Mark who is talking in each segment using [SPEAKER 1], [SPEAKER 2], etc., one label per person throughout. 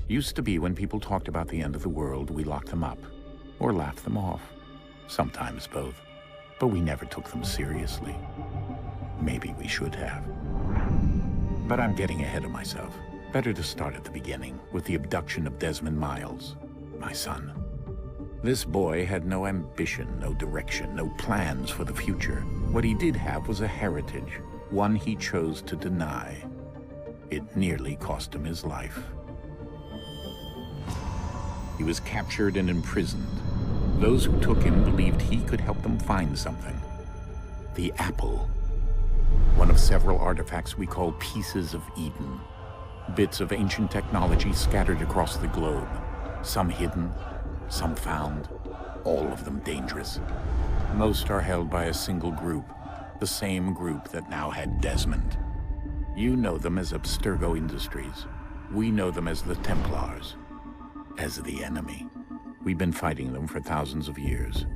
[SPEAKER 1] Used to be when people talked about the end of the world, we locked them up, or laughed them off. Sometimes both. But we never took them seriously. Maybe we should have. But I'm getting ahead of myself. Better to start at the beginning, with the abduction of Desmond Miles, my son. This boy had no ambition, no direction, no plans for the future. What he did have was a heritage, one he chose to deny. It nearly cost him his life. He was captured and imprisoned. Those who took him believed he could help them find something. The apple. One of several artifacts we call pieces of Eden. Bits of ancient technology scattered across the globe. Some hidden, some found, all of them dangerous. Most are held by a single group, the same group that now had Desmond. You know them as Abstergo Industries. We know them as the Templars, as the enemy. We've been fighting them for thousands of years,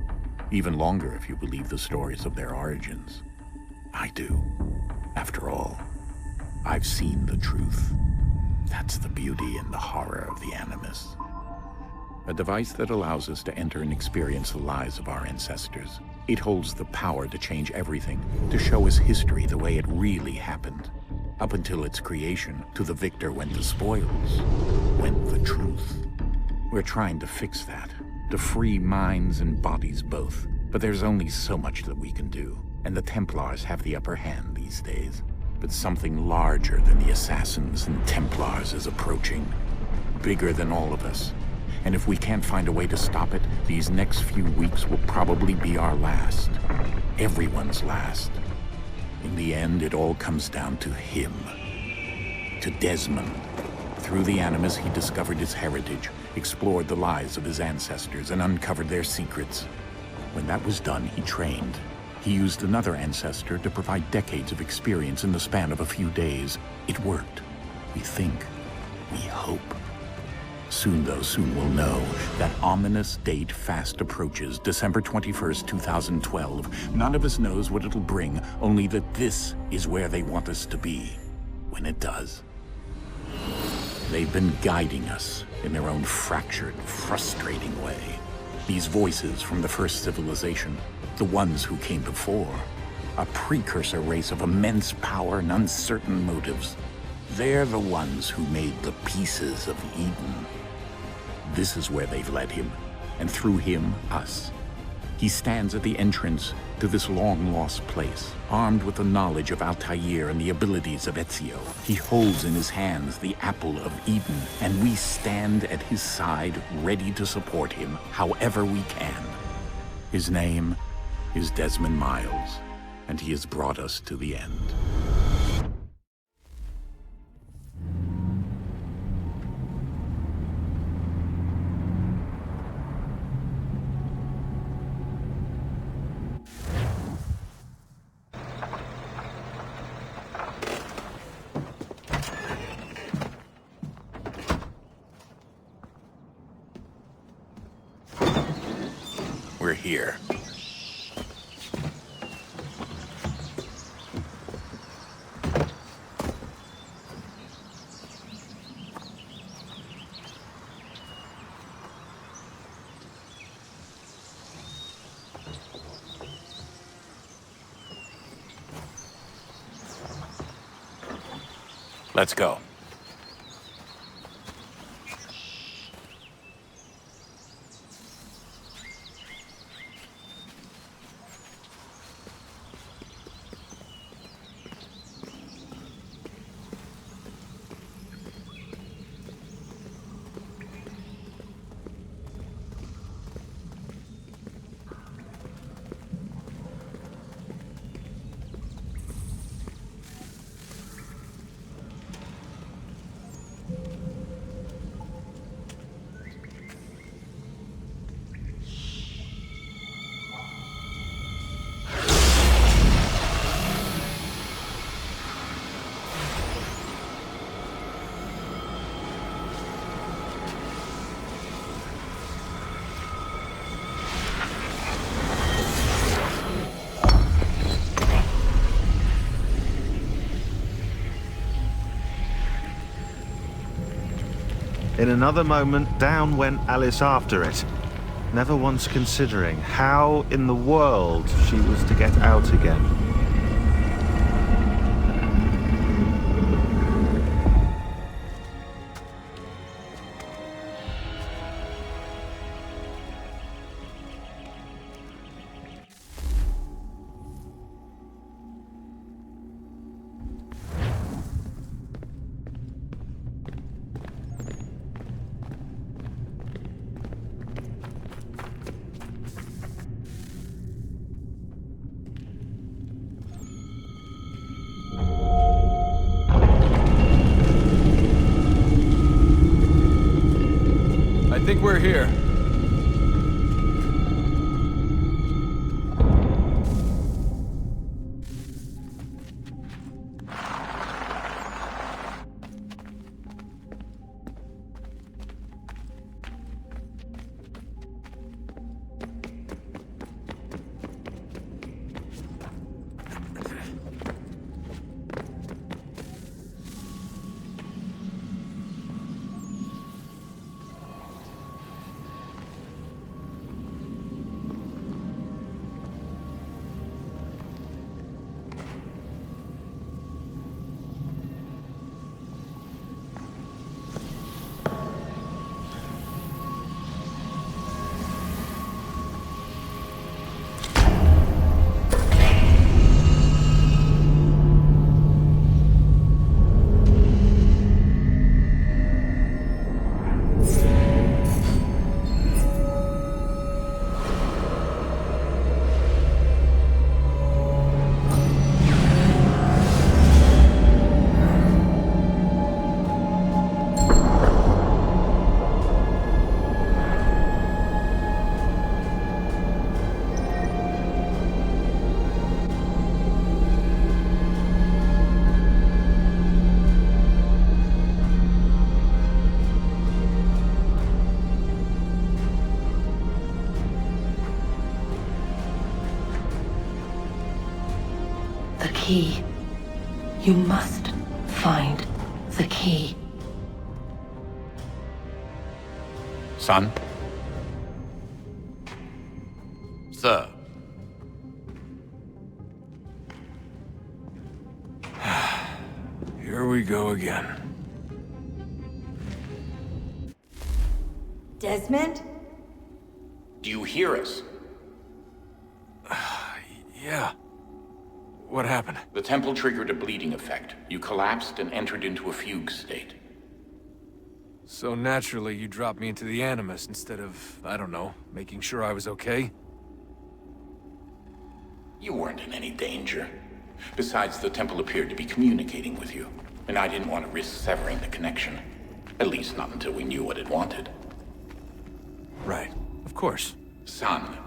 [SPEAKER 1] even longer if you believe the stories of their origins. I do. After all, I've seen the truth. That's the beauty and the horror of the Animus. A device that allows us to enter and experience the lives of our ancestors. It holds the power to change everything, to show us history the way it really happened. Up until its creation, to the victor went the spoils, went the truth. We're trying to fix that, to free minds and bodies both. But there's only so much that we can do, and the Templars have the upper hand these days. But something larger than the Assassins and Templars is approaching, bigger than all of us. And if we can't find a way to stop it, these next few weeks will probably be our last. Everyone's last. In the end, it all comes down to him. To Desmond. Through the Animus, he discovered his heritage, explored the lives of his ancestors, and uncovered their secrets. When that was done, he trained. He used another ancestor to provide decades of experience in the span of a few days. It worked. We think. We hope. Soon, though, soon we'll know. That ominous date fast approaches, December 21st, 2012. None of us knows what it'll bring, only that this is where they want us to be, when it does. They've been guiding us in their own fractured, frustrating way. These voices from the first civilization, the ones who came before, a precursor race of immense power and uncertain motives. They're the ones who made the pieces of Eden. This is where they've led him, and through him, us. He stands at the entrance to this long-lost place, armed with the knowledge of Altair and the abilities of Ezio. He holds in his hands the apple of Eden, and we stand at his side, ready to support him however we can. His name is Desmond Miles, and he has brought us to the end. We're here. Let's go.
[SPEAKER 2] In another moment, down went Alice after it, never once considering how in the world she was to get out again.
[SPEAKER 3] I think we're here.
[SPEAKER 4] The key. You must find the key.
[SPEAKER 1] Son?
[SPEAKER 5] Sir.
[SPEAKER 3] Here we go again.
[SPEAKER 6] Desmond?
[SPEAKER 1] Do you hear us?
[SPEAKER 3] Yeah. What happened?
[SPEAKER 1] The temple triggered a bleeding effect. You collapsed and entered into a fugue state.
[SPEAKER 3] So naturally, you dropped me into the Animus instead of, I don't know, making sure I was okay?
[SPEAKER 1] You weren't in any danger. Besides, the temple appeared to be communicating with you, and I didn't want to risk severing the connection. At least not until we knew what it wanted.
[SPEAKER 3] Right. Of course.
[SPEAKER 1] Son,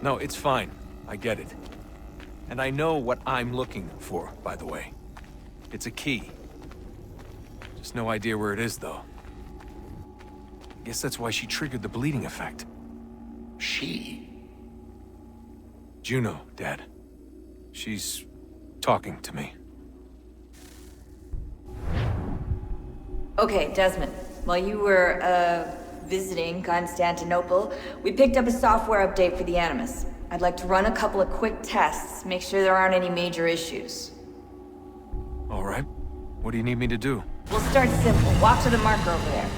[SPEAKER 3] No, it's fine. I get it. And I know what I'm looking for, by the way. It's a key. Just no idea where it is, though. Guess that's why she triggered the bleeding effect.
[SPEAKER 1] She?
[SPEAKER 3] Juno, Dad. She's talking to me.
[SPEAKER 6] Okay, Desmond. While you were, visiting Constantinople, we picked up a software update for the Animus. I'd like to run a couple of quick tests, make sure there aren't any major issues.
[SPEAKER 3] All right. What do you need me to do?
[SPEAKER 6] We'll start simple. Walk to the marker over there.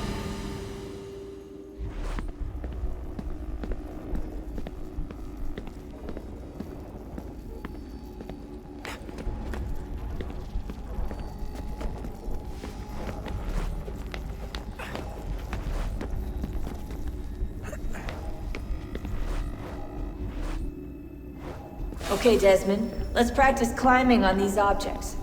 [SPEAKER 6] Okay, Desmond. Let's practice climbing on these objects.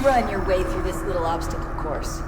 [SPEAKER 6] Run your way through this little obstacle course.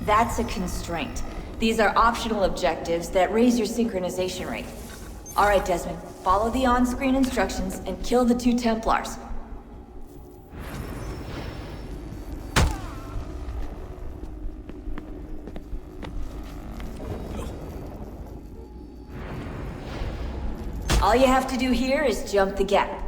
[SPEAKER 6] That's a constraint. These are optional objectives that raise your synchronization rate. Alright, Desmond. Follow the on-screen instructions and kill the 2 Templars. All you have to do here is jump the gap.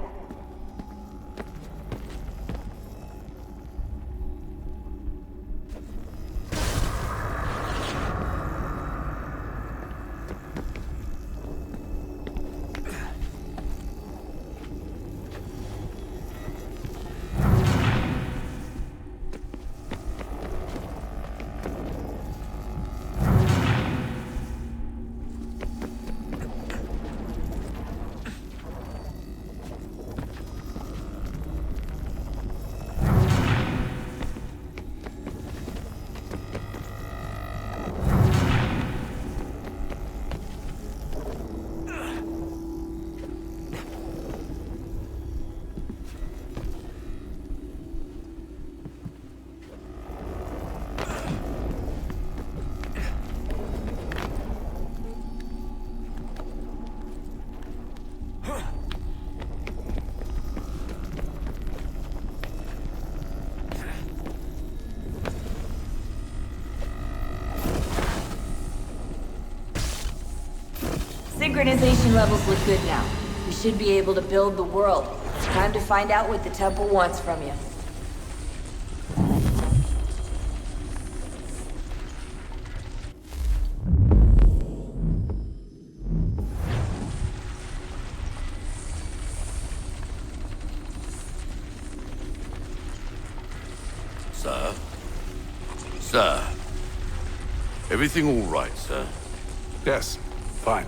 [SPEAKER 6] Synchronization levels look good now. We should be able to build the world. Time to find out what the temple wants from you.
[SPEAKER 5] Sir? Sir? Everything all right, sir?
[SPEAKER 3] Yes, fine.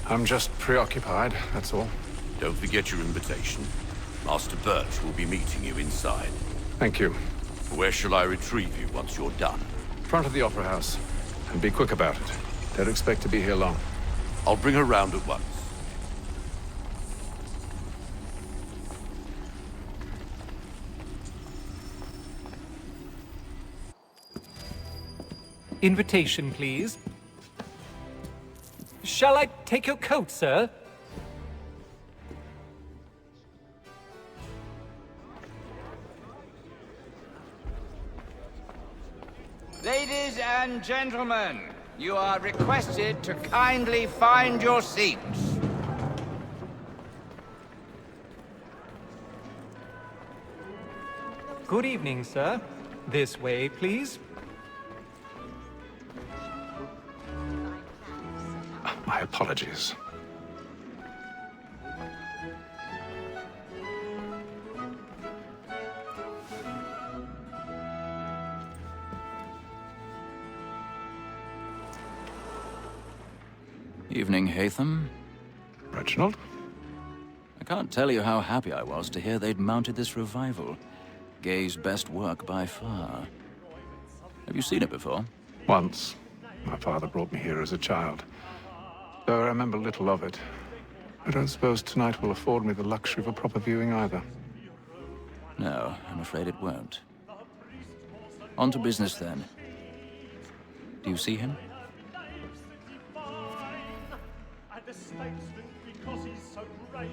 [SPEAKER 3] I'm just preoccupied, that's all.
[SPEAKER 5] Don't forget your invitation. Master Birch will be meeting you inside.
[SPEAKER 3] Thank you.
[SPEAKER 5] Where shall I retrieve you once you're done?
[SPEAKER 3] Front of the Opera House. And be quick about it. Don't expect to be here long.
[SPEAKER 5] I'll bring her round at once.
[SPEAKER 7] Invitation, please. Shall I take your coat, sir?
[SPEAKER 8] Ladies and gentlemen, you are requested to kindly find your seats.
[SPEAKER 7] Good evening, sir. This way, please.
[SPEAKER 3] My apologies.
[SPEAKER 9] Evening, Haytham.
[SPEAKER 3] Reginald?
[SPEAKER 9] I can't tell you how happy I was to hear they'd mounted this revival. Gay's best work by far. Have you seen it before?
[SPEAKER 3] Once. My father brought me here as a child. Though I remember little of it. I don't suppose tonight will afford me the luxury of a proper viewing either.
[SPEAKER 9] No, I'm afraid it won't. On to business then. Do you see him?
[SPEAKER 10] And the statesman, because he's so great,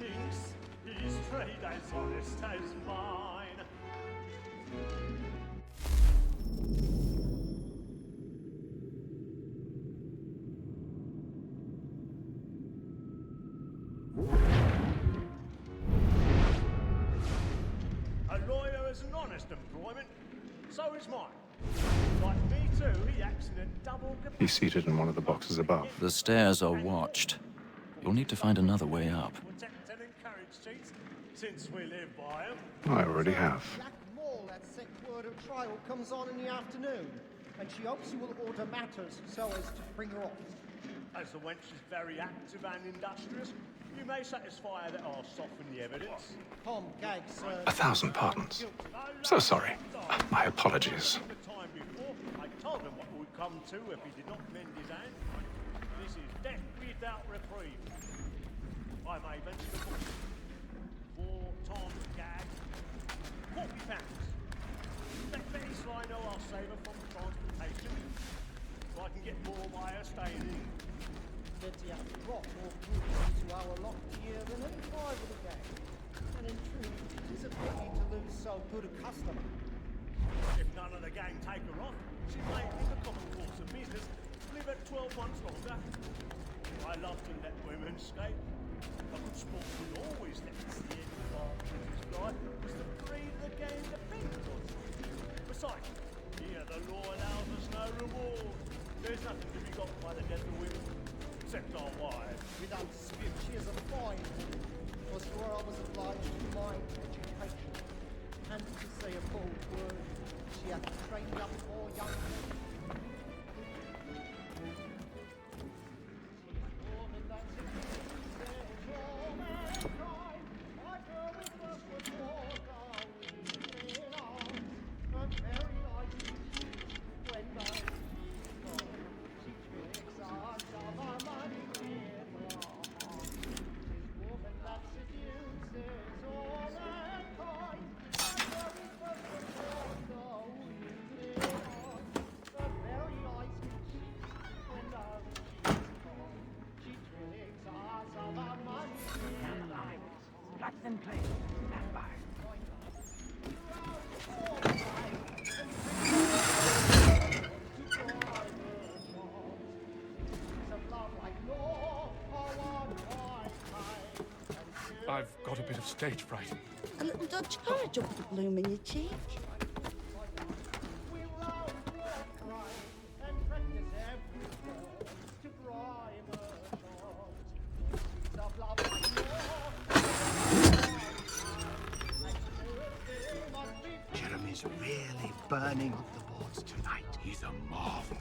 [SPEAKER 10] thinks his trade as honest as mine. A lawyer is an honest employment, so is mine. Like me too, he acts in a double capacity.
[SPEAKER 3] He's seated in one of the boxes above.
[SPEAKER 9] The stairs are watched. You'll need to find another way up.
[SPEAKER 10] Protect and encourage cheats, since we live by 'em.
[SPEAKER 3] I already have.
[SPEAKER 11] That sick word of trial comes on in the afternoon, and she hopes you will order matters so as to bring her off.
[SPEAKER 10] As the wench is very active and industrious, you may satisfy her that I'll soften the evidence.
[SPEAKER 11] Tom gags, sir.
[SPEAKER 3] 1,000 pardons. So sorry. My apologies.
[SPEAKER 10] The time before, I told him what would come to if he did not mend his hand. This is death without reprieve. I may venture the book. For Tom Gag, £40. Let Betty Sly know I'll save her from get more by her staying in.
[SPEAKER 11] Said you have to drop more goods into our locked year than any private gang. And in truth, it is a pity to lose so good a customer.
[SPEAKER 10] If none of the gang take her on, she may in the common course of business live at 12 months longer. I love to let women escape. A good sport would always let me see it if our business life was to free the gang dependent on. Besides, here the law allows us no reward. There's nothing to be got by the death of women, except our wives.
[SPEAKER 11] Without dispute, she is a fine woman. Was for her I was obliged to my education. And to say a bold word, she hath trained up more young men.
[SPEAKER 3] I've got a bit of stage fright.
[SPEAKER 12] A little Dutch courage off the bloom in your cheek.
[SPEAKER 13] Jeremy's really burning up the boards tonight. He's a marvel.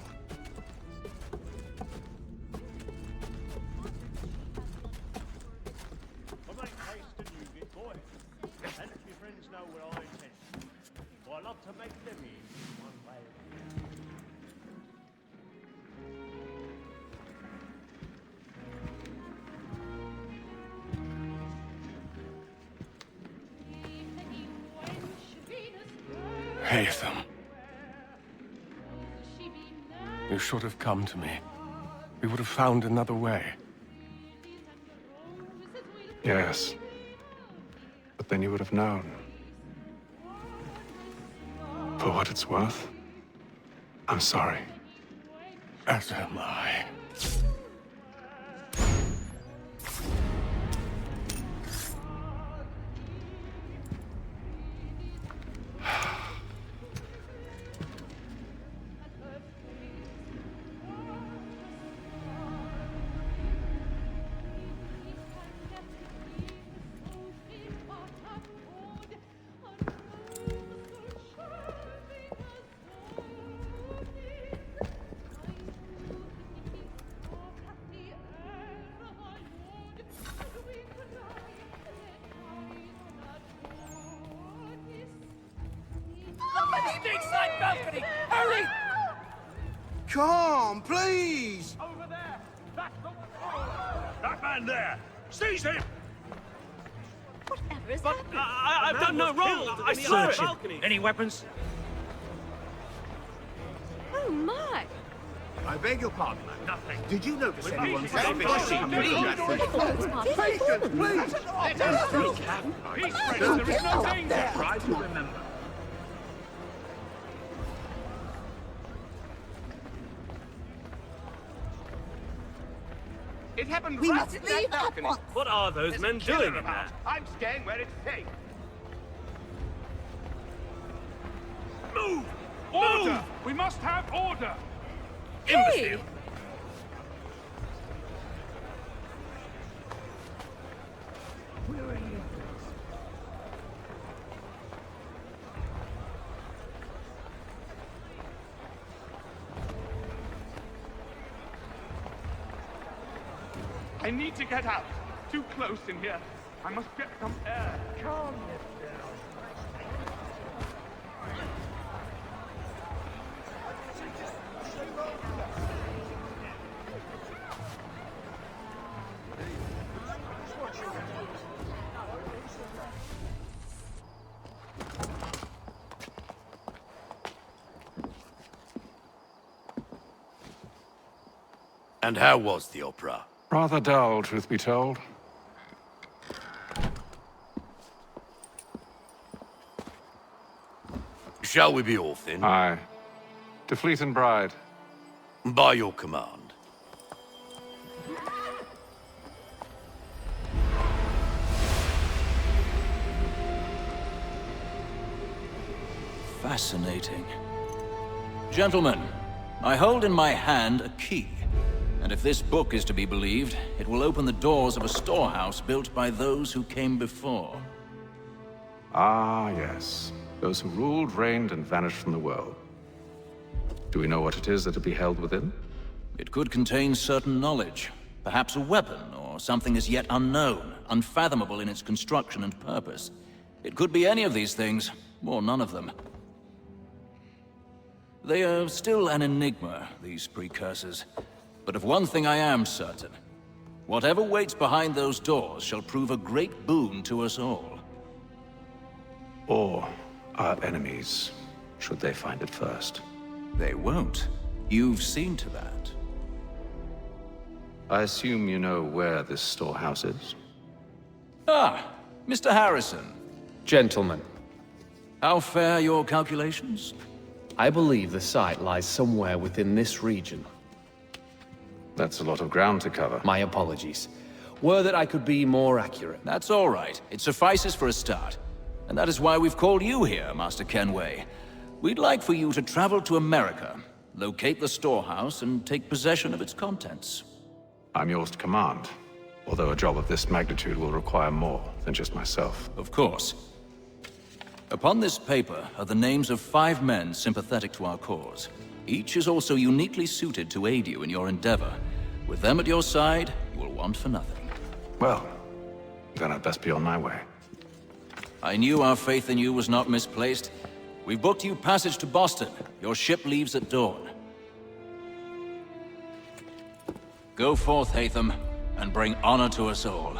[SPEAKER 10] I love to make them in one way.
[SPEAKER 14] Haytham. You should have come to me. We would have found another way.
[SPEAKER 15] Yes. But then you would have known. For what it's worth, I'm sorry.
[SPEAKER 14] As am I.
[SPEAKER 13] Come, please!
[SPEAKER 10] Over there! That's the... That man there! Seize him!
[SPEAKER 12] Whatever is
[SPEAKER 10] But
[SPEAKER 12] happening?
[SPEAKER 10] I've done no wrong! I saw it! Any weapons?
[SPEAKER 12] Oh my!
[SPEAKER 13] I beg your pardon, man.
[SPEAKER 10] Nothing.
[SPEAKER 13] Did you notice anyone
[SPEAKER 10] Patience,
[SPEAKER 13] please!
[SPEAKER 10] Let us speak! Peace, friends, there is no danger!
[SPEAKER 13] Try to remember.
[SPEAKER 8] It happened
[SPEAKER 12] We
[SPEAKER 8] right
[SPEAKER 12] must
[SPEAKER 8] in
[SPEAKER 12] leave
[SPEAKER 8] that
[SPEAKER 12] at
[SPEAKER 8] balcony.
[SPEAKER 12] once.
[SPEAKER 10] What are those
[SPEAKER 8] There's
[SPEAKER 10] men
[SPEAKER 8] a killer
[SPEAKER 10] doing in
[SPEAKER 8] about.
[SPEAKER 10] there?
[SPEAKER 8] I'm staying where it's safe.
[SPEAKER 10] Move! Order! We must have order!
[SPEAKER 12] Hey!
[SPEAKER 10] Imbecile!
[SPEAKER 8] I need to get out. Too close in here. I must get some air. Calm yourself.
[SPEAKER 5] And how was the opera?
[SPEAKER 15] Rather dull, truth be told.
[SPEAKER 5] Shall we be off then?
[SPEAKER 15] Aye. To Fleet and Bride.
[SPEAKER 5] By your command.
[SPEAKER 9] Fascinating. Gentlemen, I hold in my hand a key. And if this book is to be believed, it will open the doors of a storehouse built by those who came before.
[SPEAKER 15] Ah, yes. Those who ruled, reigned, and vanished from the world. Do we know what it is that will be held within?
[SPEAKER 9] It could contain certain knowledge. Perhaps a weapon, or something as yet unknown, unfathomable in its construction and purpose. It could be any of these things, or none of them. They are still an enigma, these precursors. But of one thing I am certain. Whatever waits behind those doors shall prove a great boon to us all.
[SPEAKER 15] Or our enemies, should they find it first.
[SPEAKER 9] They won't. You've seen to that.
[SPEAKER 15] I assume you know where this storehouse is?
[SPEAKER 9] Ah, Mr. Harrison.
[SPEAKER 16] Gentlemen.
[SPEAKER 9] How fare your calculations?
[SPEAKER 16] I believe the site lies somewhere within this region.
[SPEAKER 15] That's a lot of ground to cover.
[SPEAKER 16] My apologies. Were that I could be more accurate.
[SPEAKER 9] That's all right. It suffices for a start. And that is why we've called you here, Master Kenway. We'd like for you to travel to America, locate the storehouse, and take possession of its contents.
[SPEAKER 15] I'm yours to command, although a job of this magnitude will require more than just myself.
[SPEAKER 9] Of course. Upon this paper are the names of 5 men sympathetic to our cause. Each is also uniquely suited to aid you in your endeavor. With them at your side, you will want for nothing.
[SPEAKER 15] Well, then I'd best be on my way.
[SPEAKER 9] I knew our faith in you was not misplaced. We've booked you passage to Boston. Your ship leaves at dawn. Go forth, Haytham, and bring honor to us all.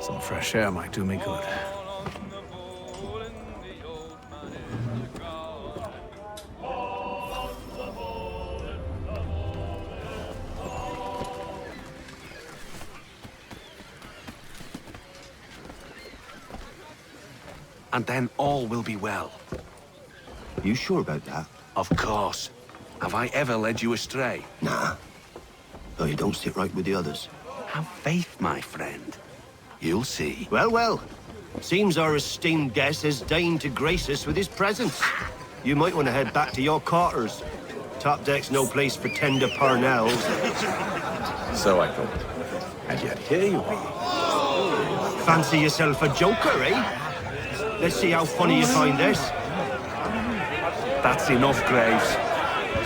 [SPEAKER 14] Some fresh air might do me good.
[SPEAKER 13] And then all will be well.
[SPEAKER 17] You sure about that?
[SPEAKER 13] Of course. Have I ever led you astray?
[SPEAKER 17] Nah. Though you don't sit right with the others.
[SPEAKER 13] Have faith, my friend. You'll see.
[SPEAKER 17] Well, well. Seems our esteemed guest has deigned to grace us with his presence. You might want to head back to your quarters. Top deck's no place for tender parnells.
[SPEAKER 15] So I thought. And yet here you are.
[SPEAKER 17] Fancy yourself a joker, eh? Let's see how funny you find this.
[SPEAKER 13] That's enough, Graves.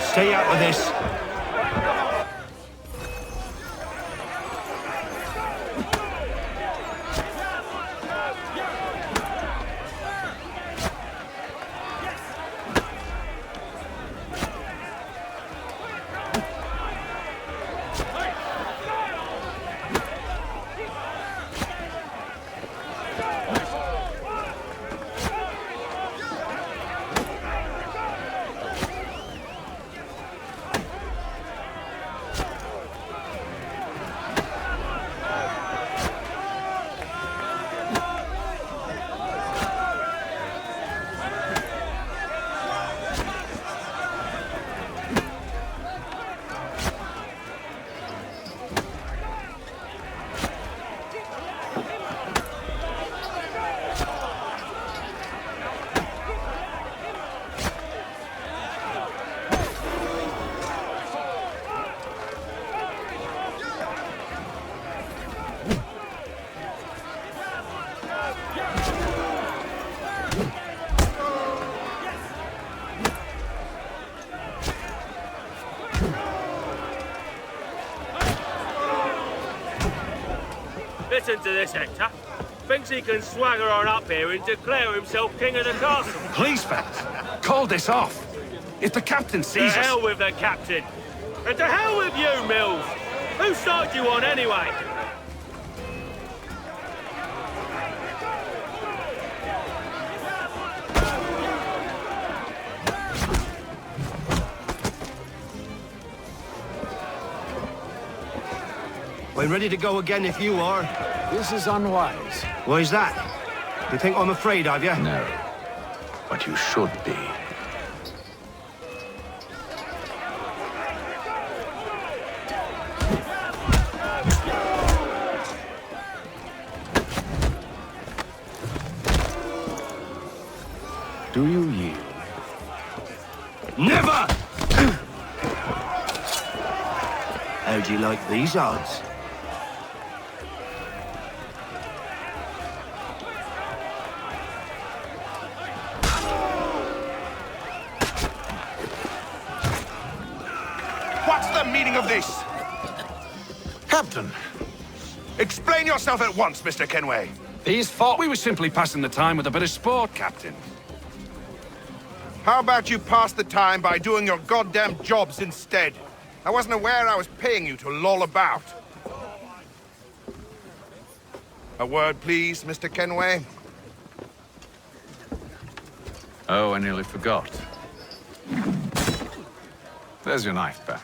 [SPEAKER 17] Stay out of this.
[SPEAKER 10] Listen to this, Hector. Thinks he can swagger on up here and declare himself king of the castle.
[SPEAKER 14] Please, fellas, call this off. If the captain sees us...
[SPEAKER 10] To hell with the captain. And to hell with you, Mills. Whose side you on, anyway?
[SPEAKER 17] I'm ready to go again if you are.
[SPEAKER 15] This is unwise.
[SPEAKER 17] Why's that? You think I'm afraid of you?
[SPEAKER 15] No. But you should be. Do you yield?
[SPEAKER 17] Never! How do you like these odds?
[SPEAKER 13] What's the meaning of this?
[SPEAKER 14] Captain,
[SPEAKER 13] Explain yourself at once, Mr. Kenway.
[SPEAKER 14] these thought we were simply passing the time with a bit of sport, Captain.
[SPEAKER 13] How about you pass the time by doing your goddamn jobs instead? I wasn't aware I was paying you to loll about. A word, please, Mr. Kenway.
[SPEAKER 15] Oh, I nearly forgot. There's your knife back.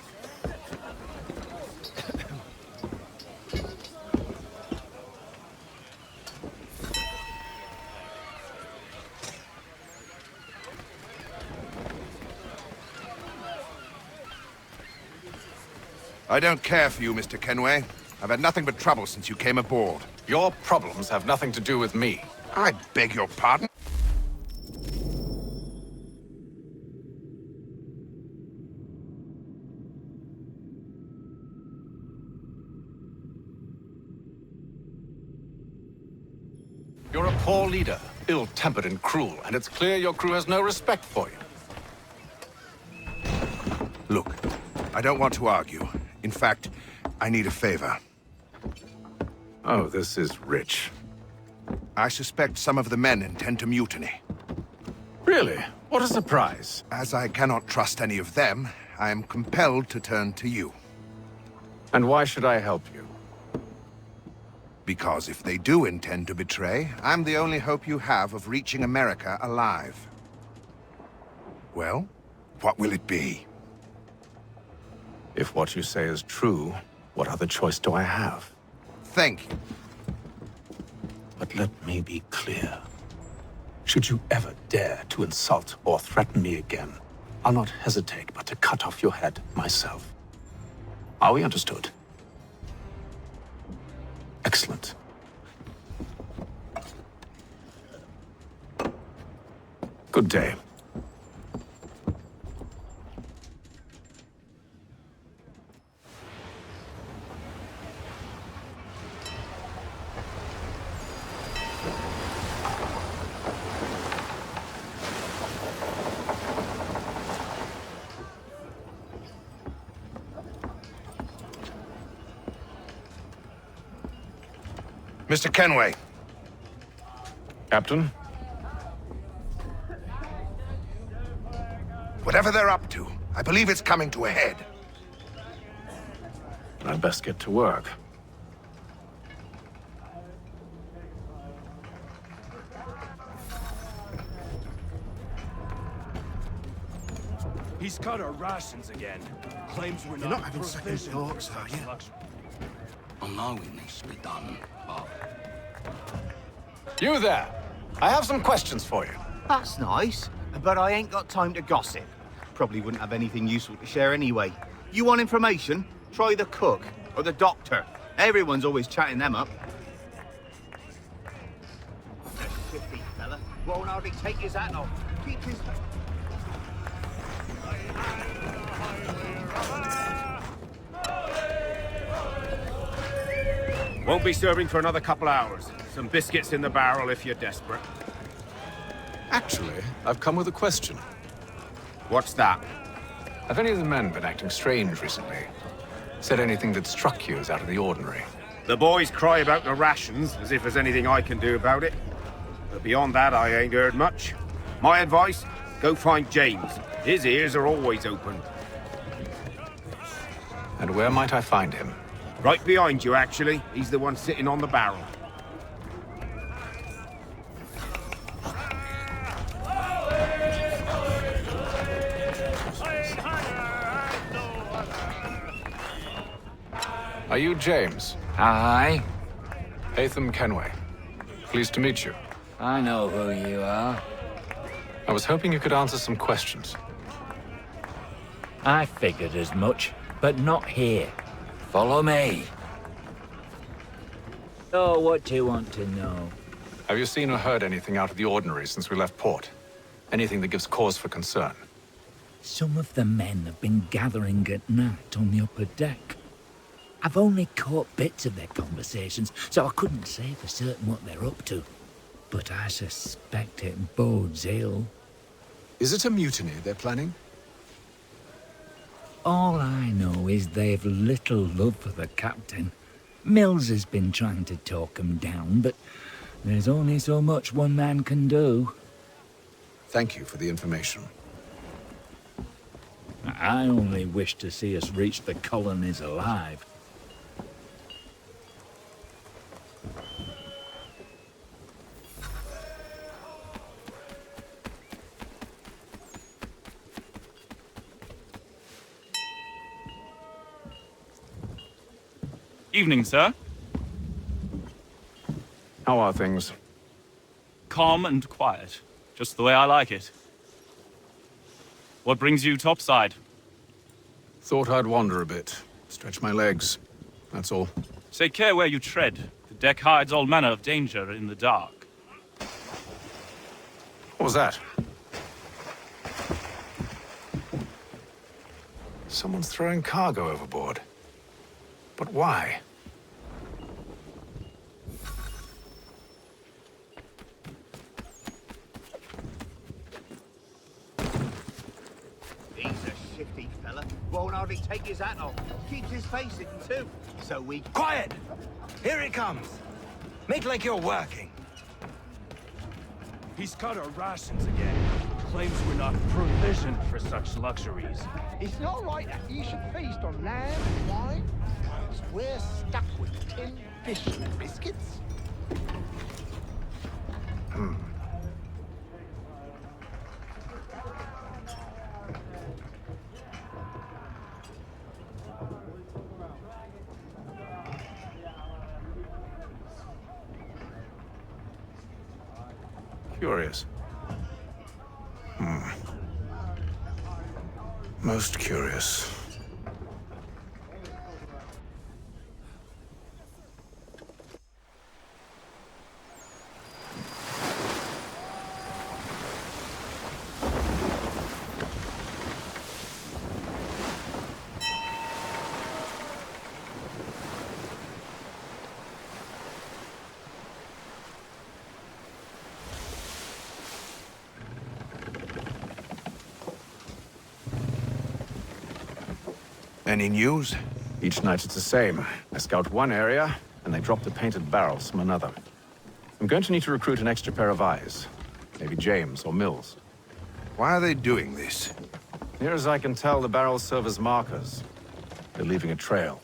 [SPEAKER 13] I don't care for you, Mr. Kenway. I've had nothing but trouble since you came aboard.
[SPEAKER 15] Your problems have nothing to do with me.
[SPEAKER 13] I beg your pardon?
[SPEAKER 15] You're a poor leader, ill-tempered and cruel, and it's clear your crew has no respect for you.
[SPEAKER 13] Look, I don't want to argue. In fact, I need a favor.
[SPEAKER 15] Oh, this is rich.
[SPEAKER 13] I suspect some of the men intend to mutiny.
[SPEAKER 15] Really? What a surprise.
[SPEAKER 13] As I cannot trust any of them, I am compelled to turn to you.
[SPEAKER 15] And why should I help you?
[SPEAKER 13] Because if they do intend to betray, I'm the only hope you have of reaching America alive. Well, what will it be?
[SPEAKER 15] If what you say is true, what other choice do I have?
[SPEAKER 13] Thank you.
[SPEAKER 14] But let me be clear. Should you ever dare to insult or threaten me again, I'll not hesitate but to cut off your head myself. Are we understood? Excellent. Good day.
[SPEAKER 13] Mr. Kenway.
[SPEAKER 15] Captain?
[SPEAKER 13] Whatever they're up to, I believe it's coming to a head.
[SPEAKER 15] I'd best get to work.
[SPEAKER 10] He's cut our rations again. Claims we're
[SPEAKER 13] You're not having second thoughts, are you?
[SPEAKER 5] I know it needs to be done, but...
[SPEAKER 15] You there! I have some questions for you.
[SPEAKER 18] That's nice, but I ain't got time to gossip. Probably wouldn't have anything useful to share anyway. You want information? Try the cook or the doctor. Everyone's always chatting them up. That's 50, fella. Won't hardly take his hat off. Keep his...
[SPEAKER 10] Won't be serving for another couple hours. Some biscuits in the barrel if you're desperate.
[SPEAKER 15] Actually, I've come with a question.
[SPEAKER 10] What's that?
[SPEAKER 15] Have any of the men been acting strange recently? Said anything that struck you as out of the ordinary?
[SPEAKER 19] The boys cry about the rations, as if there's anything I can do about it. But beyond that, I ain't heard much. My advice, go find James. His ears are always open.
[SPEAKER 15] And where might I find him?
[SPEAKER 19] Right behind you, actually. He's the one sitting on the barrel.
[SPEAKER 15] Are you James?
[SPEAKER 20] Aye.
[SPEAKER 15] Haytham Kenway. Pleased to meet you.
[SPEAKER 20] I know who you are.
[SPEAKER 15] I was hoping you could answer some questions.
[SPEAKER 20] I figured as much, but not here. Follow me. Oh, what do you want to know?
[SPEAKER 15] Have you seen or heard anything out of the ordinary since we left port? Anything that gives cause for concern?
[SPEAKER 20] Some of the men have been gathering at night on the upper deck. I've only caught bits of their conversations, so I couldn't say for certain what they're up to. But I suspect it bodes ill.
[SPEAKER 14] Is it a mutiny they're planning?
[SPEAKER 20] All I know is they've little love for the captain. Mills has been trying to talk him down, but there's only so much one man can do.
[SPEAKER 14] Thank you for the information.
[SPEAKER 20] I only wish to see us reach the colonies alive.
[SPEAKER 21] Evening, sir.
[SPEAKER 15] How are things?
[SPEAKER 21] Calm and quiet. Just the way I like it. What brings you topside?
[SPEAKER 15] Thought I'd wander a bit. Stretch my legs. That's all.
[SPEAKER 21] Take care where you tread. The deck hides all manner of danger in the dark.
[SPEAKER 15] What was that? Someone's throwing cargo overboard. But why?
[SPEAKER 18] He's a shifty fella. Won't hardly take his hat off. Keeps his face hidden too. So we...
[SPEAKER 22] Quiet! Here it comes. Make like you're working.
[SPEAKER 8] He's cut our rations again. Claims we're not provisioned for such luxuries.
[SPEAKER 11] It's not right that you should feast on lamb and wine. We're stuck with tin fish and biscuits.
[SPEAKER 15] Curious. Most curious.
[SPEAKER 13] Any news?
[SPEAKER 15] Each night it's the same. I scout one area, and they drop the painted barrels from another. I'm going to need to recruit an extra pair of eyes. Maybe James or Mills.
[SPEAKER 13] Why are they doing this?
[SPEAKER 15] Near as I can tell, the barrels serve as markers. They're leaving a trail.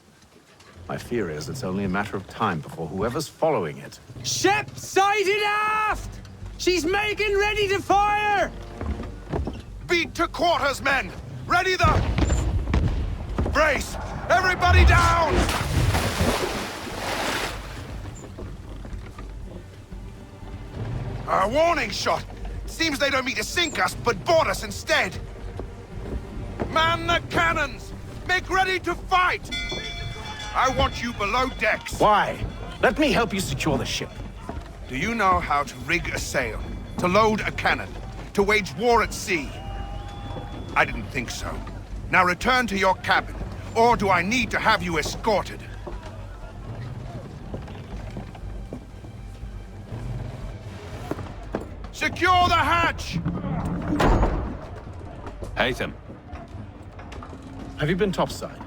[SPEAKER 15] My fear is it's only a matter of time before whoever's following it...
[SPEAKER 22] Ship sighted aft! She's making ready to fire!
[SPEAKER 13] Beat to quarters, men! Ready the... Brace! Everybody down! A warning shot! Seems they don't mean to sink us, but board us instead! Man the cannons! Make ready to fight! I want you below decks.
[SPEAKER 22] Why? Let me help you secure the ship.
[SPEAKER 13] Do you know how to rig a sail? To load a cannon? To wage war at sea? I didn't think so. Now return to your cabin, or do I need to have you escorted? Secure the hatch!
[SPEAKER 15] Haytham. Have you been topside?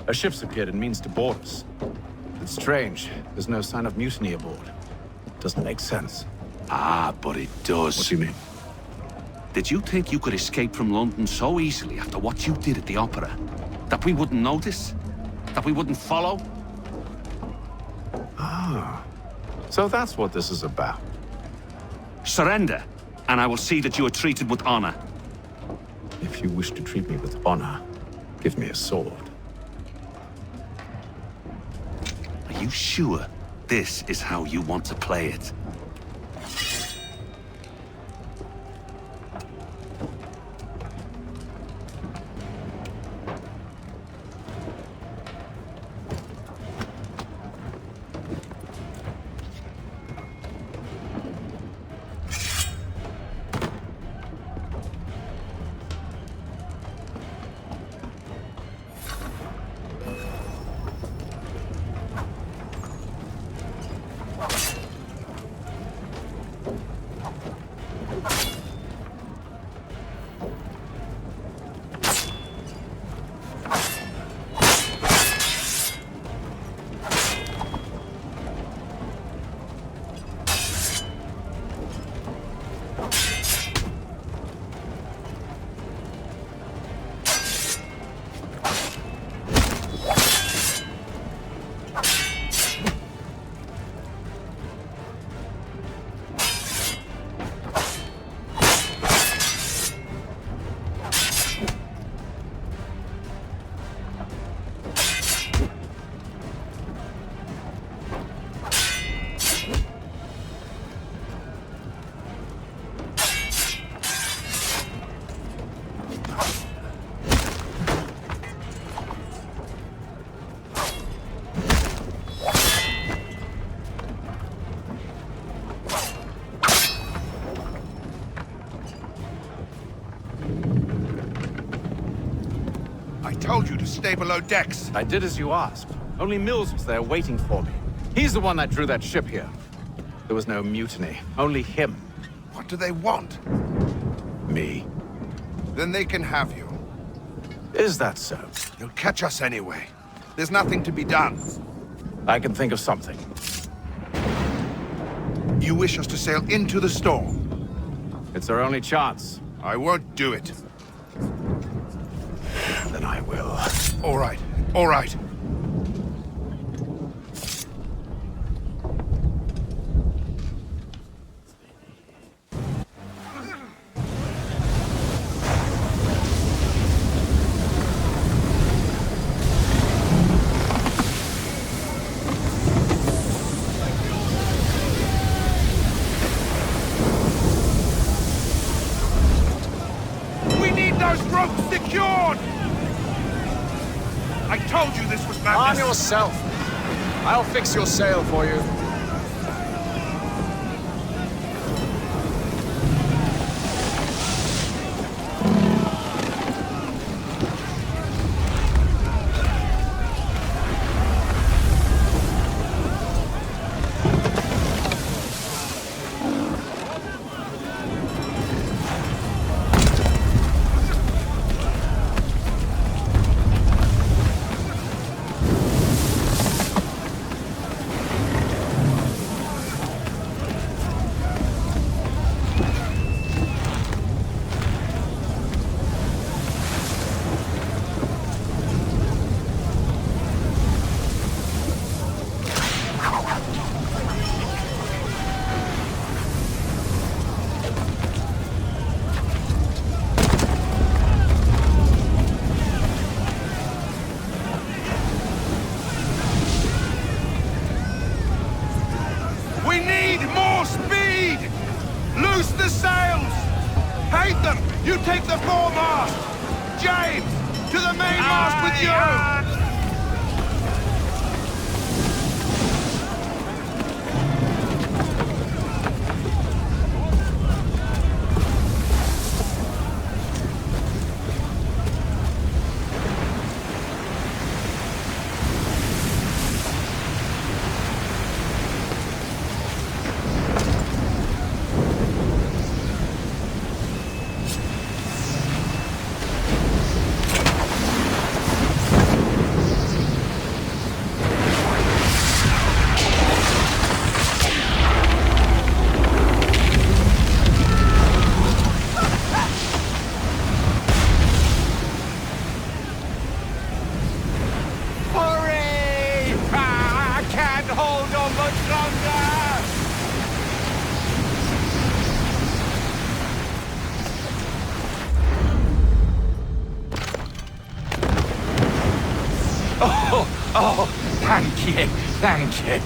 [SPEAKER 15] A ship's appeared and means to board us.
[SPEAKER 14] It's strange. There's no sign of mutiny aboard. Doesn't make sense.
[SPEAKER 5] Ah, but it does.
[SPEAKER 14] What do you mean?
[SPEAKER 5] Did you think you could escape from London so easily after what you did at the opera? That we wouldn't notice? That we wouldn't follow?
[SPEAKER 14] Ah. So that's what this is about.
[SPEAKER 5] Surrender, and I will see that you are treated with honor.
[SPEAKER 14] If you wish to treat me with honor, give me a sword.
[SPEAKER 5] Are you sure this is how you want to play it?
[SPEAKER 13] I told you to stay below decks.
[SPEAKER 14] I did as you asked. Only Mills was there waiting for me. He's the one that drew that ship here. There was no mutiny, only him.
[SPEAKER 13] What do they want?
[SPEAKER 14] Me.
[SPEAKER 13] Then they can have you.
[SPEAKER 14] Is that so?
[SPEAKER 13] You'll catch us anyway. There's nothing to be done.
[SPEAKER 14] I can think of something.
[SPEAKER 13] You wish us to sail into the storm?
[SPEAKER 14] It's our only chance.
[SPEAKER 13] I won't do it.
[SPEAKER 14] Then I will.
[SPEAKER 13] All right, all right. We need those ropes secured! I told you this was madness!
[SPEAKER 15] Arm yourself! I'll fix your sail for you.
[SPEAKER 13] We need more speed! Loose the sails! Haytham, you take the foremast! James, to the mainmast with you! stronger!
[SPEAKER 1] Oh, thank you, thank you.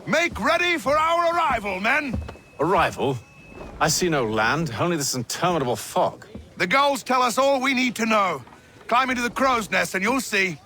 [SPEAKER 13] Make ready for our arrival, men!
[SPEAKER 15] Arrival? I see no land, only this interminable fog.
[SPEAKER 13] The gulls tell us all we need to know. Climb into the crow's nest and you'll see.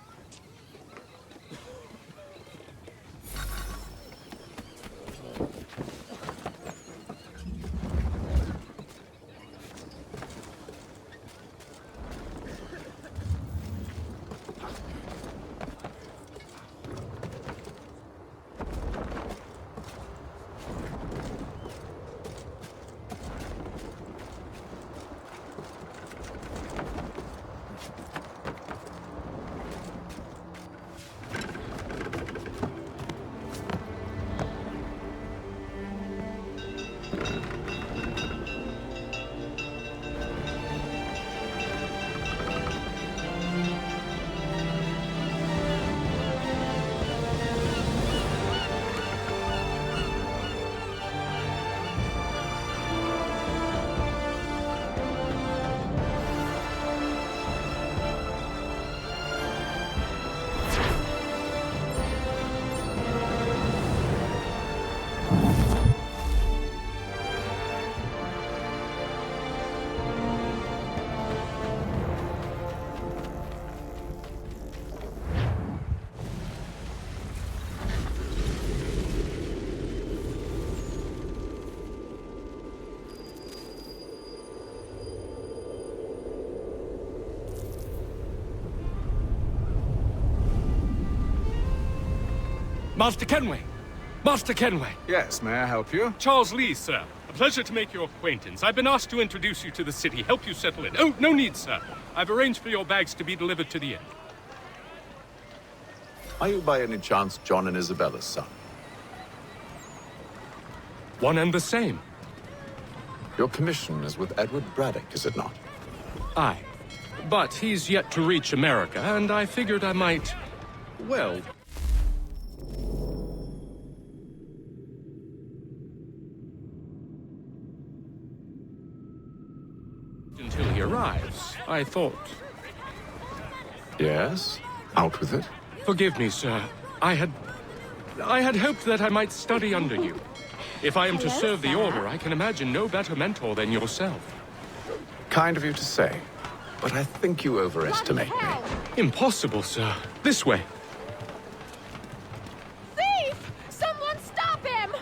[SPEAKER 2] Master Kenway! Master Kenway!
[SPEAKER 15] Yes, may I help you?
[SPEAKER 2] Charles Lee, sir. A pleasure to make your acquaintance. I've been asked to introduce you to the city, help you settle in. Oh, no need, sir. I've arranged for your bags to be delivered to the inn.
[SPEAKER 15] Are you by any chance John and Isabella's son?
[SPEAKER 2] One and the same.
[SPEAKER 15] Your commission is with Edward Braddock, is it not?
[SPEAKER 2] Aye. But he's yet to reach America, and I figured I might... well... until he arrives, I thought...
[SPEAKER 15] Yes? Out with it?
[SPEAKER 2] Forgive me, sir. I had hoped that I might study under you. If I am to serve the Order, I can imagine no better mentor than yourself.
[SPEAKER 15] Kind of you to say, but I think you overestimate me.
[SPEAKER 2] Impossible, sir. This way.
[SPEAKER 12] Thief! Someone stop him!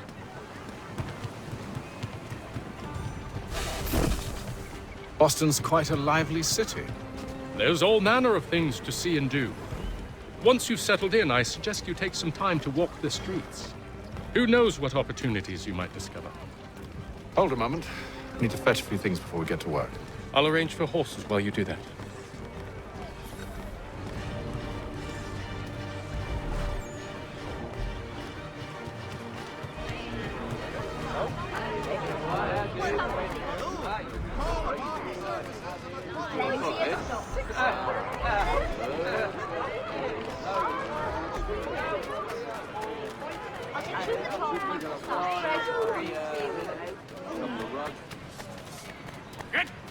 [SPEAKER 15] Boston's quite a lively city.
[SPEAKER 2] There's all manner of things to see and do. Once you've settled in, I suggest you take some time to walk the streets. Who knows what opportunities you might discover?
[SPEAKER 15] Hold a moment. I need to fetch a few things before we get to work.
[SPEAKER 2] I'll arrange for horses while you do that.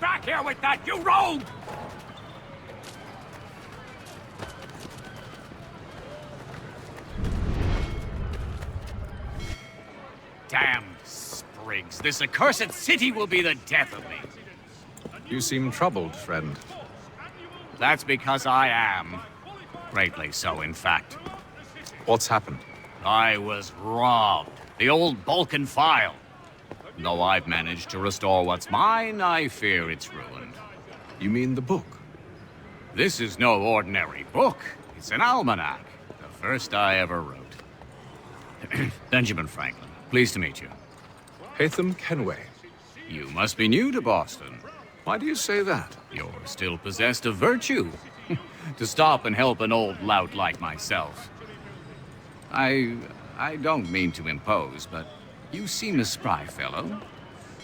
[SPEAKER 4] back here with that, you rogue! Damn sprigs. This accursed city will be the death of me.
[SPEAKER 15] You seem troubled, friend.
[SPEAKER 4] That's because I am. Greatly so, in fact.
[SPEAKER 15] What's happened?
[SPEAKER 4] I was robbed. The old Balkan file. Though I've managed to restore what's mine, I fear it's ruined.
[SPEAKER 15] You mean the book?
[SPEAKER 4] This is no ordinary book. It's an almanac. The first I ever wrote. Benjamin Franklin. Pleased to meet you.
[SPEAKER 15] Haytham Kenway.
[SPEAKER 4] You must be new to Boston.
[SPEAKER 15] Why do you say that?
[SPEAKER 4] You're still possessed of virtue. To stop and help an old lout like myself. I don't mean to impose, but you seem a spry fellow.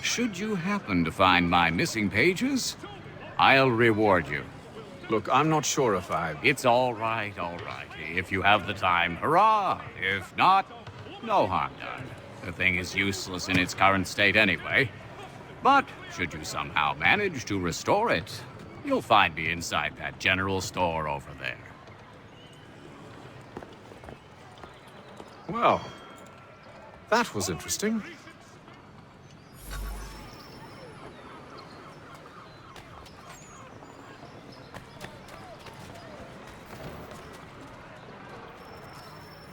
[SPEAKER 4] Should you happen to find my missing pages, I'll reward you.
[SPEAKER 15] Look, I'm not sure if
[SPEAKER 4] It's all right, all right. If you have the time, hurrah! If not, no harm done. The thing is useless in its current state anyway. But should you somehow manage to restore it, you'll find me inside that general store over there.
[SPEAKER 15] Well, that was interesting.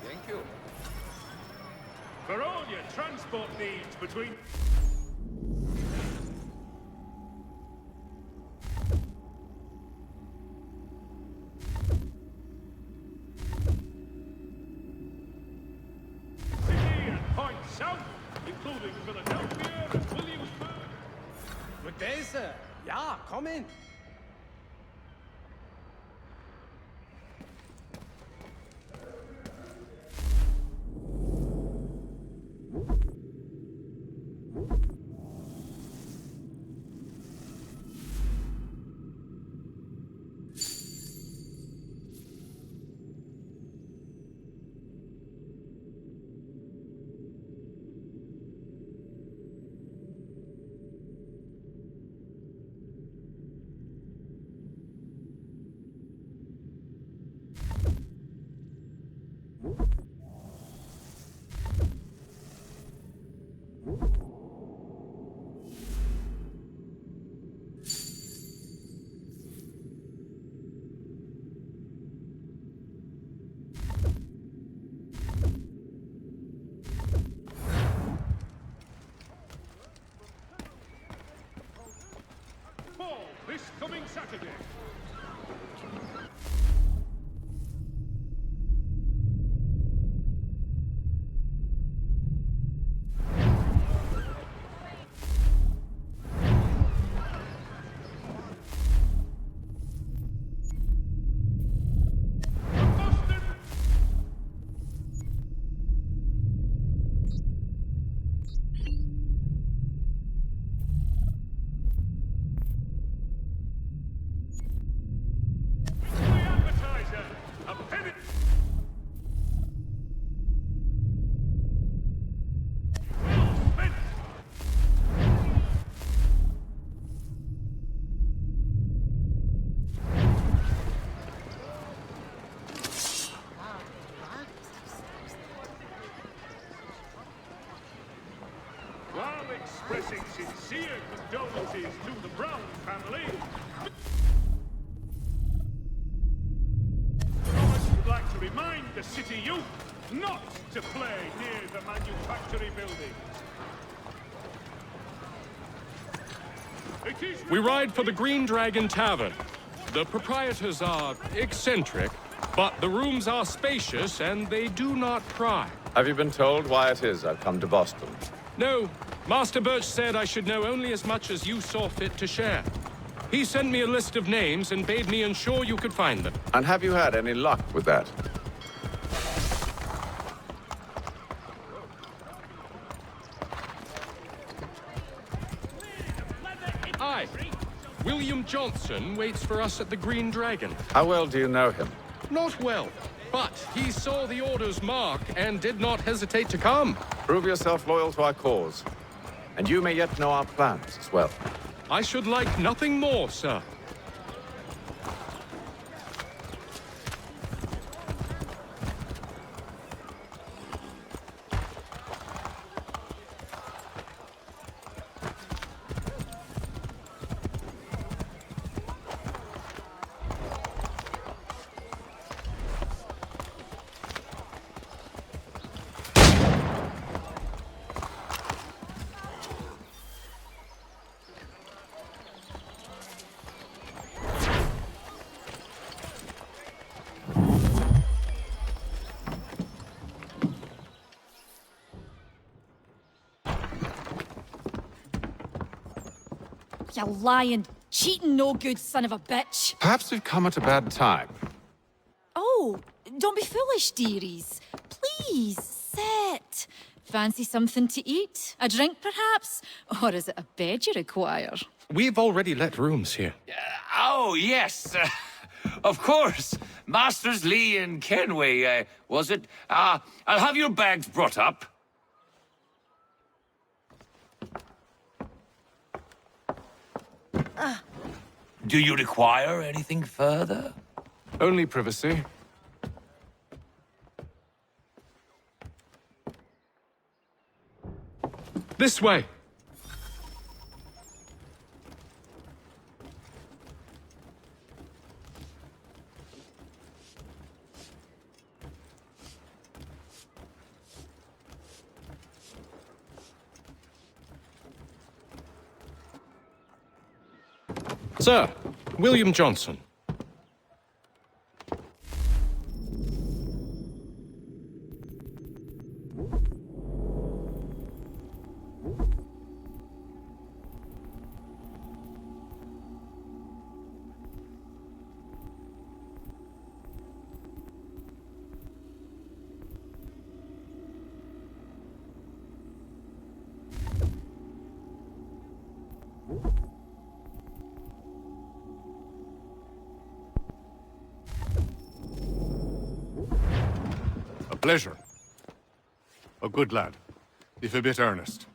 [SPEAKER 8] Thank you. For all your transport needs between...
[SPEAKER 22] Good day, sir. Yeah, come in.
[SPEAKER 8] This coming Saturday. While expressing sincere condolences to the Brown family, I would like to remind the city youth not to play near the manufactory buildings.
[SPEAKER 2] We ride for the Green Dragon Tavern. The proprietors are eccentric, but the rooms are spacious and they do not pry.
[SPEAKER 15] Have you been told why it is I've come to Boston?
[SPEAKER 2] No, Master Birch said I should know only as much as you saw fit to share. He sent me a list of names and bade me ensure you could find them.
[SPEAKER 15] And have you had any luck with that?
[SPEAKER 2] Aye. William Johnson waits for us at the Green Dragon.
[SPEAKER 15] How well do you know him?
[SPEAKER 2] Not well, but he saw the order's mark and did not hesitate to come.
[SPEAKER 15] Prove yourself loyal to our cause. And you may yet know our plans as well.
[SPEAKER 2] I should like nothing more, sir.
[SPEAKER 12] You lying, cheating, no good son of a bitch.
[SPEAKER 15] Perhaps we've come at a bad time.
[SPEAKER 12] Oh, don't be foolish, dearies. Please, sit. Fancy something to eat? A drink, perhaps? Or is it a bed you require?
[SPEAKER 2] We've already let rooms here.
[SPEAKER 4] Oh, yes. Of course. Masters Lee and Kenway, was it? I'll have your bags brought up. Do you require anything further?
[SPEAKER 15] Only privacy.
[SPEAKER 2] This way. Sir, William Johnson.
[SPEAKER 6] Pleasure. A good lad, if a bit earnest.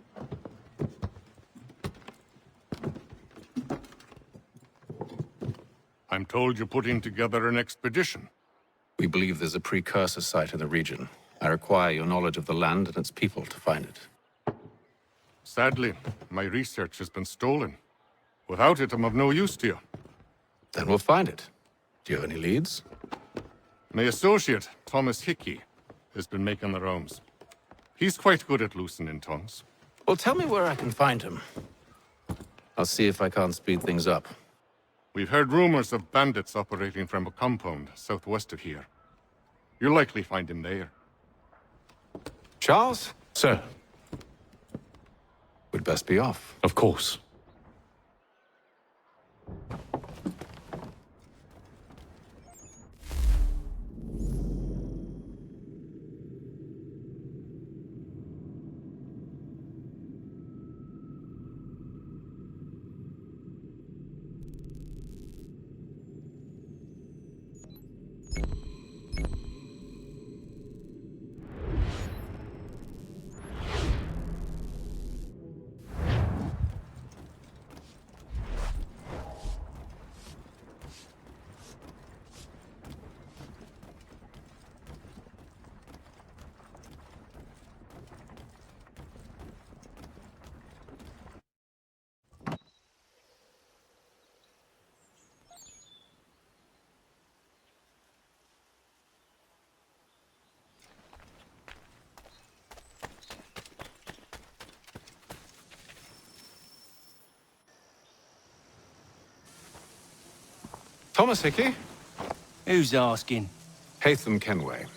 [SPEAKER 6] I'm told you're putting together an expedition.
[SPEAKER 15] We believe there's a precursor site in the region. I require your knowledge of the land and its people to find it.
[SPEAKER 6] Sadly, my research has been stolen. Without it, I'm of no use to you.
[SPEAKER 15] Then we'll find it. Do you have any leads?
[SPEAKER 6] My associate, Thomas Hickey, has been making the rounds. He's quite good at loosening tongues.
[SPEAKER 15] Well, tell me where I can find him. I'll see if I can't speed things up.
[SPEAKER 6] We've heard rumors of bandits operating from a compound southwest of here. You'll likely find him there.
[SPEAKER 15] Charles?
[SPEAKER 2] Sir.
[SPEAKER 15] We'd best be off.
[SPEAKER 2] Of course.
[SPEAKER 15] Thomas Hickey?
[SPEAKER 7] Who's asking?
[SPEAKER 15] Haytham Kenway.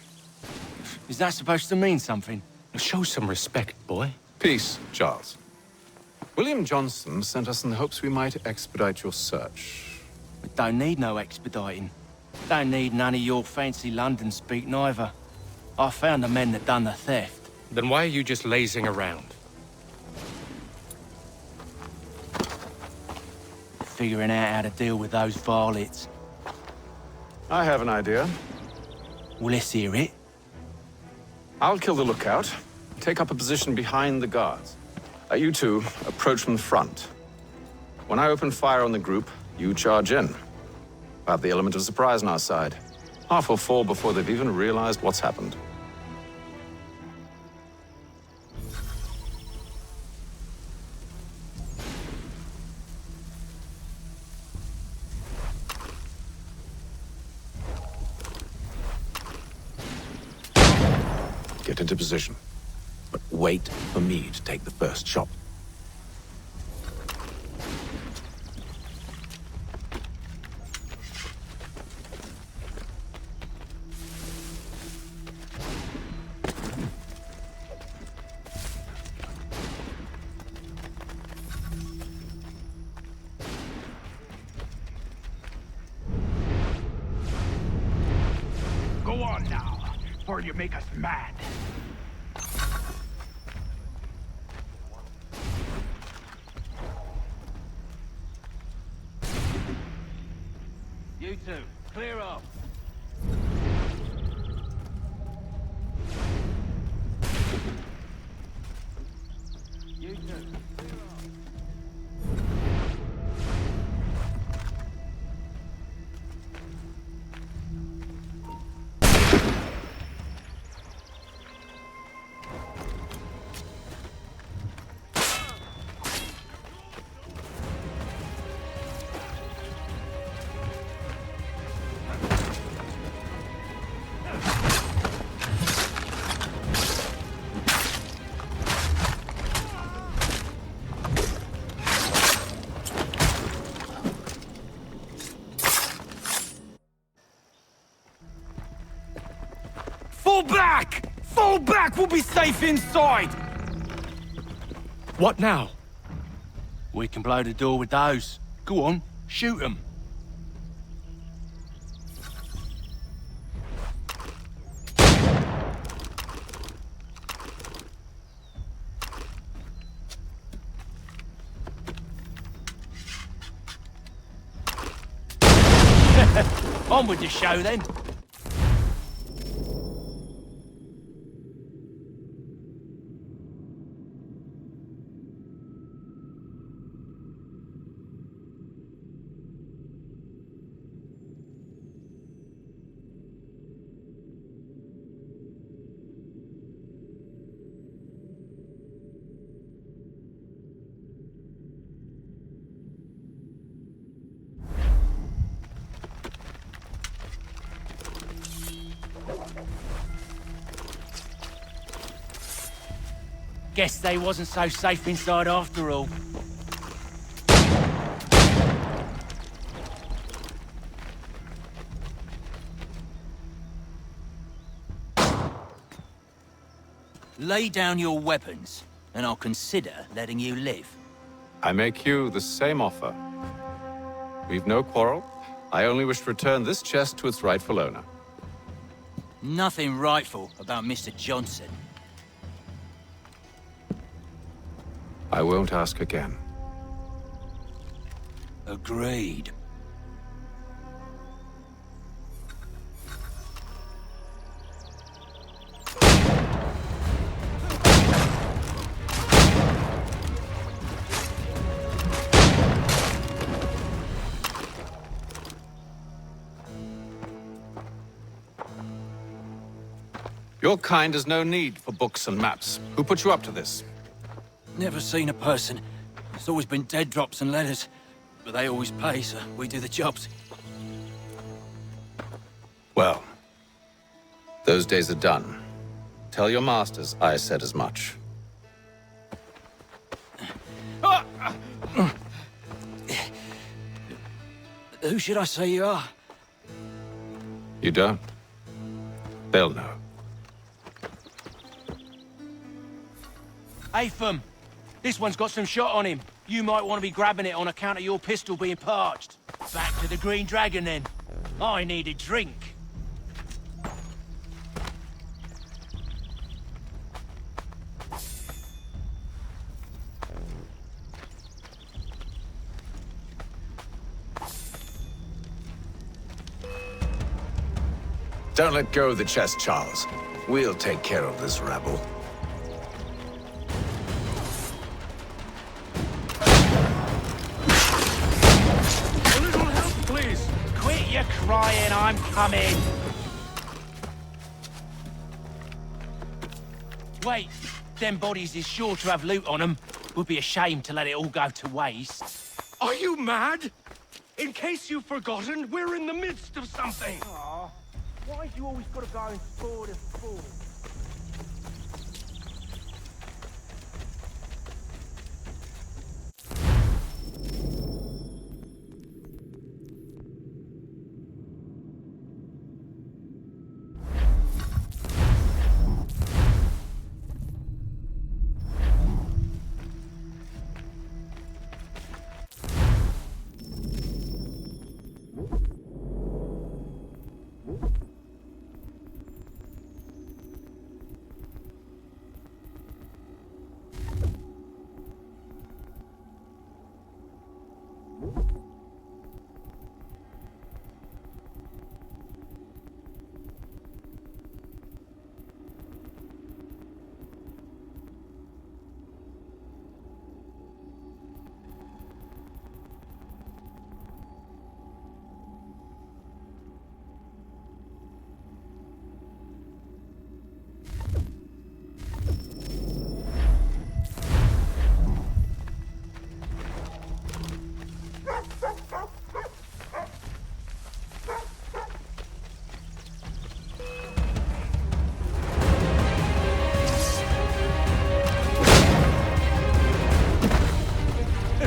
[SPEAKER 7] Is that supposed to mean something?
[SPEAKER 2] Show some respect, boy.
[SPEAKER 15] Peace, Charles. William Johnson sent us in the hopes we might expedite your search.
[SPEAKER 7] We don't need no expediting. Don't need none of your fancy London speak neither. I found the men that done the theft.
[SPEAKER 2] Then why are you just lazing around?
[SPEAKER 7] Figuring out how to deal with those varlets.
[SPEAKER 15] I have an idea.
[SPEAKER 7] Well, let's hear it.
[SPEAKER 15] I'll kill the lookout, take up a position behind the guards. You two approach from the front. When I open fire on the group, you charge in. We'll have the element of surprise on our side. Half will fall before they've even realized what's happened. Get into position, but wait for me to take the first shot.
[SPEAKER 10] Go on now, or you make us mad.
[SPEAKER 7] You two, clear off. You two, clear off.
[SPEAKER 22] Fall back! Fall back! We'll be safe inside!
[SPEAKER 7] What now? We can blow the door with those. Go on, shoot them. On with the show then. Guess they wasn't so safe inside after all. Lay down your weapons, and I'll consider letting you live.
[SPEAKER 15] I make you the same offer. We've no quarrel. I only wish to return this chest to its rightful owner.
[SPEAKER 7] Nothing rightful about Mr. Johnson.
[SPEAKER 15] I won't ask again.
[SPEAKER 7] Agreed.
[SPEAKER 15] Your kind has no need for books and maps. Who put you up to this?
[SPEAKER 7] Never seen a person. It's always been dead drops and letters. But they always pay, so we do the jobs.
[SPEAKER 15] Well, those days are done. Tell your masters I said as much.
[SPEAKER 7] Who should I say you are?
[SPEAKER 15] You don't? They'll know.
[SPEAKER 7] Haytham, this one's got some shot on him. You might want to be grabbing it on account of your pistol being parched. Back to the Green Dragon, then. I need a drink.
[SPEAKER 15] Don't let go of the chest, Charles. We'll take care of this rabble.
[SPEAKER 7] your crying, I'm coming. Wait, them bodies is sure to have loot on them. Would be a shame to let it all go to waste.
[SPEAKER 2] Are you mad? In case you've forgotten, we're in the midst of something.
[SPEAKER 7] Aw, why do you always gotta go and spoil the fool?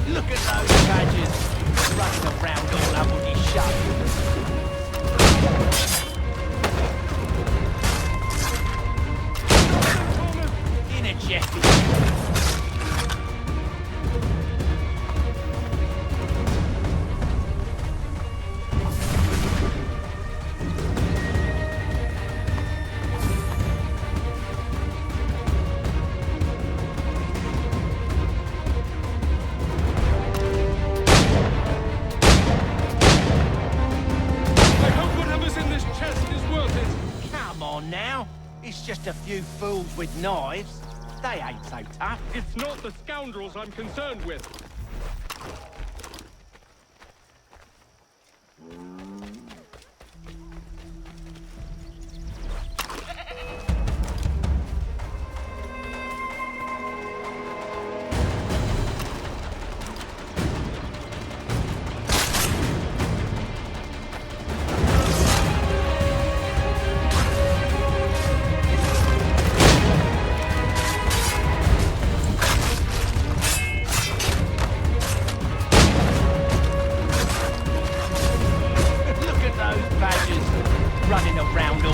[SPEAKER 7] Look at those badgers running around all uppity shut. Energetic. Now, it's just a few fools with knives. They ain't so tough.
[SPEAKER 2] It's not the scoundrels I'm concerned with.
[SPEAKER 7] Running around all...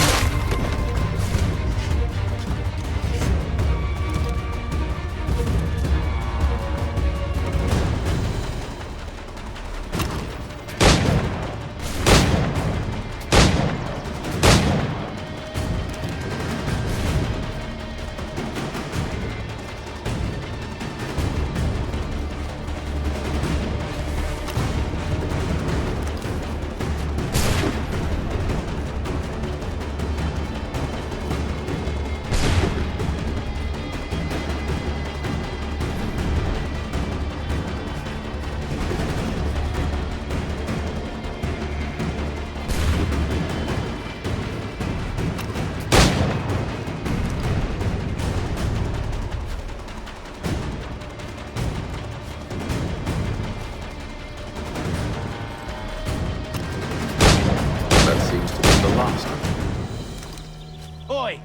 [SPEAKER 7] Oi!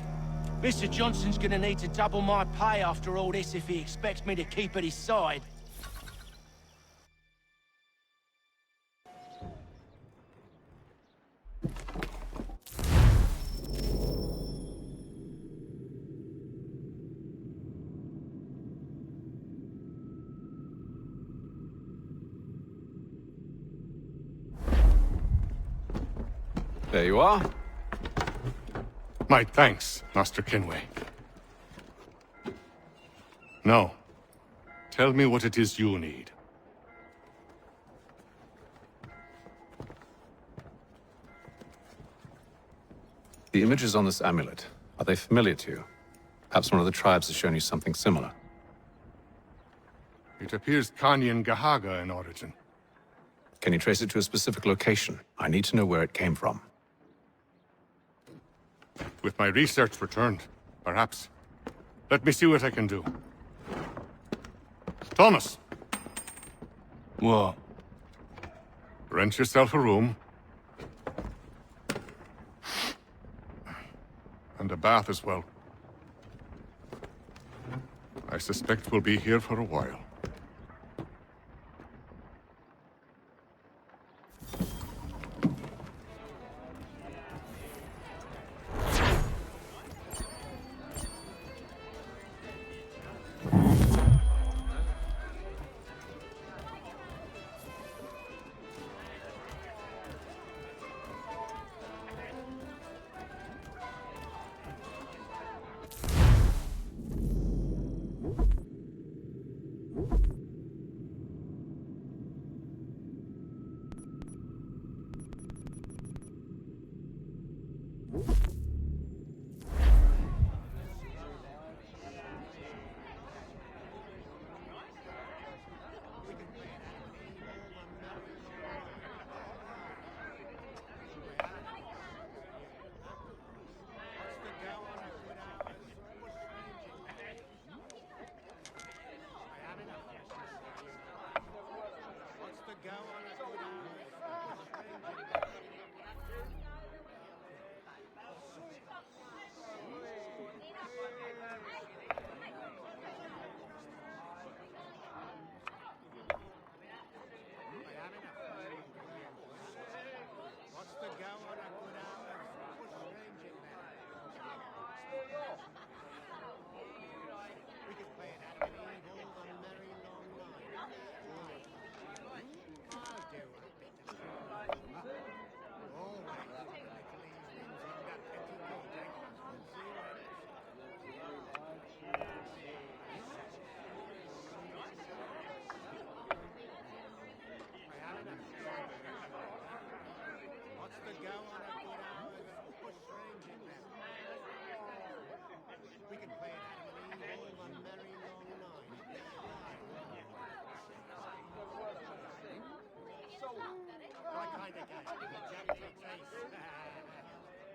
[SPEAKER 7] Mr. Johnson's gonna need to double my pay after all this if he expects me to keep at his side.
[SPEAKER 15] There you are.
[SPEAKER 6] My thanks, Master Kenway. Now, tell me what it is you need.
[SPEAKER 15] The images on this amulet, are they familiar to you? Perhaps one of the tribes has shown you something similar.
[SPEAKER 6] It appears Kanien'kehá in origin.
[SPEAKER 15] Can you trace it to a specific location? I need to know where it came from.
[SPEAKER 6] With my research returned, perhaps. Let me see what I can do. Thomas!
[SPEAKER 7] What?
[SPEAKER 6] Rent yourself a room. And a bath as well. I suspect we'll be here for a while.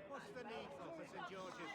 [SPEAKER 10] What's the needful for St. George's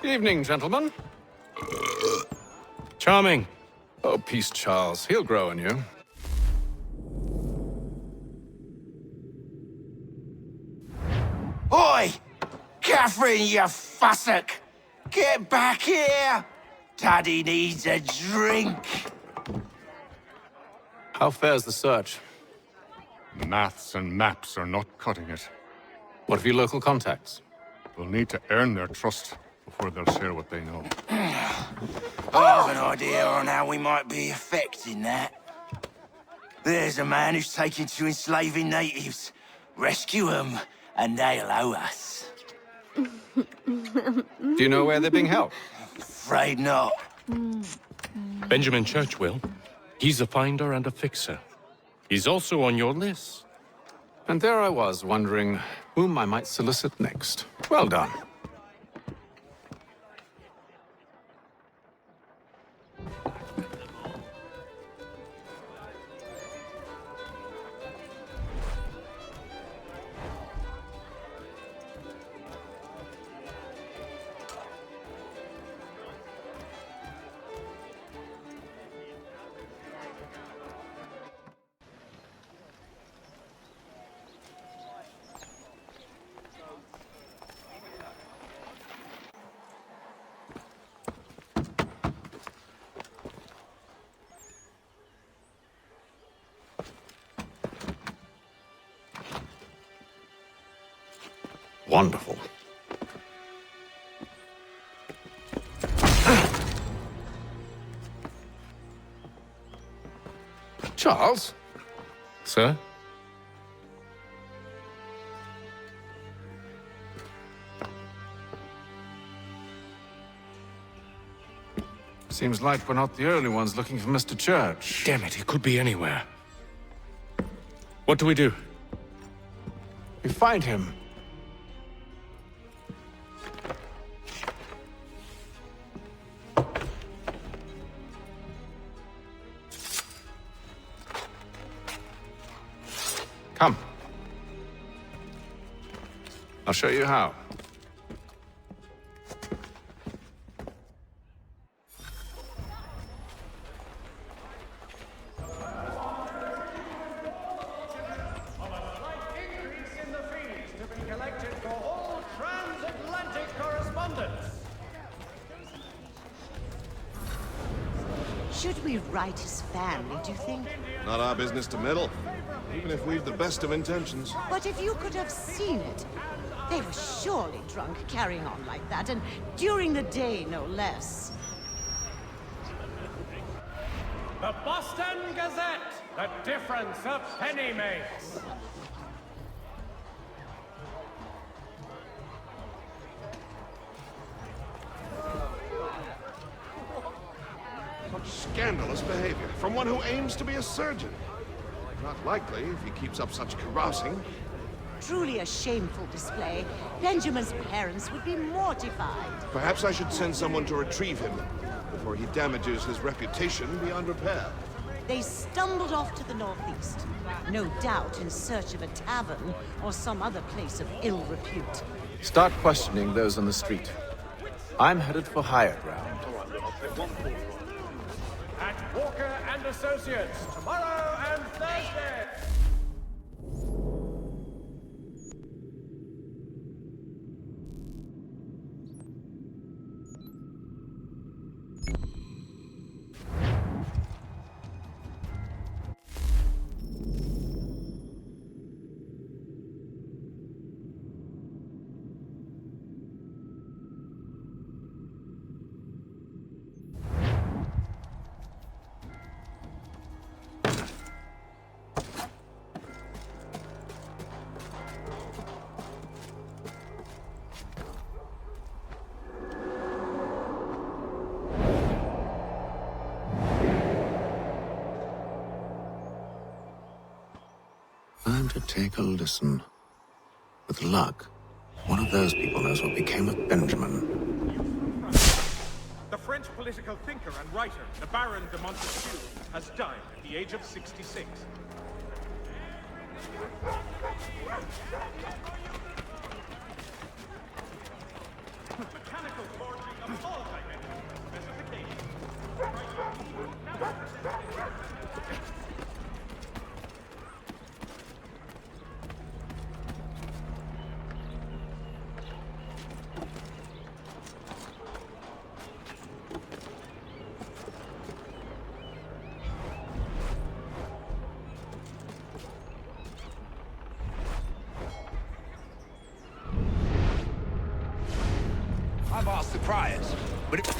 [SPEAKER 15] Evening, gentlemen.
[SPEAKER 2] Charming.
[SPEAKER 15] Oh, peace, Charles. He'll grow on you.
[SPEAKER 3] Oi! Catherine, you fussock! Get back here! Daddy needs a drink!
[SPEAKER 15] How fares the search?
[SPEAKER 6] Maths and maps are not cutting it.
[SPEAKER 15] What of your local contacts?
[SPEAKER 6] We'll need to earn their trust before they'll share what they know.
[SPEAKER 3] I have an idea on how we might be affecting that. There's a man who's taken to enslaving natives. Rescue them, and they'll owe us.
[SPEAKER 15] Do you know where they're being held?
[SPEAKER 3] Afraid not.
[SPEAKER 2] Benjamin Church will. He's a finder and a fixer. He's also on your list.
[SPEAKER 15] And there I was, wondering whom I might solicit next. Well done.
[SPEAKER 14] Wonderful. Charles?
[SPEAKER 2] Sir?
[SPEAKER 15] Seems like we're not the only ones looking for Mr. Church.
[SPEAKER 2] Damn it, he could be anywhere. What do we do?
[SPEAKER 15] We find him. Come. I'll show you how.
[SPEAKER 9] Should we write his family, do you think?
[SPEAKER 16] Not our business to meddle, even if we've the best of intentions.
[SPEAKER 9] But if you could have seen it, they were surely drunk carrying on like that, and during the day, no less.
[SPEAKER 22] The Boston Gazette! The difference a penny makes!
[SPEAKER 16] Such scandalous behavior from one who aims to be a surgeon. Not likely if he keeps up such carousing.
[SPEAKER 9] Truly a shameful display. Benjamin's parents would be mortified.
[SPEAKER 16] Perhaps I should send someone to retrieve him before he damages his reputation beyond repair.
[SPEAKER 9] They stumbled off to the northeast, no doubt in search of a tavern or some other place of ill repute.
[SPEAKER 15] Start questioning those on the street. I'm headed for higher ground.
[SPEAKER 22] At Walker and Associates, tomorrow and Thursday!
[SPEAKER 14] Time to take a listen. With luck, one of those people knows what became of Benjamin.
[SPEAKER 23] The French political thinker and writer, the Baron de Montesquieu, has died at the age of 66. Mechanical forging of all dimensions,
[SPEAKER 3] I've asked the criers, but it...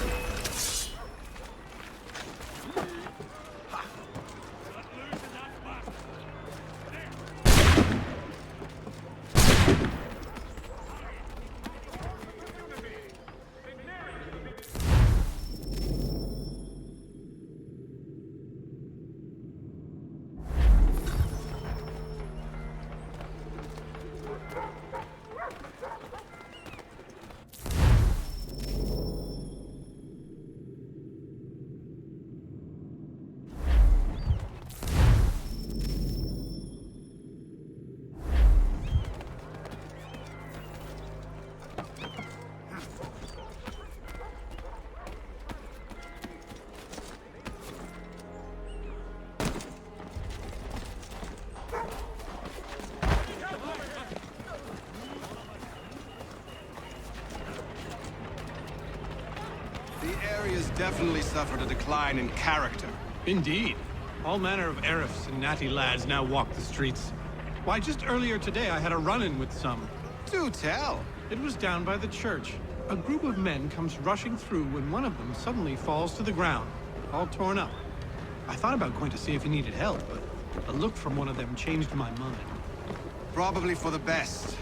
[SPEAKER 24] Definitely suffered a decline in character.
[SPEAKER 25] Indeed. All manner of Arifs and natty lads now walk the streets. Why, just earlier today I had a run-in with some.
[SPEAKER 24] Do tell.
[SPEAKER 25] It was down by the church. A group of men comes rushing through when one of them suddenly falls to the ground, all torn up. I thought about going to see if he needed help, but a look from one of them changed my mind.
[SPEAKER 24] Probably for the best.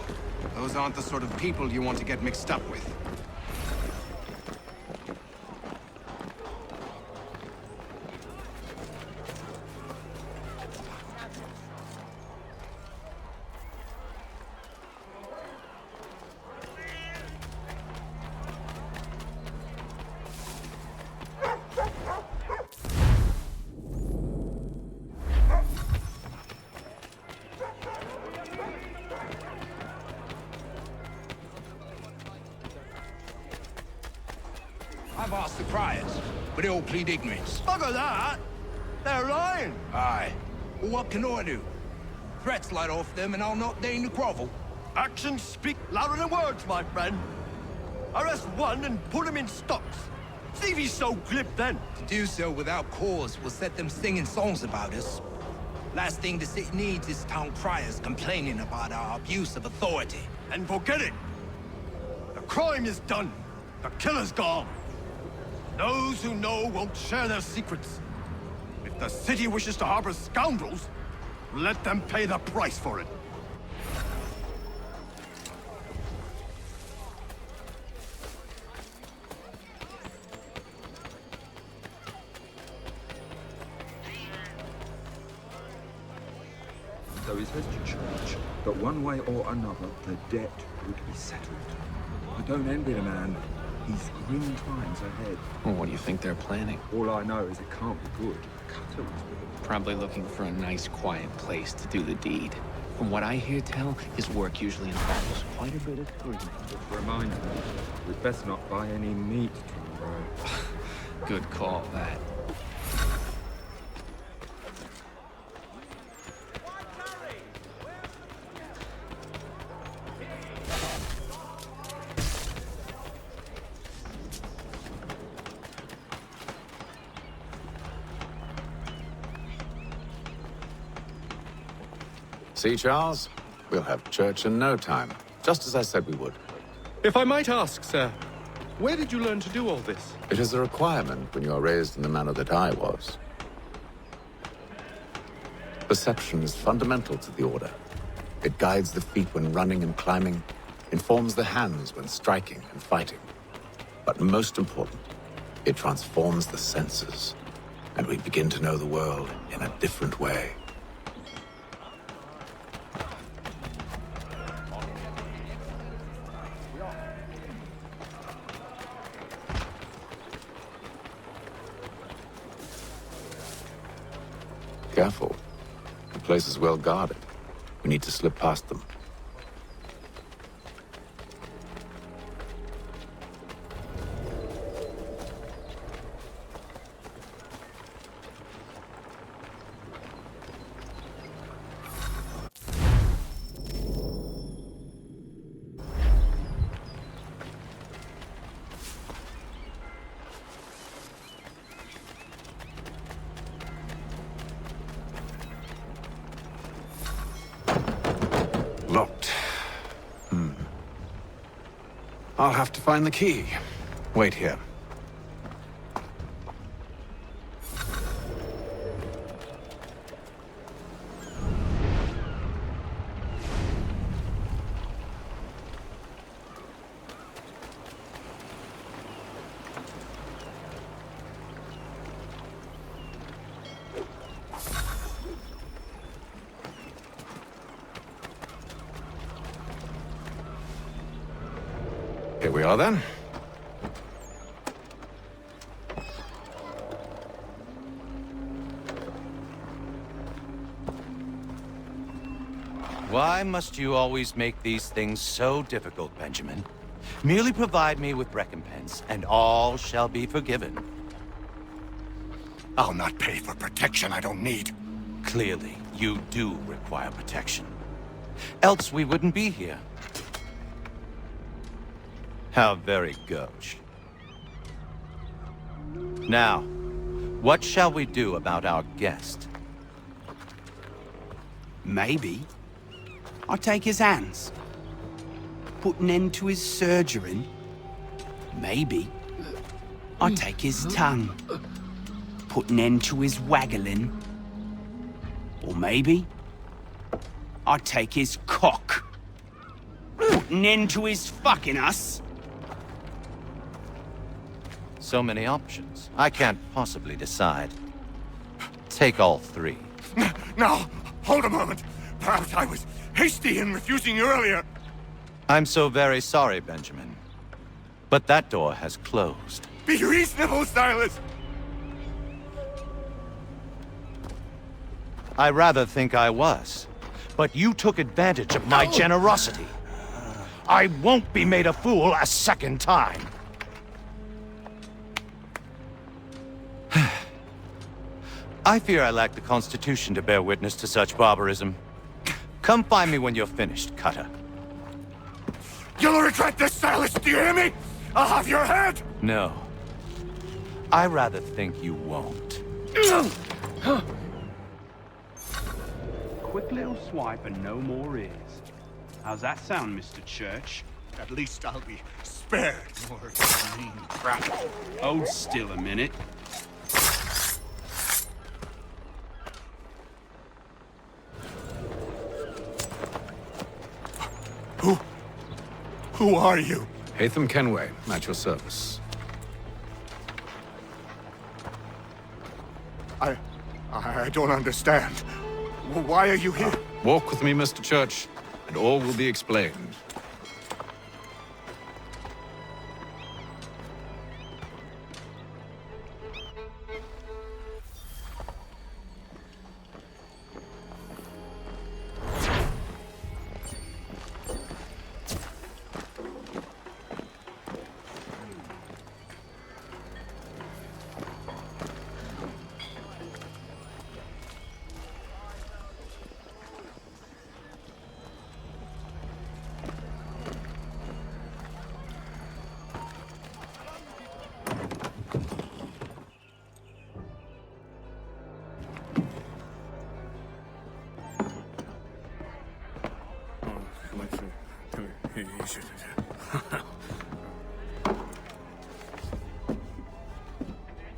[SPEAKER 24] Those aren't the sort of people you want to get mixed up with.
[SPEAKER 3] I've asked the criers, but they all plead ignorance.
[SPEAKER 7] Bugger that! They're lying!
[SPEAKER 3] Aye. Well, what can I do? Threats light off them and I'll not deign to grovel.
[SPEAKER 7] Actions speak louder than words, my friend. Arrest one and put him in stocks. See if he's so glib then.
[SPEAKER 3] To do so without cause will set them singing songs about us. Last thing the city needs is town criers complaining about our abuse of authority.
[SPEAKER 7] And forget it! The crime is done. The killer's gone. Those who know won't share their secrets. If the city wishes to harbor scoundrels, let them pay the price for it.
[SPEAKER 17] So he says to church that one way or another the debt would be settled. I don't envy the man. He's grim times ahead.
[SPEAKER 18] Well, what do you think they're planning?
[SPEAKER 17] All I know is it can't be good. Cutter was with him.
[SPEAKER 18] Probably looking for a nice, quiet place to do the deed. From what I hear tell, his work usually involves quite a bit of scrutiny.
[SPEAKER 17] Which reminds me, we'd best not buy any meat tomorrow.
[SPEAKER 18] Good call, that.
[SPEAKER 15] See, Charles? We'll have church in no time, just as I said we would.
[SPEAKER 2] If I might ask, sir, where did you learn to do all this?
[SPEAKER 15] It is a requirement when you are raised in the manner that I was. Perception is fundamental to the Order. It guides the feet when running and climbing, informs the hands when striking and fighting. But most important, it transforms the senses, and we begin to know the world in a different way. Careful. The place is well guarded. We need to slip past them. Locked. I'll have to find the key. Wait here. Here we are, then.
[SPEAKER 7] Why must you always make these things so difficult, Benjamin? Merely provide me with recompense, and all shall be forgiven.
[SPEAKER 13] I'll not pay for protection I don't need.
[SPEAKER 7] Clearly, you do require protection. Else we wouldn't be here. How very gauche. Now, what shall we do about our guest?
[SPEAKER 19] Maybe. I'll take his hands.
[SPEAKER 5] Put an end to his surgering? Maybe. I take his tongue. Put an end to his waggling. Or maybe I take his cock. Put an end to his fucking us.
[SPEAKER 11] So many options. I can't possibly decide. Take all three.
[SPEAKER 6] Now, hold a moment. Perhaps I was hasty in refusing you earlier.
[SPEAKER 11] I'm so very sorry, Benjamin. But that door has closed.
[SPEAKER 6] Be reasonable, Silas!
[SPEAKER 11] I rather think I was. But you took advantage of my generosity. I won't be made a fool a second time. I fear I lack the constitution to bear witness to such barbarism. Come find me when you're finished, Cutter.
[SPEAKER 6] You'll regret this, Silas, do you hear me? I'll have your head!
[SPEAKER 11] No. I rather think you won't.
[SPEAKER 5] Quick little swipe and no more is. How's that sound, Mr. Church?
[SPEAKER 6] At least I'll be spared more mean crap.
[SPEAKER 5] Hold still a minute.
[SPEAKER 6] Who are you?
[SPEAKER 14] Haytham Kenway, at your service.
[SPEAKER 6] I don't understand. Why are you here?
[SPEAKER 14] Walk with me, Mr. Church, and all will be explained.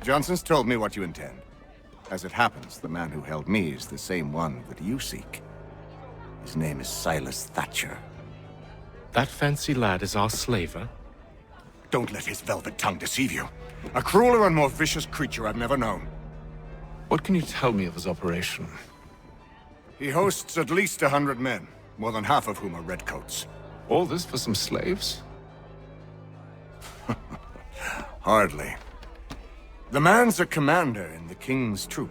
[SPEAKER 6] Johnson's told me what you intend. As it happens, the man who held me is the same one that you seek. His name is Silas Thatcher.
[SPEAKER 2] That fancy lad is our slaver?
[SPEAKER 6] Don't let his velvet tongue deceive you. A crueler and more vicious creature I've never known.
[SPEAKER 14] What can you tell me of his operation?
[SPEAKER 6] He hosts at least 100 men, more than half of whom are redcoats.
[SPEAKER 14] All this for some slaves?
[SPEAKER 6] Hardly. The man's a commander in the King's troop,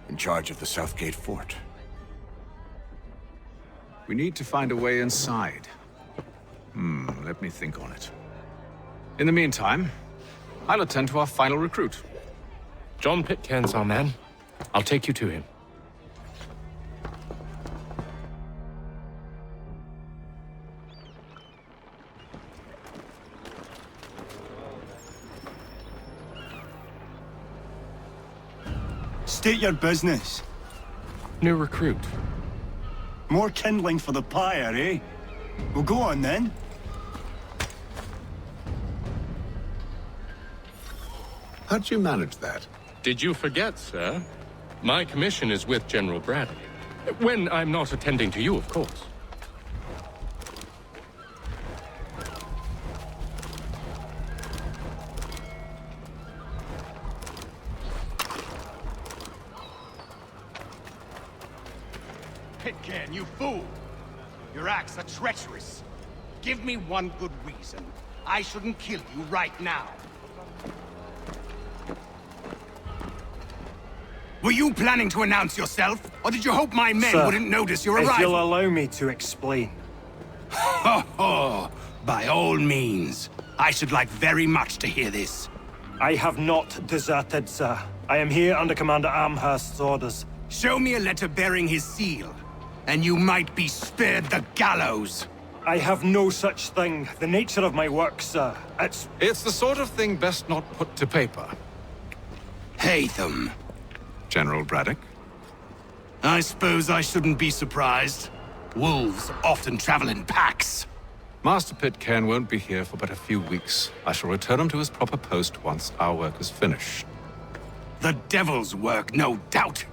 [SPEAKER 6] in charge of the Southgate Fort.
[SPEAKER 14] We need to find a way inside. Let me think on it. In the meantime, I'll attend to our final recruit.
[SPEAKER 2] John Pitcairn's our man. I'll take you to him.
[SPEAKER 7] State your business.
[SPEAKER 2] New recruit.
[SPEAKER 7] More kindling for the pyre, eh? Well, go on then.
[SPEAKER 14] How'd you manage that?
[SPEAKER 2] Did you forget, sir? My commission is with General Bradley. When I'm not attending to you, of course.
[SPEAKER 19] Pitcairn, you fool! Your acts are treacherous. Give me one good reason. I shouldn't kill you right now. Were you planning to announce yourself? Or did you hope my men wouldn't notice your arrival?
[SPEAKER 20] If you'll allow me to explain.
[SPEAKER 19] Ho ho! By all means. I should like very much to hear this.
[SPEAKER 20] I have not deserted, sir. I am here under Commander Amherst's orders.
[SPEAKER 19] Show me a letter bearing his seal, and you might be spared the gallows.
[SPEAKER 20] I have no such thing. The nature of my work, sir,
[SPEAKER 14] It's the sort of thing best not put to paper.
[SPEAKER 19] Haytham.
[SPEAKER 14] General Braddock?
[SPEAKER 19] I suppose I shouldn't be surprised. Wolves often travel in packs.
[SPEAKER 1] Master Pitcairn won't be here for but a few weeks. I shall return him to his proper post once our work is finished.
[SPEAKER 19] The devil's work, no doubt.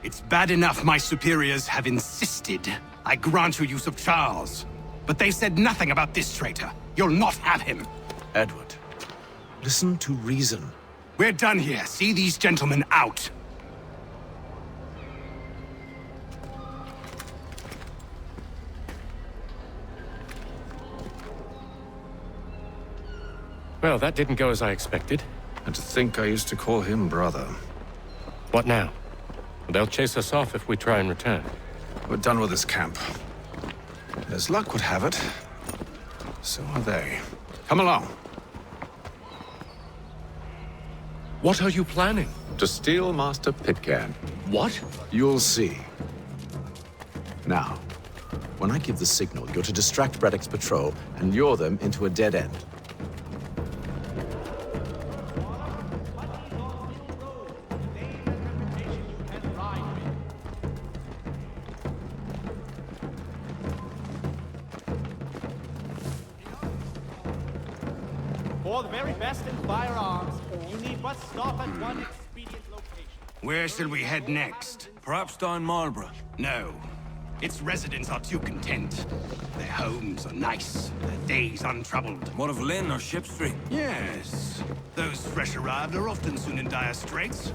[SPEAKER 19] It's bad enough my superiors have insisted I grant you use of Charles. But they've said nothing about this traitor. You'll not have him.
[SPEAKER 11] Edward, listen to reason.
[SPEAKER 19] We're done here. See these gentlemen out.
[SPEAKER 2] Well, that didn't go as I expected.
[SPEAKER 1] And to think I used to call him brother.
[SPEAKER 2] What now? They'll chase us off if we try and return.
[SPEAKER 1] We're done with this camp. As luck would have it, so are they. Come along.
[SPEAKER 2] What are you planning?
[SPEAKER 15] To steal Master Pitcairn.
[SPEAKER 2] What?
[SPEAKER 15] You'll see. Now, when I give the signal, you're to distract Braddock's patrol and lure them into a dead end.
[SPEAKER 4] For the very best in firearms, you need but stop at one expedient location.
[SPEAKER 19] Where shall we head next?
[SPEAKER 8] Perhaps down Marlborough.
[SPEAKER 19] No. Its residents are too content. Their homes are nice, their days untroubled.
[SPEAKER 8] What of Lynn or Ship Street?
[SPEAKER 19] Yes. Those fresh arrived are often soon in dire straits.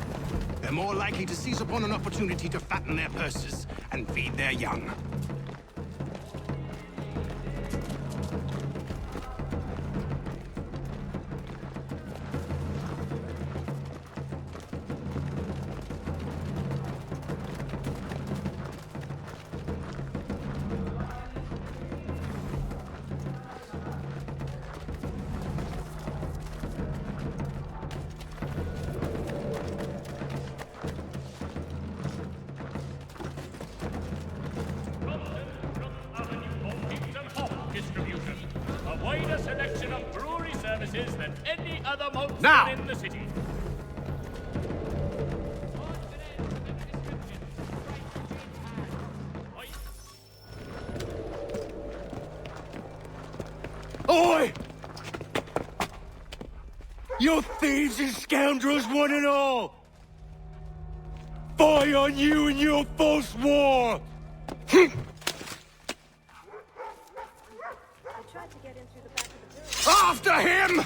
[SPEAKER 19] They're more likely to seize upon an opportunity to fatten their purses and feed their young.
[SPEAKER 22] Now!
[SPEAKER 19] In the city.
[SPEAKER 22] Oi! You thieves and scoundrels, one and all! Fie on you and your false war!
[SPEAKER 19] After him!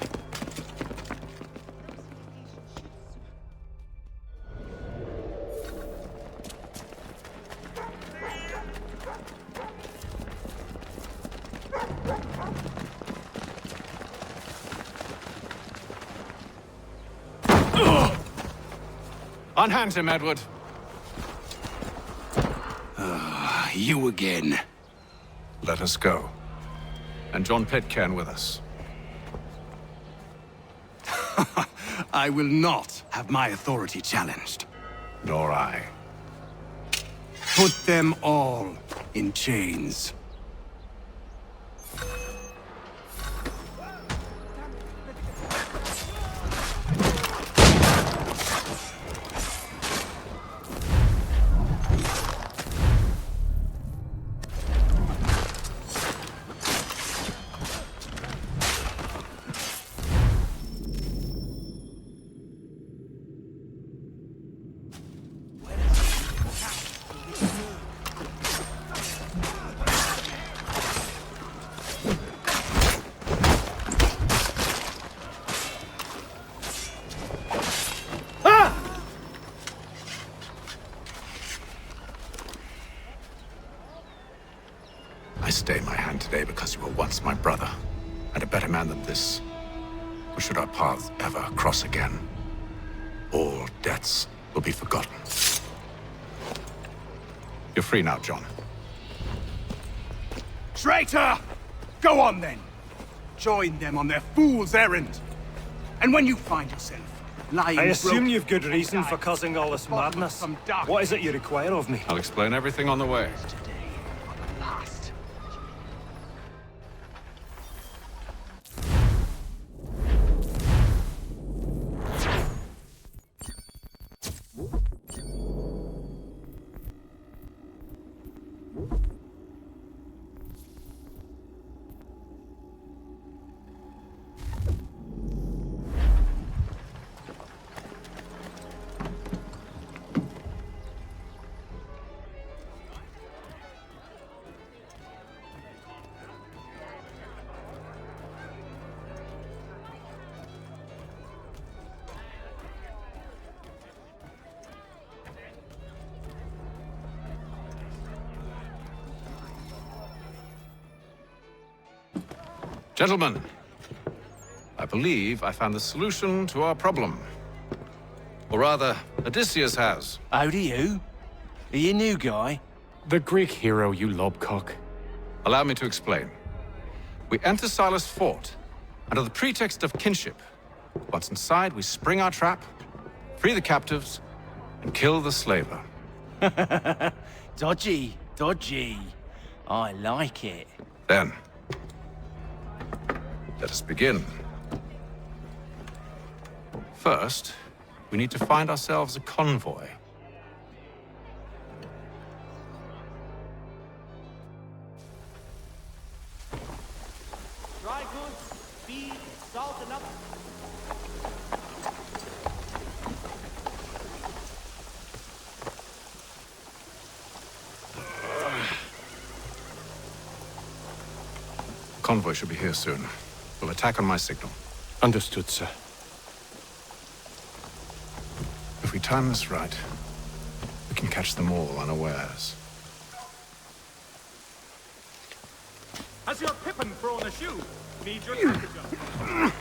[SPEAKER 1] Unhand him, Edward.
[SPEAKER 19] You again.
[SPEAKER 1] Let us go. And John Pitcairn with us.
[SPEAKER 19] I will not have my authority challenged.
[SPEAKER 1] Nor I.
[SPEAKER 19] Put them all in chains.
[SPEAKER 1] I stay my hand today because you were once my brother, and a better man than this. Or should our paths ever cross again, all debts will be forgotten. You're free now, John.
[SPEAKER 19] Traitor! Go on then! Join them on their fool's errand! And when you find yourself lying
[SPEAKER 20] I assume
[SPEAKER 19] broken,
[SPEAKER 20] you've good reason for causing all this madness. What is it you require of me?
[SPEAKER 1] I'll explain everything on the way. Gentlemen, I believe I found the solution to our problem. Or rather, Odysseus has.
[SPEAKER 3] How do you? Are you a new guy?
[SPEAKER 2] The Greek hero, you lobcock.
[SPEAKER 1] Allow me to explain. We enter Silas' fort, under the pretext of kinship. Once inside, we spring our trap, free the captives, and kill the slaver.
[SPEAKER 3] Dodgy, dodgy. I like it.
[SPEAKER 1] Then, let us begin. First, we need to find ourselves a convoy.
[SPEAKER 4] Dry goods, feed, salt, and other.
[SPEAKER 1] Convoy should be here soon. We'll attack on my signal.
[SPEAKER 2] Understood, sir.
[SPEAKER 1] If we time this right, we can catch them all unawares.
[SPEAKER 23] Has your Pippin thrown a shoe? Need your jacket done.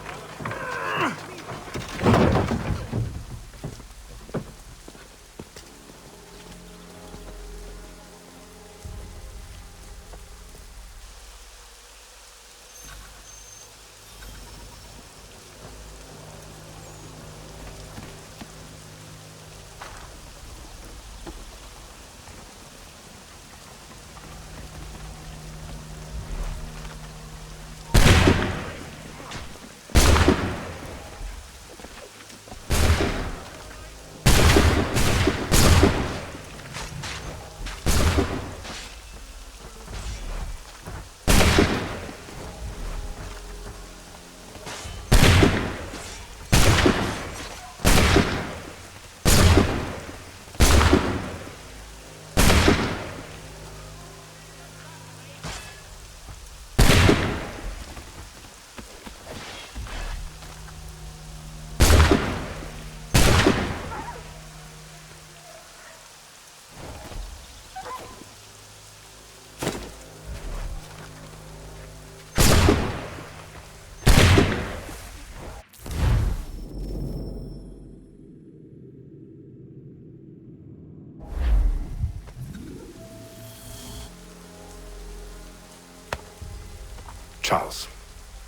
[SPEAKER 1] Charles,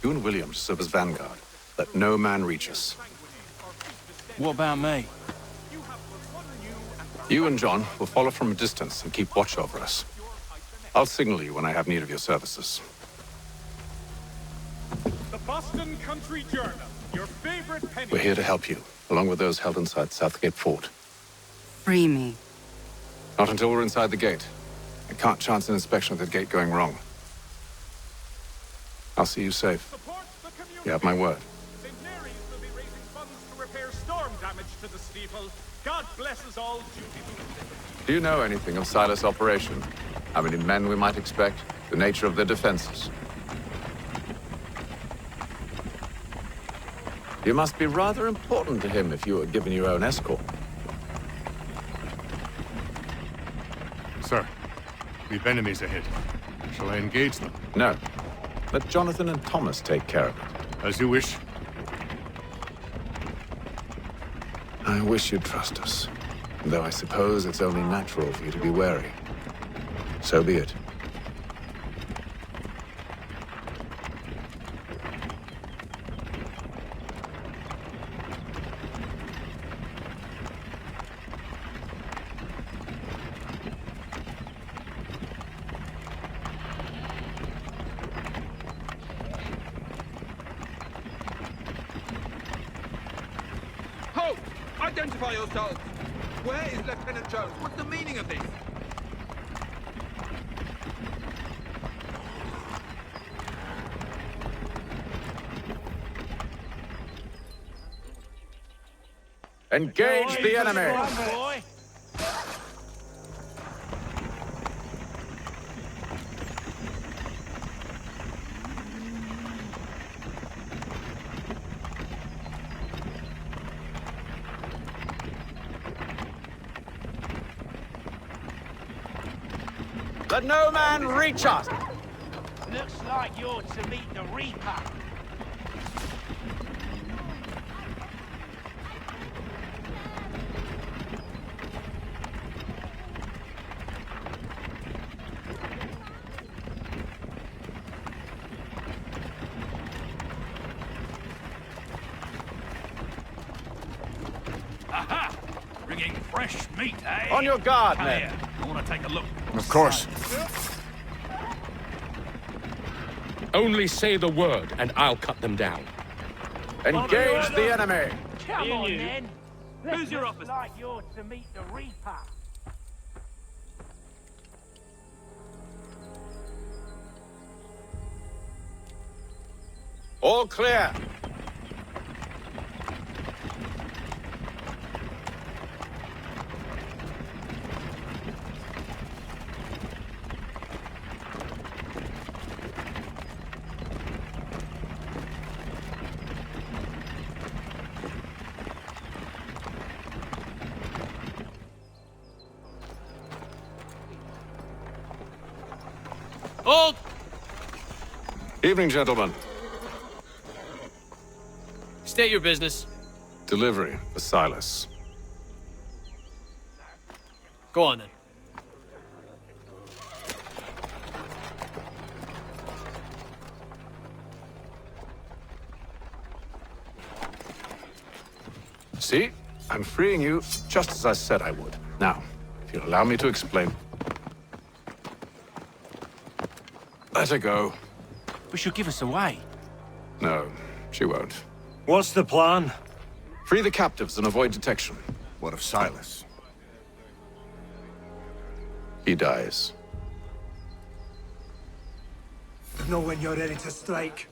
[SPEAKER 1] you and William serve as vanguard. Let no man reach us.
[SPEAKER 3] What about me?
[SPEAKER 1] You and John will follow from a distance and keep watch over us. I'll signal you when I have need of your services.
[SPEAKER 23] The Boston Country Journal, your favorite penny.
[SPEAKER 1] We're here to help you, along with those held inside Southgate Fort.
[SPEAKER 9] Free me.
[SPEAKER 1] Not until we're inside the gate. I can't chance an inspection of the gate going wrong. I'll see you safe. You have my word.
[SPEAKER 23] St. Mary's will be raising funds to repair storm damage to the steeple. God blesses all duty.
[SPEAKER 15] Do you know anything of Silas' operation? How many men we might expect? The nature of their defenses? You must be rather important to him if you were given your own escort.
[SPEAKER 10] Sir, we've enemies ahead. Shall I engage them?
[SPEAKER 15] No. Let Jonathan and Thomas take care of it.
[SPEAKER 10] As you wish.
[SPEAKER 15] I wish you'd trust us. Though I suppose it's only natural for you to be wary. So be it.
[SPEAKER 17] Halt! Identify yourselves! Where is Lieutenant Jones? What's the meaning of this?
[SPEAKER 15] Engage the enemy!
[SPEAKER 11] Let no man reach us!
[SPEAKER 3] Looks like you're to meet the Reaper.
[SPEAKER 12] Aha! Bringing fresh meat, eh?
[SPEAKER 11] On your guard,
[SPEAKER 12] Come
[SPEAKER 11] men.
[SPEAKER 12] here. I want to take a look.
[SPEAKER 6] Of course.
[SPEAKER 2] Only say the word, and I'll cut them down.
[SPEAKER 11] Engage the enemy.
[SPEAKER 3] Come on, then.
[SPEAKER 12] Who's your
[SPEAKER 3] Looks
[SPEAKER 12] officer?
[SPEAKER 3] like you're to meet the Reaper.
[SPEAKER 11] All clear.
[SPEAKER 16] Hold!
[SPEAKER 1] Evening, gentlemen.
[SPEAKER 16] State your business.
[SPEAKER 1] Delivery for Silas.
[SPEAKER 16] Go on, then.
[SPEAKER 1] See? I'm freeing you just as I said I would. Now, if you'll allow me to explain. Let her go.
[SPEAKER 5] But she'll give us away.
[SPEAKER 1] No, she won't.
[SPEAKER 20] What's the plan?
[SPEAKER 1] Free the captives and avoid detection.
[SPEAKER 6] What of Silas?
[SPEAKER 1] He dies.
[SPEAKER 7] Know when you're ready to strike.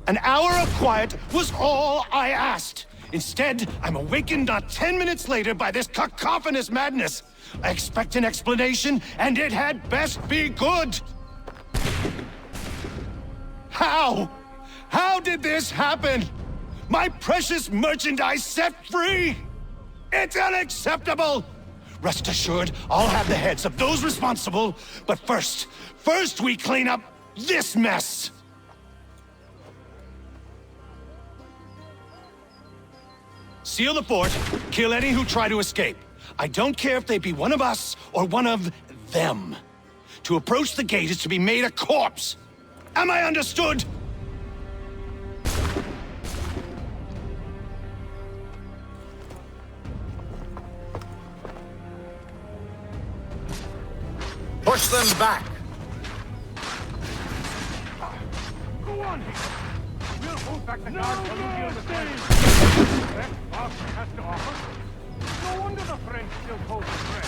[SPEAKER 11] An hour of quiet was all I asked. Instead, I'm awakened not 10 minutes later by this cacophonous madness. I expect an explanation, and it had best be good. How? How did this happen? My precious merchandise set free! It's unacceptable! Rest assured, I'll have the heads of those responsible, but first we clean up this mess! Seal the fort, kill any who try to escape. I don't care if they be one of us or one of them. To approach the gate is to be made a corpse. Am I understood?
[SPEAKER 15] Push them back!
[SPEAKER 23] Go on, Hickey. We'll hold back the guard till we deal with them. Best Boston has to offer. No wonder the French still hold the threat.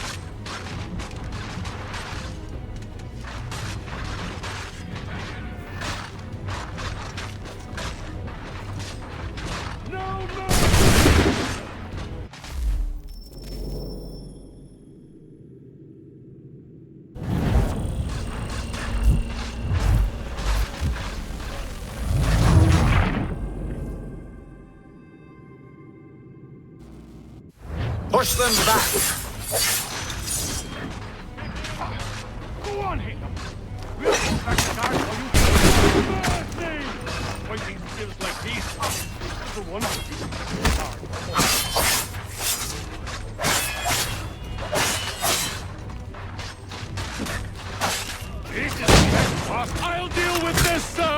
[SPEAKER 23] No, no!
[SPEAKER 15] Push them back!
[SPEAKER 23] Go on, Haytham! We'll hold back the guard till you mercy! Fighting skills like these is the one to be hard. This is the best boss. I'll deal with this, sir!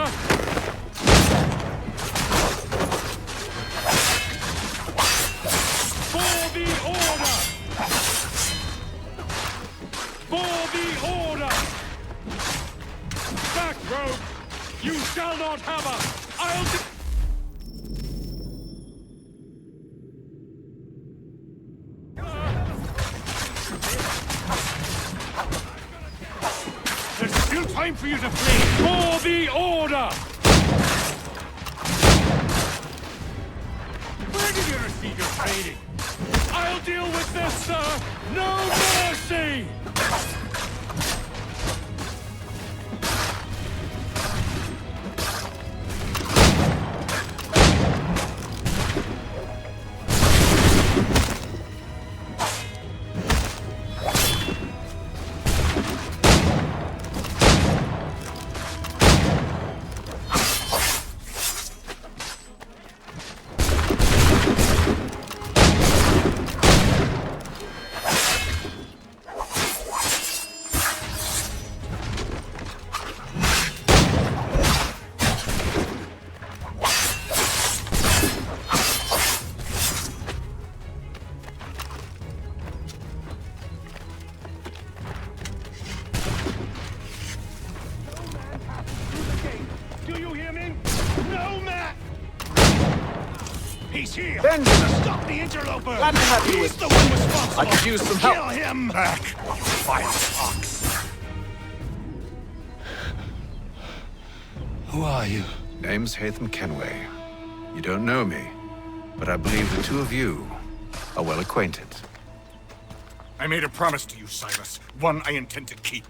[SPEAKER 23] For the order! For the order! Back, rogue! You shall not have us! I'll... There's still time for you to flee! For the order! Where did you receive your training? I'll deal with this, sir! No mercy! He's here!
[SPEAKER 1] Benjamin!
[SPEAKER 23] Stop the interloper!
[SPEAKER 1] Glad to have you
[SPEAKER 23] He's
[SPEAKER 1] with
[SPEAKER 23] the one responsible!
[SPEAKER 1] I could use some help.
[SPEAKER 23] Kill him!
[SPEAKER 1] Back, you vile fox! Who are you? Name's Haytham Kenway. You don't know me, but I believe the two of you are well acquainted.
[SPEAKER 10] I made a promise to you, Silas. One I intend to keep.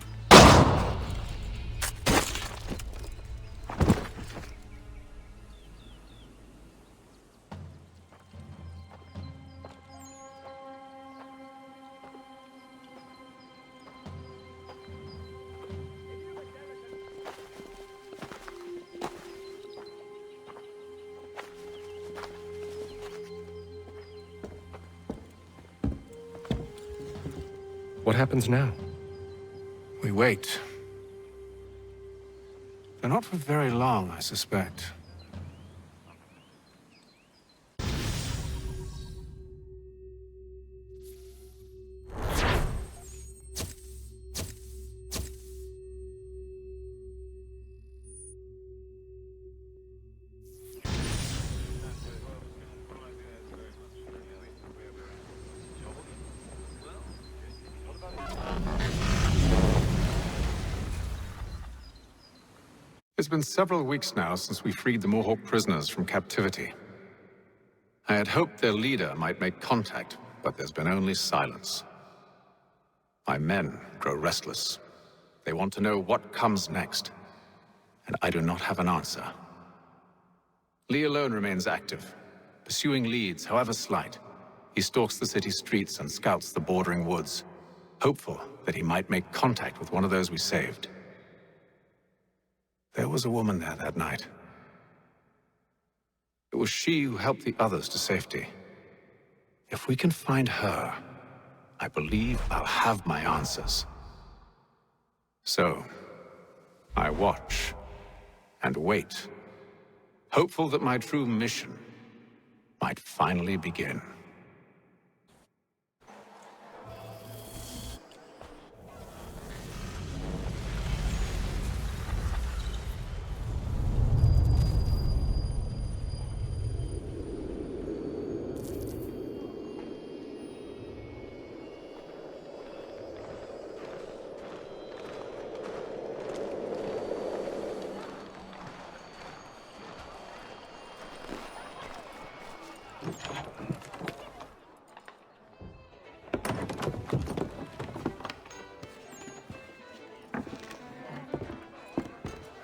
[SPEAKER 2] What happens now?
[SPEAKER 1] We wait. They're not for very long, I suspect. It's been several weeks now since we freed the Mohawk prisoners from captivity. I had hoped their leader might make contact, but there's been only silence. My men grow restless. They want to know what comes next, and I do not have an answer. Lee alone remains active, pursuing leads, however slight. He stalks the city streets and scouts the bordering woods, hopeful that he might make contact with one of those we saved. There was a woman there that night. It was she who helped the others to safety. If we can find her, I believe I'll have my answers. So, I watch and wait, hopeful that my true mission might finally begin.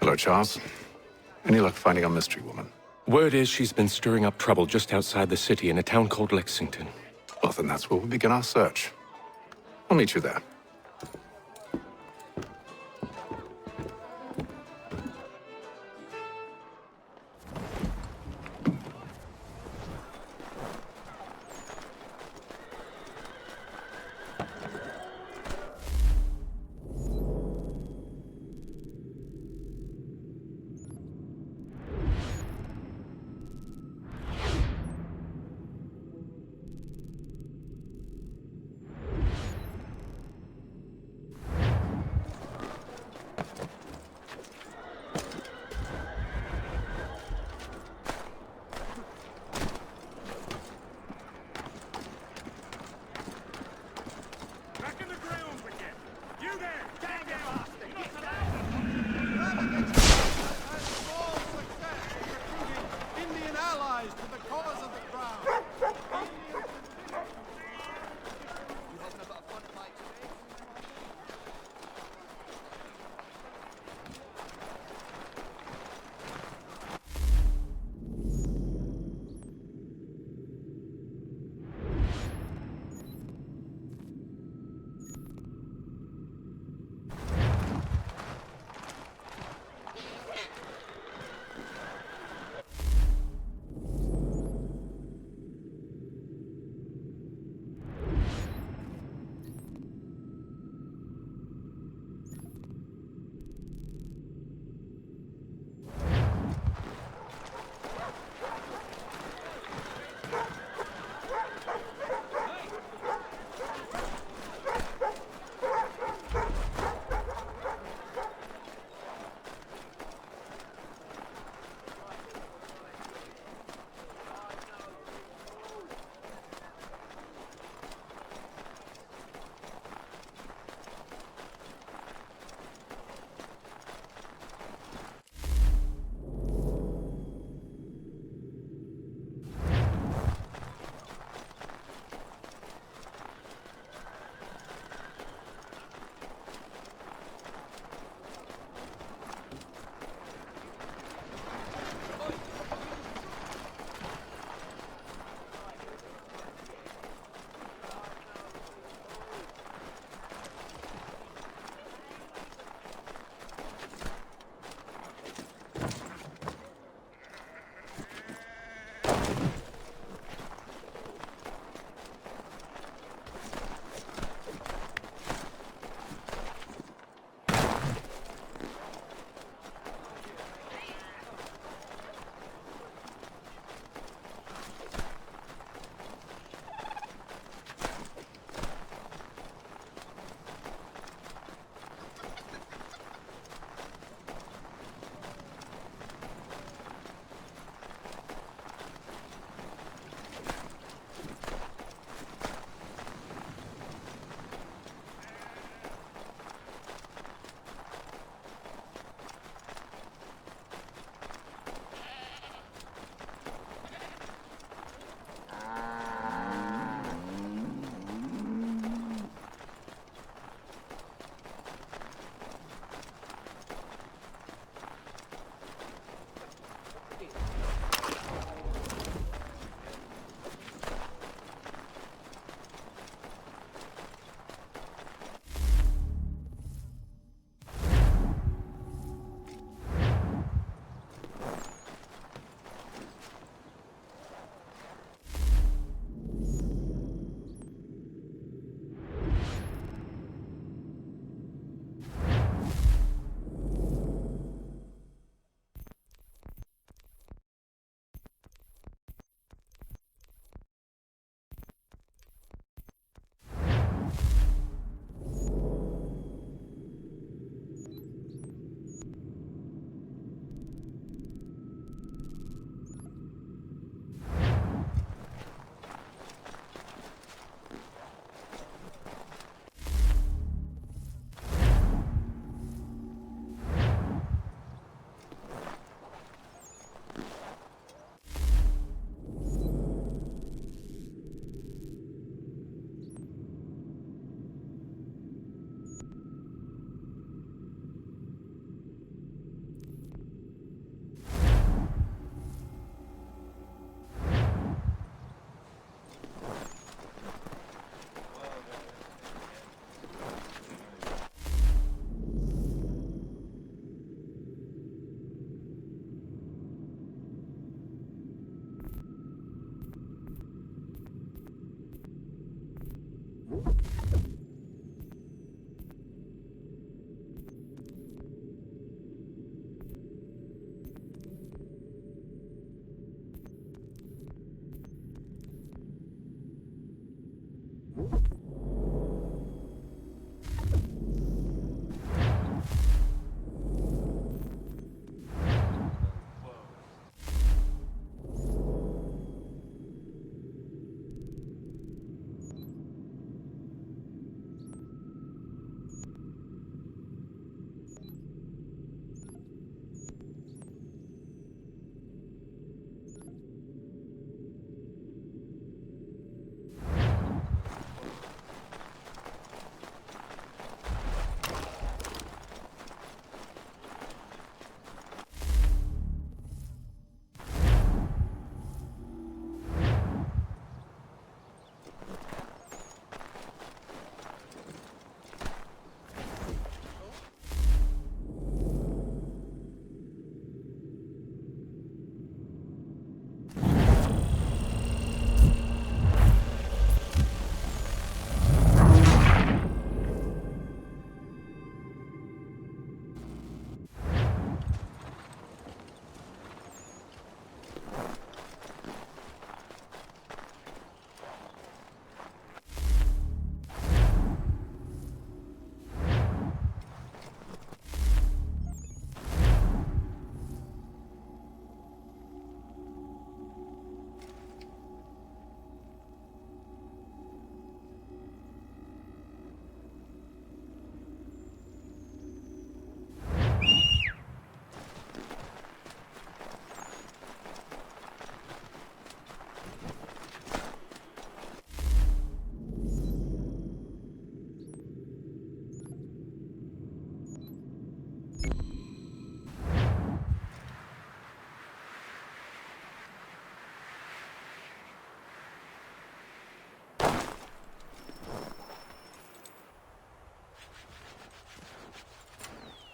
[SPEAKER 1] Hello, Charles. Any luck finding our mystery woman?
[SPEAKER 2] Word is she's been stirring up trouble just outside the city in a town called Lexington.
[SPEAKER 1] Well, then that's where we'll begin our search. I'll meet you there.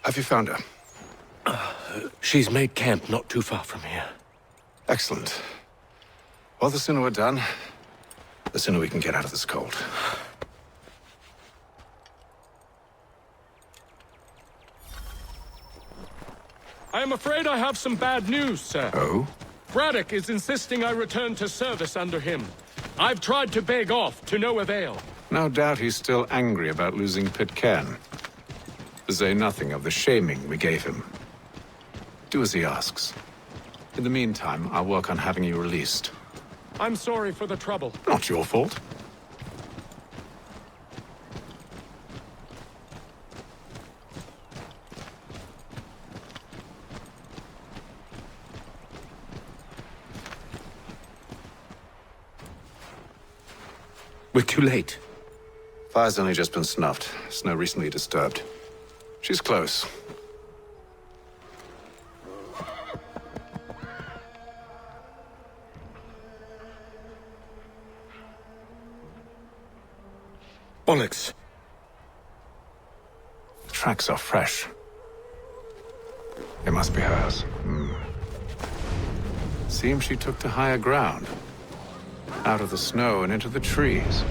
[SPEAKER 1] Have you found her?
[SPEAKER 13] She's made camp not too far from here.
[SPEAKER 1] Excellent. Well, the sooner we're done, the sooner we can get out of this cold.
[SPEAKER 2] I am afraid I have some bad news, sir.
[SPEAKER 1] Oh?
[SPEAKER 2] Braddock is insisting I return to service under him. I've tried to beg off, to no avail.
[SPEAKER 1] No doubt he's still angry about losing Pitcairn. To say nothing of the shaming we gave him. Do as he asks. In the meantime, I'll work on having you released.
[SPEAKER 2] I'm sorry for the trouble.
[SPEAKER 1] Not your fault.
[SPEAKER 13] We're too late.
[SPEAKER 1] Fire's only just been snuffed. Snow recently disturbed. She's close.
[SPEAKER 13] Bollocks.
[SPEAKER 1] The tracks are fresh. They must be hers. Seems she took to higher ground. Out of the snow and into the trees.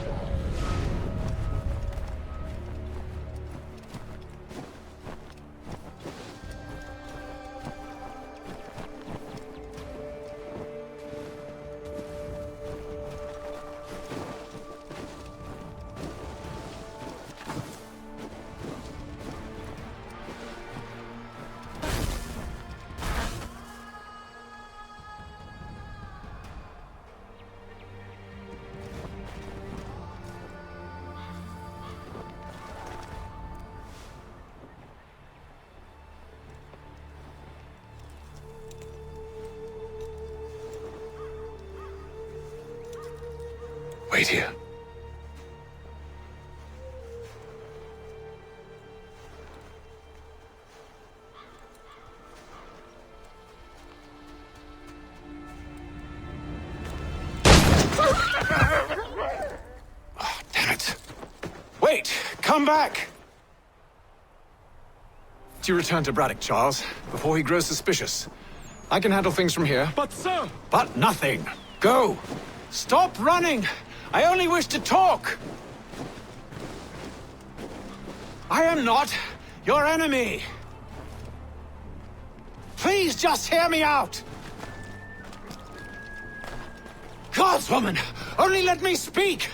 [SPEAKER 1] Wait here. Oh, damn it. Wait! Come back! Do you return to Braddock, Charles, before he grows suspicious? I can handle things from here.
[SPEAKER 2] But, sir!
[SPEAKER 1] But nothing! Go! Stop running! I only wish to talk! I am not your enemy! Please just hear me out! Gods, woman! Only let me speak!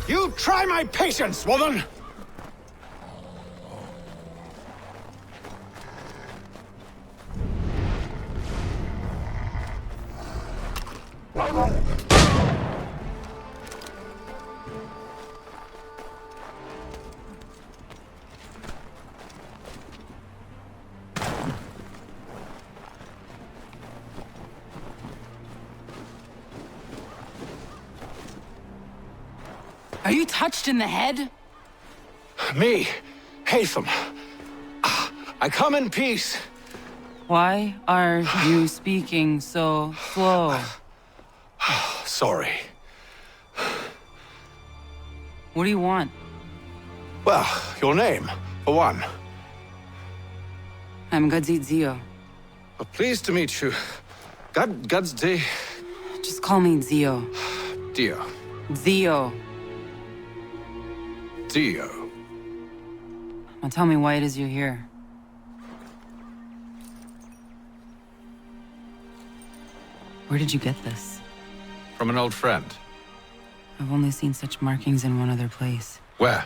[SPEAKER 1] You try my patience, woman!
[SPEAKER 9] Are you touched in the head?
[SPEAKER 1] Me, Haytham. I come in peace.
[SPEAKER 9] Why are you speaking so slow?
[SPEAKER 1] Sorry.
[SPEAKER 9] What do you want?
[SPEAKER 1] Well, your name, for one.
[SPEAKER 9] I'm Gadzit Zio.
[SPEAKER 1] Well, pleased to meet you. God's day.
[SPEAKER 9] Just call me Zio.
[SPEAKER 1] Dio.
[SPEAKER 9] Zio.
[SPEAKER 1] Dio.
[SPEAKER 9] Now tell me why it is you're here. Where did you get this?
[SPEAKER 1] From an old friend.
[SPEAKER 9] I've only seen such markings in one other place.
[SPEAKER 1] Where?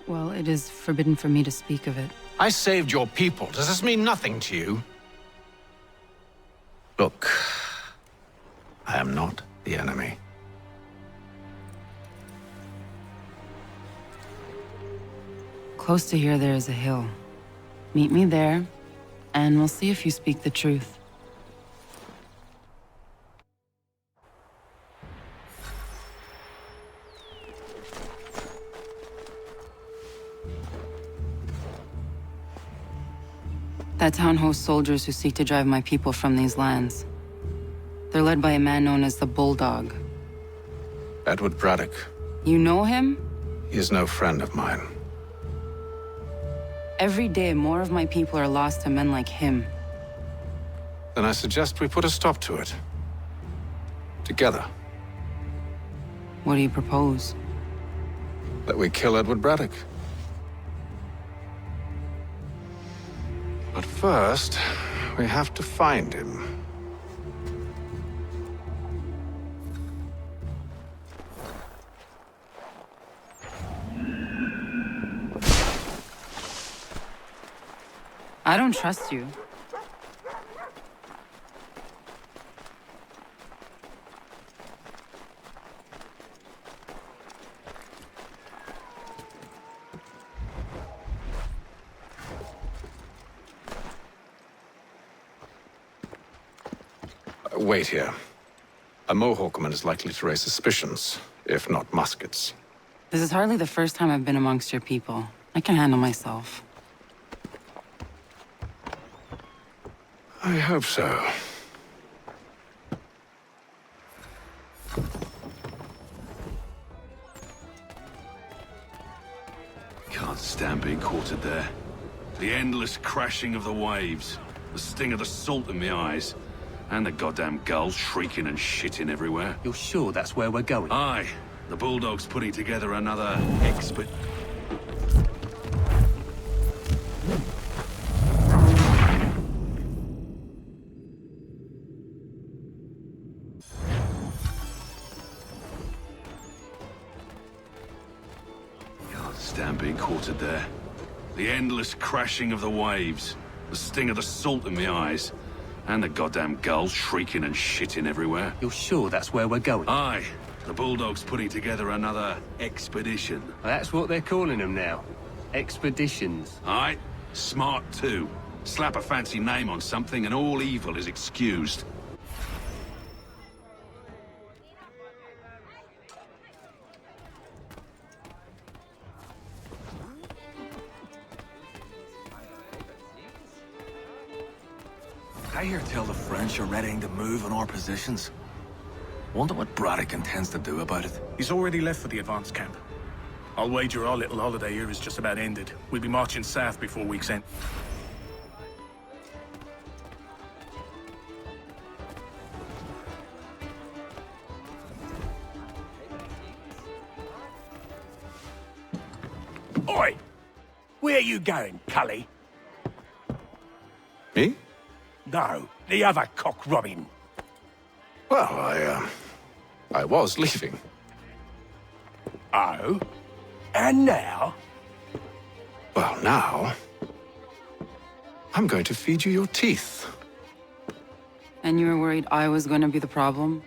[SPEAKER 9] Well, it is forbidden for me to speak of it.
[SPEAKER 1] I saved your people. Does this mean nothing to you? Look, I am not the enemy.
[SPEAKER 9] Close to here, there is a hill. Meet me there, and we'll see if you speak the truth. That town hosts soldiers who seek to drive my people from these lands. They're led by a man known as the Bulldog.
[SPEAKER 1] Edward Braddock.
[SPEAKER 9] You know him?
[SPEAKER 1] He is no friend of mine.
[SPEAKER 9] Every day, more of my people are lost to men like him.
[SPEAKER 1] Then I suggest we put a stop to it. Together.
[SPEAKER 9] What do you propose?
[SPEAKER 1] That we kill Edward Braddock. But first, we have to find him.
[SPEAKER 9] I don't trust you.
[SPEAKER 1] Wait here. A Mohawkman is likely to raise suspicions, if not muskets.
[SPEAKER 9] This is hardly the first time I've been amongst your people. I can handle myself.
[SPEAKER 1] I hope so.
[SPEAKER 12] Can't stand being quartered there. The endless crashing of the waves, the sting of the salt in my eyes, and the goddamn gulls shrieking and shitting everywhere.
[SPEAKER 13] You're sure that's where we're going?
[SPEAKER 12] Aye. The Bulldog's putting together another expert... Can't stand being quartered there. The endless crashing of the waves, the sting of the salt in my eyes, and the goddamn gulls shrieking and shitting everywhere.
[SPEAKER 13] You're sure that's where we're going?
[SPEAKER 12] Aye. The Bulldog's putting together another expedition.
[SPEAKER 13] That's what they're calling them now. Expeditions.
[SPEAKER 12] Aye. Smart too. Slap a fancy name on something and all evil is excused.
[SPEAKER 14] I hear tell the French are readying to move on our positions. Wonder what Braddock intends to do about it.
[SPEAKER 18] He's already left for the advanced camp. I'll wager our little holiday here is just about ended. We'll be marching south before week's end.
[SPEAKER 11] Oi! Where you going, Cully?
[SPEAKER 1] Me?
[SPEAKER 11] No, the other cock robin.
[SPEAKER 1] Well, I was leaving.
[SPEAKER 11] Oh? And now?
[SPEAKER 1] Well, now... I'm going to feed you your teeth.
[SPEAKER 9] And you were worried I was going to be the problem?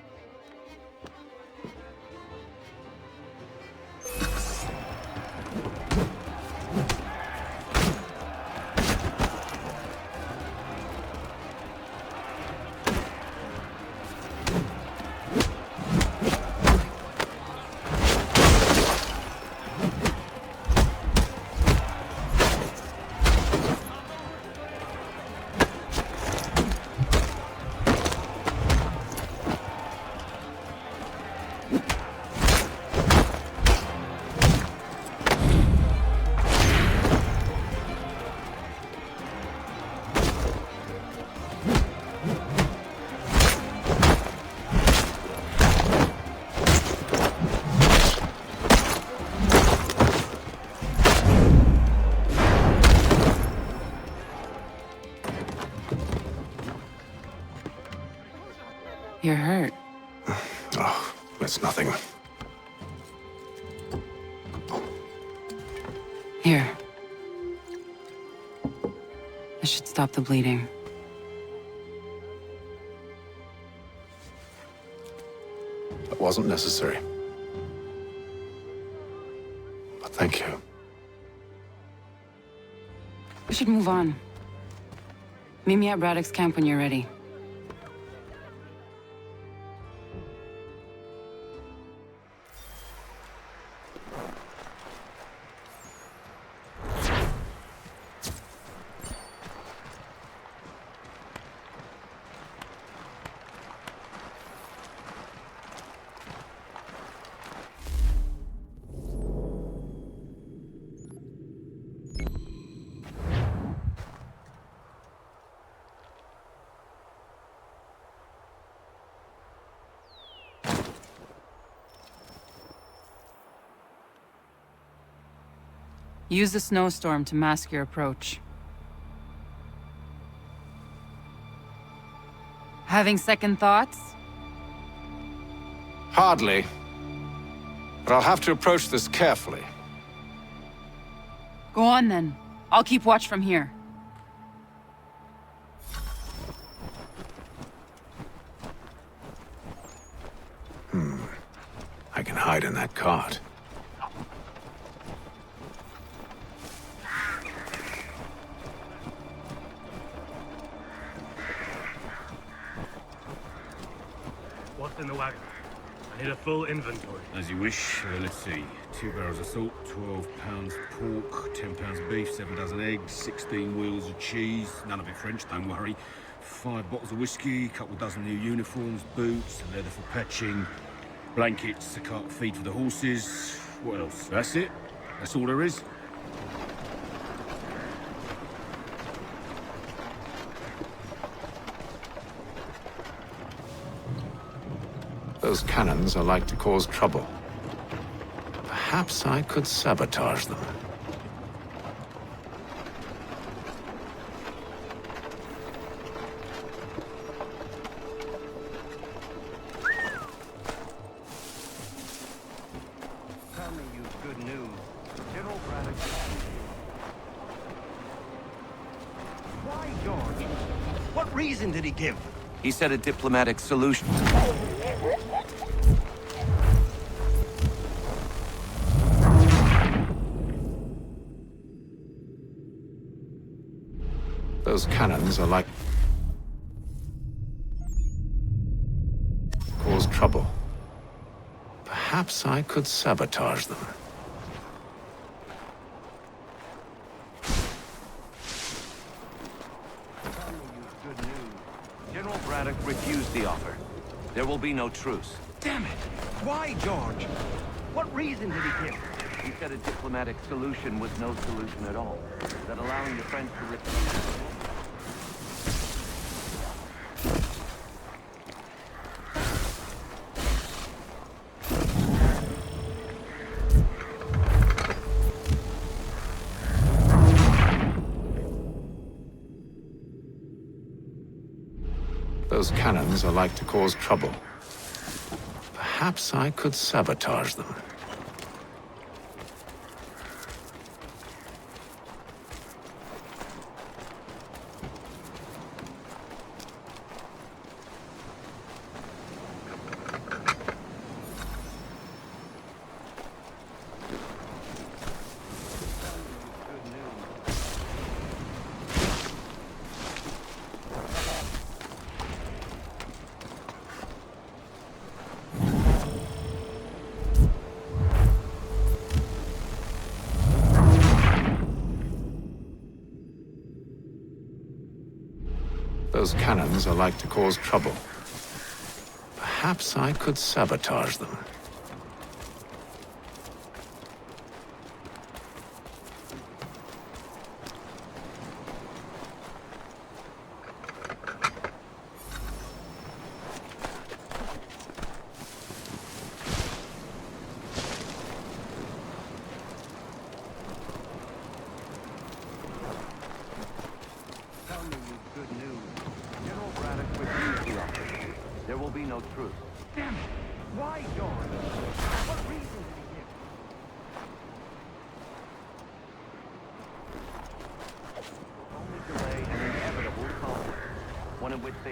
[SPEAKER 9] You're hurt.
[SPEAKER 1] Oh, it's nothing.
[SPEAKER 9] Here. This should stop the bleeding.
[SPEAKER 1] That wasn't necessary. But thank you.
[SPEAKER 9] We should move on. Meet me at Braddock's camp when you're ready. Use the snowstorm to mask your approach. Having second thoughts?
[SPEAKER 1] Hardly. But I'll have to approach this carefully.
[SPEAKER 9] Go on then. I'll keep watch from here.
[SPEAKER 1] I can hide in that cart.
[SPEAKER 23] What's in the wagon? I need a full inventory.
[SPEAKER 8] As you wish. Let's see. 2 barrels of salt, 12 pounds pork, 10 pounds beef, 7 dozen eggs, 16 wheels of cheese. None of it French, don't worry. 5 bottles of whiskey, couple dozen new uniforms, boots, leather for patching, blankets, a cart feed for the horses. What else? That's it. That's all there is.
[SPEAKER 1] Those cannons are like to cause trouble. Perhaps I could sabotage them.
[SPEAKER 21] Tell me you've good news. General Braddock. Why, George? What reason did he give?
[SPEAKER 3] He said a diplomatic solution.
[SPEAKER 1] Those cannons are like... cause trouble. Perhaps I could sabotage them.
[SPEAKER 21] Good news. General Braddock refused the offer. There will be no truce. Damn it! Why, George? What reason did he give? He said a diplomatic solution was no solution at all. That allowing the French to refuse...
[SPEAKER 1] Those cannons are like to cause trouble. Perhaps I could sabotage them. Those cannons are like to cause trouble. Perhaps I could sabotage them.
[SPEAKER 21] Tell me you've good news. General Braddock refused the offer. There will be no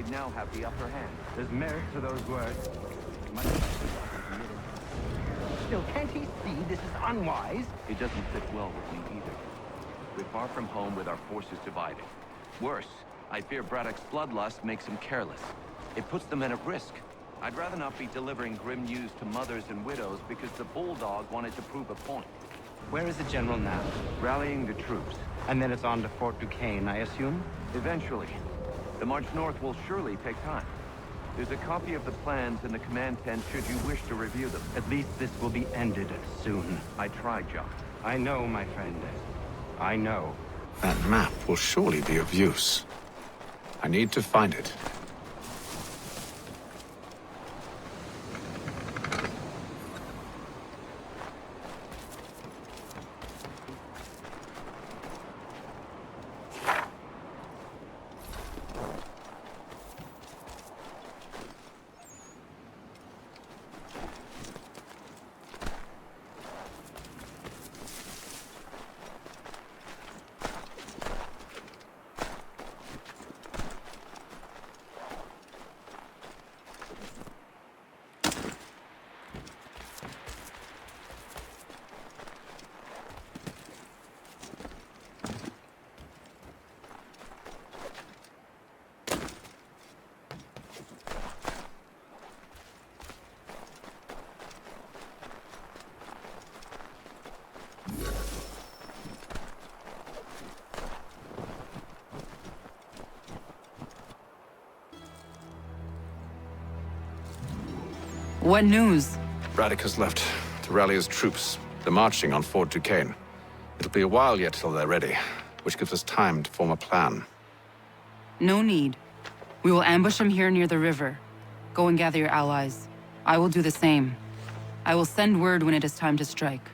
[SPEAKER 21] they'd now have the upper hand.
[SPEAKER 4] There's merit to those words. Still, can't he see this is unwise?
[SPEAKER 21] It doesn't fit well with me either. We're far from home with our forces divided. Worse, I fear Braddock's bloodlust makes him careless. It puts the men at risk. I'd rather not be delivering grim news to mothers and widows because the bulldog wanted to prove a point.
[SPEAKER 4] Where is the general now?
[SPEAKER 21] Rallying the troops.
[SPEAKER 4] And then it's on to Fort Duquesne, I assume?
[SPEAKER 21] Eventually. The march north will surely take time. There's a copy of the plans in the command tent should you wish to review them.
[SPEAKER 4] At least this will be ended soon.
[SPEAKER 21] I tried, John.
[SPEAKER 4] I know, my friend. I know.
[SPEAKER 15] That map will surely be of use. I need to find it.
[SPEAKER 9] What news?
[SPEAKER 1] Braddock has left to rally his troops. They're marching on Fort Duquesne. It'll be a while yet till they're ready, which gives us time to form a plan.
[SPEAKER 9] No need. We will ambush them here near the river. Go and gather your allies. I will do the same. I will send word when it is time to strike.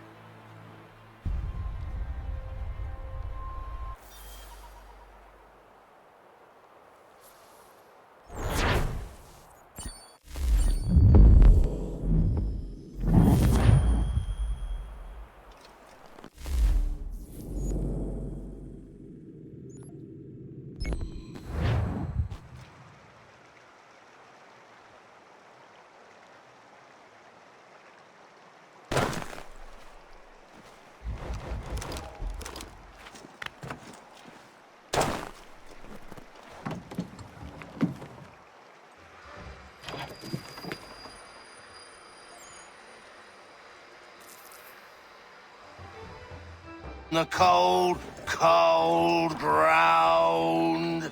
[SPEAKER 3] The cold, cold ground.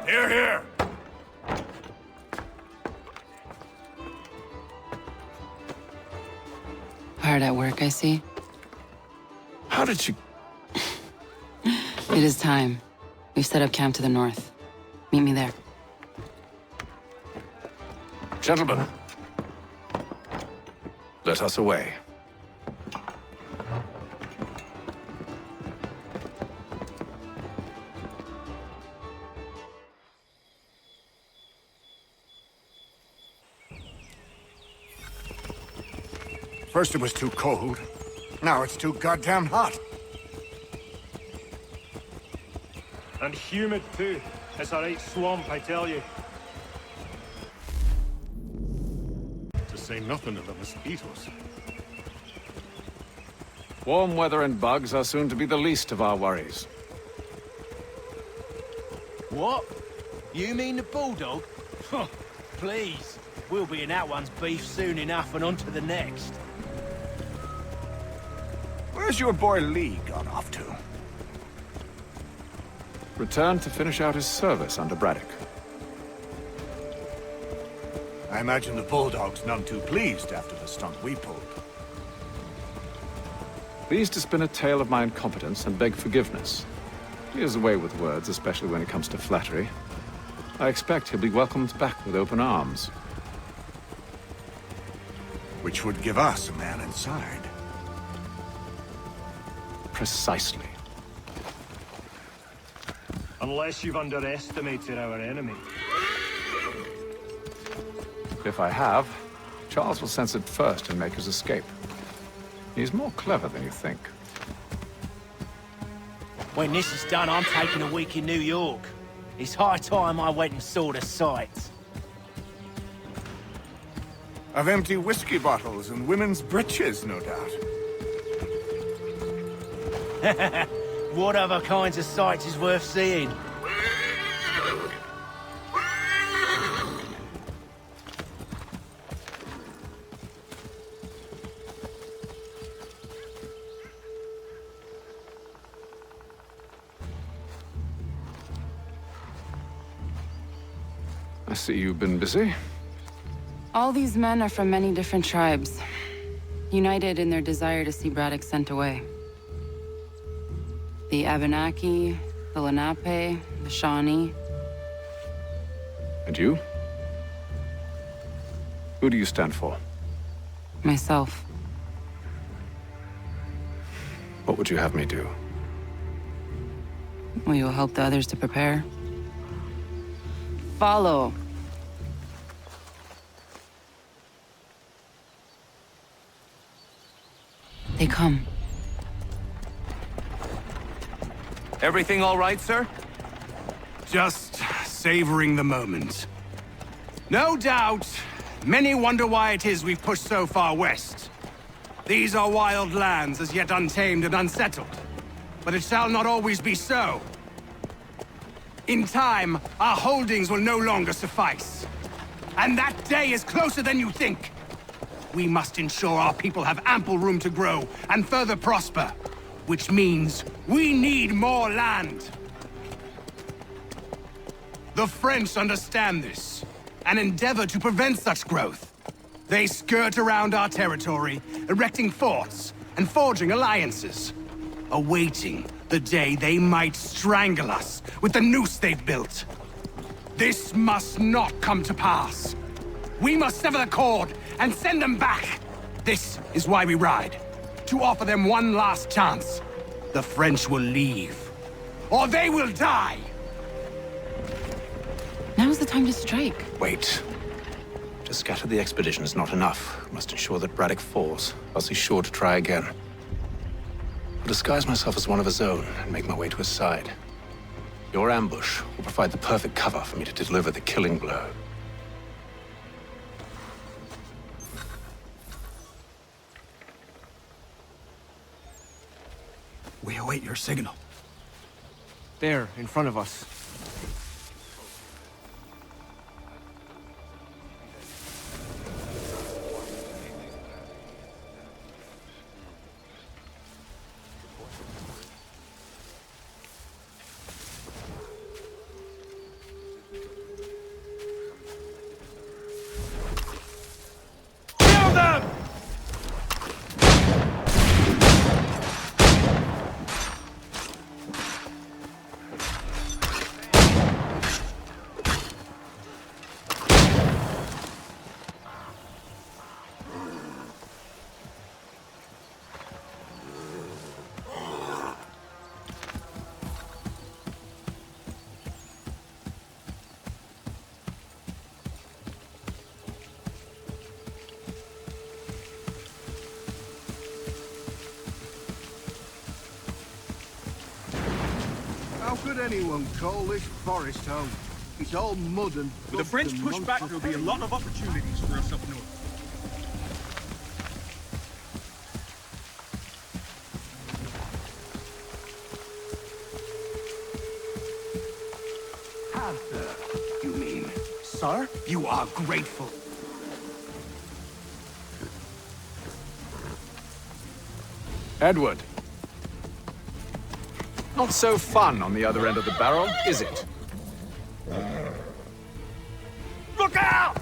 [SPEAKER 10] Here, here.
[SPEAKER 9] Hard at work, I see.
[SPEAKER 1] How did you...
[SPEAKER 9] It is time. We've set up camp to the north. Meet me there.
[SPEAKER 1] Gentlemen, let us away.
[SPEAKER 10] First it was too cold. Now it's too goddamn hot.
[SPEAKER 20] And humid too. It's a right swamp, I tell you.
[SPEAKER 10] To say nothing of the mosquitoes.
[SPEAKER 1] Warm weather and bugs are soon to be the least of our worries.
[SPEAKER 3] What? You mean the bulldog? Please. We'll be in that one's beef soon enough and on to the next.
[SPEAKER 10] Where's your boy Lee gone off to?
[SPEAKER 1] Returned to finish out his service under Braddock.
[SPEAKER 10] I imagine the bulldog's none too pleased after the stunt we pulled.
[SPEAKER 1] Pleased to spin a tale of my incompetence and beg forgiveness. He has a way with words, especially when it comes to flattery. I expect he'll be welcomed back with open arms.
[SPEAKER 10] Which would give us a man inside.
[SPEAKER 1] Precisely.
[SPEAKER 20] Unless you've underestimated our enemy.
[SPEAKER 1] If I have, Charles will sense it first and make his escape. He's more clever than you think.
[SPEAKER 3] When this is done, I'm taking a week in New York. It's high time I went and saw the sights.
[SPEAKER 6] Of empty whiskey bottles and women's breeches, no doubt.
[SPEAKER 3] What other kinds of sights is worth seeing?
[SPEAKER 1] I see you've been busy.
[SPEAKER 9] All these men are from many different tribes, united in their desire to see Braddock sent away. The Abenaki, the Lenape, the Shawnee.
[SPEAKER 1] And you? Who do you stand for?
[SPEAKER 9] Myself.
[SPEAKER 1] What would you have me do?
[SPEAKER 9] Will you help the others to prepare? Follow. They come.
[SPEAKER 3] Everything all right, sir?
[SPEAKER 5] Just savoring the moment. No doubt, many wonder why it is we've pushed so far west. These are wild lands as yet untamed and unsettled. But it shall not always be so. In time, our holdings will no longer suffice. And that day is closer than you think. We must ensure our people have ample room to grow and further prosper. Which means we need more land. The French understand this, and endeavor to prevent such growth. They skirt around our territory, erecting forts and forging alliances, awaiting the day they might strangle us with the noose they've built. This must not come to pass. We must sever the cord and send them back. This is why we ride. To offer them one last chance. The French will leave, or they will die!
[SPEAKER 9] Now's the time to strike.
[SPEAKER 13] Wait. To scatter the expedition is not enough. We must ensure that Braddock falls, else he's sure to try again. I'll disguise myself as one of his own and make my way to his side. Your ambush will provide the perfect cover for me to deliver the killing blow.
[SPEAKER 17] We await your signal.
[SPEAKER 19] There, in front of us.
[SPEAKER 17] Kill them!
[SPEAKER 22] How could anyone call this forest home? It's all mud and...
[SPEAKER 10] With the French pushback, there'll be a lot of opportunities for us up north.
[SPEAKER 5] You mean? Sir? You are grateful.
[SPEAKER 1] Edward. Not so fun on the other end of the barrel, is it?
[SPEAKER 17] Look out!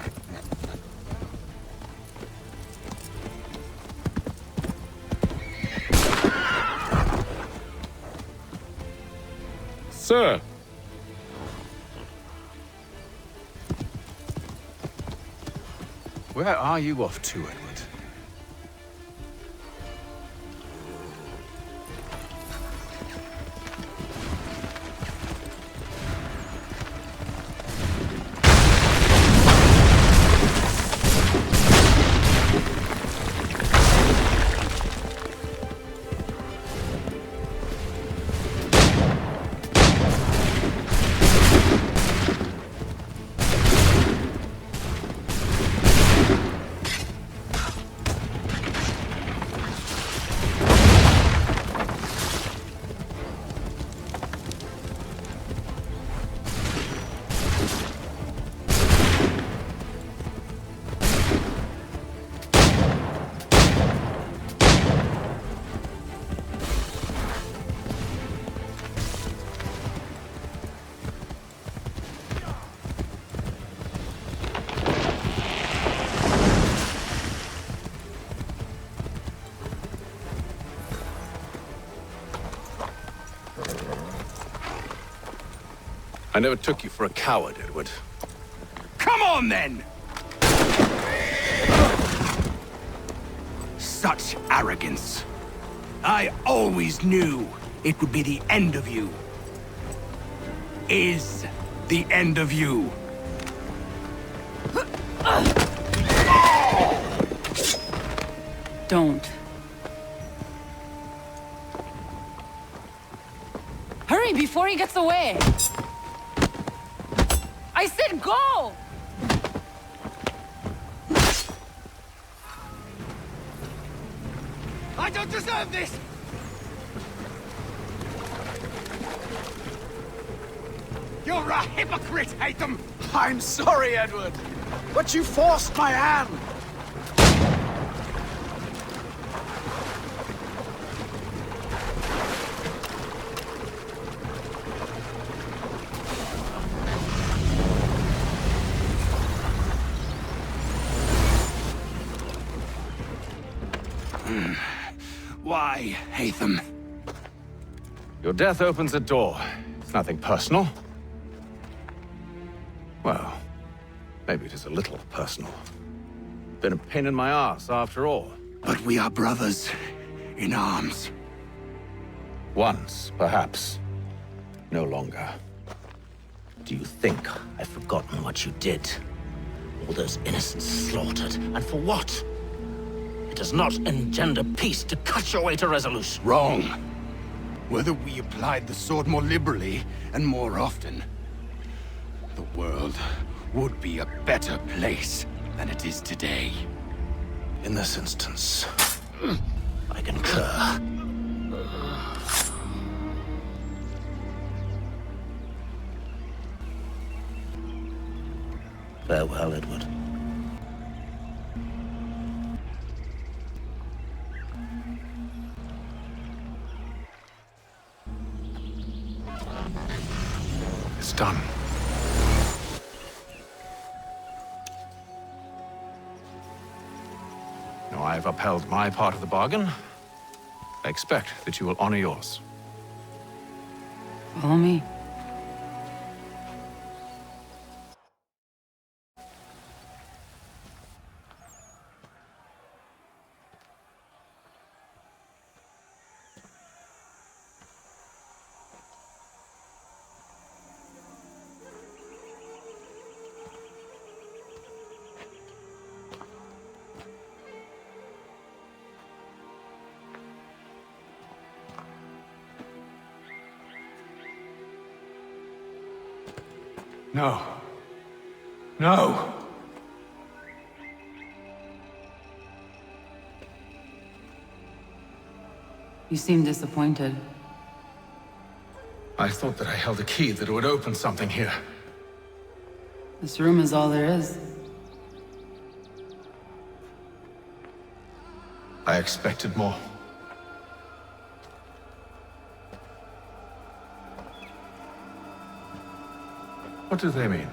[SPEAKER 2] Sir!
[SPEAKER 1] Where are you off to, Edward? I never took you for a coward, Edward.
[SPEAKER 5] Come on, then! Such arrogance. I always knew it would be the end of you. Is the end of you.
[SPEAKER 9] Don't. Hurry before he gets away! I said go!
[SPEAKER 5] I don't deserve this! You're a hypocrite, Haytham!
[SPEAKER 17] I'm sorry, Edward, but you forced my hand.
[SPEAKER 5] Why, Haytham?
[SPEAKER 1] Your death opens a door. It's nothing personal. Well, maybe it is a little personal. Been a pain in my ass, after all.
[SPEAKER 5] But we are brothers in arms.
[SPEAKER 1] Once, perhaps. No longer.
[SPEAKER 3] Do you think I've forgotten what you did? All those innocents slaughtered, and for what? It does not engender peace to cut your way to resolution.
[SPEAKER 11] Wrong. Whether we applied the sword more liberally and more often, the world would be a better place than it is today.
[SPEAKER 1] In this instance,
[SPEAKER 3] I concur. Farewell, Edward.
[SPEAKER 1] it's done. Now I've upheld my part of the bargain. I expect that you will honor yours.
[SPEAKER 9] Follow me.
[SPEAKER 1] No. No!
[SPEAKER 9] You seem disappointed.
[SPEAKER 1] I thought that I held a key that would open something here.
[SPEAKER 9] This room is all there is.
[SPEAKER 1] I expected more. What do they mean?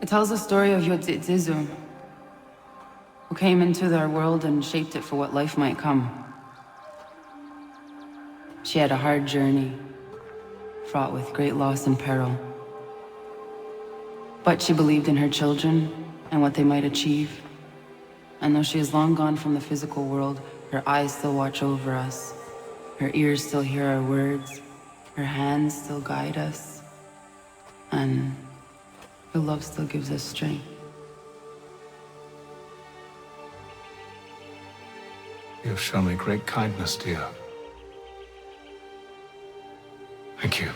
[SPEAKER 9] It tells the story of Yodzizu, who came into their world and shaped it for what life might come. She had a hard journey, fraught with great loss and peril. But she believed in her children and what they might achieve. And though she is long gone from the physical world, her eyes still watch over us. Her ears still hear our words. Her hands still guide us. And her love still gives us strength.
[SPEAKER 1] You have shown me great kindness, dear. Thank you.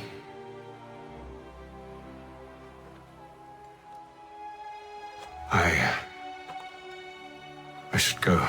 [SPEAKER 1] I should go.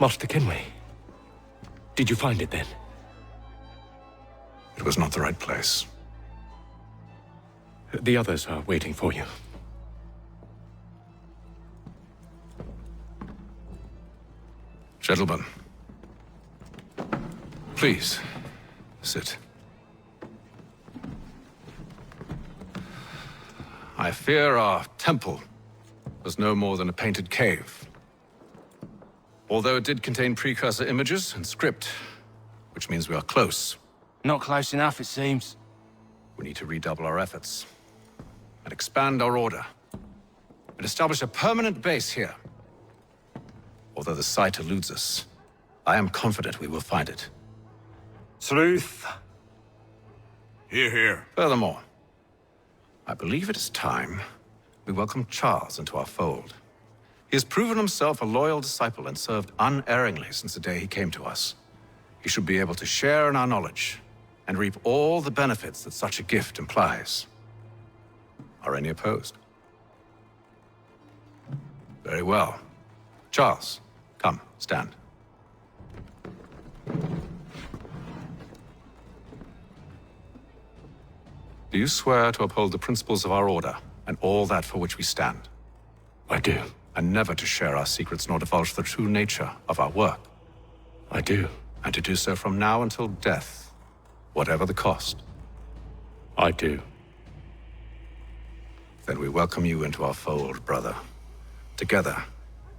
[SPEAKER 7] Master Kenway. Did you find it then?
[SPEAKER 1] It was not the right place.
[SPEAKER 7] The others are waiting for you.
[SPEAKER 1] Gentlemen, please, sit. I fear our temple was no more than a painted cave. Although it did contain precursor images and script, which means we are close.
[SPEAKER 3] Not close enough, it seems.
[SPEAKER 1] We need to redouble our efforts and expand our order and establish a permanent base here. Although the site eludes us, I am confident we will find it.
[SPEAKER 11] Truth.
[SPEAKER 10] Hear, hear.
[SPEAKER 1] Furthermore, I believe it is time we welcome Charles into our fold. He has proven himself a loyal disciple and served unerringly since the day he came to us. He should be able to share in our knowledge and reap all the benefits that such a gift implies. Are any opposed? Very well. Charles, come, stand. Do you swear to uphold the principles of our order and all that for which we stand?
[SPEAKER 7] I do.
[SPEAKER 1] And never to share our secrets nor divulge the true nature of our work?
[SPEAKER 7] I do.
[SPEAKER 1] And to do so from now until death, whatever the cost?
[SPEAKER 7] I do.
[SPEAKER 1] Then we welcome you into our fold, brother. Together,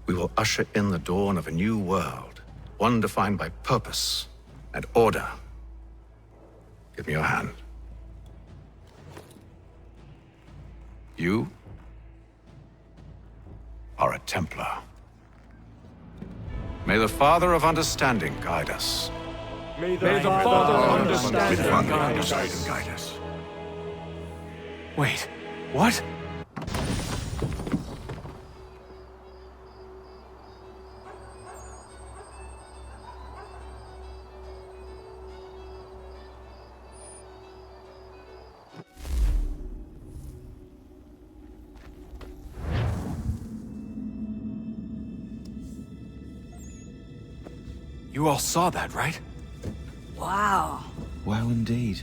[SPEAKER 1] we will usher in the dawn of a new world, one defined by purpose and order. Give me your hand. You are a Templar. May the Father of Understanding guide us.
[SPEAKER 20] May the Father of Understanding
[SPEAKER 10] guide us.
[SPEAKER 7] Wait, what? You all saw that, right?
[SPEAKER 12] Wow.
[SPEAKER 16] Wow, indeed.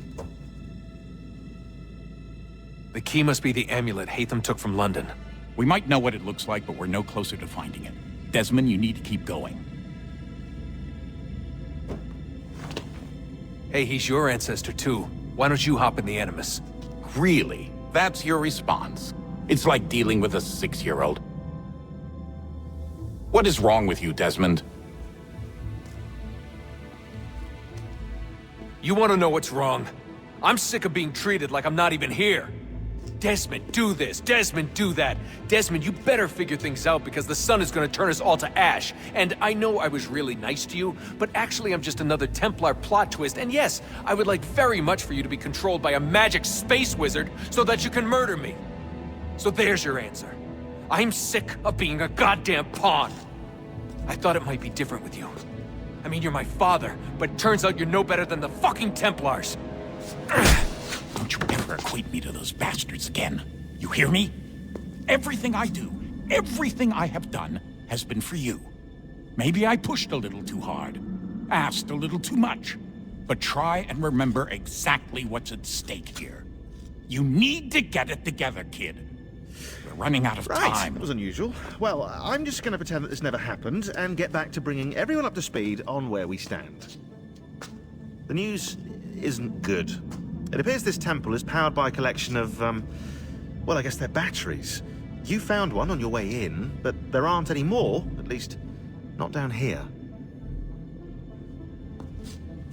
[SPEAKER 7] The key must be the amulet Haytham took from London.
[SPEAKER 24] We might know what it looks like, but we're no closer to finding it. Desmond, you need to keep going.
[SPEAKER 7] Hey, he's your ancestor too. Why don't you hop in the Animus?
[SPEAKER 24] Really? That's your response? It's like dealing with a 6-year-old. What is wrong with you, Desmond?
[SPEAKER 7] You want to know what's wrong? I'm sick of being treated like I'm not even here. Desmond, do this. Desmond, do that. Desmond, you better figure things out because the sun is going to turn us all to ash. And I know I was really nice to you, but actually I'm just another Templar plot twist. And yes, I would like very much for you to be controlled by a magic space wizard so that you can murder me. So there's your answer. I'm sick of being a goddamn pawn. I thought it might be different with you. I mean, you're my father, but turns out you're no better than the fucking Templars.
[SPEAKER 24] Don't you ever equate me to those bastards again. You hear me? Everything I do, everything I have done, has been for you. Maybe I pushed a little too hard, asked a little too much, but try and remember exactly what's at stake here. You need to get it together, kid. We're running out of time.
[SPEAKER 25] That was unusual. Well, I'm just going to pretend that this never happened and get back to bringing everyone up to speed on where we stand. The news isn't good. It appears this temple is powered by a collection of, well, I guess they're batteries. You found one on your way in, but there aren't any more, at least not down here.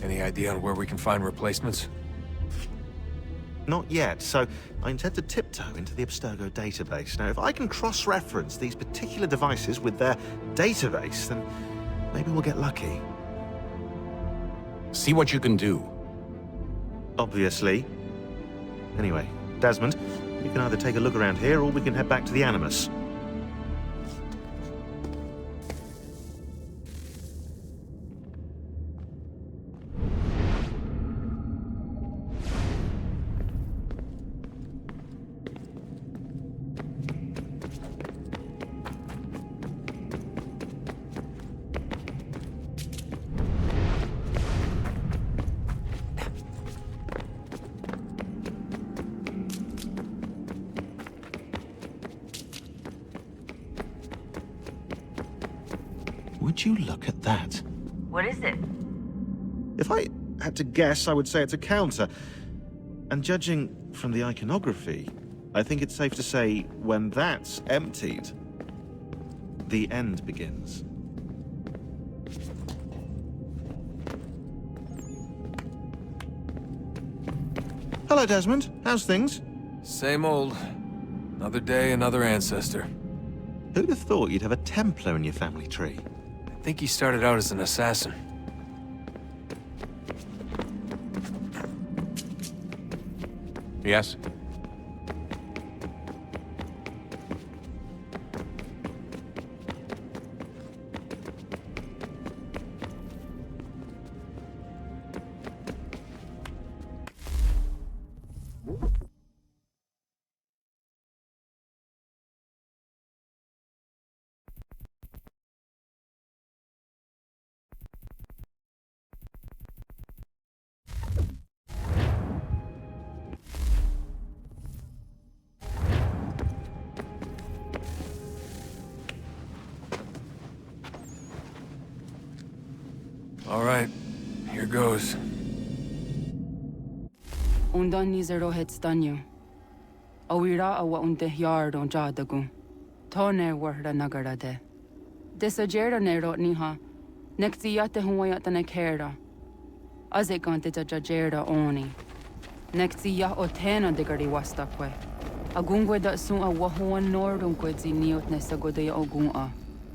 [SPEAKER 7] Any idea on where we can find replacements?
[SPEAKER 25] Not yet, so I intend to tiptoe into the Abstergo database. Now, if I can cross-reference these particular devices with their database, then maybe we'll get lucky.
[SPEAKER 24] See what you can do.
[SPEAKER 25] Obviously. Anyway, Desmond, you can either take a look around here, or we can head back to the Animus. Would you look at that?
[SPEAKER 9] What is it?
[SPEAKER 25] If I had to guess, I would say it's a counter. And judging from the iconography, I think it's safe to say when that's emptied, the end begins. Hello, Desmond. How's things?
[SPEAKER 7] Same old. Another day, another ancestor.
[SPEAKER 25] Who'd have thought you'd have a Templar in your family tree?
[SPEAKER 7] I think he started out as an assassin.
[SPEAKER 13] Yes?
[SPEAKER 7] All right, here goes.
[SPEAKER 9] Undan nizero het stanyo. Awira awa unte yard on jadagun. Tone warda nagarade. Desajera nero niha. Nektiate huayata nekera. Azekante jajera oni. Nektia otena digari wastakwe. Agungwe da sun a wahuan nordum kwedzi niot nesagode ogun a.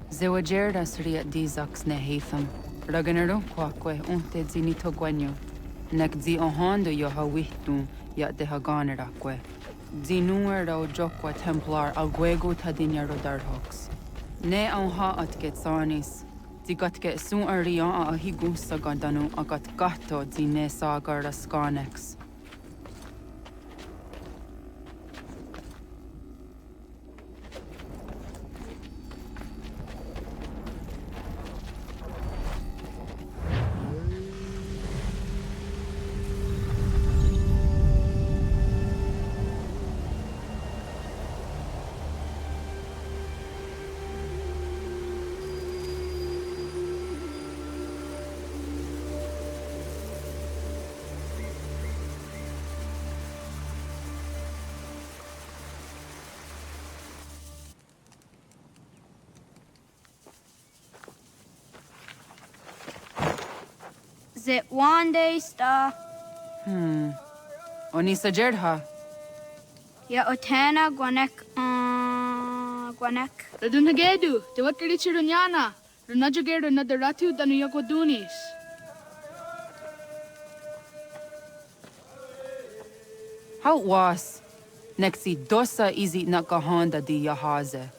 [SPEAKER 9] Zewajerda sriat dizax ne Haytham. Raganero kwakwe unte zinito gwenyo. Nek zi ohando yo hawihtun yat de haganerakwe. Zinuero jokwa Templar alguego tadinero darhox. Ne onha atket sanis. Zigatke sun arian a higun sagandanu agat gato zine sagar skanex.
[SPEAKER 8] Zit one day sta.
[SPEAKER 9] Oni sajerha.
[SPEAKER 8] Ya otana gwanek gwanek.
[SPEAKER 14] Radunagedu, te wakari chirunyana. Runajageru nadaratu danu yagodunis.
[SPEAKER 9] How was? Nexi dosa izi nakahanda di yahaze.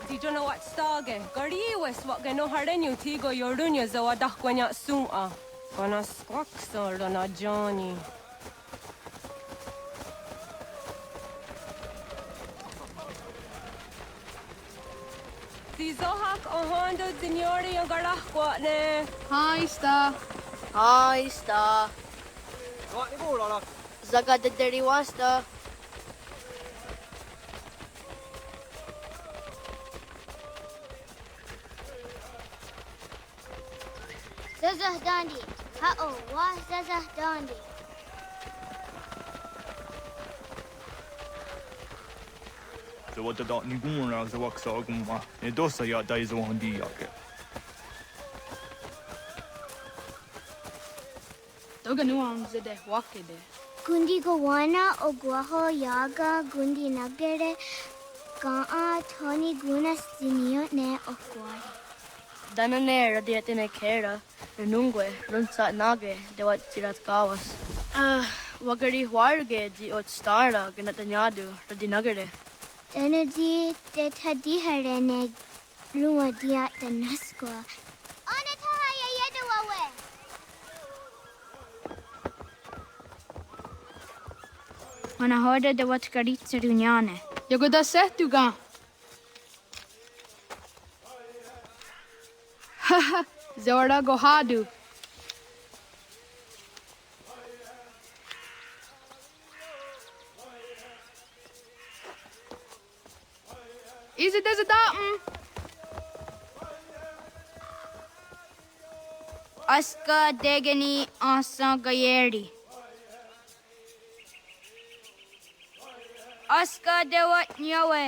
[SPEAKER 16] Di jono wat stage. Gariwes wat gano harenyu tigo yorunya zawa dakwanya suma. Gana squaxor na Johnny. Di zohak ohando signori yung garahkwa ne.
[SPEAKER 14] Hi, sta.
[SPEAKER 8] Hi, sta. Zaga de deriwasta.
[SPEAKER 18] Zazah Dandi. Ha-oh, wah Zazah Dandi.
[SPEAKER 20] Zawada da ni gumra zawak sa gumma. Ne dosa ya dai zawandi yake.
[SPEAKER 14] Doga nuam zede wakede.
[SPEAKER 18] Gundi Gawana Ogwaho Yaga Gundi Nagere Gaa Tony Guna Sinio Ne Okwari.
[SPEAKER 8] Danane radiatine kera. Renungwe, runsa nage, de wat tirat kawas. Wagari warge di ot stara ganatanyadu, radinagare.
[SPEAKER 18] Energy de tadiharene rua diat the nasqua. Anatahaya yedawawe.
[SPEAKER 8] Manahoda de wat karitsa dunyane.
[SPEAKER 14] Yagoda setuga. Haha. Zora Gohadu. Easy does it datum.
[SPEAKER 18] Aska degani asa gayeri. Aska dewat nyawe.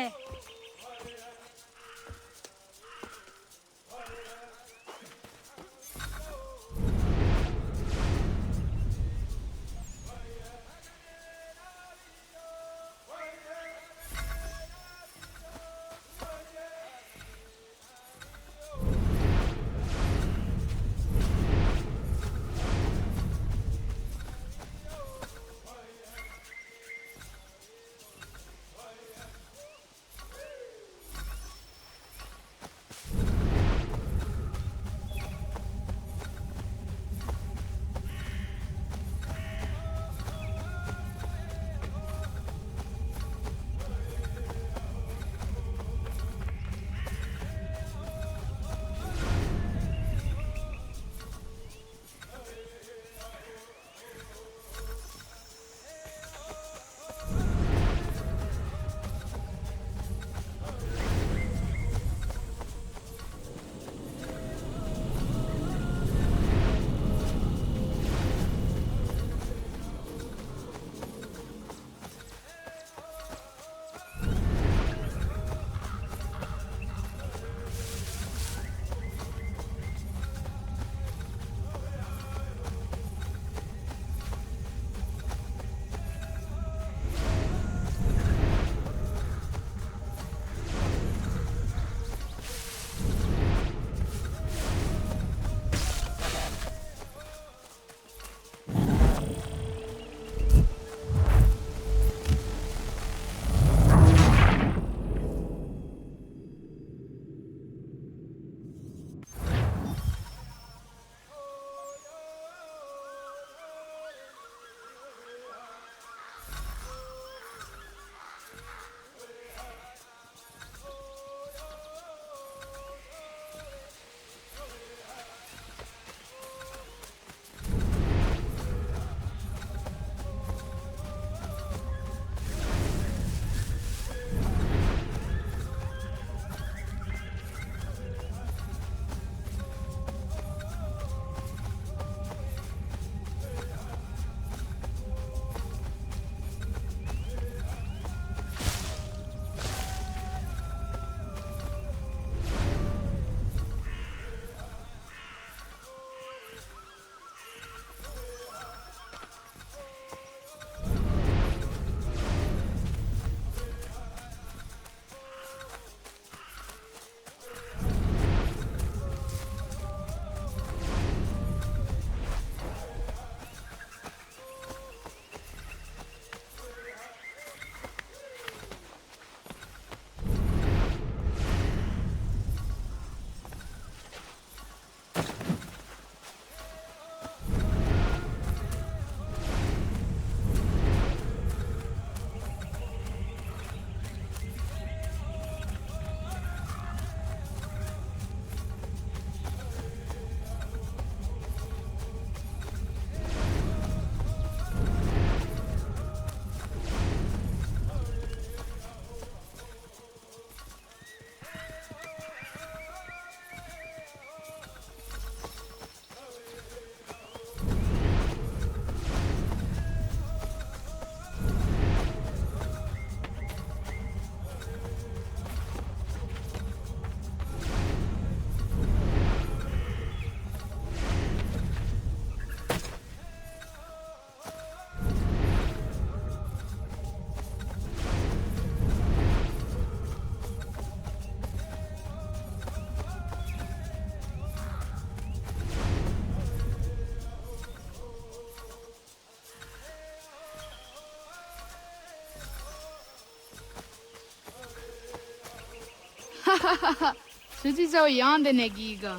[SPEAKER 14] Suzi zo yande negiga.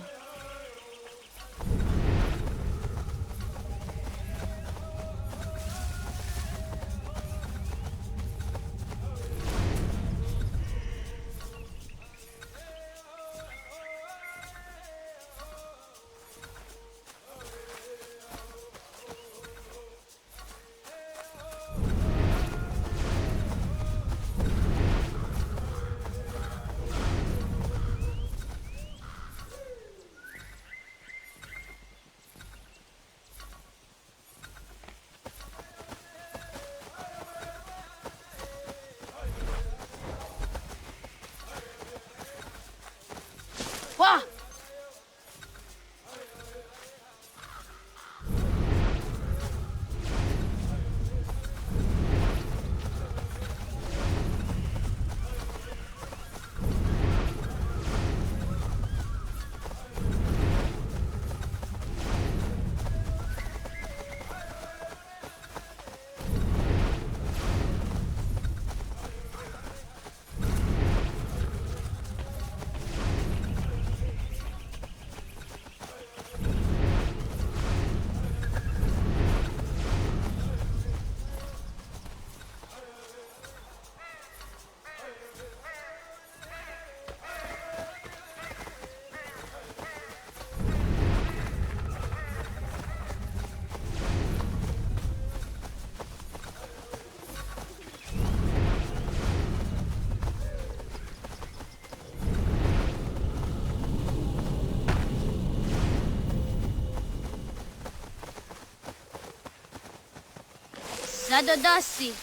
[SPEAKER 18] Sadodasi.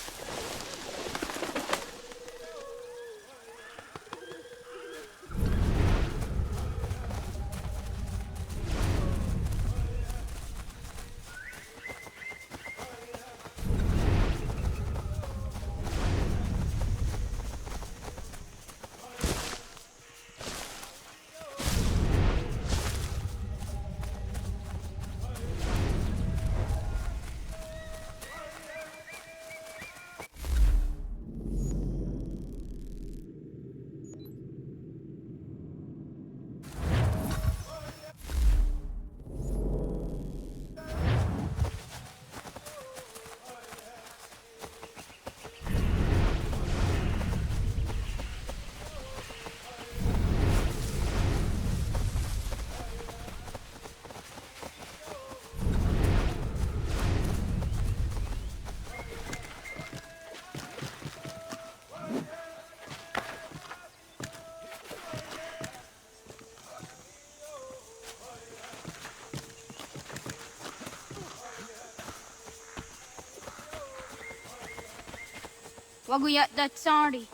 [SPEAKER 18] Waguyat that sorry.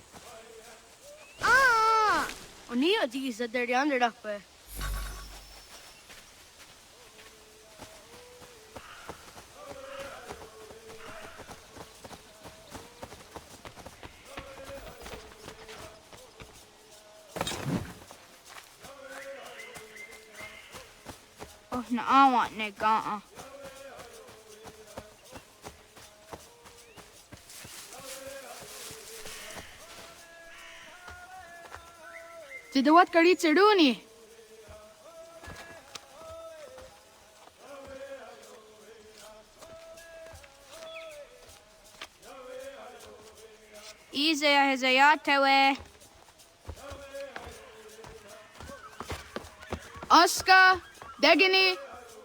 [SPEAKER 8] Oniya di sa deryan rakpe.
[SPEAKER 18] Oh, naawa nega.
[SPEAKER 14] Tidawat kari tsiruni.
[SPEAKER 18] Izaya hezayatewe.
[SPEAKER 14] Aska, Degini,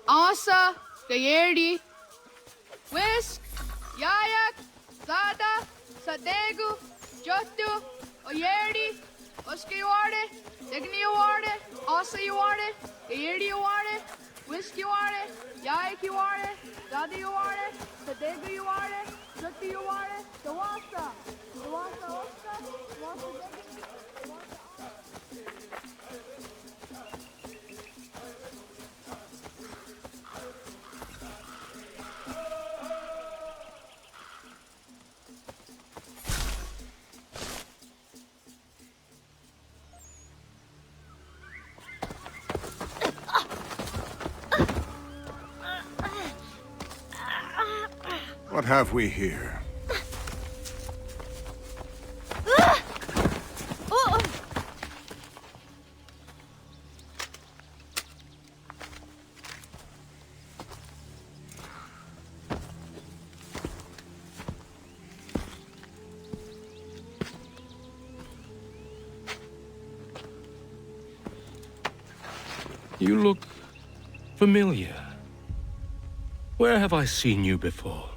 [SPEAKER 14] Asa, Gayerdi, Whisk, Yayak, Zada, Sadegu, Jotu, Oyerdi, Oska you are it, Degini you are it, Asa you are it, Gayerdi you are it, Whisk you are it, Yayak you are it, Zada you are it, Sadegu you are it, Jotu you are it, Dawasa, Oska, Dawasa Degini.
[SPEAKER 22] What have we here?
[SPEAKER 2] You look familiar. Where have I seen you before?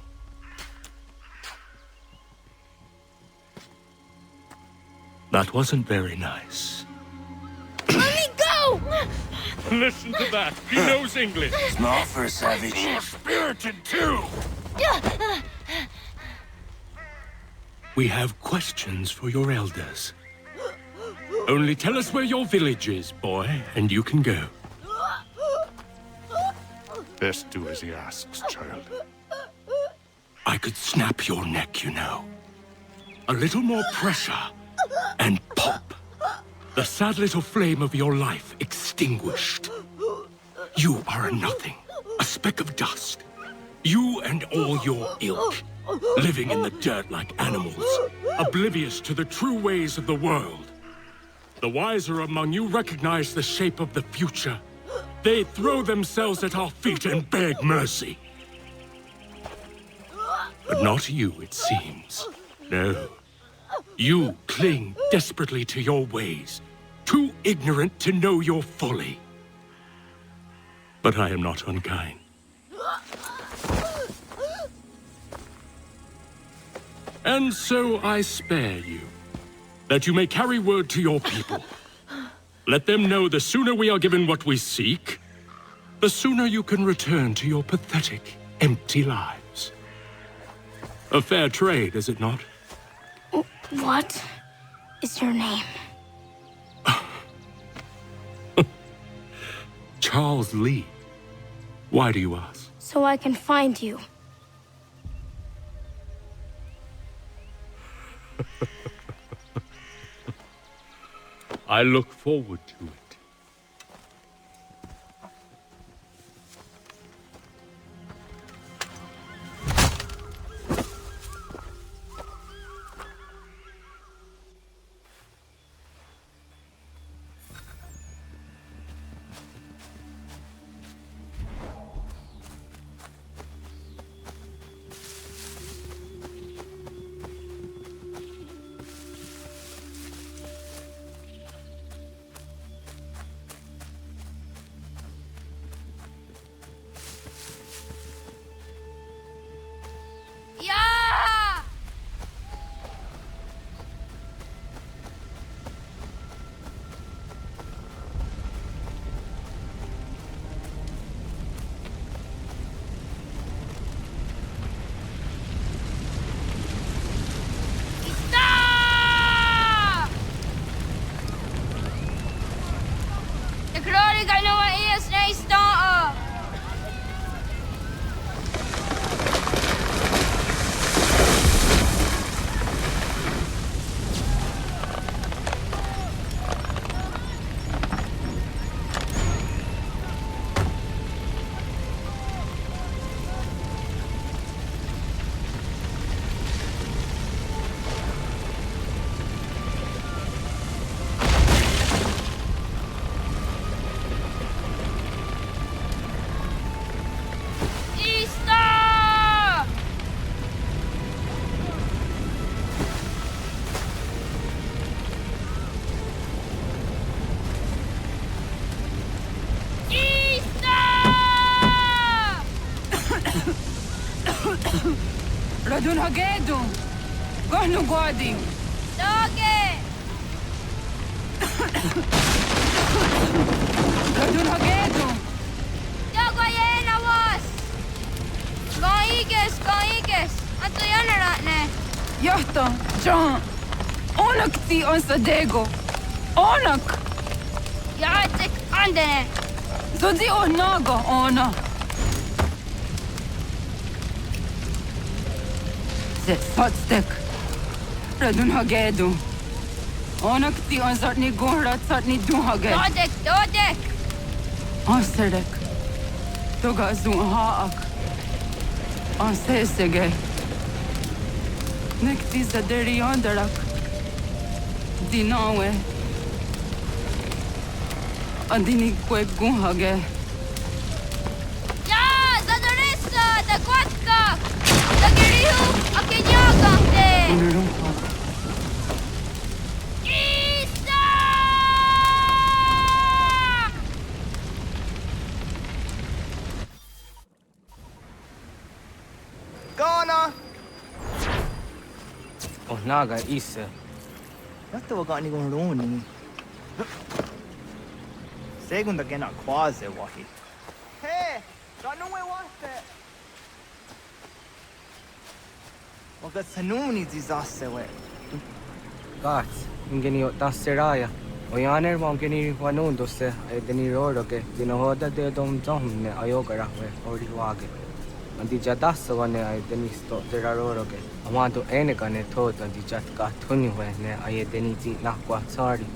[SPEAKER 2] That wasn't very nice.
[SPEAKER 18] Let me go!
[SPEAKER 2] Listen to that. He knows English.
[SPEAKER 3] Smart for a savage.
[SPEAKER 2] More spirited, too. We have questions for your elders. Only tell us where your village is, boy, and you can go.
[SPEAKER 10] Best do as he asks, child.
[SPEAKER 2] I could snap your neck, you know. A little more pressure, and pop. The sad little flame of your life extinguished. You are a nothing, a speck of dust. You and all your ilk, living in the dirt like animals, oblivious to the true ways of the world. The wiser among you recognize the shape of the future. They throw themselves at our feet and beg mercy. But not you, it seems. No. You cling desperately to your ways, too ignorant to know your folly. But I am not unkind. And so I spare you, that you may carry word to your people. Let them know the sooner we are given what we seek, the sooner you can return to your pathetic, empty lives. A fair trade, is it not?
[SPEAKER 18] What is your name?
[SPEAKER 2] Charles Lee. Why do you ask?
[SPEAKER 18] So I can find you.
[SPEAKER 2] I look forward to it.
[SPEAKER 9] Radun hagedu. Gohnu guadi.
[SPEAKER 18] Doge!
[SPEAKER 9] Radun hagedu.
[SPEAKER 18] Dogo yena was! Goiges! Anto yanaratne.
[SPEAKER 9] Yahta, John. Onak ti on sadego. Onak.
[SPEAKER 18] Yatik andene.
[SPEAKER 9] Zodi onago ona. Sotstek. Radun hagedu. Onak ti on zartni gohrat zartni duhage.
[SPEAKER 18] Dodek!
[SPEAKER 9] Anserek. Toga zun haak. Ansesege. Nekti zaderi ondarak. Dinawe. Andini kwe guhage.
[SPEAKER 18] Ja, zadorissa, da kwatka! Da girihu, akenyagante! Isa!
[SPEAKER 4] Ghana!
[SPEAKER 19] Oh, naga, Isa.
[SPEAKER 4] Yatta wakani con roni. Segunda che na quasi wahi. Hey, don't know where was it. Waka sanuni disasse we.
[SPEAKER 19] Gat, ingeni tasseraya. Oyaner mongeni wanundo se edeni roro ke dinohoda de dom jomne ayogara we ori wage. Andi jadas wane edeni sto deraroro ke. Amado enekane thot andi jatka thuni we ne ayedeni ji nakwa sorry.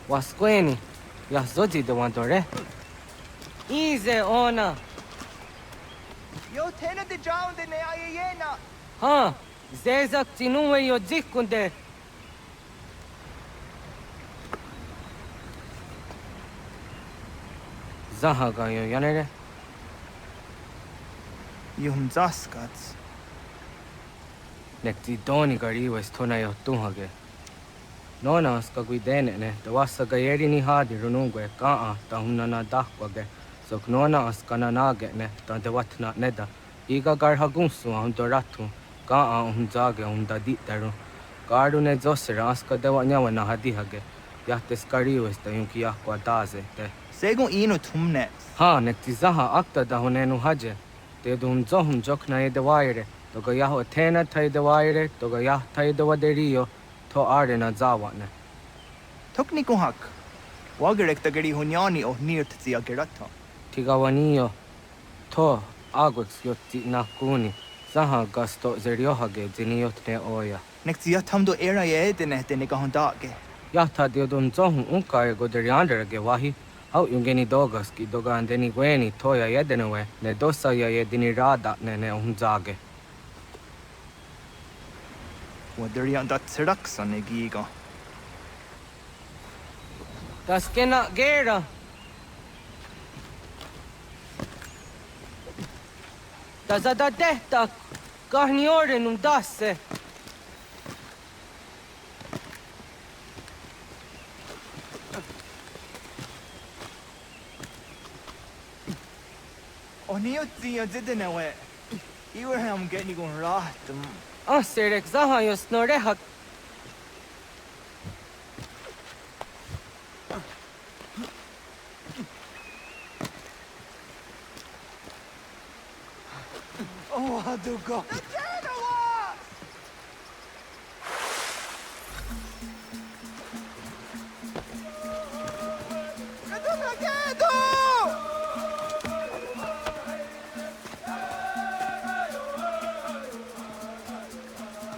[SPEAKER 19] Wasqueni. Ya zodi the one dore. Easy ona.
[SPEAKER 4] Yo tena de jaun de ne ayena.
[SPEAKER 19] Ha. Zezak tinuwe yo zikunde. Zahaga yo yanere.
[SPEAKER 4] Yum zaskats.
[SPEAKER 19] Nekti doni gari was tona yo tuhage. Nona ska guidene ne, da wasa gayeri ni hadi runungwe kaa ta hunana dahwage. So knona askana nage ne, ta de watna neda. Iga garhagunsu doratu, kaa unzage undaditaru. Gardu ne zosera aska de wanyawa na hadihage. Yahtes kariwes da yunki yahkwa daze te.
[SPEAKER 4] Sego ino tumne.
[SPEAKER 19] Ha, nekti zaha akta da hunenu haje. Te dun zohum jokna e de waire. Toga yaho tena tai de waire, toga yah tai de waderio. To are na zawane.
[SPEAKER 4] Tokni kuhak. Wagerek da gari hunyani o nirt zia gerata.
[SPEAKER 19] Tigawanio. To agux yotti na kuni. Zaha gasto zeriohage ziniotne oya.
[SPEAKER 4] Nekti yatamdo era ye dene dene gahondage.
[SPEAKER 19] Yata diodun zohum unka e goderianderage wahi. Hau yungeni dogas ki dogan deni gweni toya yedenewe. Ne dosa ya yedini rada ne unzage.
[SPEAKER 4] Waderian dat seraksa ne giga.
[SPEAKER 19] Das kena gera. Das da dehta garniore num dasse.
[SPEAKER 4] Onio zia zidenewe. Iwerham getni gun rahtum.
[SPEAKER 19] Serek zaha yo snorehak.
[SPEAKER 4] Oh, Haduko.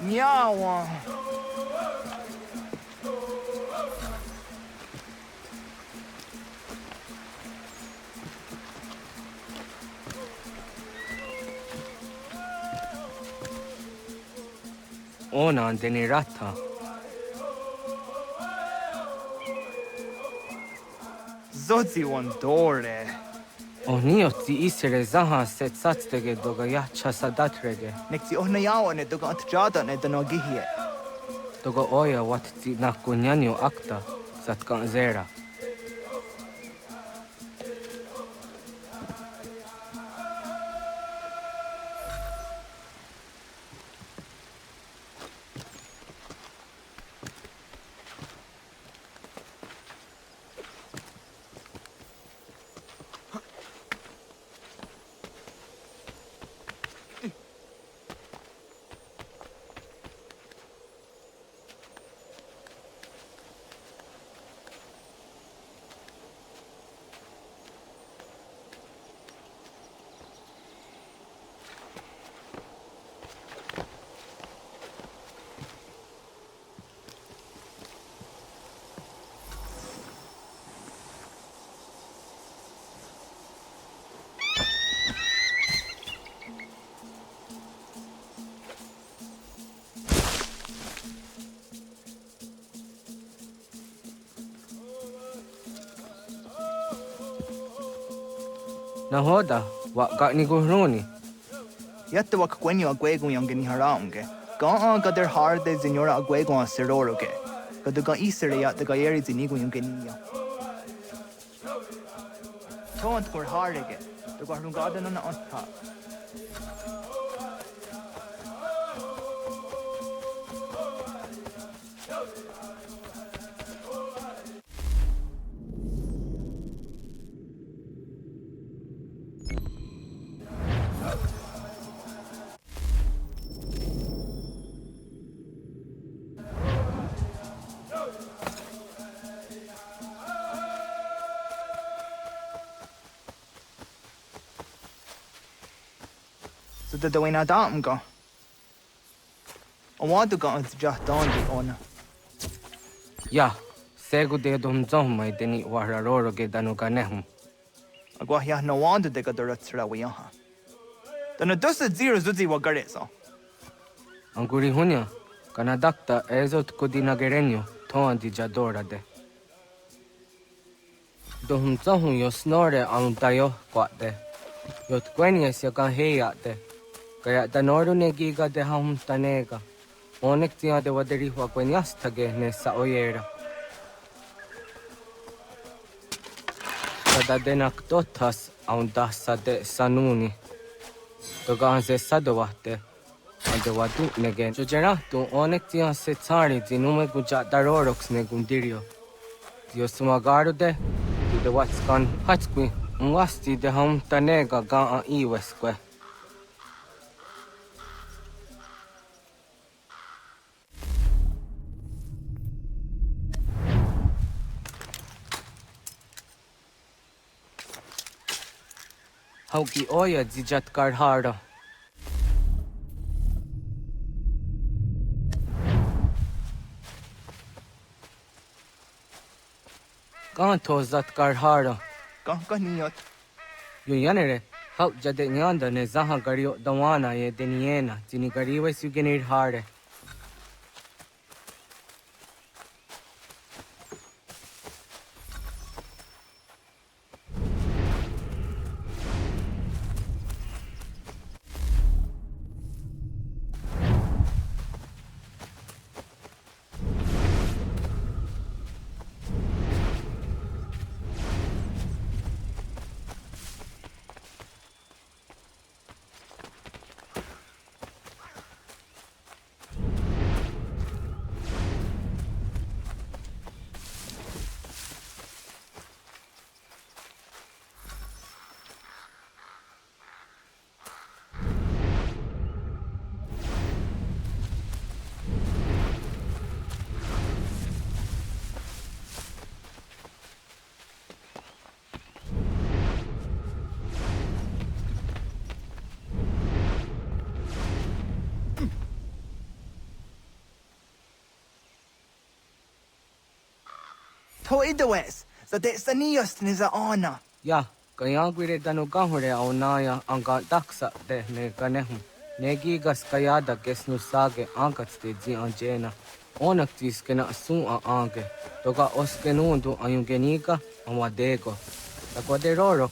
[SPEAKER 4] Nyawa.
[SPEAKER 19] Ona deni rata.
[SPEAKER 4] Zodzi one dore.
[SPEAKER 19] Onioti isere zaha set satstege doga yacha sadatrege.
[SPEAKER 4] Nekti ohna yawa ne doga antjada ne danogihie.
[SPEAKER 19] Doga oya watti nakunyanyo akta satkan zera. Nahoda, wa gani guruni.
[SPEAKER 4] Yatte wak gwenyo agwego yangeni haraunge. Ga gader harde zinora agwego a seroroge. Gaduga isere yat the gayeri zinigo yangeni. Tont for harege. The garden on top. So the way na datum go. I want to go into just down the owner.
[SPEAKER 19] Ja, Segu de dum zomma deni wararoro ge danu ganehum.
[SPEAKER 4] Agwahia no wanda de gaduratsra wiyaha. Dana dusa zero zuzi wagareso.
[SPEAKER 19] Anguri hunya, kanadakta ezot kodina gerenyo, toan di jadora de. Dohum zohum yo snore tayo kwate. Yot kwenyes ya kan heyate. Kaya tanoru ne giga de hum tanega. Onek tia de waderi wa kwenyas tage ne sa oyera. Sada denak totas dasa de sanuni. Toga se sadowate. Ande wadu negen. Jojera tu onek tia se tsari zinume guja darorox ne gundirio. Dio sumagaru de the what's gone hatskwi mwasti de hum tanega ga iweskwe. Hauki oya zijat karhara. Kanto zat karhara.
[SPEAKER 4] Kaniyot.
[SPEAKER 19] Yo yanere, hau jade nyanda ne zaha gario dawana ye deniena, zini gariwe sugenir hare.
[SPEAKER 4] To idawes, so de sanios niza ana.
[SPEAKER 19] Ya, kaya gwire danu gahure au naya anga daksa de ne ganehum. Negi gas kayada kesnu sage angats de zi anjena. Onak tis kena sun ange. Toga oskenundu ayungeniga amadego. Takwa de rorok.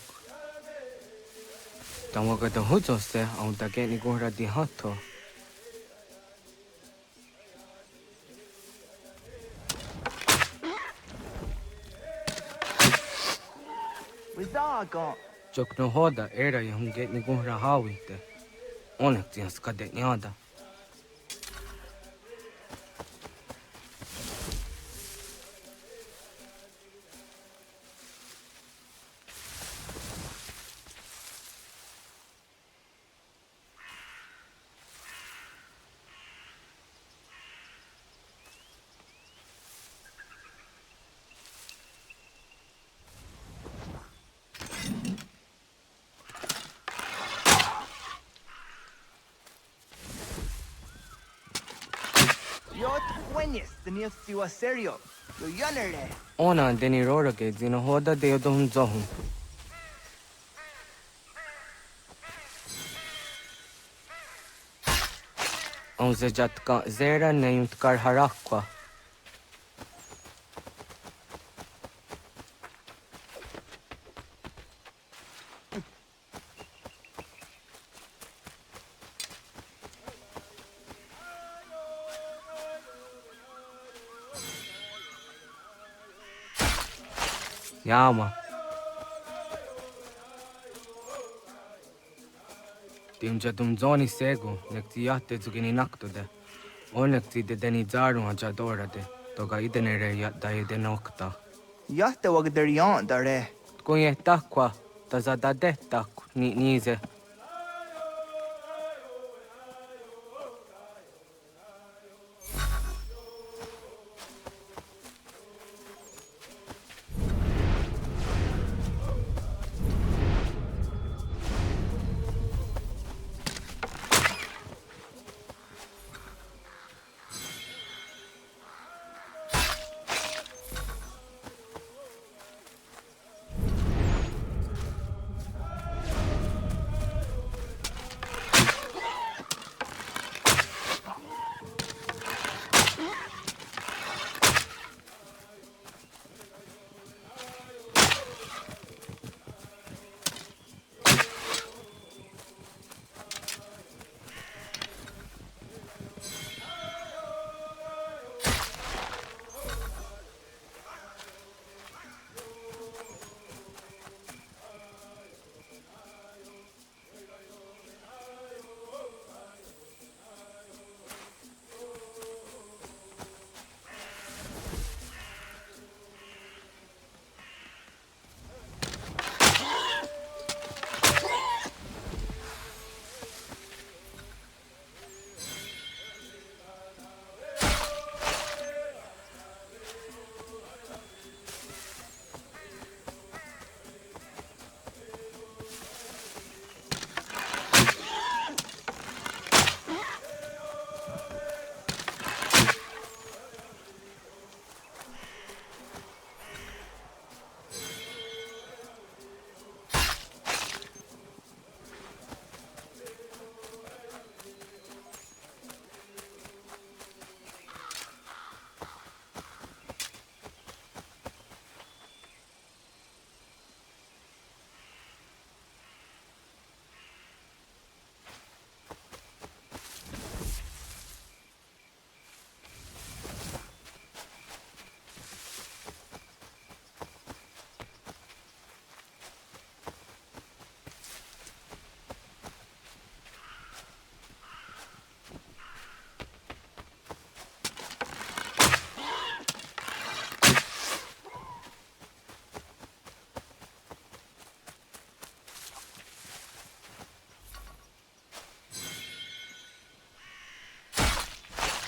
[SPEAKER 19] Tawaga da hujose au dageni gora di hato.
[SPEAKER 4] Wizaga.
[SPEAKER 19] Jokno hoda era yung get ni gora hawite. Onak tis kade nyada.
[SPEAKER 4] Sanios siwa serio. Yo yanere.
[SPEAKER 19] Ona deni rorage zino hoda de yodon zohum. On se jatka zera ne yuntkar harakwa. Yama. Timja zoni sego, nekti yatte zugini naktude. Onekti de deni zaru ajadora de. Toga idenere yatta ide nokta.
[SPEAKER 4] Yatte wagderian dare.
[SPEAKER 19] Kunye takwa, tazadade tak ni nize.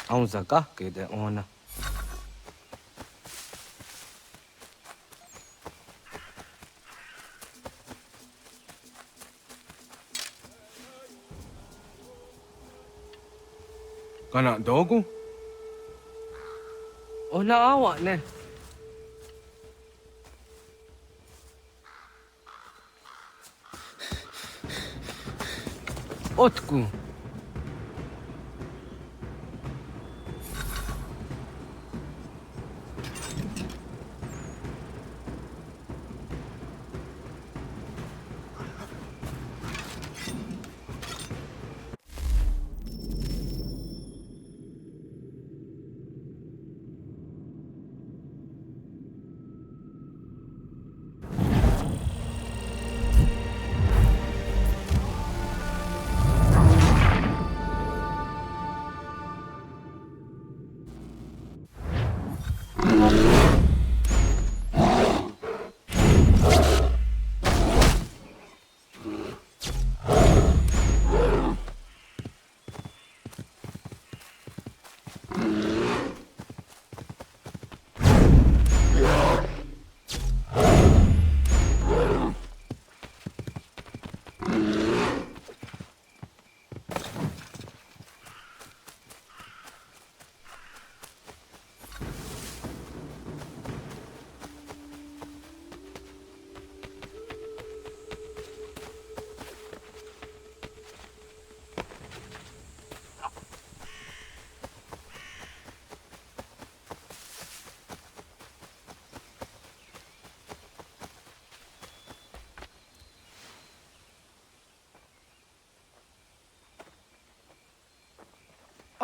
[SPEAKER 19] Aun zaka ke de ona. Kana dogu? Ona awa ne. Otku.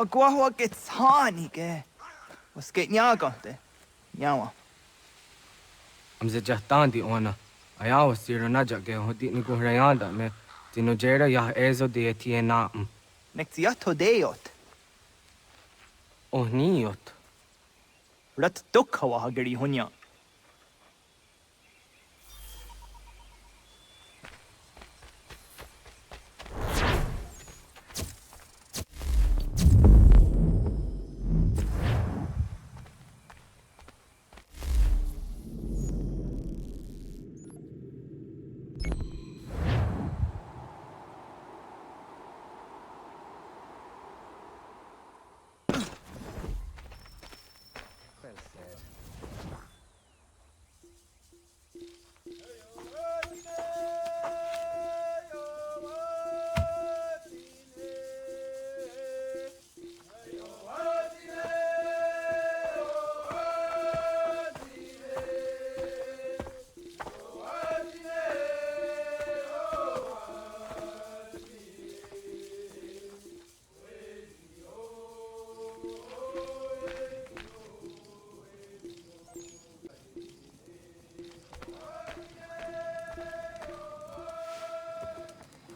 [SPEAKER 4] Agua gets honey, ge. Was get nyaga de. Nyawa.
[SPEAKER 19] Am ze jahtandi ona. Ayawa siro naja ge hodi ni go rayanda me. Dino jera ya ezo de tiena.
[SPEAKER 4] Nexiato deot.
[SPEAKER 19] Oh niot.
[SPEAKER 4] Rat dukhawa hageri hunya.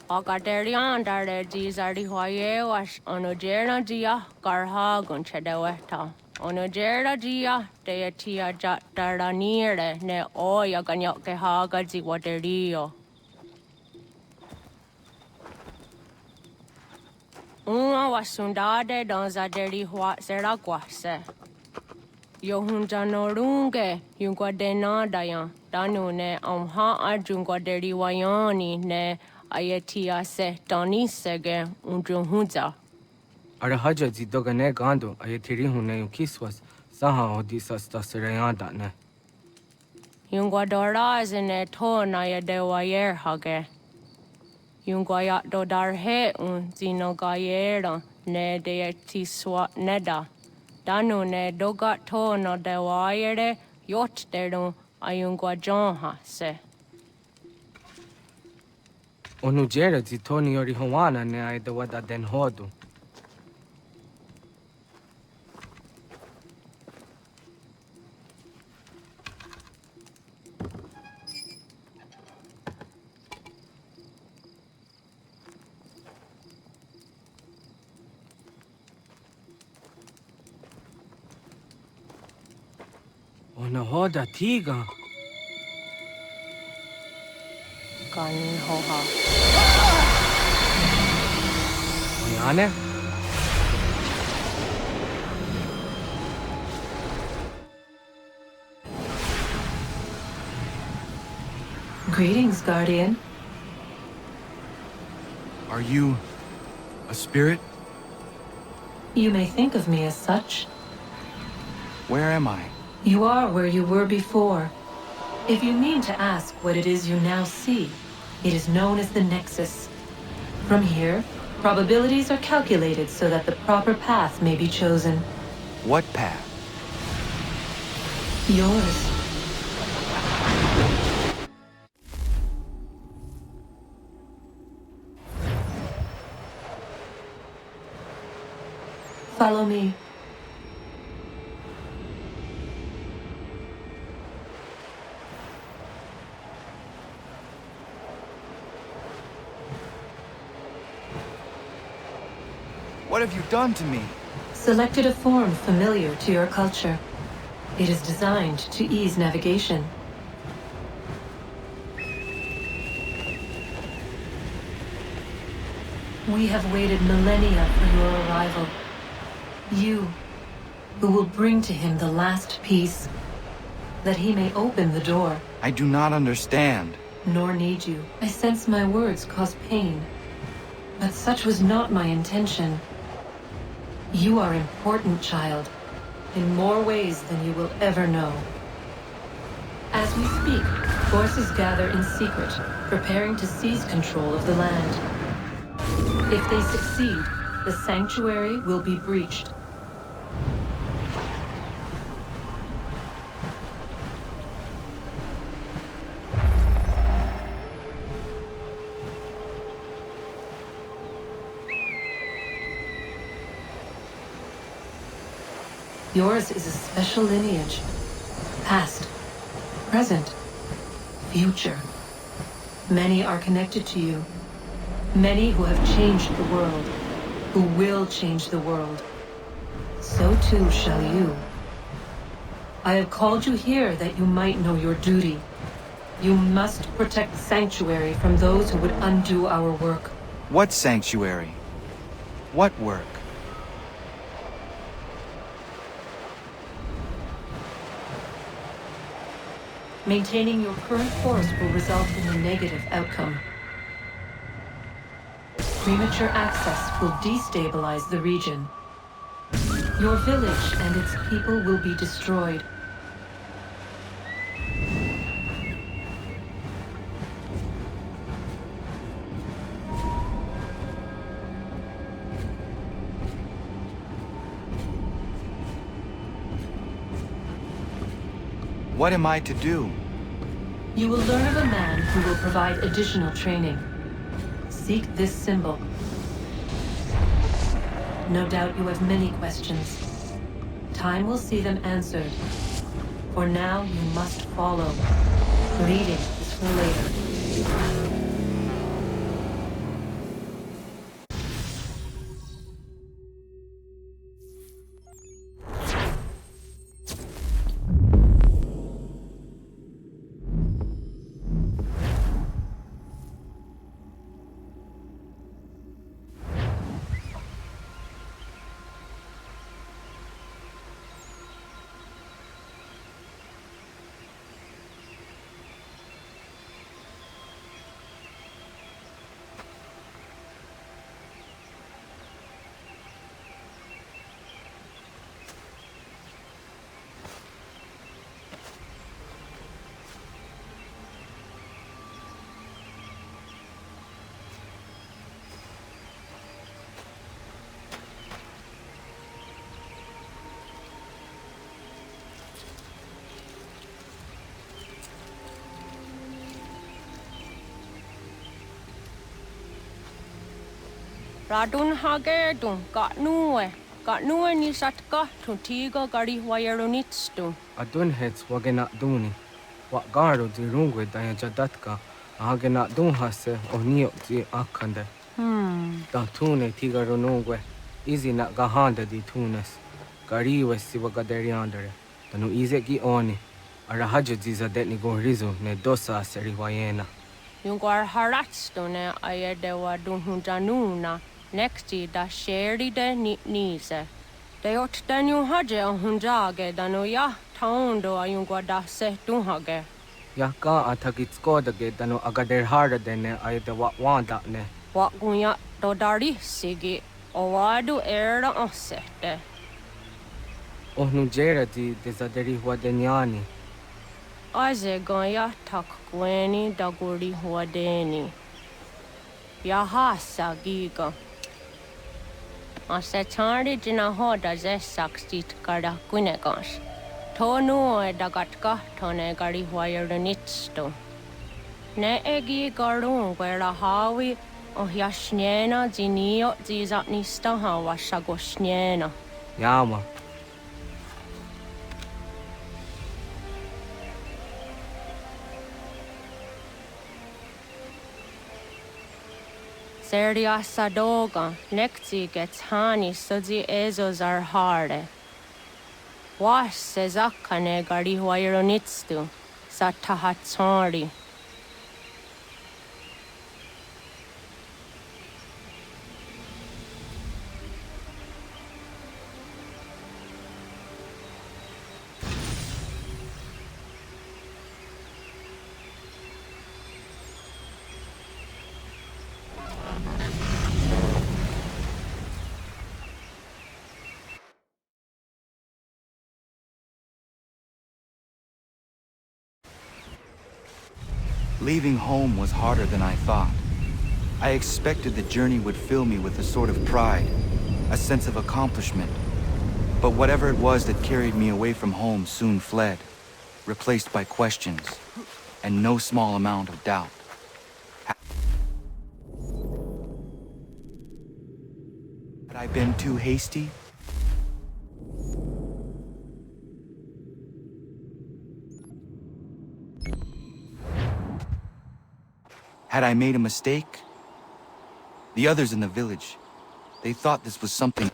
[SPEAKER 16] Agaderian dare jizardi hoye was onojera jia garha gunchedeweta. Onojera jia deatia jataranire ne oya Kanien'kehá gazi waterio. Uma wasundade donzaderi huat seraguase. Yohunjanorunge yunguadenadayan danune amha ajunguaderi wayani ne Ayatia se Donisege unjunhuza.
[SPEAKER 19] Arahaja zidogane gando ayatiri hune yukiswas saha odisas tasirayanda ne.
[SPEAKER 16] Yunguadora zine to na yadewayer hage. Yunguayat dodarhe un zinogayera ne deetiswa neda. Danu ne dogat to no dewayere yot deru ayunguajonha se.
[SPEAKER 19] Onujera zitoni yori hawana ne aidawada den hodu. Ona hoda tiga.
[SPEAKER 16] Kanien'kehá.
[SPEAKER 19] Oyane?
[SPEAKER 6] Greetings, Guardian.
[SPEAKER 19] Are you a spirit?
[SPEAKER 6] You may think of me as such.
[SPEAKER 19] Where am I?
[SPEAKER 6] You are where you were before. If you mean to ask what it is you now see, it is known as the Nexus. From here, probabilities are calculated so that the proper path may be chosen.
[SPEAKER 19] What path?
[SPEAKER 6] Yours. Follow me.
[SPEAKER 19] What have you done to me?
[SPEAKER 6] Selected a form familiar to your culture. It is designed to ease navigation. We have waited millennia for your arrival. You, who will bring to him the last piece, that he may open the door.
[SPEAKER 19] I do not understand.
[SPEAKER 6] Nor need you. I sense my words cause pain. But such was not my intention. You are important, child, in more ways than you will ever know. As we speak, forces gather in secret, preparing to seize control of the land. If they succeed, the sanctuary will be breached. Yours is a special lineage. Past, present, future. Many are connected to you. Many who have changed the world, who will change the world. So too shall you. I have called you here that you might know your duty. You must protect Sanctuary from those who would undo our work.
[SPEAKER 19] What sanctuary? What work?
[SPEAKER 6] Maintaining your current force will result in a negative outcome. Premature access will destabilize the region. Your village and its people will be destroyed.
[SPEAKER 19] What am I to do?
[SPEAKER 6] You will learn of a man who will provide additional training. Seek this symbol. No doubt you have many questions. Time will see them answered. For now, you must follow. Leading is for later.
[SPEAKER 16] Radun hagerdun got nuwe ni satka to tigo gari wayarunitstu.
[SPEAKER 19] Adun hets wagena duni. What garo di rungwe daya jadatka. Agena dun hase onio di akande. Da tune tigaro nungwe. Izi na gahanda di tunes. Gari wesi wagaderiandere. Tanu ize gi oni. Arahajo zizadetni gorizo ne dosa seri wayena.
[SPEAKER 16] Yungar haratstu ne ayedewa dunhunjanuna. Nexti da sheri de nise. De ot den ju haje hunjage danu ya taundo ayungwa da se dunhage.
[SPEAKER 19] Yaka atakitsko the gate no agader harder than I the want that ne.
[SPEAKER 16] What gunya dodari sigi. Owadu era osete.
[SPEAKER 19] Oh no jerati desaderi huadeniani.
[SPEAKER 16] Aze gaya tak gweni daguri huadeni. Yahasa giga. Asetari jina hoda ze sakstit kada kunegas. Tonu e dagatka tone gari huayernitsto. Ne egi garun wera hawi o yashnena zinio zizatnista hawa shagoshnena.
[SPEAKER 19] Yama.
[SPEAKER 16] Serdia sadoga, nekti gets hani sodzi ezos are harde. Was sezakane gari huayronitstu, satahatsori.
[SPEAKER 5] Leaving home was harder than I thought. I expected the journey would fill me with a sort of pride, a sense of accomplishment. But whatever it was that carried me away from home soon fled, replaced by questions, and no small amount of doubt. Had I been too hasty? Had I made a mistake? The others in the village, they thought this was something.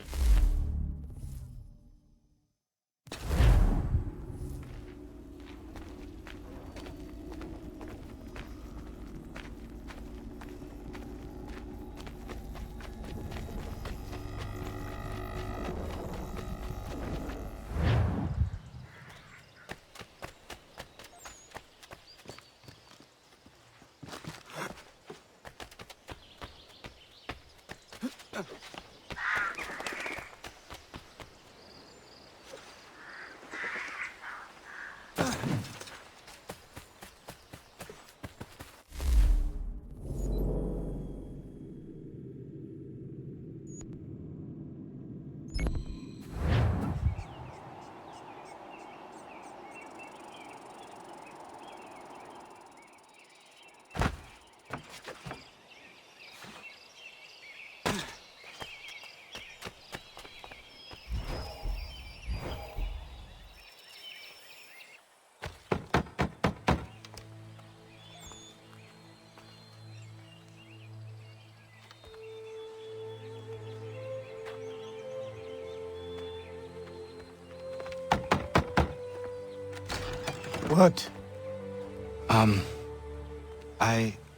[SPEAKER 5] What?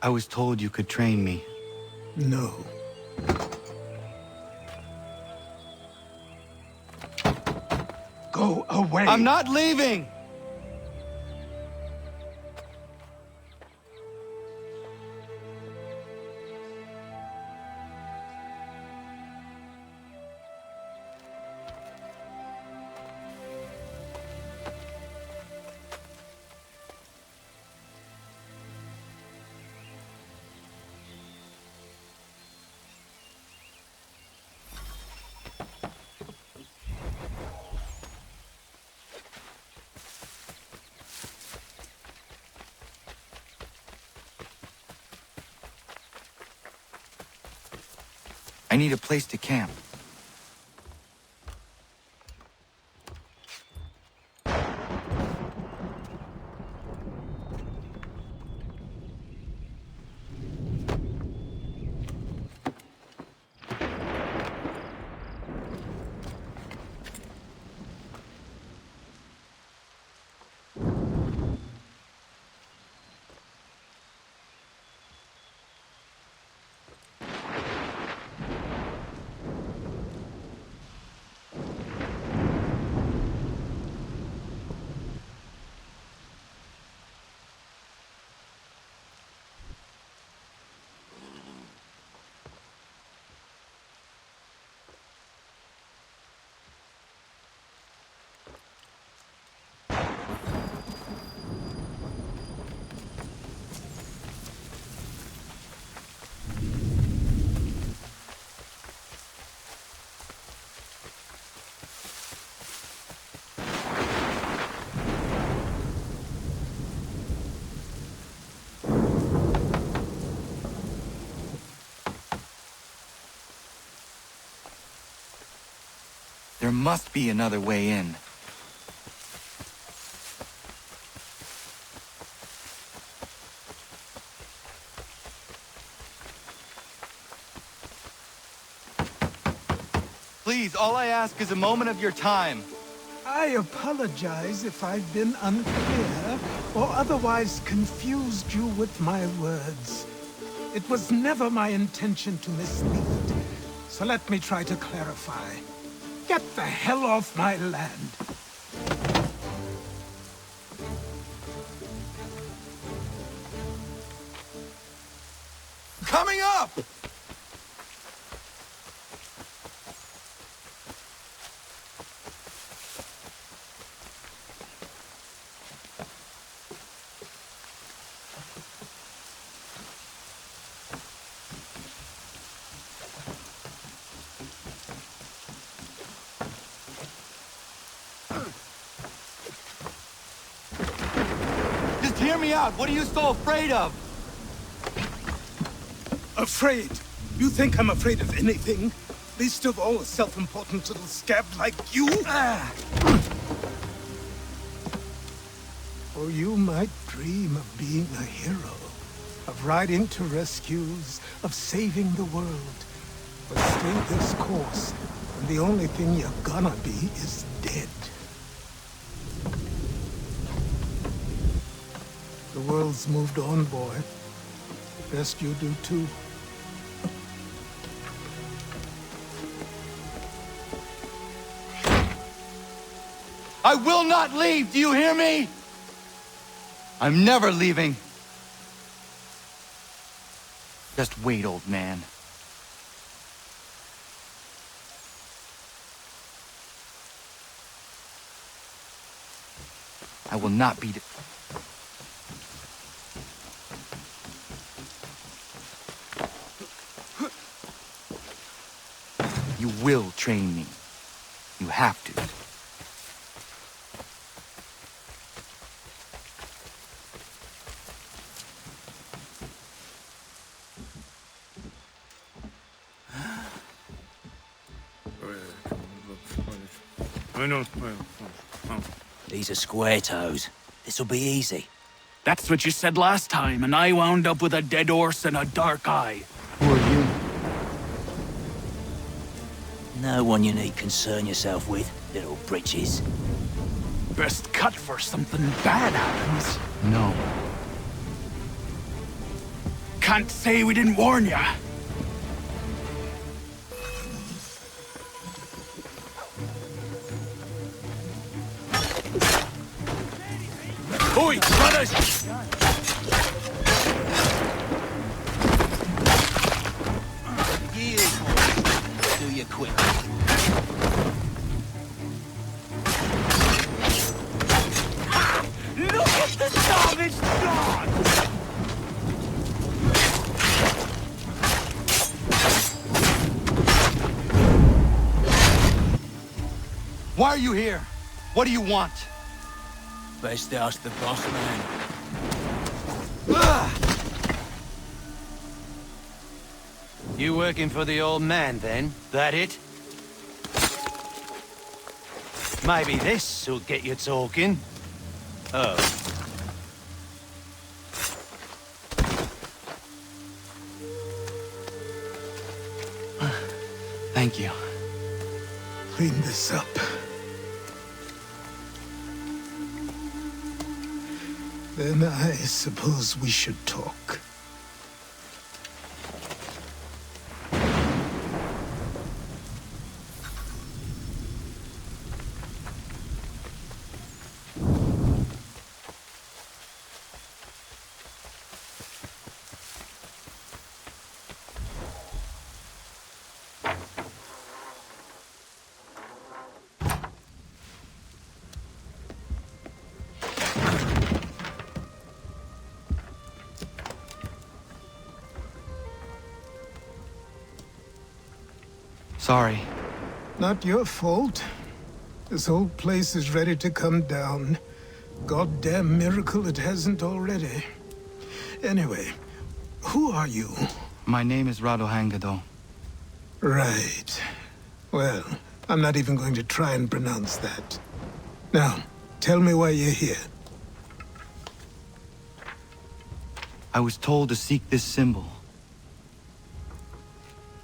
[SPEAKER 5] I was told you could train me.
[SPEAKER 22] No. Go away!
[SPEAKER 5] I'm not leaving! I need a place to camp. There must be another way in. Please, all I ask is a moment of your time.
[SPEAKER 11] I apologize if I've been unclear or otherwise confused you with my words. It was never my intention to mislead, so let me try to clarify. Get the hell off my land.
[SPEAKER 5] Coming up! Hear me out. What are you so afraid of?
[SPEAKER 11] Afraid? You think I'm afraid of anything? Least of all a self-important little scab like you? Or you might dream of being a hero, of riding to rescues, of saving the world. But stay this course, and the only thing you're gonna be is dead. The world's moved on, boy. Best you do too.
[SPEAKER 5] I will not leave, do you hear me? I'm never leaving. Just wait, old man. I will not be... You will train me. You have to.
[SPEAKER 3] These are square toes. This'll be easy.
[SPEAKER 24] That's what you said last time, and I wound up with a dead horse and a dark eye.
[SPEAKER 5] Who are you?
[SPEAKER 3] No one you need concern yourself with, little britches.
[SPEAKER 24] Best cut for something bad happens.
[SPEAKER 5] No.
[SPEAKER 24] Can't say we didn't warn ya. Oi, brothers!
[SPEAKER 3] Do you quick.
[SPEAKER 24] Look at the savage dog!
[SPEAKER 5] Why are you here? What do you want?
[SPEAKER 3] Best ask the boss man.
[SPEAKER 15] You working for the old man, then? That it? Maybe this'll get you talking. Oh.
[SPEAKER 5] Thank you.
[SPEAKER 11] Clean this up. Then I suppose we should talk.
[SPEAKER 5] Sorry.
[SPEAKER 11] Not your fault. This whole place is ready to come down. Goddamn miracle it hasn't already. Anyway, who are you?
[SPEAKER 5] My name is Radohangado.
[SPEAKER 11] Right. Well, I'm not even going to try and pronounce that. Now, tell me why you're here.
[SPEAKER 5] I was told to seek this symbol.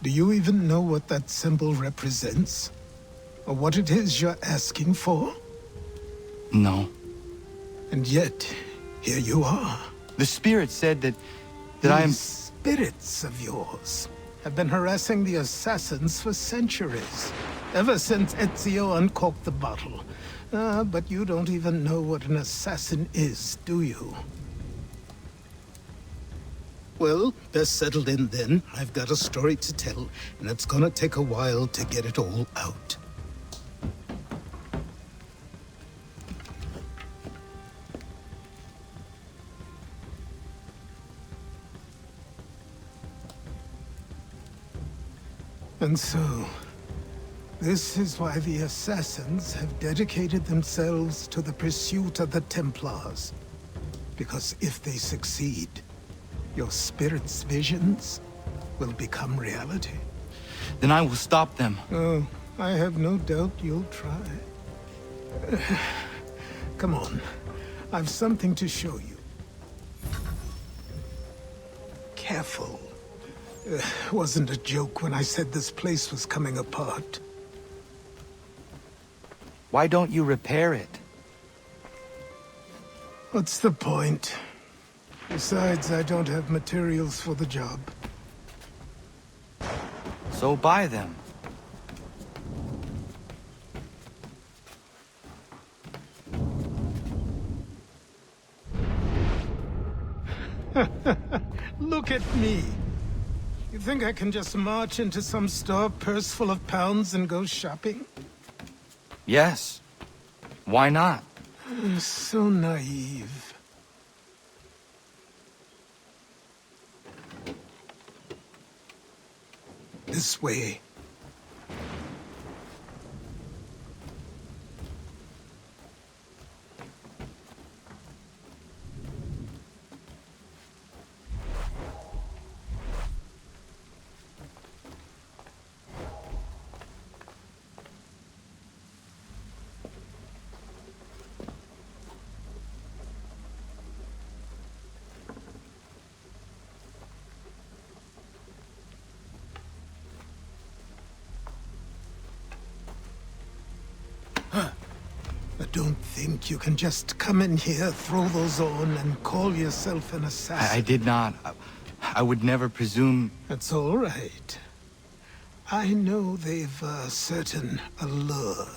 [SPEAKER 11] Do you even know what that symbol represents? Or what it is you're asking for?
[SPEAKER 5] No.
[SPEAKER 11] And yet, here you are.
[SPEAKER 5] The spirit said that
[SPEAKER 11] These spirits of yours have been harassing the assassins for centuries. Ever since Ezio uncorked the bottle. But you don't even know what an assassin is, do you? Well, best settled in then. I've got a story to tell, and it's gonna take a while to get it all out. And so, this is why the Assassins have dedicated themselves to the pursuit of the Templars. Because if they succeed, your spirit's visions will become reality.
[SPEAKER 5] Then I will stop them.
[SPEAKER 11] Oh, I have no doubt you'll try. Come on, I've something to show you. Careful. Wasn't a joke when I said this place was coming apart.
[SPEAKER 5] Why don't you repair it?
[SPEAKER 11] What's the point? Besides, I don't have materials for the job.
[SPEAKER 5] So buy them.
[SPEAKER 11] Look at me. You think I can just march into some store, purse full of pounds, and go shopping?
[SPEAKER 5] Yes. Why not?
[SPEAKER 11] You're so naive. This way. Don't think you can just come in here, throw those on, and call yourself an assassin.
[SPEAKER 5] I did not. I would never presume...
[SPEAKER 11] That's all right. I know they've a certain allure.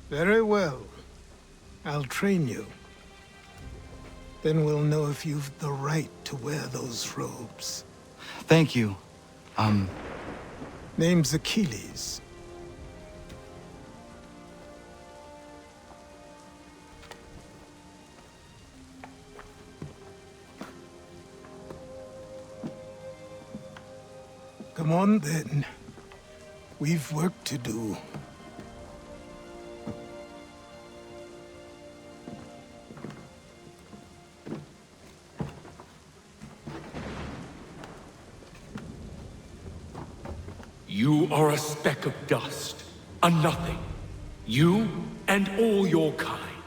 [SPEAKER 11] Very well. I'll train you. Then we'll know if you've the right to wear those robes.
[SPEAKER 5] Thank you.
[SPEAKER 11] Name's Achilles. Come on, then. We've work to do.
[SPEAKER 2] You are a speck of dust, a nothing. You and all your kind,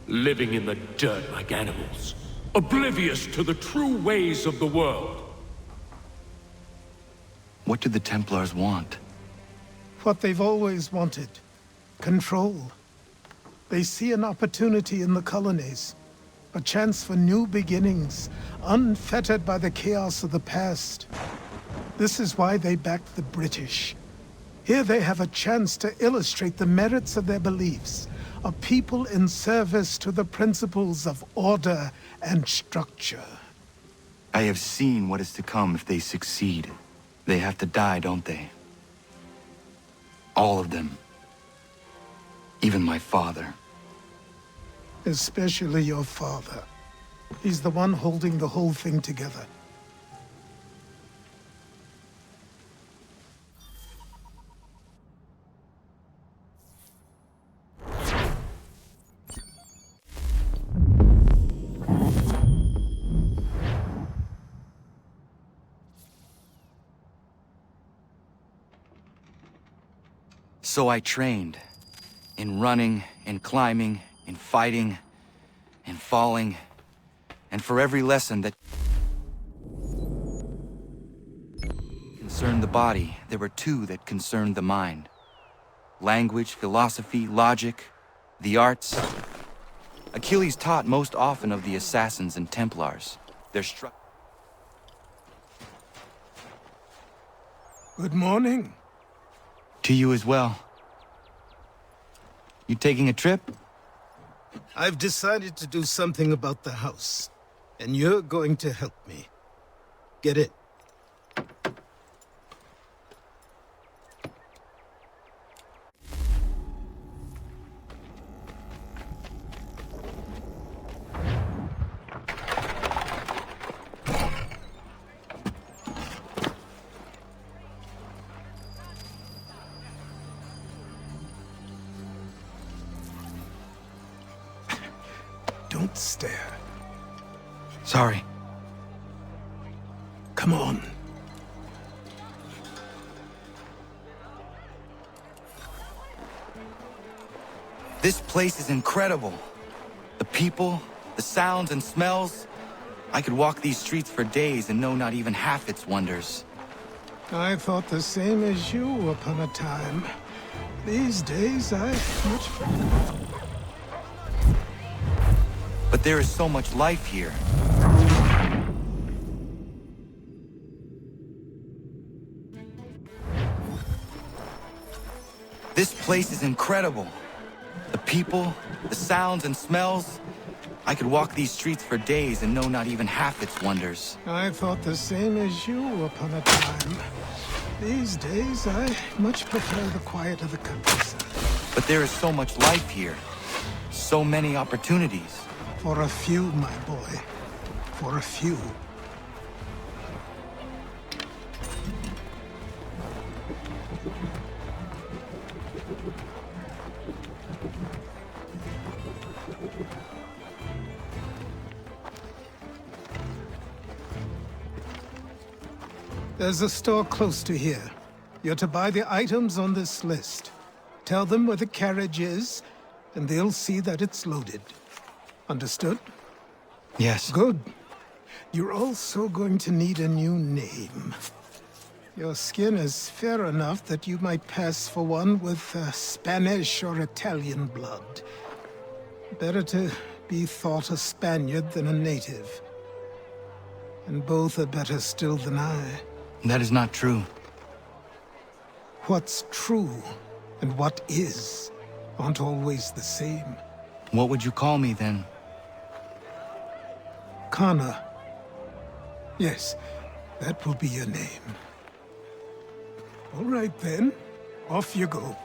[SPEAKER 2] living in the dirt like animals, oblivious to the true ways of the world.
[SPEAKER 5] What do the Templars want?
[SPEAKER 11] What they've always wanted. Control. They see an opportunity in the colonies. A chance for new beginnings, unfettered by the chaos of the past. This is why they backed the British. Here they have a chance to illustrate the merits of their beliefs. A people in service to the principles of order and structure.
[SPEAKER 5] I have seen what is to come if they succeed. They have to die, don't they? All of them. Even my father.
[SPEAKER 11] Especially your father. He's the one holding the whole thing together.
[SPEAKER 5] so I trained. In running, in climbing, in fighting, in falling. And for every lesson that concerned the body, there were two that concerned the mind. Language, philosophy, logic, the arts. Achilles taught most often of the assassins and Templars. Their
[SPEAKER 11] Good morning.
[SPEAKER 5] To you as well. You taking a trip?
[SPEAKER 11] I've decided to do something about the house, and you're going to help me. Get it? Don't stare.
[SPEAKER 5] Sorry.
[SPEAKER 11] Come on.
[SPEAKER 5] This place is incredible. The people, the sounds and smells. I could walk these streets for days and know not even half its wonders.
[SPEAKER 11] I thought the same as you upon a time. These days, I much forget.
[SPEAKER 5] But there is so much life here. This place is incredible. The people, the sounds and smells. I could walk these streets for days and know not even half its wonders.
[SPEAKER 11] I thought the same as you upon a time. These days, I much prefer the quiet of the countryside.
[SPEAKER 5] But there is so much life here. So many opportunities.
[SPEAKER 11] For a few, my boy. For a few. There's a store close to here. You're to buy the items on this list. Tell them where the carriage is, and they'll see that it's loaded. Understood?
[SPEAKER 5] Yes.
[SPEAKER 11] Good. You're also going to need a new name. Your skin is fair enough that you might pass for one with Spanish or Italian blood. Better to be thought a Spaniard than a native. And both are better still than I.
[SPEAKER 5] That is not true.
[SPEAKER 11] What's true and what is aren't always the same.
[SPEAKER 5] What would you call me then?
[SPEAKER 11] Kana. Yes, that will be your name. All right then, off you go.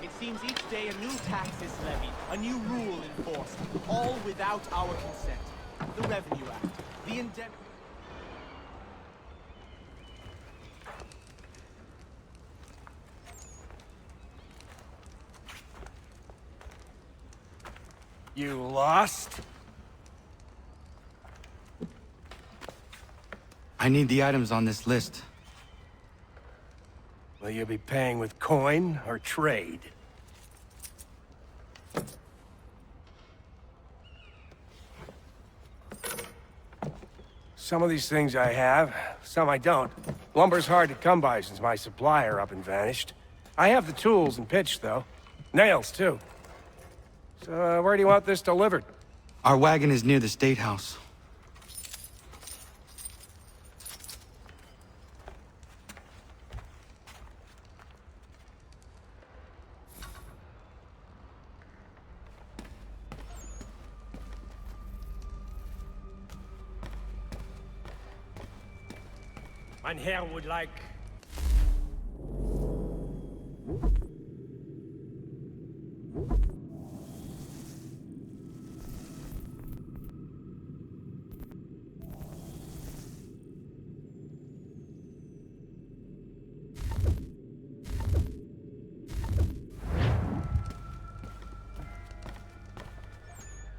[SPEAKER 1] It seems each day a new tax is levied, a new rule enforced, all without our consent. The Revenue Act, the indemnity...
[SPEAKER 15] You lost?
[SPEAKER 5] I need the items on this list.
[SPEAKER 15] Will you be paying with coin or trade? Some of these things I have, some I don't. Lumber's hard to come by since my supplier up and vanished. I have the tools and pitch, though. Nails, too. So, where do you want this delivered?
[SPEAKER 5] Our wagon is near the State House.
[SPEAKER 15] Mein Herr would like...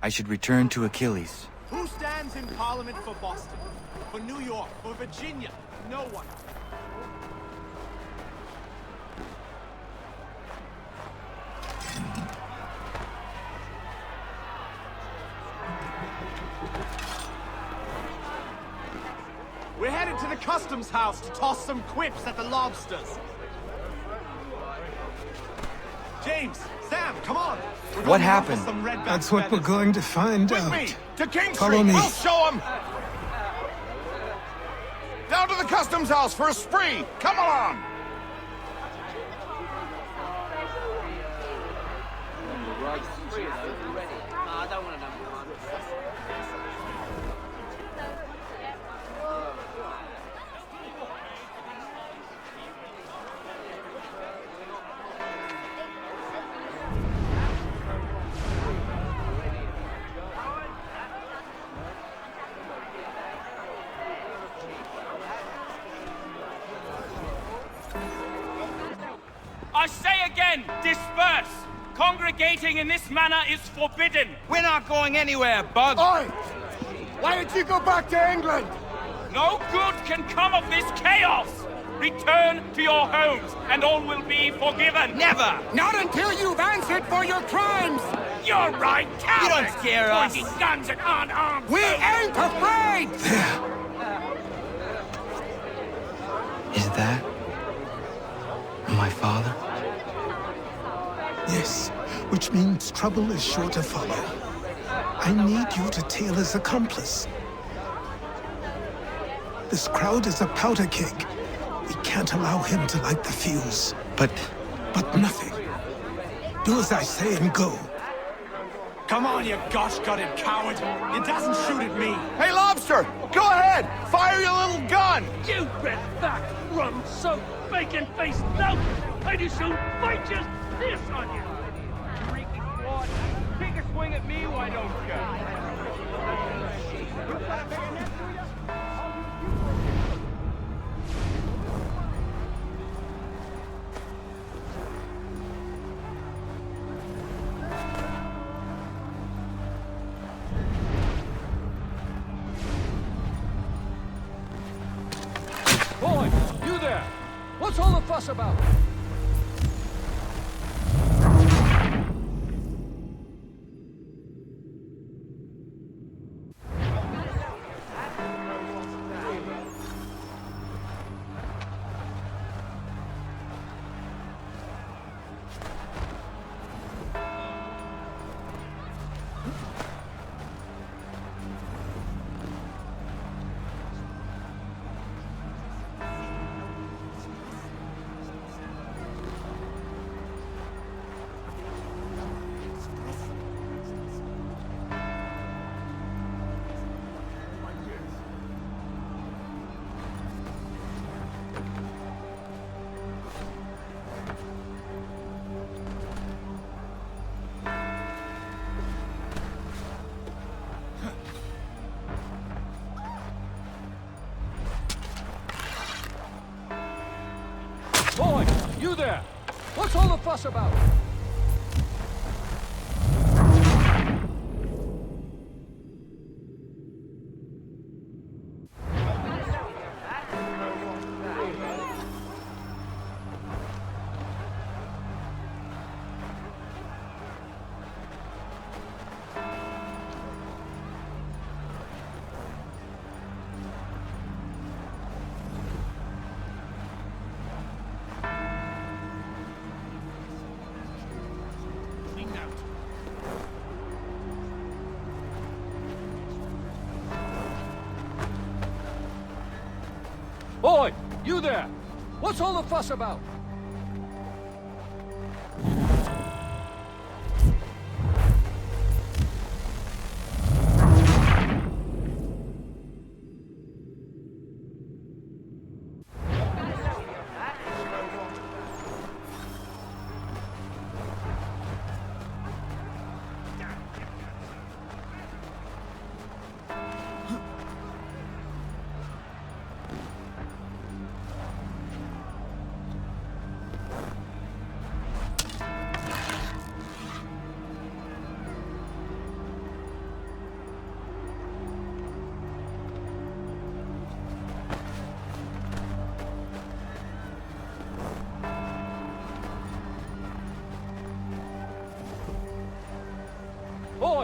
[SPEAKER 5] I should return to Achilles.
[SPEAKER 1] Who stands in Parliament for Boston? For New York? For Virginia? No one. We're headed to the customs house to toss some quips at the lobsters. James, Sam, come on.
[SPEAKER 5] What happened?
[SPEAKER 11] That's what we're going to find out.
[SPEAKER 10] With me! To King
[SPEAKER 11] Follow
[SPEAKER 10] Street!
[SPEAKER 11] me.
[SPEAKER 10] We'll show them! Down to the customs house for a spree! Come along!
[SPEAKER 12] I say again, disperse! Congregating in this manner is forbidden!
[SPEAKER 17] We're not going anywhere, Bug!
[SPEAKER 10] Oi! Why did you go back to England?
[SPEAKER 12] No good can come of this chaos! Return to your homes, and all will be forgiven!
[SPEAKER 17] Never!
[SPEAKER 10] Not until you've answered for your crimes!
[SPEAKER 12] You're right, cowards!
[SPEAKER 17] You don't scare us!
[SPEAKER 12] Pointing guns at unarmed
[SPEAKER 10] We ain't afraid!
[SPEAKER 5] Is that my father?
[SPEAKER 11] Yes, which means trouble is sure to follow. I need you to tail his accomplice. This crowd is a powder keg. We can't allow him to light the fuse.
[SPEAKER 5] But
[SPEAKER 11] nothing. Do as I say and go.
[SPEAKER 1] Come on, you gosh-gutted coward! It doesn't shoot at me!
[SPEAKER 10] Hey, Lobster! Go ahead! Fire your little gun!
[SPEAKER 12] You red-backed, rum-soaked, bacon-faced lout! I do soon fight just this on you! Freaky quad! Take a swing at me, why don't
[SPEAKER 15] Boy, you there! What's all the fuss about? Boy, you there! What's all the fuss about? Boy, you there! What's all the fuss about?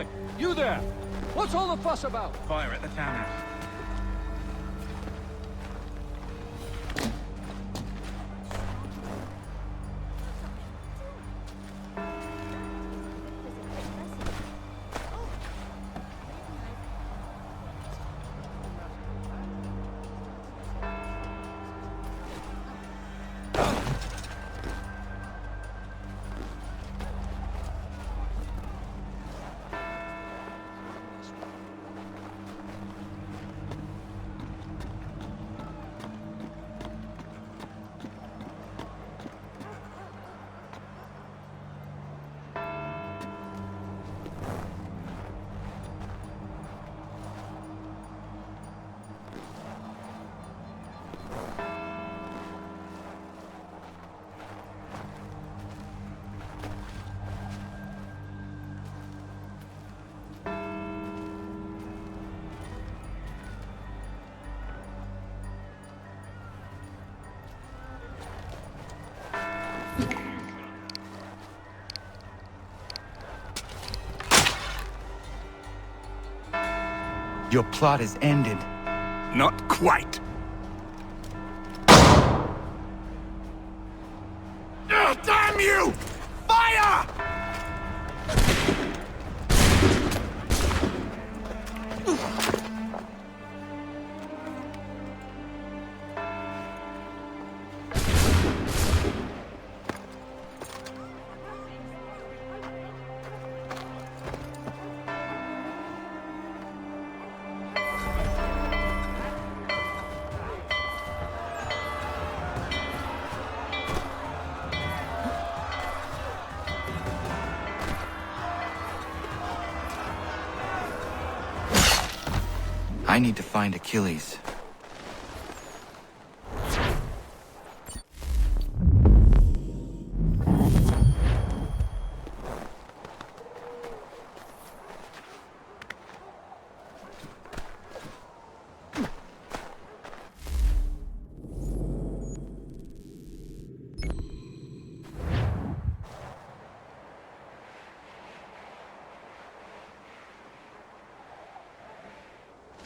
[SPEAKER 12] Oi, you there! What's all the fuss about?
[SPEAKER 20] Fire at the townhouse.
[SPEAKER 5] Your plot is ended.
[SPEAKER 2] Not quite.
[SPEAKER 3] Damn you! Fire!
[SPEAKER 5] I need to find Achilles.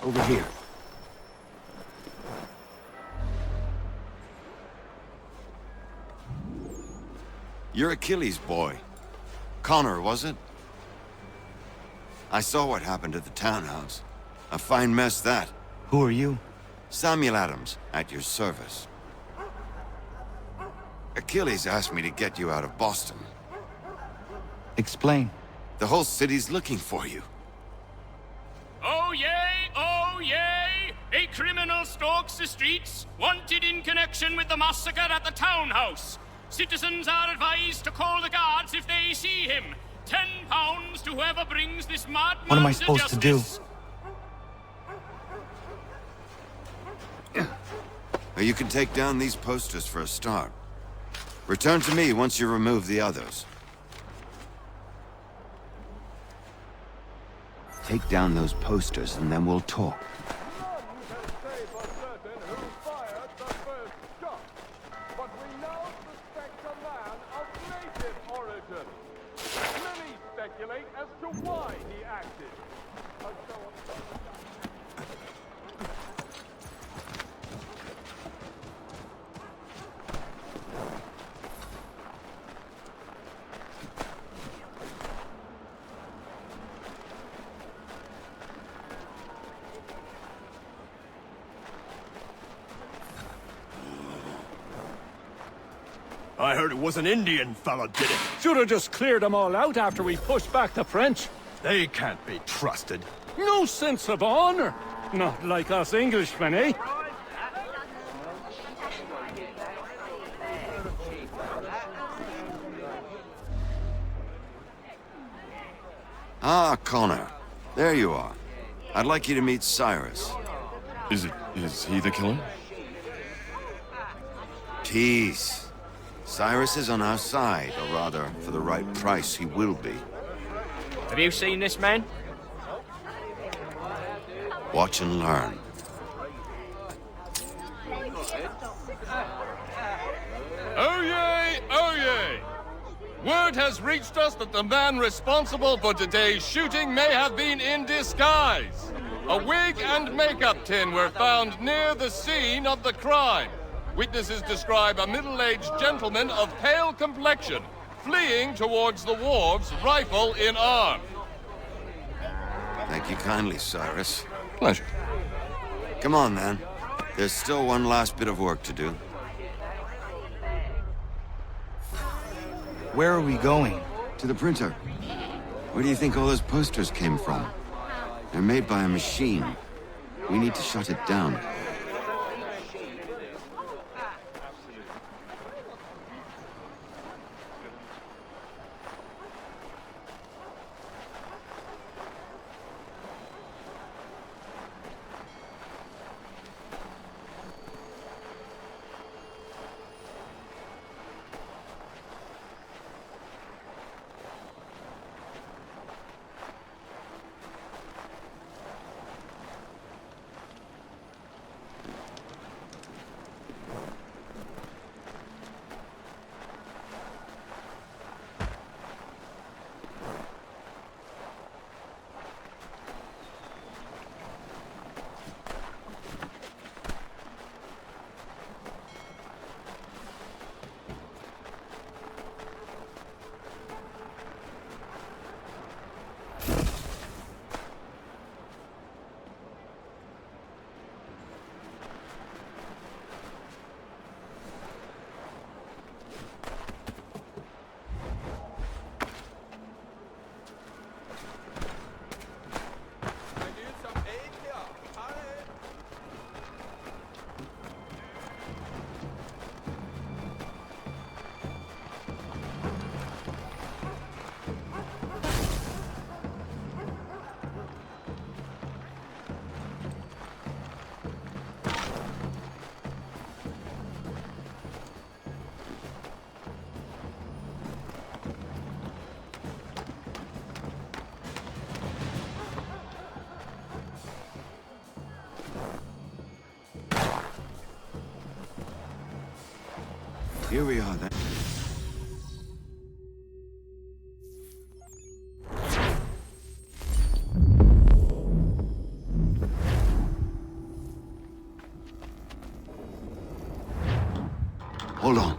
[SPEAKER 3] Over here.
[SPEAKER 7] You're Achilles' boy. Connor, was it? I saw what happened at the townhouse. A fine mess, that.
[SPEAKER 5] Who are you?
[SPEAKER 7] Samuel Adams, at your service. Achilles asked me to get you out of Boston.
[SPEAKER 5] Explain.
[SPEAKER 7] The whole city's looking for you.
[SPEAKER 13] Oh yay, oh yay! A criminal stalks the streets, wanted in connection with the massacre at the townhouse. Citizens are advised to call the guards if they see him. £10 to whoever brings this madman.
[SPEAKER 5] What am I supposed to do?
[SPEAKER 7] You can take down these posters for a start. Return to me once you remove the others. Take down those posters and then we'll talk.
[SPEAKER 2] I heard it was an Indian fella did it.
[SPEAKER 12] Should have just cleared them all out after we pushed back the French.
[SPEAKER 2] They can't be trusted.
[SPEAKER 12] No sense of honor. Not like us Englishmen, eh?
[SPEAKER 7] Ah, Connor. There you are. I'd like you to meet Cyrus.
[SPEAKER 21] Is he the killer?
[SPEAKER 7] Tease. Cyrus is on our side, or rather, for the right price, he will be.
[SPEAKER 23] Have you seen this man?
[SPEAKER 7] Watch and learn.
[SPEAKER 13] Oh yay, oh yay!
[SPEAKER 8] Word has reached us that the man responsible for today's shooting may have been in disguise. A wig and makeup tin were found near the scene of the crime. Witnesses describe a middle-aged gentleman of pale complexion, fleeing towards the wharves, rifle in arm.
[SPEAKER 7] Thank you kindly, Cyrus.
[SPEAKER 8] Pleasure.
[SPEAKER 7] Come on, then. There's still one last bit of work to do.
[SPEAKER 5] Where are we going?
[SPEAKER 7] To the printer. Where do you think all those posters came from? They're made by a machine. We need to shut it down. Here we are, then. Hold on.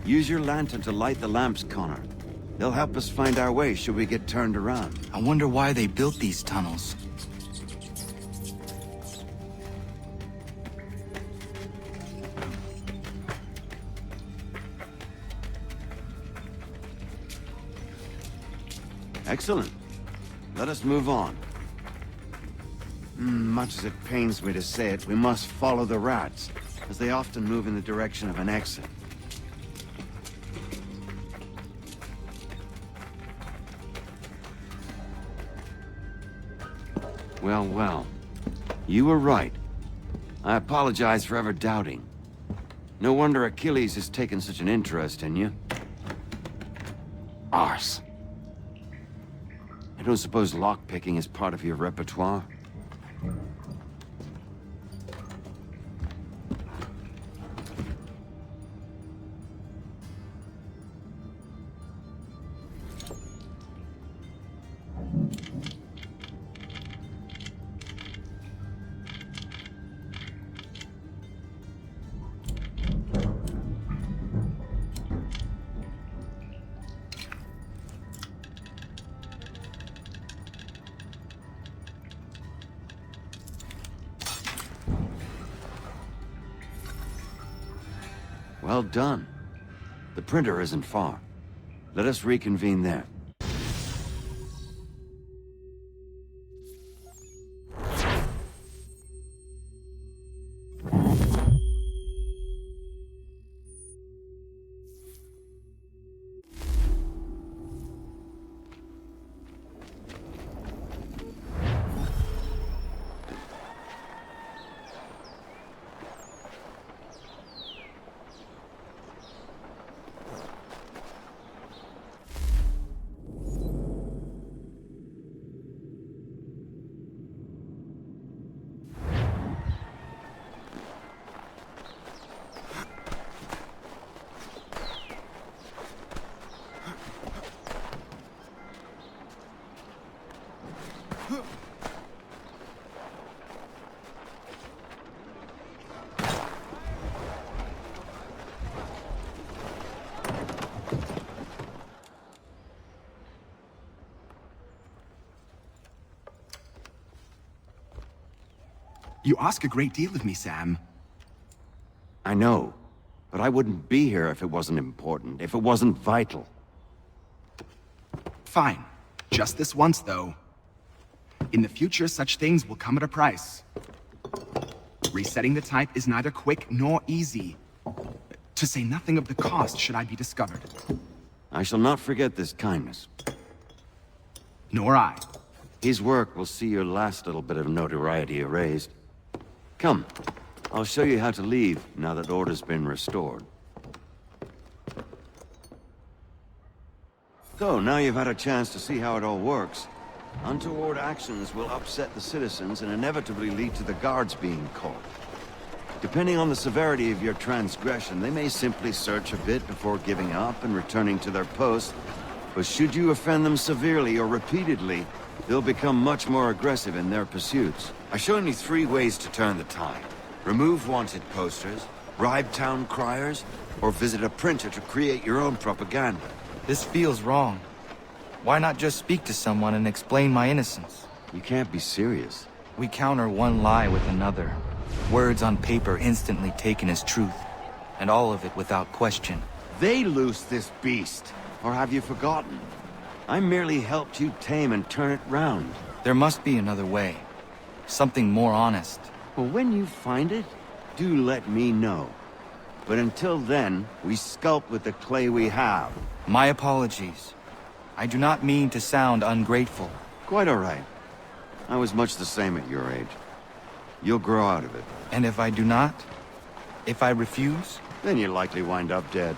[SPEAKER 7] Use your lantern to light the lamps, Connor. They'll help us find our way should we get turned around.
[SPEAKER 5] I wonder why they built these tunnels.
[SPEAKER 7] Excellent. Let us move on. Much as it pains me to say it, we must follow the rats, as they often move in the direction of an exit. Well, well. You were right. I apologize for ever doubting. No wonder Achilles has taken such an interest in you. Arse. I don't suppose lockpicking is part of your repertoire? Well done. The printer isn't far. Let us reconvene there.
[SPEAKER 4] You ask a great deal of me, Sam.
[SPEAKER 7] I know, but I wouldn't be here if it wasn't important, if it wasn't vital.
[SPEAKER 4] Fine. Just this once, though. In the future, such things will come at a price. Resetting the type is neither quick nor easy. To say nothing of the cost should I be discovered.
[SPEAKER 7] I shall not forget this kindness.
[SPEAKER 4] Nor I.
[SPEAKER 7] His work will see your last little bit of notoriety erased. Come, I'll show you how to leave now that order's been restored. So, now you've had a chance to see how it all works. Untoward actions will upset the citizens and inevitably lead to the guards being called. Depending on the severity of your transgression, they may simply search a bit before giving up and returning to their post. But should you offend them severely or repeatedly, they'll become much more aggressive in their pursuits. I've shown you 3 ways to turn the tide. Remove wanted posters, bribe town criers, or visit a printer to create your own propaganda.
[SPEAKER 5] This feels wrong. Why not just speak to someone and explain my innocence?
[SPEAKER 7] You can't be serious.
[SPEAKER 5] We counter one lie with another. Words on paper instantly taken as truth, and all of it without question.
[SPEAKER 7] They loose this beast, or have you forgotten? I merely helped you tame and turn it round.
[SPEAKER 5] There must be another way. Something more honest.
[SPEAKER 7] Well, when you find it, do let me know. But until then, we sculpt with the clay we have.
[SPEAKER 5] My apologies. I do not mean to sound ungrateful.
[SPEAKER 7] Quite all right. I was much the same at your age. You'll grow out of it.
[SPEAKER 5] And if I do not? If I refuse?
[SPEAKER 7] Then you'll likely wind up dead.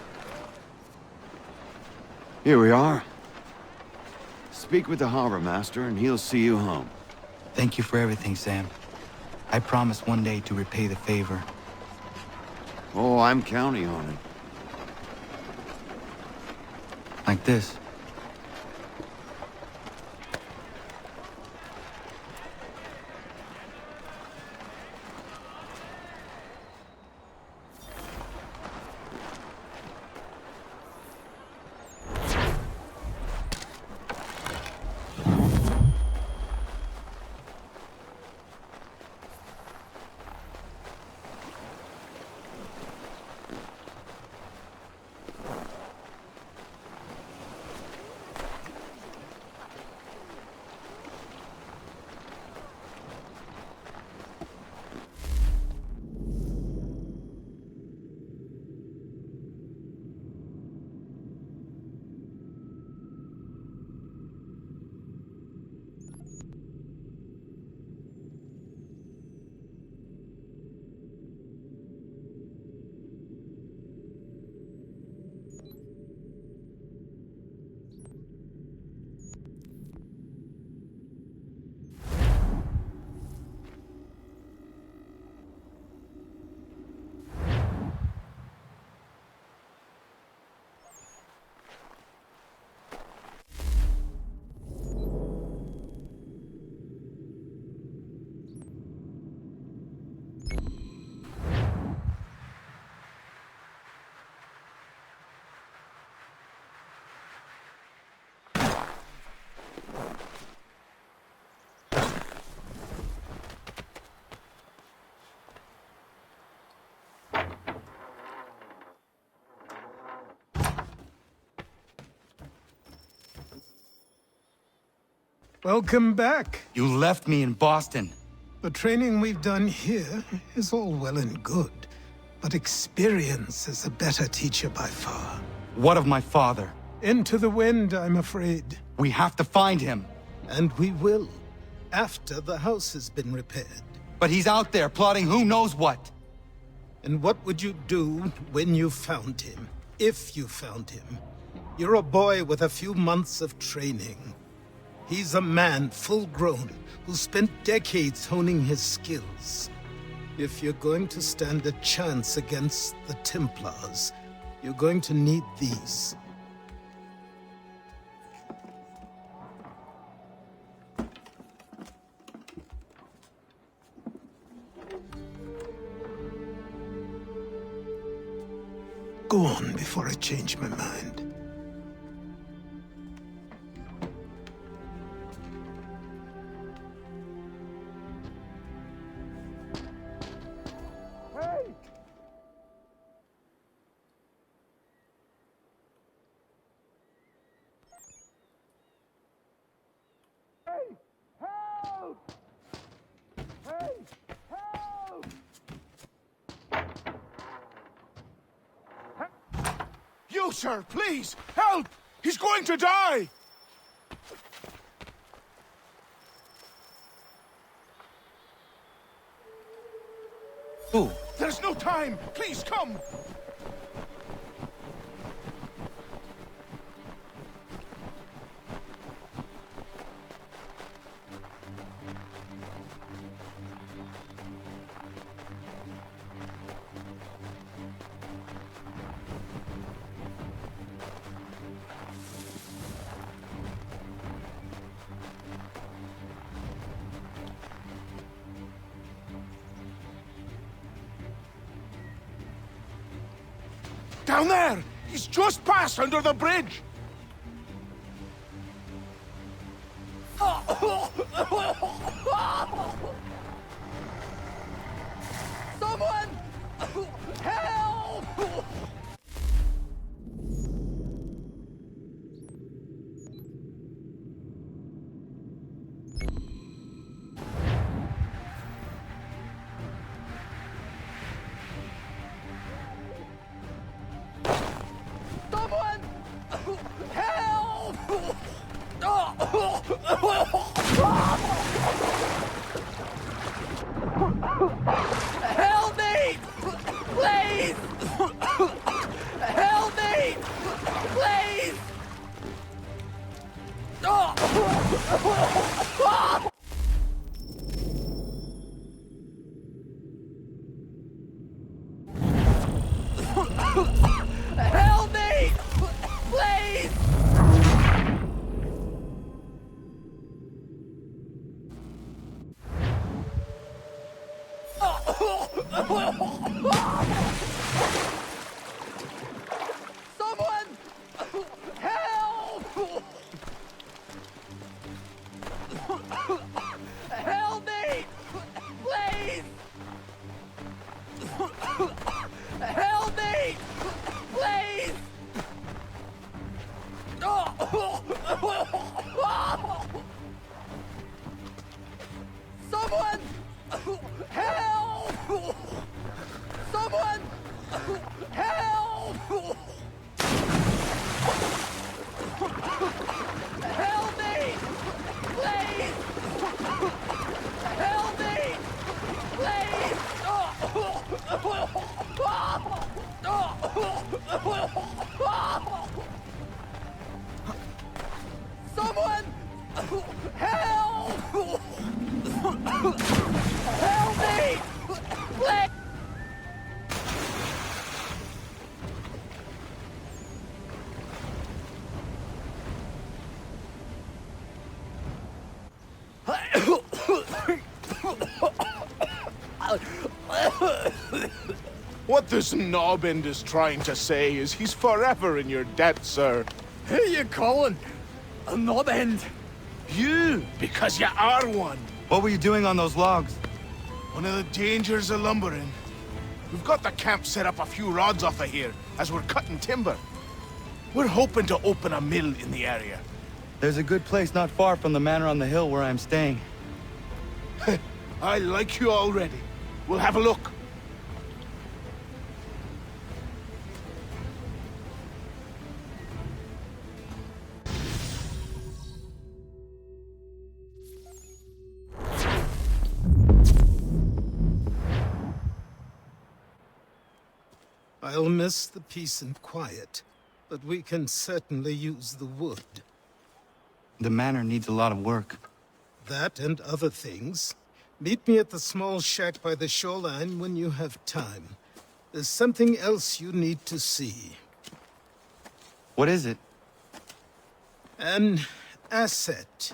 [SPEAKER 7] Here we are. Speak with the harbor master and he'll see you home.
[SPEAKER 5] Thank you for everything, Sam. I promise one day to repay the favor.
[SPEAKER 7] Oh, I'm counting on it.
[SPEAKER 5] Like this.
[SPEAKER 11] Welcome back.
[SPEAKER 5] You left me in Boston.
[SPEAKER 11] The training we've done here is all well and good, but experience is a better teacher by far.
[SPEAKER 5] What of my father?
[SPEAKER 11] Into the wind, I'm afraid.
[SPEAKER 5] We have to find him.
[SPEAKER 11] And we will, after the house has been repaired.
[SPEAKER 5] But he's out there plotting who knows what.
[SPEAKER 11] And what would you do when you found him? If you found him? You're a boy with a few months of training. He's a man, full-grown, who spent decades honing his skills. If you're going to stand a chance against the Templars, you're going to need these. go on before I change my mind.
[SPEAKER 10] You, sir, please, help! He's going to die!
[SPEAKER 5] Ooh.
[SPEAKER 10] There's no time! Please, come! Down there! He's just passed under the bridge!
[SPEAKER 1] Someone! Help! Someone! Help! Help me! Please! Help me! Please! Help me! Please! Someone! Help! Help me! Please! Help me! Please! Someone! Help! Someone! Help! Help me! Please! Help me! Please! Someone! Help! Help me! Please!
[SPEAKER 10] What this knobbend is trying to say is he's forever in your debt, sir.
[SPEAKER 1] Who you calling? A knob-end?
[SPEAKER 10] You, because you are one.
[SPEAKER 5] What were you doing on those logs?
[SPEAKER 10] One of the dangers of lumbering. We've got the camp set up a few rods off of here, as we're cutting timber. We're hoping to open a mill in the area.
[SPEAKER 5] There's a good place not far from the manor on the hill where I'm staying.
[SPEAKER 10] I like you already. We'll have a look.
[SPEAKER 11] I'll miss the peace and quiet, but we can certainly use the wood.
[SPEAKER 5] The manor needs a lot of work.
[SPEAKER 11] That and other things. Meet me at the small shack by the shoreline when you have time. There's something else you need to see.
[SPEAKER 5] What is it?
[SPEAKER 11] An asset.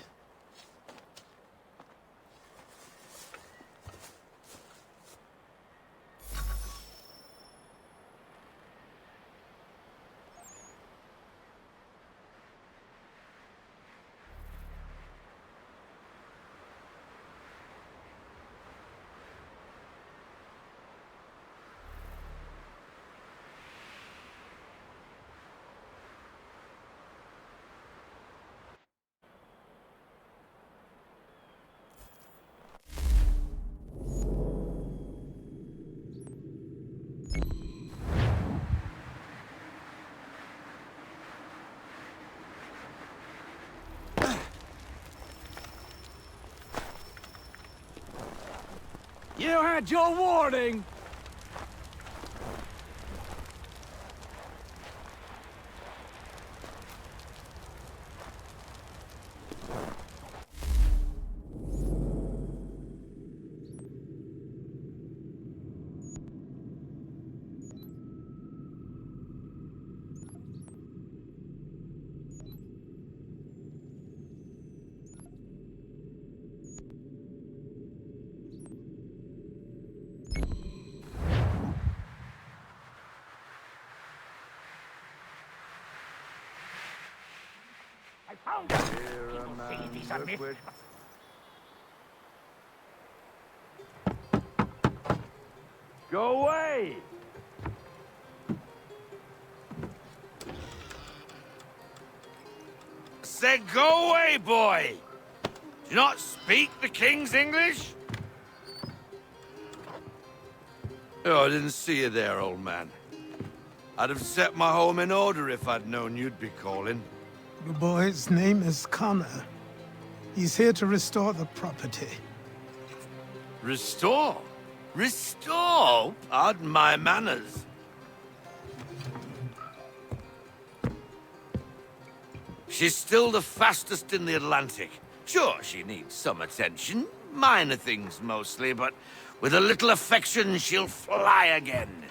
[SPEAKER 15] You had your warning!
[SPEAKER 12] Go away!
[SPEAKER 3] Said go away, boy! Do you not speak the King's English? Oh, I didn't see you there, old man. I'd have set my home in order if I'd known you'd be calling.
[SPEAKER 11] The boy's name is Connor. He's here to restore the property.
[SPEAKER 3] Restore? Restore? Pardon my manners. She's still the fastest in the Atlantic. Sure, she needs some attention. Minor things mostly, but with a little affection, she'll fly again.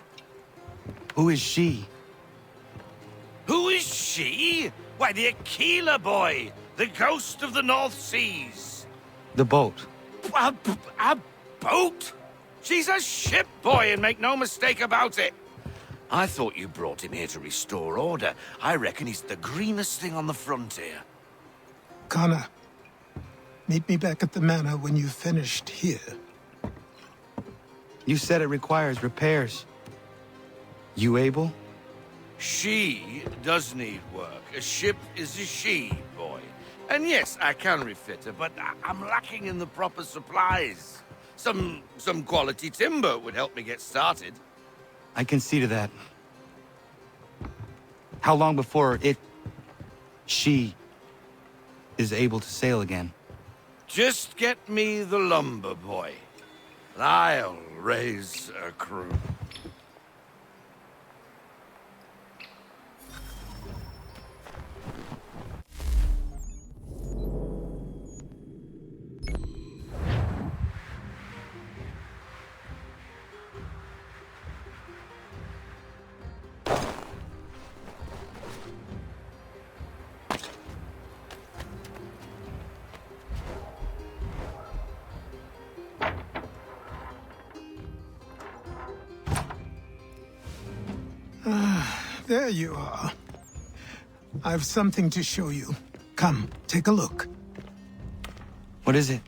[SPEAKER 5] Who is she?
[SPEAKER 3] Who is she? Why, the Aquila boy, the ghost of the North Seas.
[SPEAKER 5] The boat.
[SPEAKER 3] A boat? She's a ship boy, and make no mistake about it. I thought you brought him here to restore order. I reckon he's the greenest thing on the frontier.
[SPEAKER 11] Connor, meet me back at the manor when you've finished here.
[SPEAKER 5] You said it requires repairs. You able?
[SPEAKER 3] She does need work. A ship is a she, boy. And yes, I can refit her, but I'm lacking in the proper supplies. Some quality timber would help me get started.
[SPEAKER 5] I can see to that. How long before she is able to sail again?
[SPEAKER 3] Just get me the lumber, boy. And I'll raise a crew.
[SPEAKER 11] There you are. I've something to show you. Come, take a look.
[SPEAKER 5] What is it?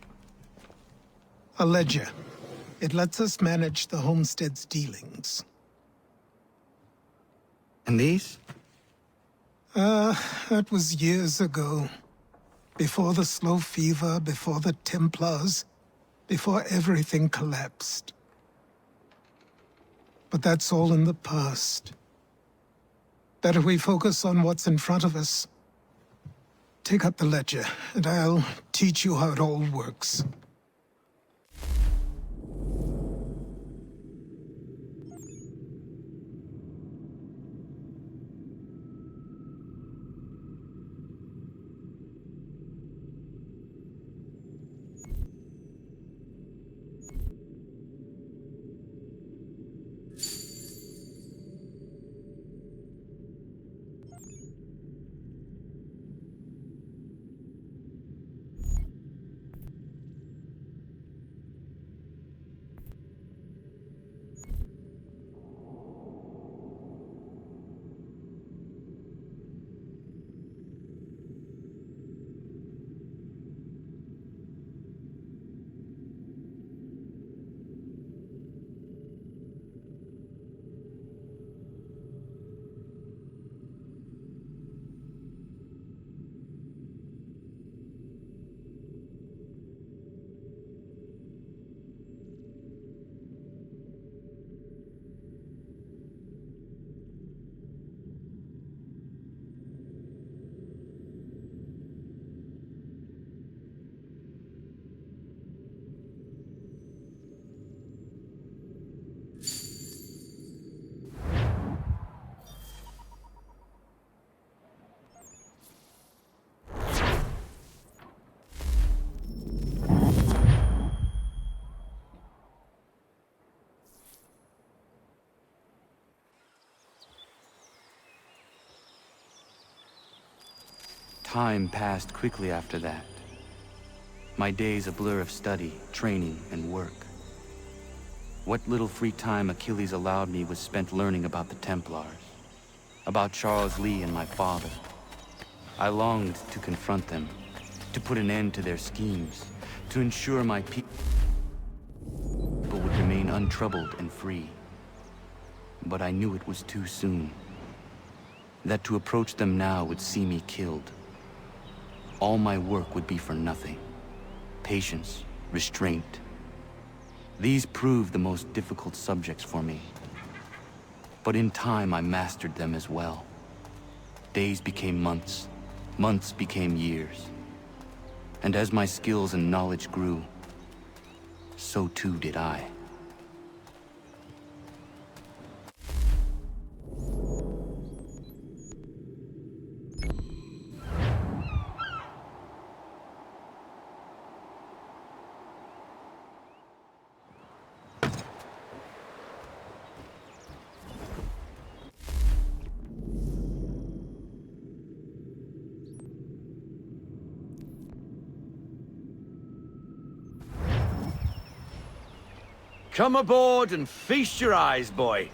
[SPEAKER 11] A ledger. It lets us manage the homestead's dealings.
[SPEAKER 5] And these?
[SPEAKER 11] That was years ago. Before the slow fever, before the Templars, before everything collapsed. But that's all in the past. Better we focus on what's in front of us. Take up the ledger, and I'll teach you how it all works.
[SPEAKER 5] Time passed quickly after that. My days a blur of study, training, and work. What little free time Achilles allowed me was spent learning about the Templars, about Charles Lee and my father. I longed to confront them, to put an end to their schemes, to ensure my people would remain untroubled and free. But I knew it was too soon, that to approach them now would see me killed. All my work would be for nothing. Patience, restraint. These proved the most difficult subjects for me. But in time I mastered them as well. Days became months, months became years. And as my skills and knowledge grew, so too did I.
[SPEAKER 6] Come aboard and feast your eyes, boy.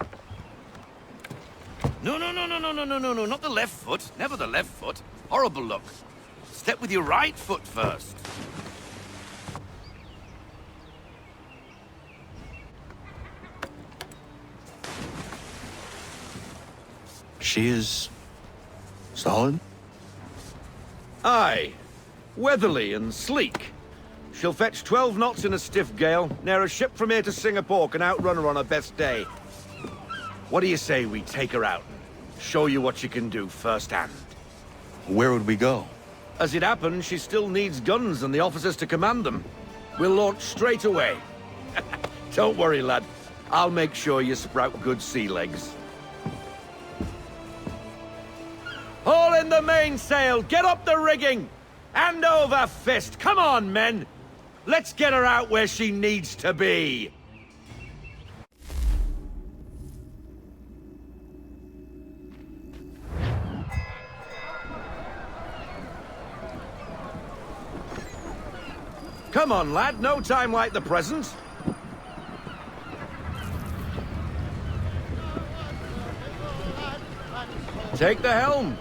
[SPEAKER 6] No, not the left foot. Never the left foot. Horrible look. Step with your right foot first.
[SPEAKER 5] She is... solid?
[SPEAKER 6] Aye. Weatherly and sleek. She'll fetch 12 knots in a stiff gale. Ne'er a ship from here to Singapore can outrun her on her best day. What do you say we take her out and show you what she can do firsthand?
[SPEAKER 5] Where would we go?
[SPEAKER 6] As it happens, she still needs guns and the officers to command them. We'll launch straight away. Don't worry, lad. I'll make sure you sprout good sea legs. Haul in the mainsail! Get up the rigging! Hand over fist! Come on, men! Let's get her out where she needs to be! Come on, lad. No time like the present. Take the helm.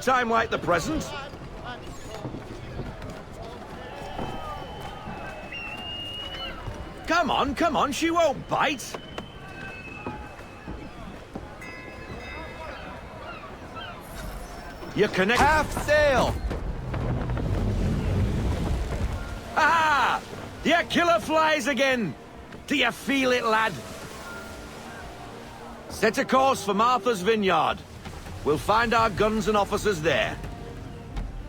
[SPEAKER 6] Time like the present. Come on, she won't bite. You connect.
[SPEAKER 5] Half sail!
[SPEAKER 6] Ah! Your killer flies again! Do you feel it, lad? Set a course for Martha's Vineyard. We'll find our guns and officers there.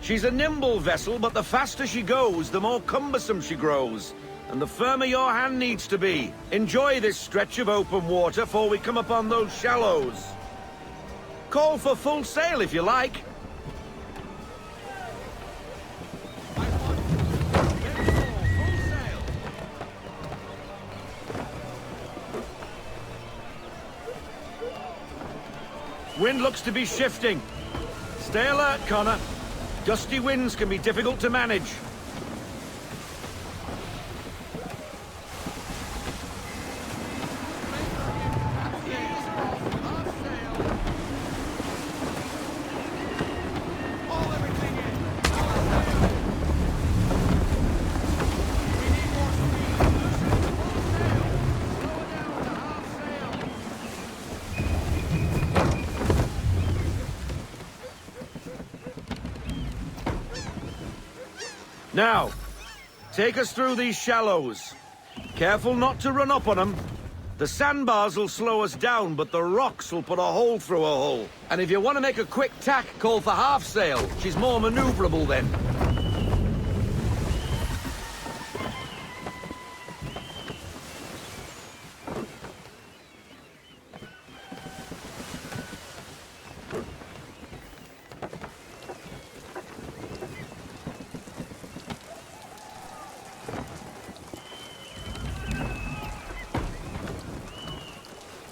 [SPEAKER 6] She's a nimble vessel, but the faster she goes, the more cumbersome she grows. And the firmer your hand needs to be. Enjoy this stretch of open water before we come upon those shallows. Call for full sail if you like. Wind looks to be shifting. Stay alert, Connor. Gusty winds can be difficult to manage. Now, take us through these shallows. Careful not to run up on them. The sandbars will slow us down, but the rocks will put a hole through a hull. And if you want to make a quick tack, call for half sail. She's more maneuverable then.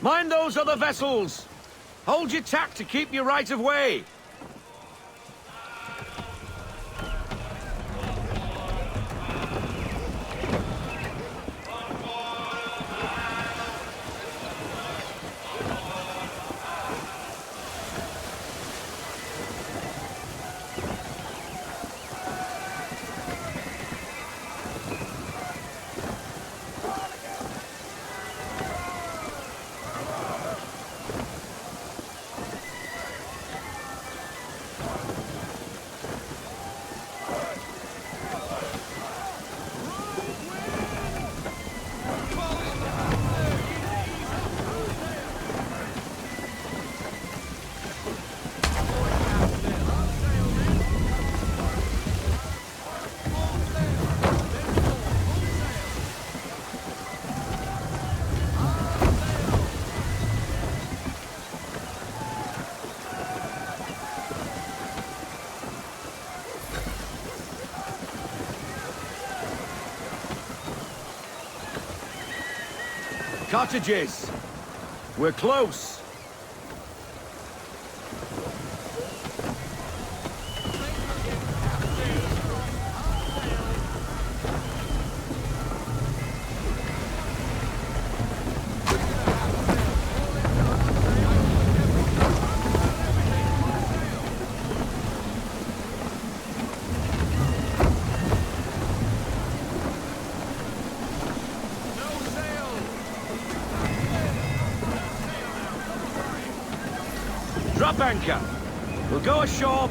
[SPEAKER 6] Mind those other vessels! Hold your tack to keep your right of way! Cottages! We're close! Drop anchor. We'll go ashore.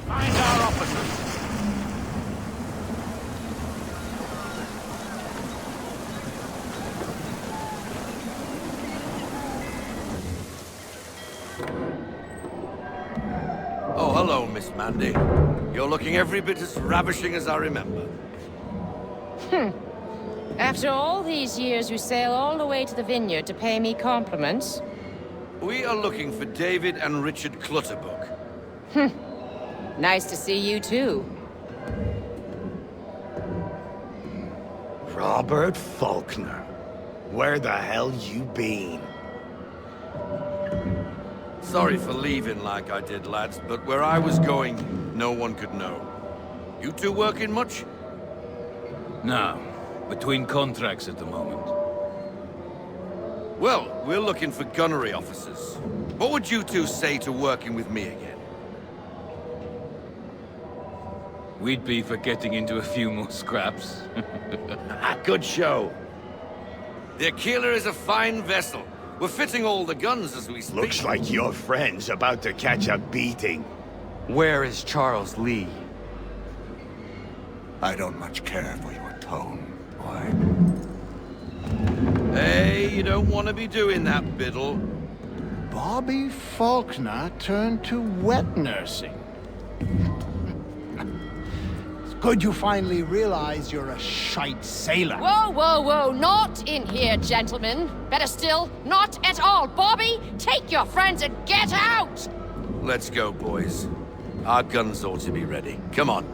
[SPEAKER 6] Find our officers. Oh, hello, Miss Mandy. You're looking every bit as ravishing as I remember.
[SPEAKER 16] After all these years, you sail all the way to the vineyard to pay me compliments?
[SPEAKER 6] We are looking for David and Richard Clutterbuck.
[SPEAKER 16] Nice to see you, too.
[SPEAKER 9] Robert Faulkner. Where the hell you been?
[SPEAKER 6] Sorry for leaving like I did, lads, but where I was going, no one could know. You two working much?
[SPEAKER 14] No. Between contracts at the moment.
[SPEAKER 6] Well, we're looking for gunnery officers. What would you two say to working with me again?
[SPEAKER 14] We'd be for getting into a few more scraps.
[SPEAKER 6] Good show. The Aquila is a fine vessel. We're fitting all the guns as we speak.
[SPEAKER 9] Looks like your friend's about to catch a beating.
[SPEAKER 5] Where is Charles Lee?
[SPEAKER 9] I don't much care for your tone, boy.
[SPEAKER 6] Hey, you don't want to be doing that, Biddle.
[SPEAKER 22] Bobby Faulkner turned to wet nursing. It's good you finally realize you're a shite sailor.
[SPEAKER 16] Whoa, whoa, whoa, not in here, gentlemen. Better still, not at all. Bobby, take your friends and get out!
[SPEAKER 6] Let's go, boys. Our guns ought to be ready. Come on.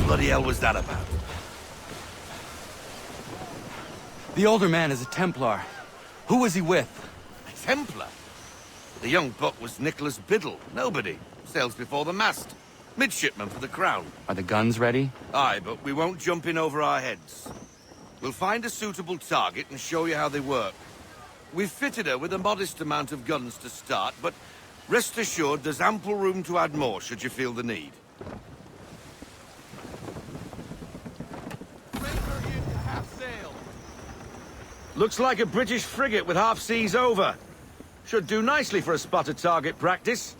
[SPEAKER 6] What the hell was that about?
[SPEAKER 5] The older man is a Templar. Who was he with?
[SPEAKER 6] A Templar? The young buck was Nicholas Biddle. Nobody. Sails before the mast. Midshipman for the Crown.
[SPEAKER 5] Are the guns ready?
[SPEAKER 6] Aye, but we won't jump in over our heads. We'll find a suitable target and show you how they work. We've fitted her with a modest amount of guns to start, but rest assured there's ample room to add more should you feel the need. Looks like a British frigate with half seas over. Should do nicely for a spotted target practice.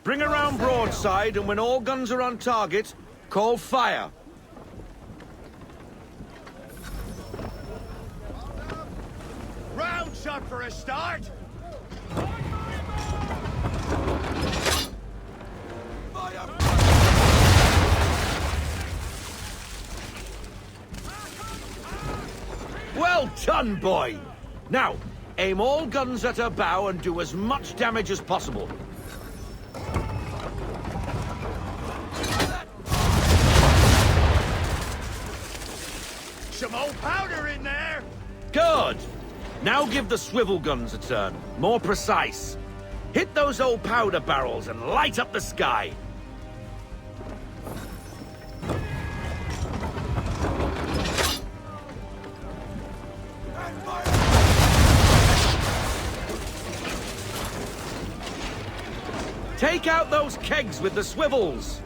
[SPEAKER 6] Bring around broadside, and when all guns are on target, call fire.
[SPEAKER 3] Round shot for a start!
[SPEAKER 6] Well done, boy! Now, aim all guns at her bow and do as much damage as possible.
[SPEAKER 3] Some old powder in there!
[SPEAKER 6] Good! Now give the swivel guns a turn. More precise. Hit those old powder barrels and light up the sky. Take out those kegs with the swivels!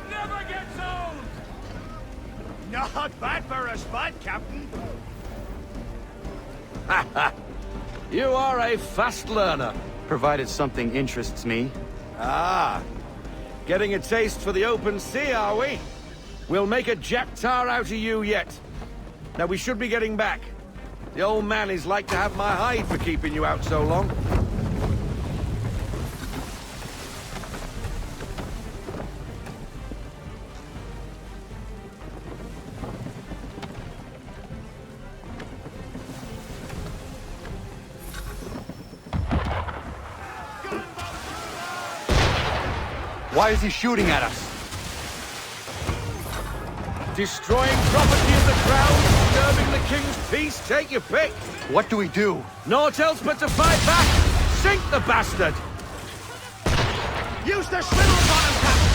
[SPEAKER 3] Never gets old! Not bad for a spot, Captain.
[SPEAKER 6] You are a fast learner.
[SPEAKER 5] Provided something interests me.
[SPEAKER 6] Ah, getting a taste for the open sea, are we? We'll make a jack tar out of you yet. Now we should be getting back. The old man is like to have my hide for keeping you out so long.
[SPEAKER 5] Why is he shooting at us?
[SPEAKER 6] Destroying property of the crown, disturbing the king's peace, take your pick.
[SPEAKER 5] What do we do?
[SPEAKER 6] Naught else but to fight back. Sink the bastard!
[SPEAKER 3] Use the swivels on him, Captain!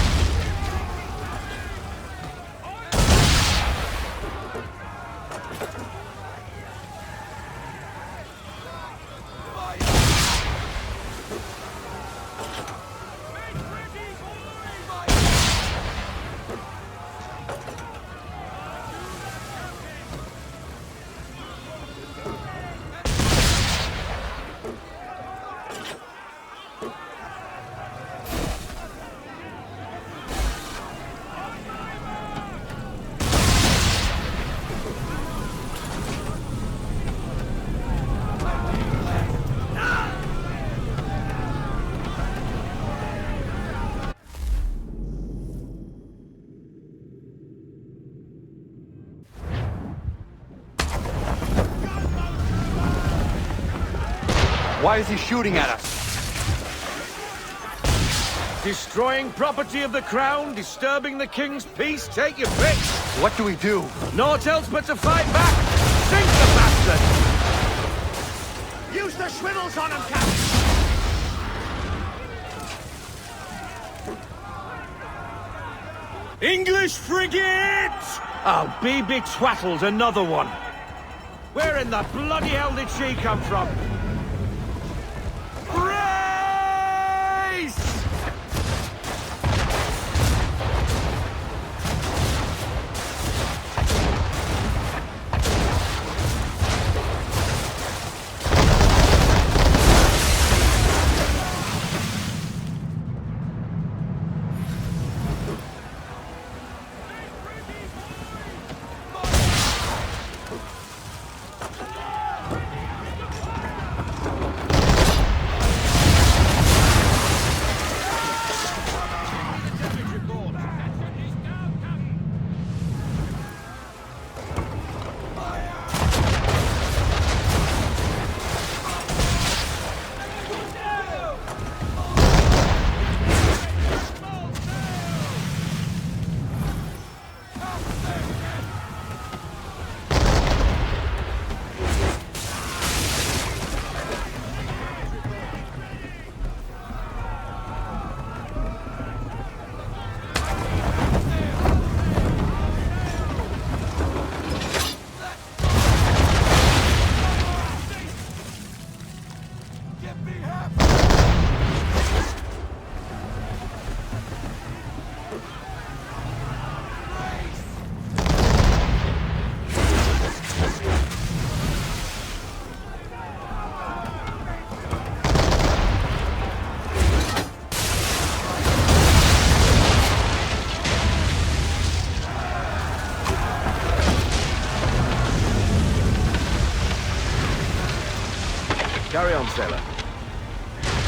[SPEAKER 5] Why is he shooting at us?
[SPEAKER 6] Destroying property of the crown, disturbing the king's peace, take your pick.
[SPEAKER 5] What do we do?
[SPEAKER 6] Naught else but to fight back. Sink the bastard!
[SPEAKER 3] Use the swivels on him, Captain!
[SPEAKER 6] English frigate! Oh, be betwattled, another one. Where in the bloody hell did she come from? Race! Carry on, sailor.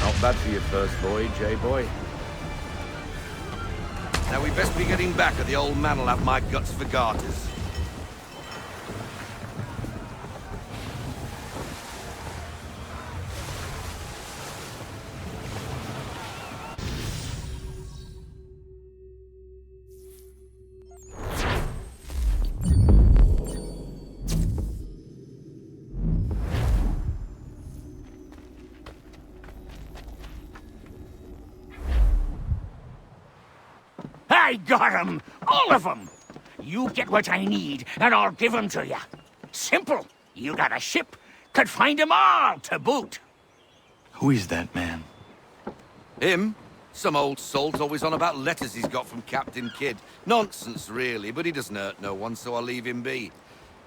[SPEAKER 6] Not bad for your first voyage, eh, boy? Now we best be getting back, or the old man'll have my guts for garters.
[SPEAKER 3] I got 'em! All of 'em! You get what I need, and I'll give 'em to you. Simple. You got a ship, could find 'em all to boot.
[SPEAKER 5] Who is that man?
[SPEAKER 6] Him? Some old salt always on about letters he's got from Captain Kidd. Nonsense, really, but he doesn't hurt no one, so I'll leave him be.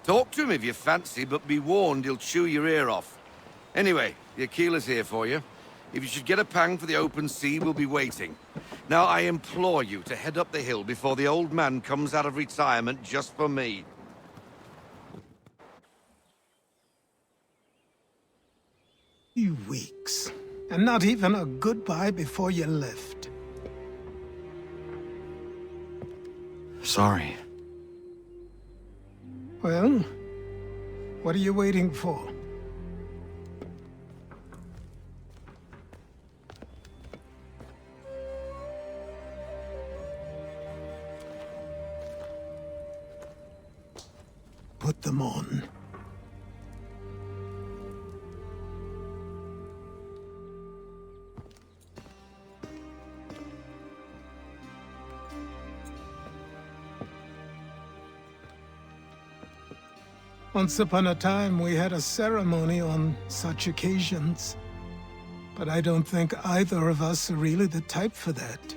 [SPEAKER 6] Talk to him if you fancy, but be warned he'll chew your ear off. Anyway, the Aquila's here for you. If you should get a pang for the open sea, we'll be waiting. Now, I implore you to head up the hill before the old man comes out of retirement just for me.
[SPEAKER 11] You weeks. And not even a goodbye before you left.
[SPEAKER 5] Sorry.
[SPEAKER 11] Well, what are you waiting for? Put them on. Once upon a time, we had a ceremony on such occasions. But I don't think either of us are really the type for that.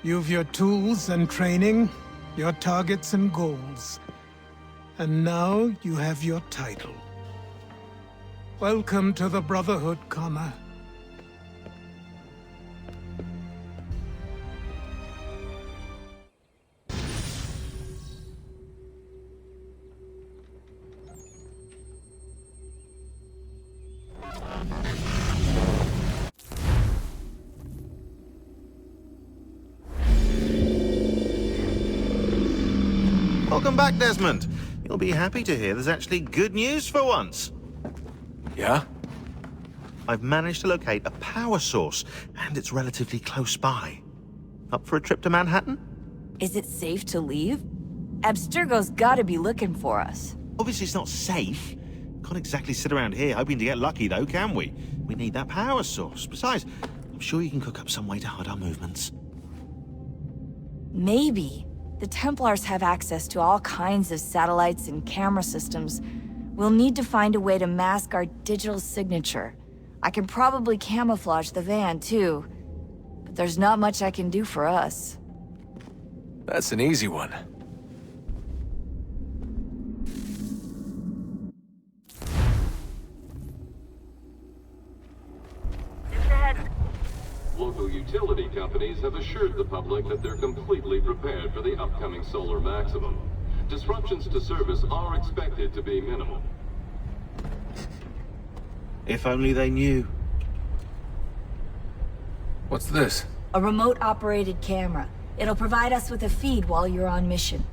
[SPEAKER 11] You've your tools and training, your targets and goals. And now you have your title. Welcome to the Brotherhood, Connor.
[SPEAKER 17] Welcome back, Desmond. You'll be happy to hear there's actually good news for once.
[SPEAKER 18] Yeah?
[SPEAKER 17] I've managed to locate a power source, and it's relatively close by. Up for a trip to Manhattan?
[SPEAKER 19] Is it safe to leave? Abstergo's gotta be looking for us.
[SPEAKER 17] Obviously it's not safe. Can't exactly sit around here hoping to get lucky, though, can we? We need that power source. Besides, I'm sure you can cook up some way to hide our movements.
[SPEAKER 19] Maybe. The Templars have access to all kinds of satellites and camera systems. We'll need to find a way to mask our digital signature. I can probably camouflage the van, too. But there's not much I can do for us.
[SPEAKER 18] That's an easy one.
[SPEAKER 24] Local utility companies have assured the public that they're completely prepared for the upcoming solar maximum. Disruptions to service are expected to be minimal.
[SPEAKER 17] If only they knew.
[SPEAKER 18] What's this?
[SPEAKER 19] A remote-operated camera. It'll provide us with a feed while you're on mission.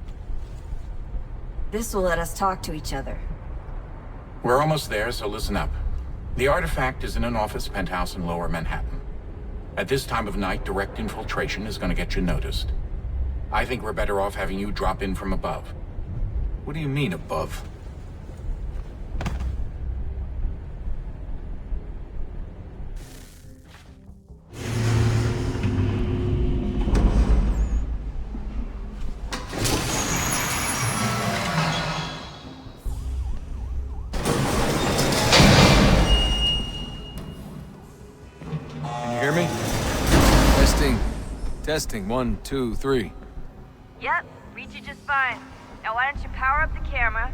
[SPEAKER 19] This will let us talk to each other.
[SPEAKER 25] We're almost there, so listen up. The artifact is in an office penthouse in Lower Manhattan. At this time of night, direct infiltration is going to get you noticed. I think we're better off having you drop in from above.
[SPEAKER 18] What do you mean, above?
[SPEAKER 25] Testing, 1, 2, 3.
[SPEAKER 19] Yep, reach you just fine. Now why don't you power up the camera?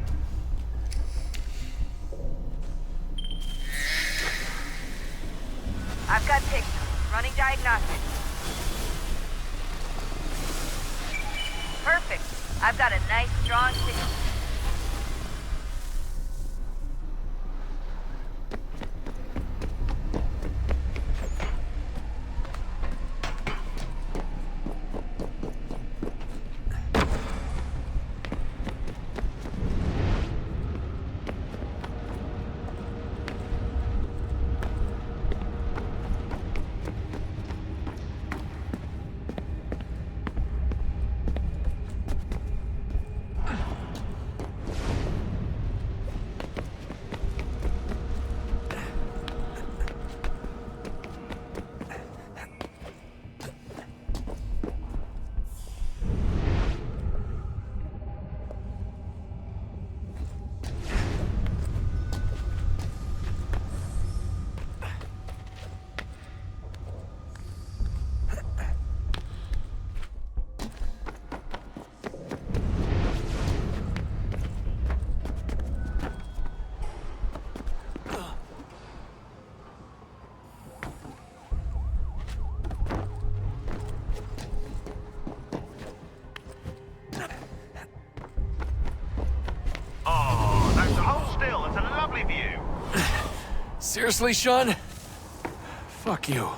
[SPEAKER 19] I've got pictures. Running diagnostics. Perfect. I've got a nice, strong signal.
[SPEAKER 18] Seriously, Sean? Fuck you.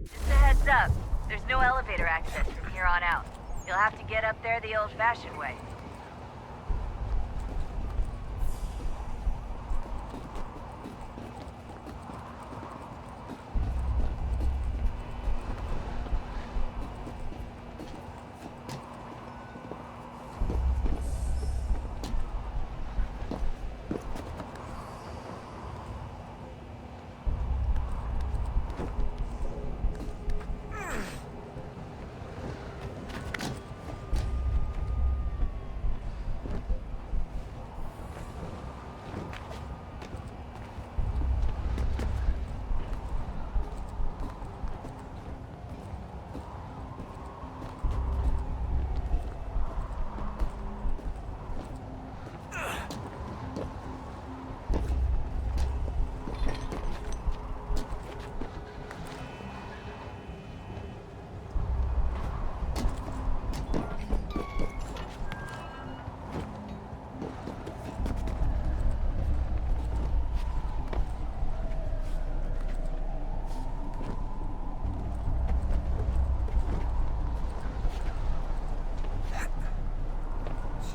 [SPEAKER 19] Just a heads up. There's no elevator access from here on out. You'll have to get up there the old-fashioned way.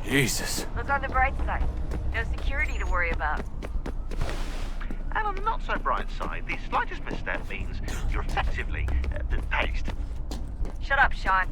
[SPEAKER 18] Jesus.
[SPEAKER 19] Look on the bright side. No security to worry about.
[SPEAKER 17] And on the not so bright side, the slightest misstep means you're effectively paced.
[SPEAKER 19] Shut up, Sean.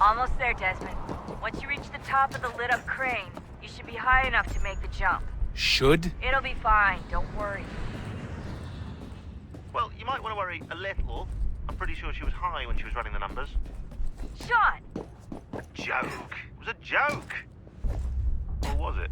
[SPEAKER 19] Almost there, Desmond. Once you reach the top of the lit-up crane, you should be high enough to make the jump.
[SPEAKER 18] Should?
[SPEAKER 19] It'll be fine, don't worry.
[SPEAKER 17] Well, you might want to worry a little. I'm pretty sure she was high when she was running the numbers.
[SPEAKER 19] Sean!
[SPEAKER 17] A joke. It was a joke. Or was it?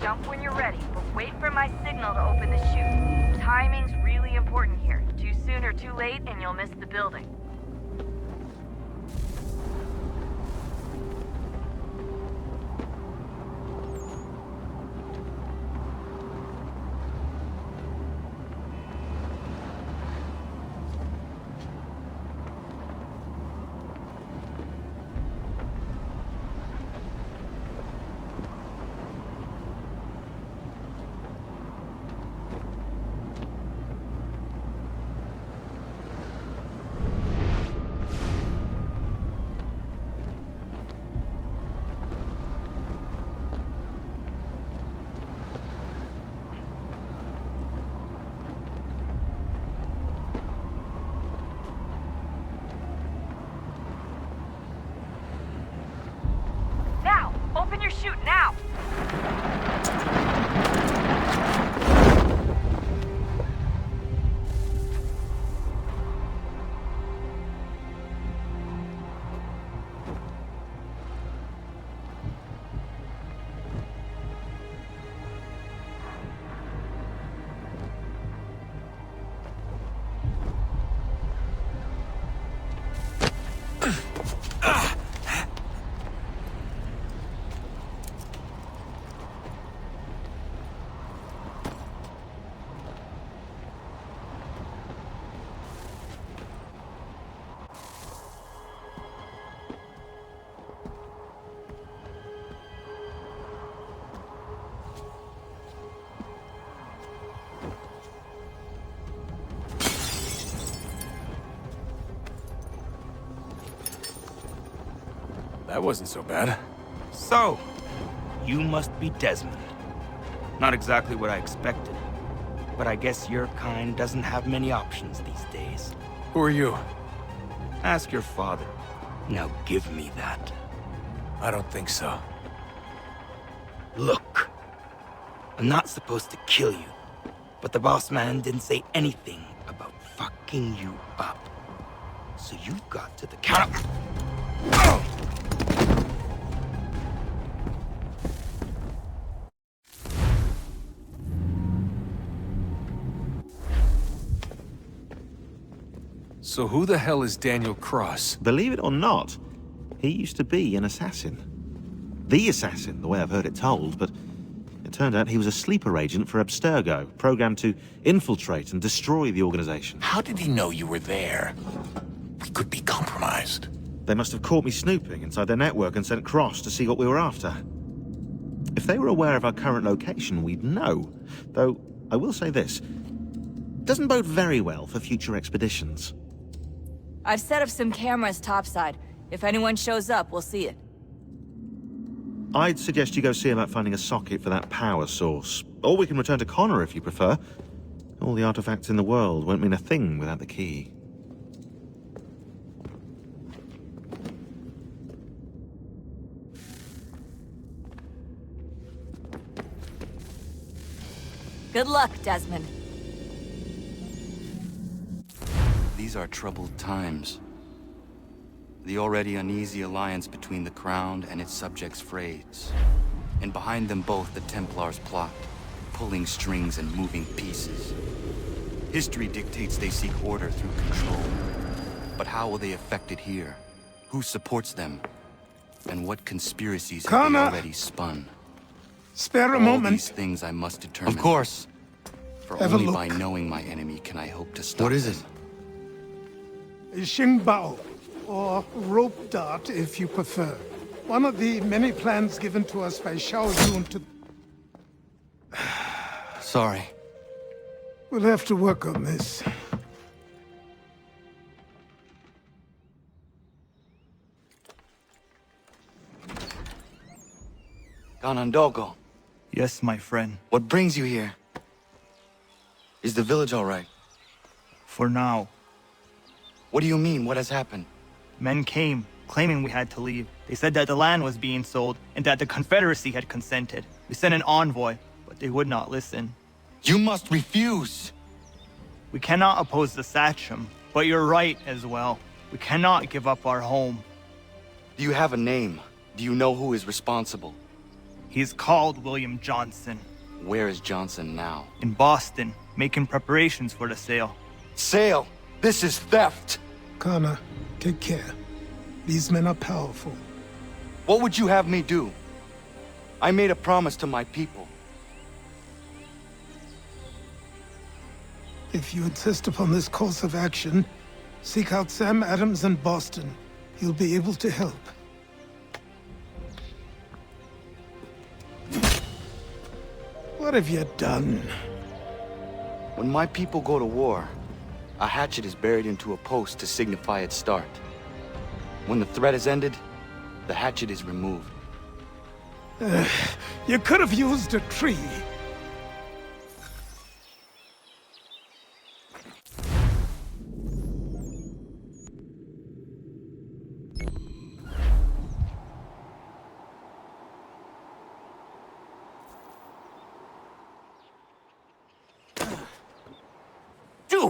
[SPEAKER 19] Jump when you're ready, but wait for my signal to open the chute. Timing's really important here. Too soon or too late, and you'll miss the building. Open your chute now!
[SPEAKER 18] That wasn't so bad.
[SPEAKER 4] So, you must be Desmond. Not exactly what I expected. but I guess your kind doesn't have many options these days.
[SPEAKER 18] Who are you?
[SPEAKER 4] Ask your father. Now give me that.
[SPEAKER 18] I don't think so.
[SPEAKER 4] Look, I'm not supposed to kill you, but the boss man didn't say anything about fucking you up. So you've got to the count.
[SPEAKER 18] So who the hell is Daniel Cross?
[SPEAKER 17] Believe it or not, he used to be an assassin. The assassin, the way I've heard it told, but it turned out he was a sleeper agent for Abstergo, programmed to infiltrate and destroy the organization.
[SPEAKER 2] How did he know you were there? We could be compromised.
[SPEAKER 17] They must have caught me snooping inside their network and sent Cross to see what we were after. If they were aware of our current location, we'd know. Though, I will say this. Doesn't bode very well for future expeditions.
[SPEAKER 19] I've set up some cameras topside. If anyone shows up, we'll see it.
[SPEAKER 17] I'd suggest you go see about finding a socket for that power source. Or we can return to Connor if you prefer. All the artifacts in the world won't mean a thing without the key.
[SPEAKER 19] Good luck, Desmond.
[SPEAKER 5] These are troubled times. The already uneasy alliance between the Crown and its subjects frayed. And behind them both the Templars plot, pulling strings and moving pieces. History dictates they seek order through control. But how will they affect it here? Who supports them? And what conspiracies have they already spun?
[SPEAKER 11] Spare a
[SPEAKER 5] All
[SPEAKER 11] moment.
[SPEAKER 5] these things I must determine.
[SPEAKER 4] Of course.
[SPEAKER 5] For
[SPEAKER 11] Have a
[SPEAKER 5] only
[SPEAKER 11] look.
[SPEAKER 5] by knowing my enemy can I hope to stop
[SPEAKER 4] What is
[SPEAKER 5] them.
[SPEAKER 11] A Xingbao, or rope dart if you prefer. One of the many plans given to us by Xiao Yun to...
[SPEAKER 5] Sorry.
[SPEAKER 11] We'll have to work on this.
[SPEAKER 5] Ganondogo,
[SPEAKER 4] Yes, my friend.
[SPEAKER 5] what brings you here? Is the village all right?
[SPEAKER 4] For now.
[SPEAKER 5] What do you mean? What has happened?
[SPEAKER 4] Men came, claiming we had to leave. They said that the land was being sold, and that the Confederacy had consented. We sent an envoy, but they would not listen.
[SPEAKER 5] You must refuse!
[SPEAKER 4] We cannot oppose the Sachem, but you're right as well. We cannot give up our home.
[SPEAKER 5] Do you have a name? Do you know who is responsible?
[SPEAKER 4] He is called William Johnson.
[SPEAKER 5] Where is Johnson now?
[SPEAKER 4] In Boston, making preparations for the sale.
[SPEAKER 5] Sale! This is theft!
[SPEAKER 11] Kana, take care. These men are powerful.
[SPEAKER 5] What would you have me do? I made a promise to my people.
[SPEAKER 11] If you insist upon this course of action, seek out Sam Adams in Boston. He'll be able to help. What have you done?
[SPEAKER 5] When my people go to war, a hatchet is buried into a post to signify its start. When the threat is ended, the hatchet is removed.
[SPEAKER 11] You could have used a tree.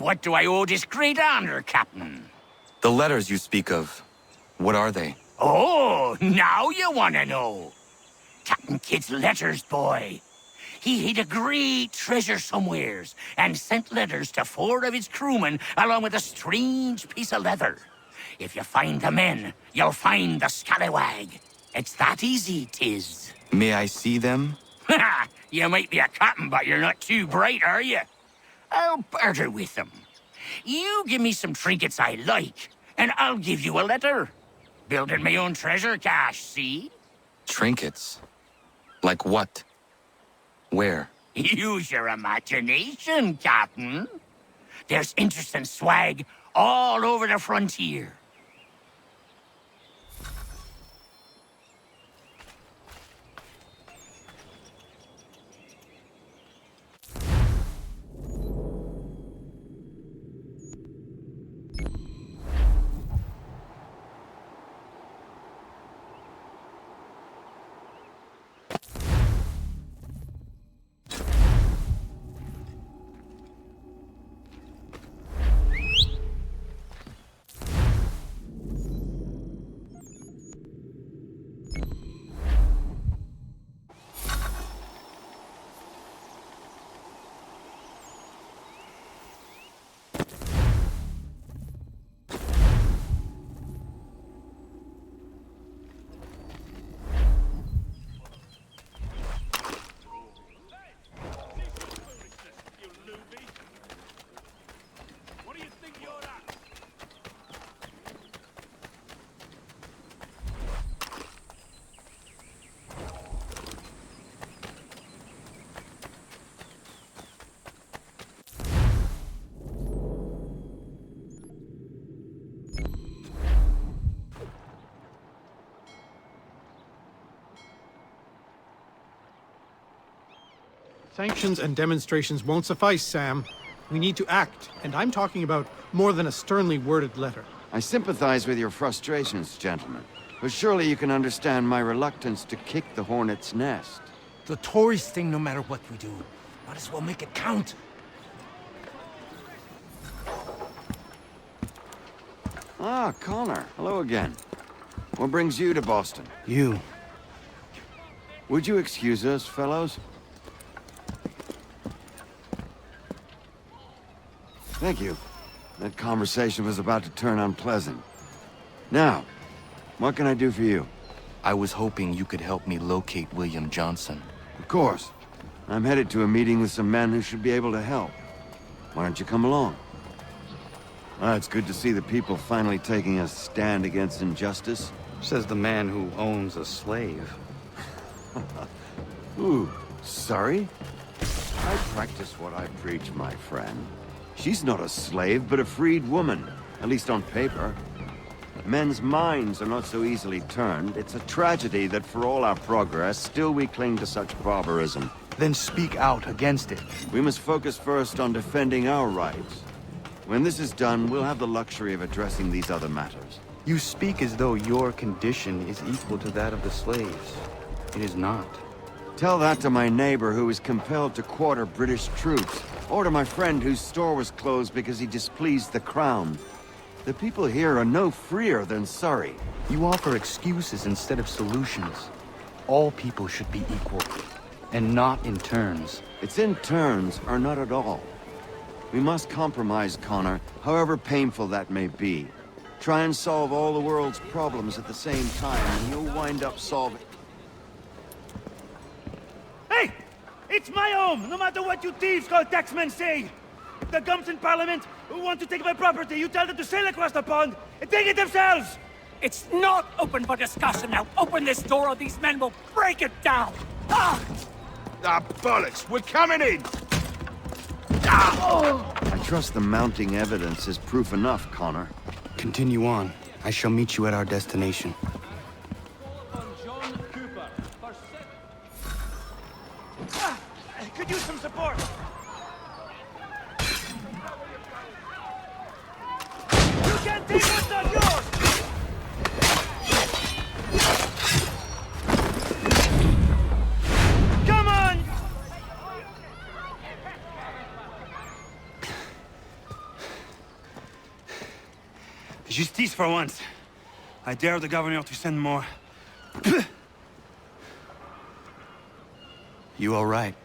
[SPEAKER 2] What do I owe this great honor, Captain?
[SPEAKER 5] The letters you speak of, what are they?
[SPEAKER 2] Oh, now you want to know. Captain Kidd's letters, boy. He hid a great treasure somewheres and sent letters to 4 of his crewmen along with a strange piece of leather. If you find the men, you'll find the scallywag. It's that easy, 'tis.
[SPEAKER 5] May I see them?
[SPEAKER 2] You might be a captain, but you're not too bright, are you? I'll barter with them. You give me some trinkets I like, and I'll give you a letter. Building my own treasure cache, see?
[SPEAKER 5] Trinkets? Like what? Where?
[SPEAKER 2] Use your imagination, Captain. There's interesting swag all over the frontier.
[SPEAKER 8] Sanctions and demonstrations won't suffice, Sam. We need to act, and I'm talking about more than a sternly worded letter.
[SPEAKER 7] I sympathize with your frustrations, gentlemen. But surely you can understand my reluctance to kick the hornet's nest.
[SPEAKER 2] The Tories thing, no matter what we do, might as well make it count.
[SPEAKER 7] Ah, Connor. Hello again. What brings you to Boston?
[SPEAKER 5] You.
[SPEAKER 7] Would you excuse us, fellows? Thank you. That conversation was about to turn unpleasant. Now, what can I do for you?
[SPEAKER 5] I was hoping you could help me locate William Johnson.
[SPEAKER 7] Of course. I'm headed to a meeting with some men who should be able to help. Why don't you come along? It's good to see the people finally taking a stand against injustice.
[SPEAKER 5] Says the man who owns a slave.
[SPEAKER 7] Ooh, sorry? I practice what I preach, my friend. She's not a slave, but a freed woman. At least on paper. Men's minds are not so easily turned. It's a tragedy that for all our progress, still we cling to such barbarism.
[SPEAKER 5] Then speak out against it.
[SPEAKER 7] We must focus first on defending our rights. When this is done, we'll have the luxury of addressing these other matters.
[SPEAKER 5] You speak as though your condition is equal to that of the slaves. It is not.
[SPEAKER 7] Tell that to my neighbor who was compelled to quarter British troops, or to my friend whose store was closed because he displeased the crown. The people here are no freer than Surrey.
[SPEAKER 5] You offer excuses instead of solutions. All people should be equal, and not in turns.
[SPEAKER 7] It's in turns, or not at all. We must compromise, Connor, however painful that may be. Try and solve all the world's problems at the same time, and you'll wind up solving...
[SPEAKER 13] Hey! It's my home, no matter what you thieves called taxmen say! The gums in Parliament who want to take my property, you tell them to sail across the pond and take it themselves!
[SPEAKER 2] It's not open for discussion now. Open this door or these men will break it down. Ah!
[SPEAKER 10] Bollocks! We're coming in!
[SPEAKER 7] I trust the mounting evidence is proof enough, Connor.
[SPEAKER 5] Continue on. I shall meet you at our destination.
[SPEAKER 13] Could use some support! You can't take what's not yours! Come on!
[SPEAKER 20] Justice for once. I dare the governor to send more.
[SPEAKER 5] You all right?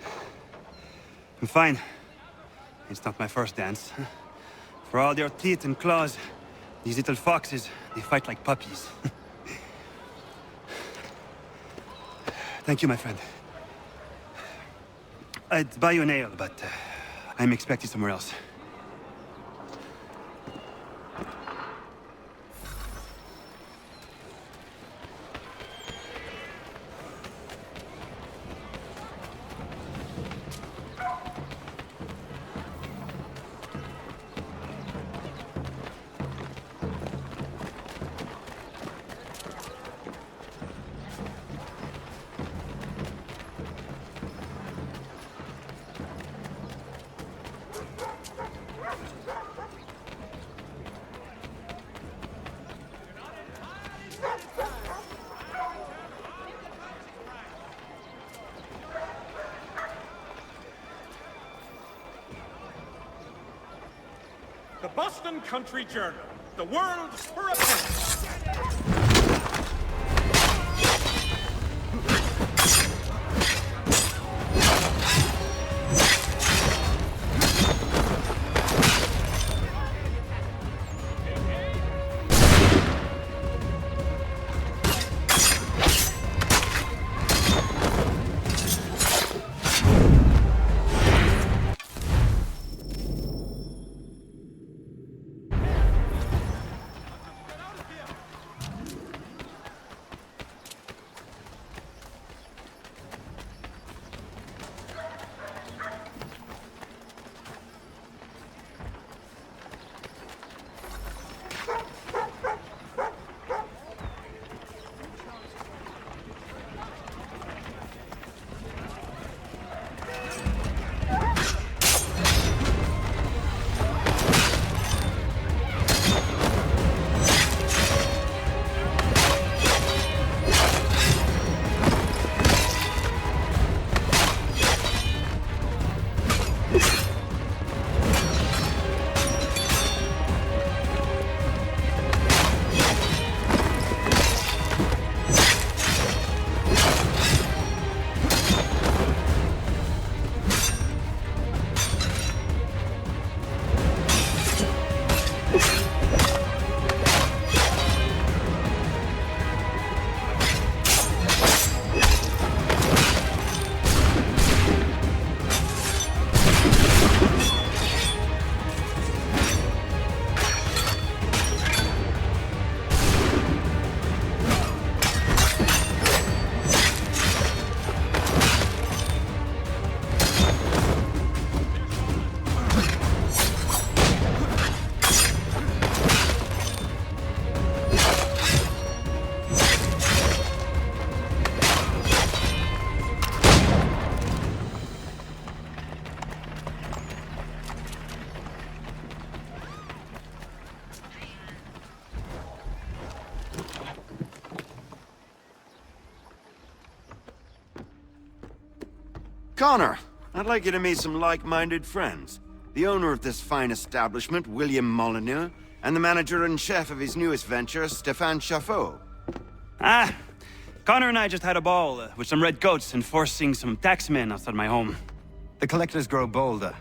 [SPEAKER 20] I'm fine. It's not my first dance. For all their teeth and claws, these little foxes, they fight like puppies. Thank you, my friend. I'd buy you an ale, but I'm expected somewhere else.
[SPEAKER 21] The Boston Country Journal, the world for a penny.
[SPEAKER 7] Connor, I'd like you to meet some like-minded friends. The owner of this fine establishment, William Molyneux, and the manager and chef of his newest venture, Stéphane Chaffeau.
[SPEAKER 20] Ah, Connor and I just had a ball with some red coats enforcing some taxmen outside my home.
[SPEAKER 1] The collectors grow bolder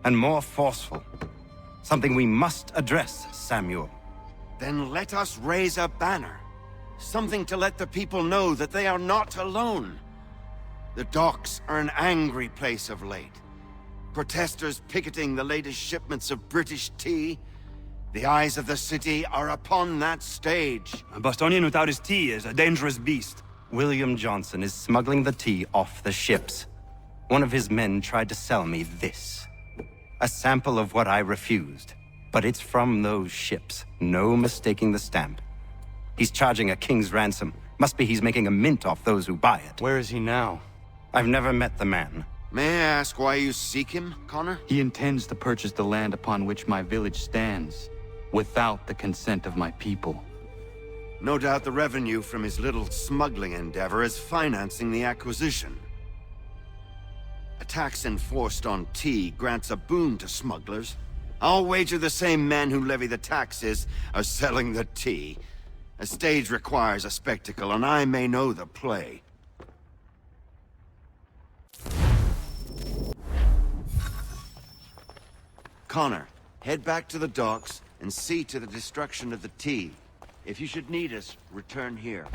[SPEAKER 1] and more forceful. Something we must address, Samuel.
[SPEAKER 7] Then let us raise a banner. Something to let the people know that they are not alone. The docks are an angry place of late. Protesters picketing the latest shipments of British tea. The eyes of the city are upon that stage.
[SPEAKER 20] A Bostonian without his tea is a dangerous beast.
[SPEAKER 1] William Johnson is smuggling the tea off the ships. One of his men tried to sell me this. A sample of what I refused. But it's from those ships. No mistaking the stamp. He's charging a king's ransom. Must be he's making a mint off those who buy it.
[SPEAKER 5] Where is he now?
[SPEAKER 1] I've never met the man.
[SPEAKER 7] May I ask why you seek him, Connor?
[SPEAKER 5] He intends to purchase the land upon which my village stands, without the consent of my people.
[SPEAKER 7] No doubt the revenue from his little smuggling endeavor is financing the acquisition. A tax enforced on tea grants a boon to smugglers. I'll wager the same men who levy the taxes are selling the tea. A stage requires a spectacle, and I may know the play. Connor, head back to the docks and see to the destruction of the tea. If you should need us, return here.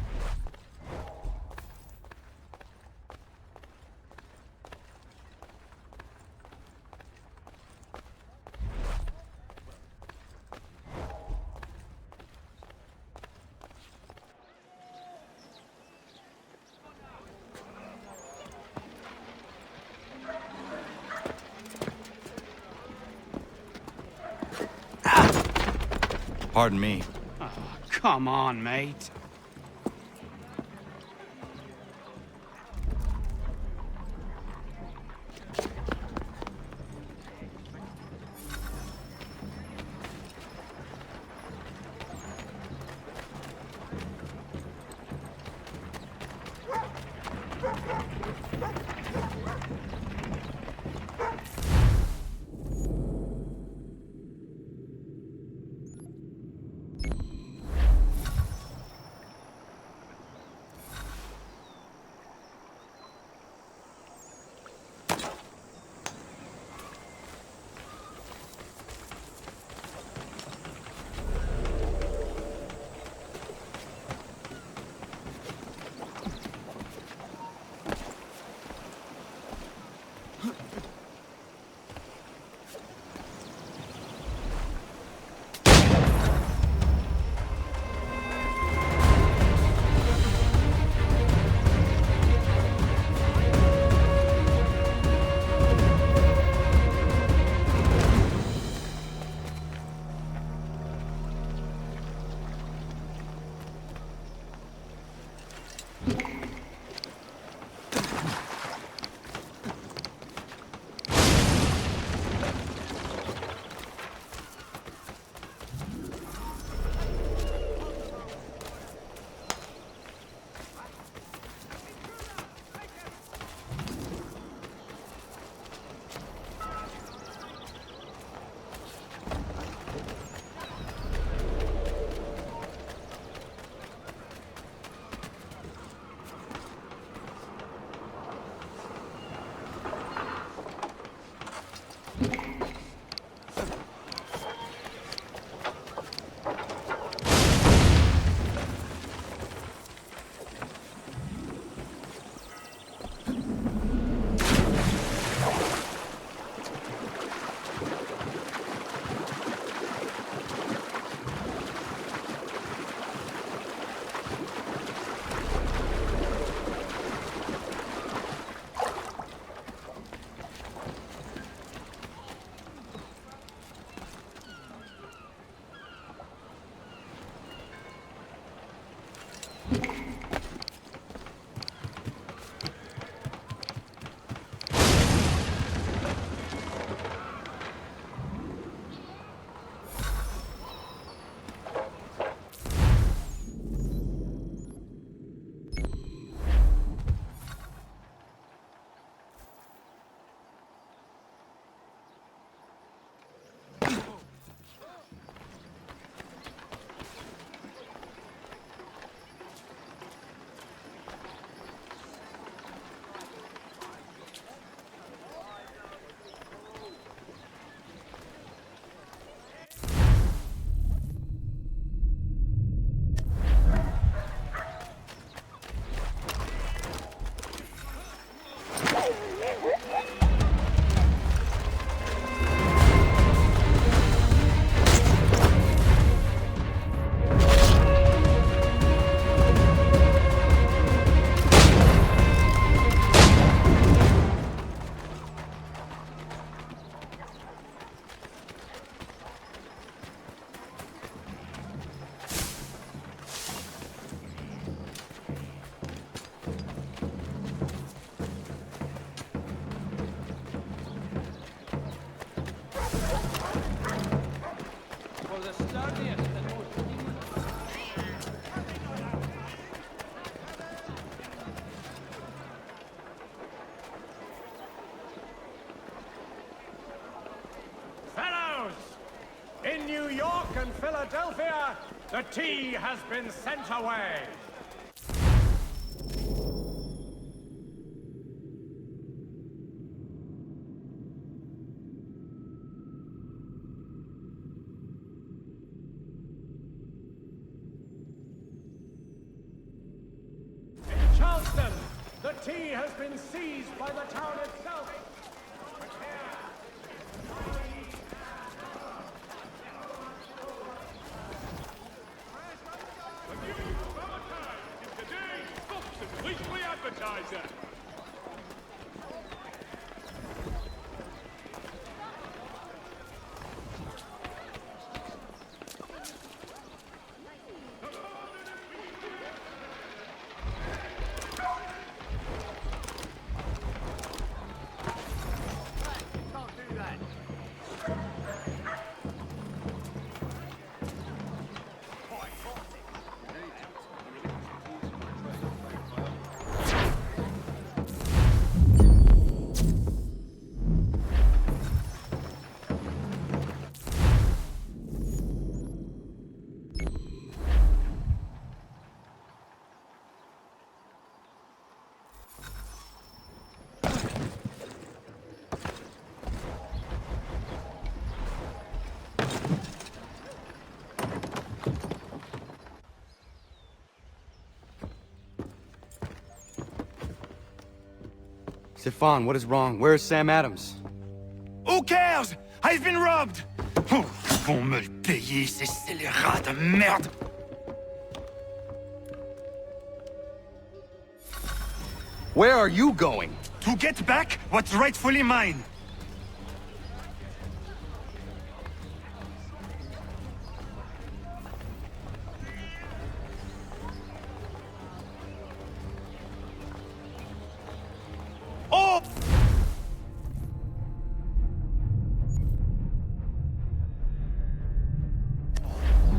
[SPEAKER 5] Pardon me.
[SPEAKER 20] Oh, come on, mate.
[SPEAKER 21] Fellows! In New York and Philadelphia, the tea has been sent away. In Charleston, the tea has been seized by the town itself. Weekly advertiser.
[SPEAKER 5] Stefan, what is wrong? Where is Sam Adams?
[SPEAKER 3] Who cares? I've been robbed! Oh, ils vont me le payer, ces scélérats de merde!
[SPEAKER 5] Where are you going?
[SPEAKER 3] To get back what's rightfully mine. Oh!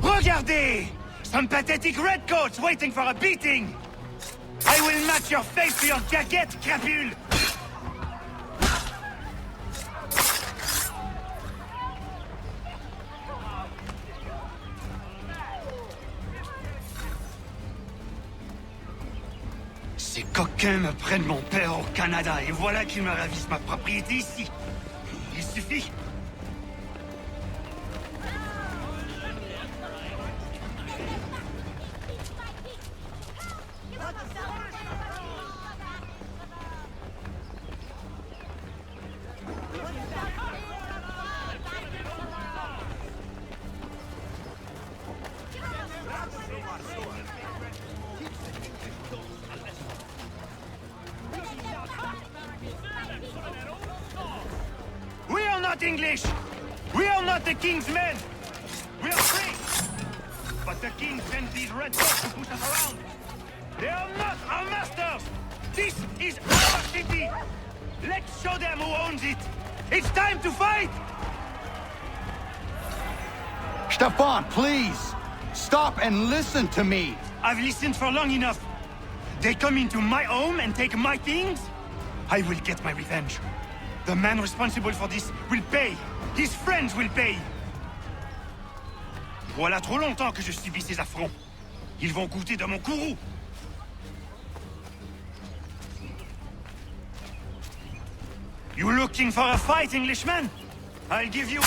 [SPEAKER 3] Regardez! Some pathetic redcoats waiting for a beating! I will match your face to your jacket, crapule! Ces coquins me prennent mon père au Canada et voilà qu'ils me ravissent ma propriété ici. Il suffit. We are not English! We are not the king's men! We are free! But the king sends these redcoats to push us around! They are not our masters! This is our city! Let's show them who owns it! It's time to fight!
[SPEAKER 5] Stefan, please! Stop and listen to me!
[SPEAKER 3] I've listened for long enough. They come into my home and take my things? I will get my revenge. The man responsible for this will pay. His friends will pay. Voilà trop longtemps que je subis ces affronts. Ils vont goûter de mon courroux. You looking for a fight, Englishman? I'll give you...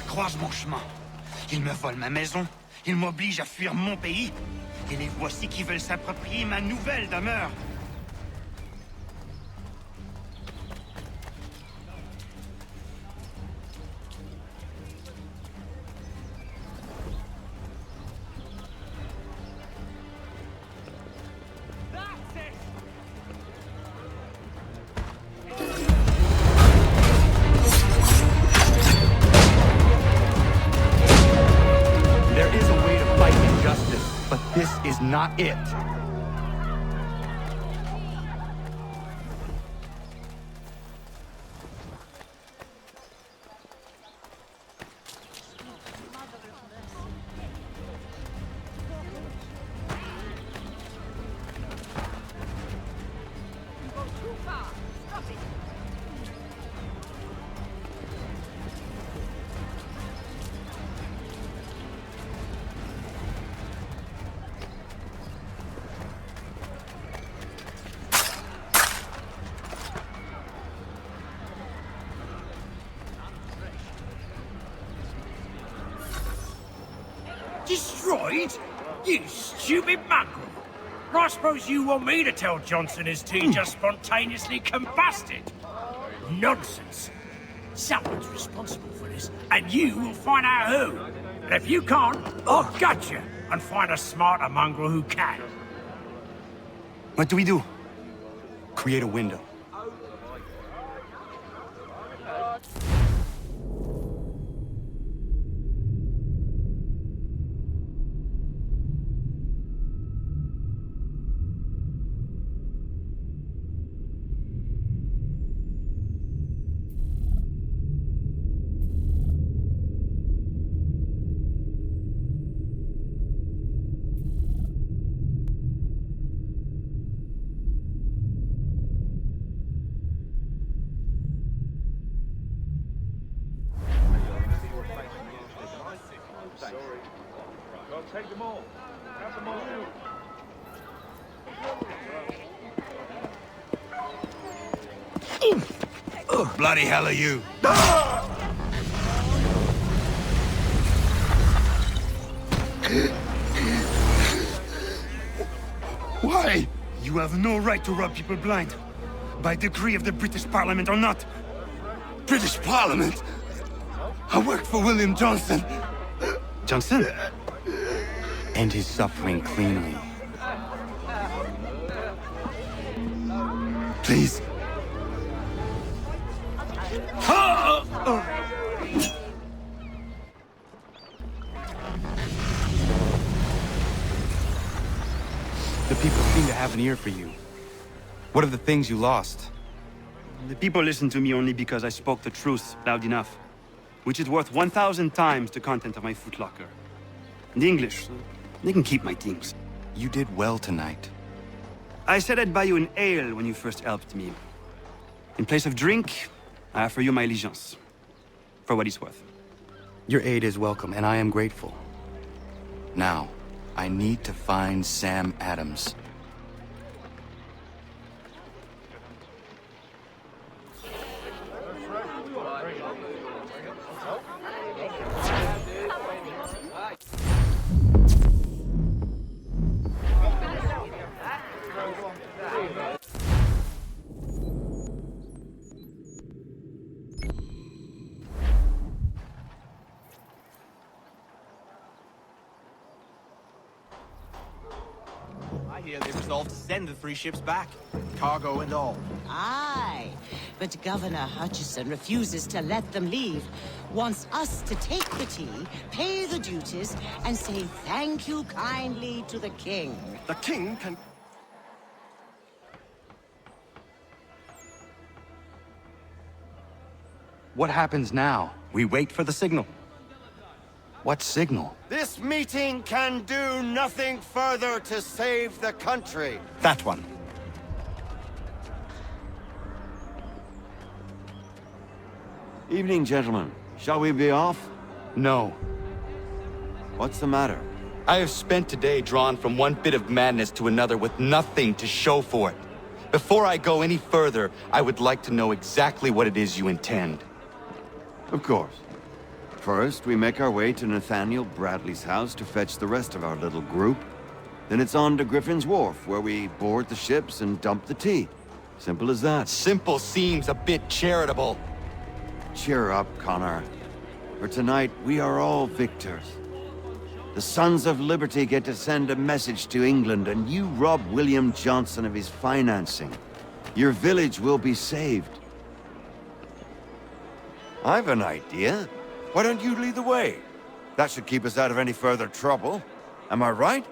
[SPEAKER 3] Croise mon chemin. Ils me volent ma maison, ils m'obligent à fuir mon pays, et les voici qui veulent s'approprier ma nouvelle demeure.
[SPEAKER 1] is not it.
[SPEAKER 2] Destroyed? You stupid mongrel! I suppose you want me to tell Johnson his tea just spontaneously combusted? Nonsense! Someone's responsible for this, and you will find out who. And if you can't, I'll gut you and find a smarter mongrel who can.
[SPEAKER 1] What do we do? Create a window.
[SPEAKER 6] Take them all. Have them all.
[SPEAKER 1] Bloody hell are you? Why? You have no right to rob people blind. By decree of the British Parliament or not. British Parliament? I work for William Johnson. Johnson? End his suffering cleanly. Please. The people seem to have an ear for you. What are the things you lost?
[SPEAKER 20] The people listen to me only because I spoke the truth loud enough, which is worth 1,000 times the content of my footlocker. The English, they can keep my things.
[SPEAKER 1] You did well tonight.
[SPEAKER 20] I said I'd buy you an ale when you first helped me. In place of drink, I offer you my allegiance. For what it's worth.
[SPEAKER 1] Your aid is welcome, and I am grateful. Now, I need to find Sam Adams.
[SPEAKER 9] I hear they resolved to send the 3 ships back, cargo and all.
[SPEAKER 12] Aye, but Governor Hutchison refuses to let them leave. Wants us to take the tea, pay the duties, and say thank you kindly to the king.
[SPEAKER 22] The king can...
[SPEAKER 1] What happens now? We wait for the signal. What signal?
[SPEAKER 7] This meeting can do nothing further to save the country.
[SPEAKER 1] That one.
[SPEAKER 7] Evening, gentlemen. Shall we be off?
[SPEAKER 1] No.
[SPEAKER 7] What's the matter?
[SPEAKER 1] I have spent today drawn from one bit of madness to another with nothing to show for it. Before I go any further, I would like to know exactly what it is you intend.
[SPEAKER 7] Of course. First, we make our way to Nathaniel Bradley's house to fetch the rest of our little group. Then it's on to Griffin's Wharf, where we board the ships and dump the tea. Simple as that.
[SPEAKER 1] Simple seems a bit charitable.
[SPEAKER 7] Cheer up, Connor. For tonight, we are all victors. The Sons of Liberty get to send a message to England, and you rob William Johnson of his financing. Your village will be saved. I've an idea. Why don't you lead the way? That should keep us out of any further trouble. Am I right?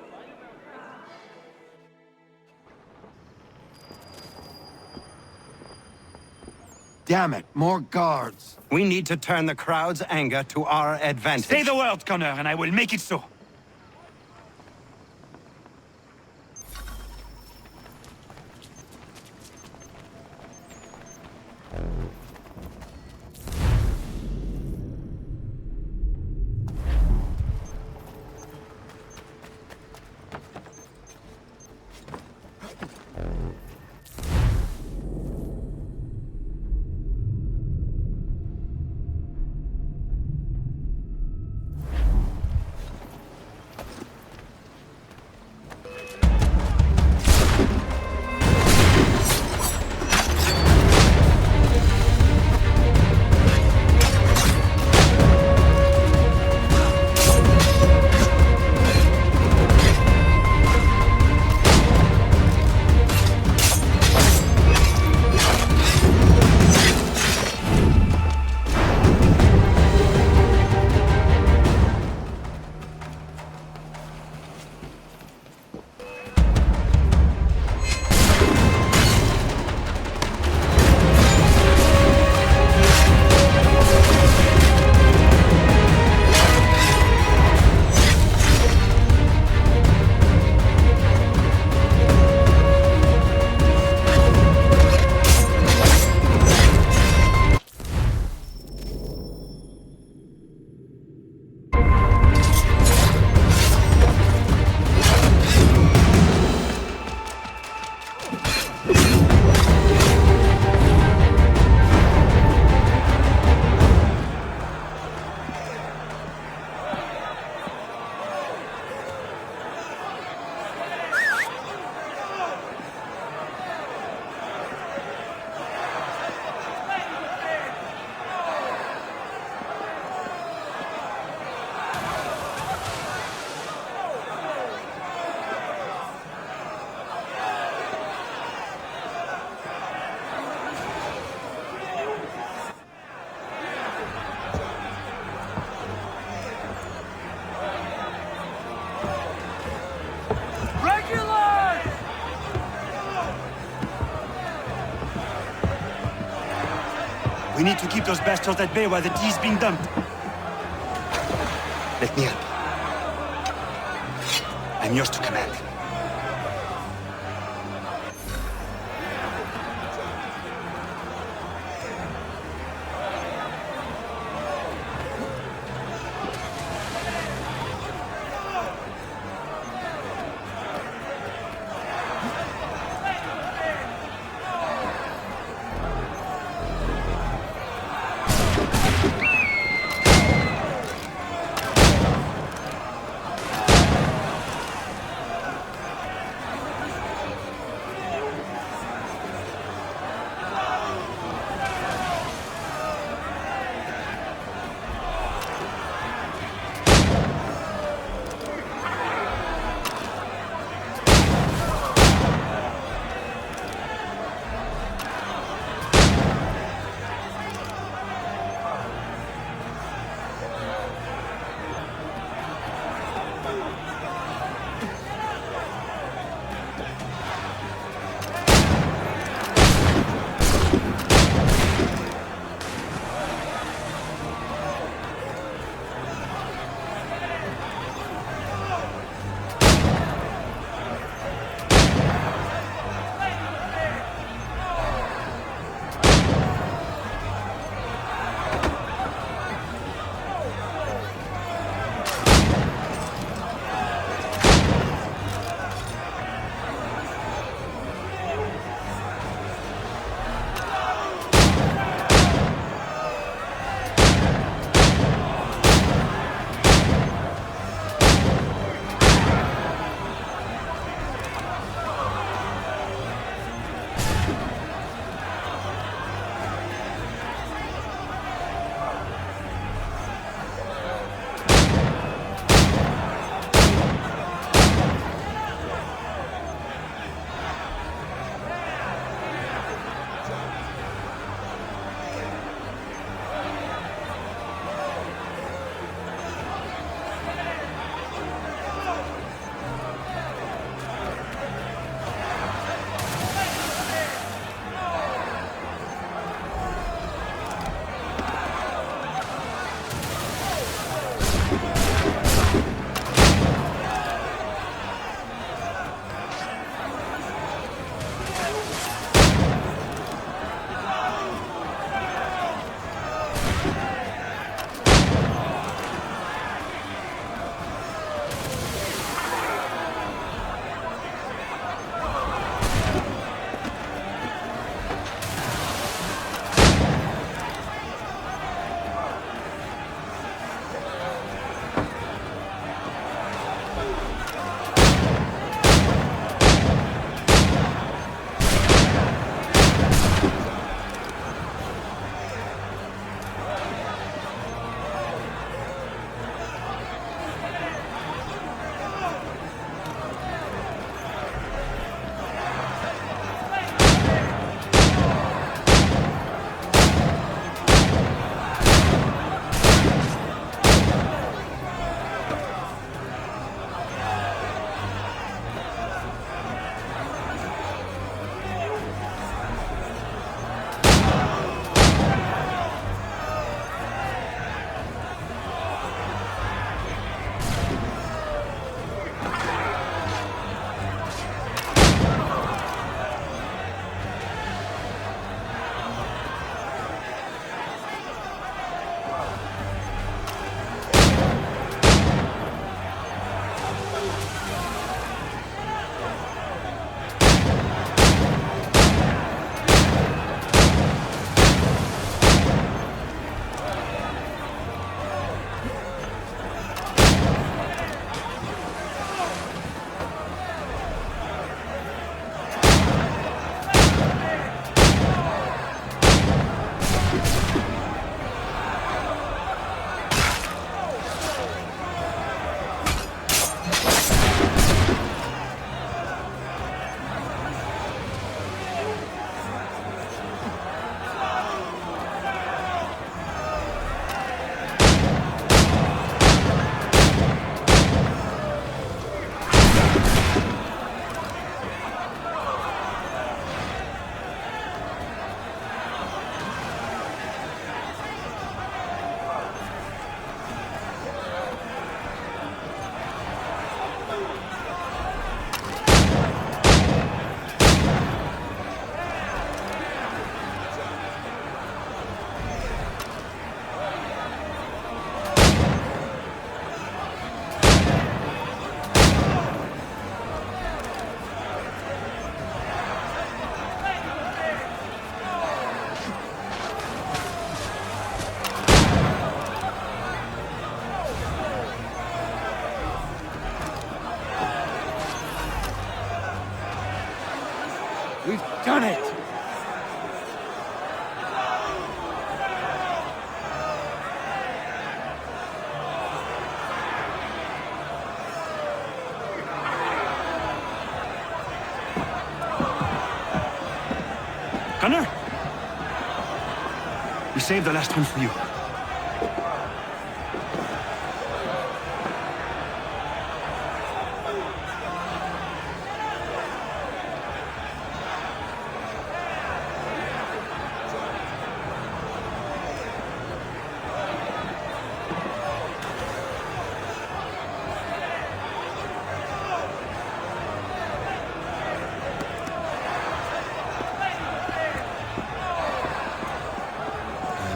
[SPEAKER 7] Damn it, more guards.
[SPEAKER 1] We need to turn the crowd's anger to our advantage.
[SPEAKER 20] Say the word, Connor, and I will make it so. We need to keep those bastards at bay while the tea's being dumped. Let me help. I'm yours to command.
[SPEAKER 5] We've done it!
[SPEAKER 20] Gunner? We saved the last one for you.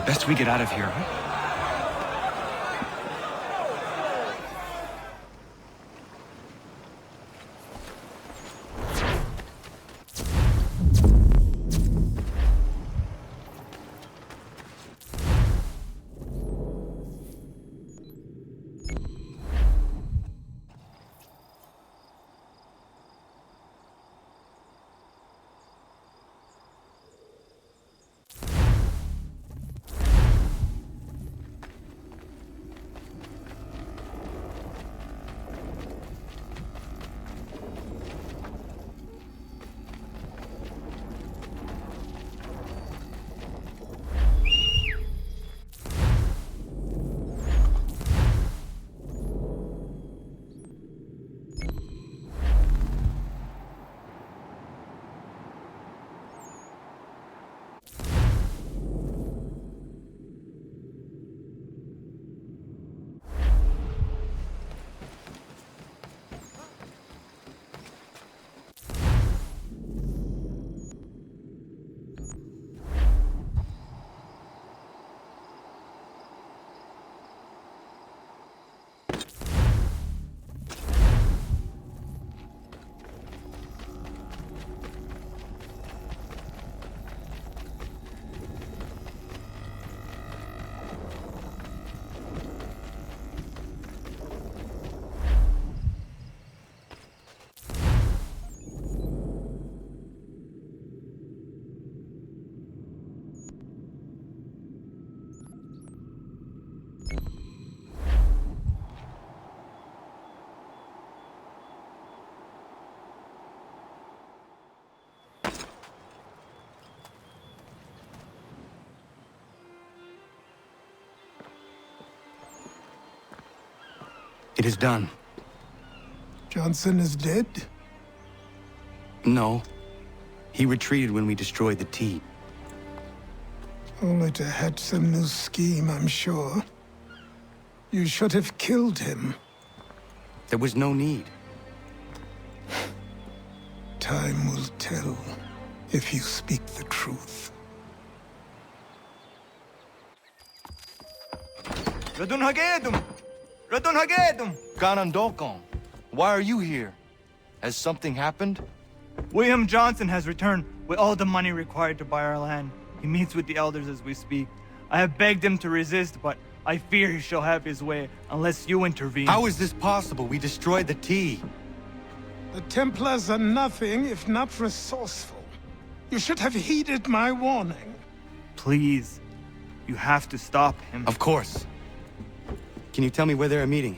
[SPEAKER 20] Best we get out of here, huh?
[SPEAKER 5] It is done.
[SPEAKER 11] Johnson is dead?
[SPEAKER 5] No. He retreated when we destroyed the tea.
[SPEAKER 11] Only to hatch some new scheme, I'm sure. You should have killed him.
[SPEAKER 5] There was no need.
[SPEAKER 11] Time will tell if you speak the truth.
[SPEAKER 5] Radun Hagedum! Radun Hagedum! Ganandokon, why are you here? Has something happened?
[SPEAKER 14] William Johnson has returned with all the money required to buy our land. He meets with the elders as we speak. I have begged him to resist, but I fear he shall have his way unless you intervene.
[SPEAKER 5] How is this possible? We destroyed the tea.
[SPEAKER 11] The Templars are nothing if not resourceful. You should have heeded my warning.
[SPEAKER 14] Please, you have to stop him.
[SPEAKER 5] Of course. Can you tell me where they're meeting?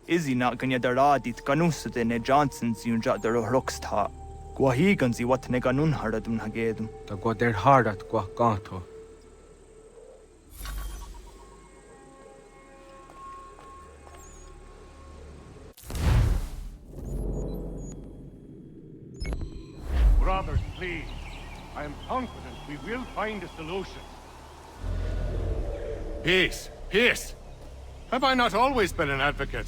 [SPEAKER 14] Izzy not ganya daradit ganusade ne Johnson's yunja der rocksta. Guahiganzi what ne ganun haradum hagedum.
[SPEAKER 15] Ta guader hardat guakanto.
[SPEAKER 21] Brothers, please. I am confident we will find a solution.
[SPEAKER 16] Peace! Peace! Have I not always been an advocate?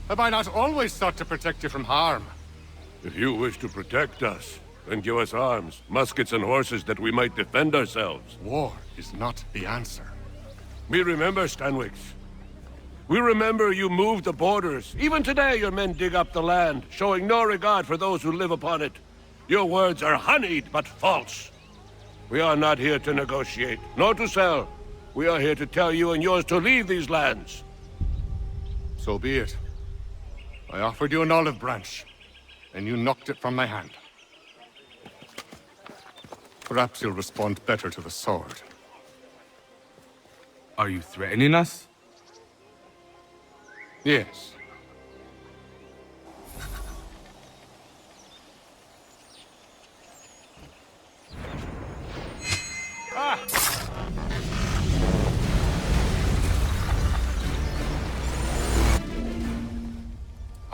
[SPEAKER 16] Have I not always sought to protect you from harm?
[SPEAKER 23] If you wish to protect us, then give us arms, muskets and horses that we might defend ourselves.
[SPEAKER 16] War is not the answer.
[SPEAKER 23] We remember, Stanwix. We remember you moved the borders. Even today your men dig up the land, showing no regard for those who live upon it. Your words are honeyed, but false. We are not here to negotiate, nor to sell. We are here to tell you and yours to leave these lands.
[SPEAKER 16] So be it. I offered you an olive branch, and you knocked it from my hand. Perhaps you'll respond better to the sword.
[SPEAKER 15] Are you threatening us?
[SPEAKER 16] Yes.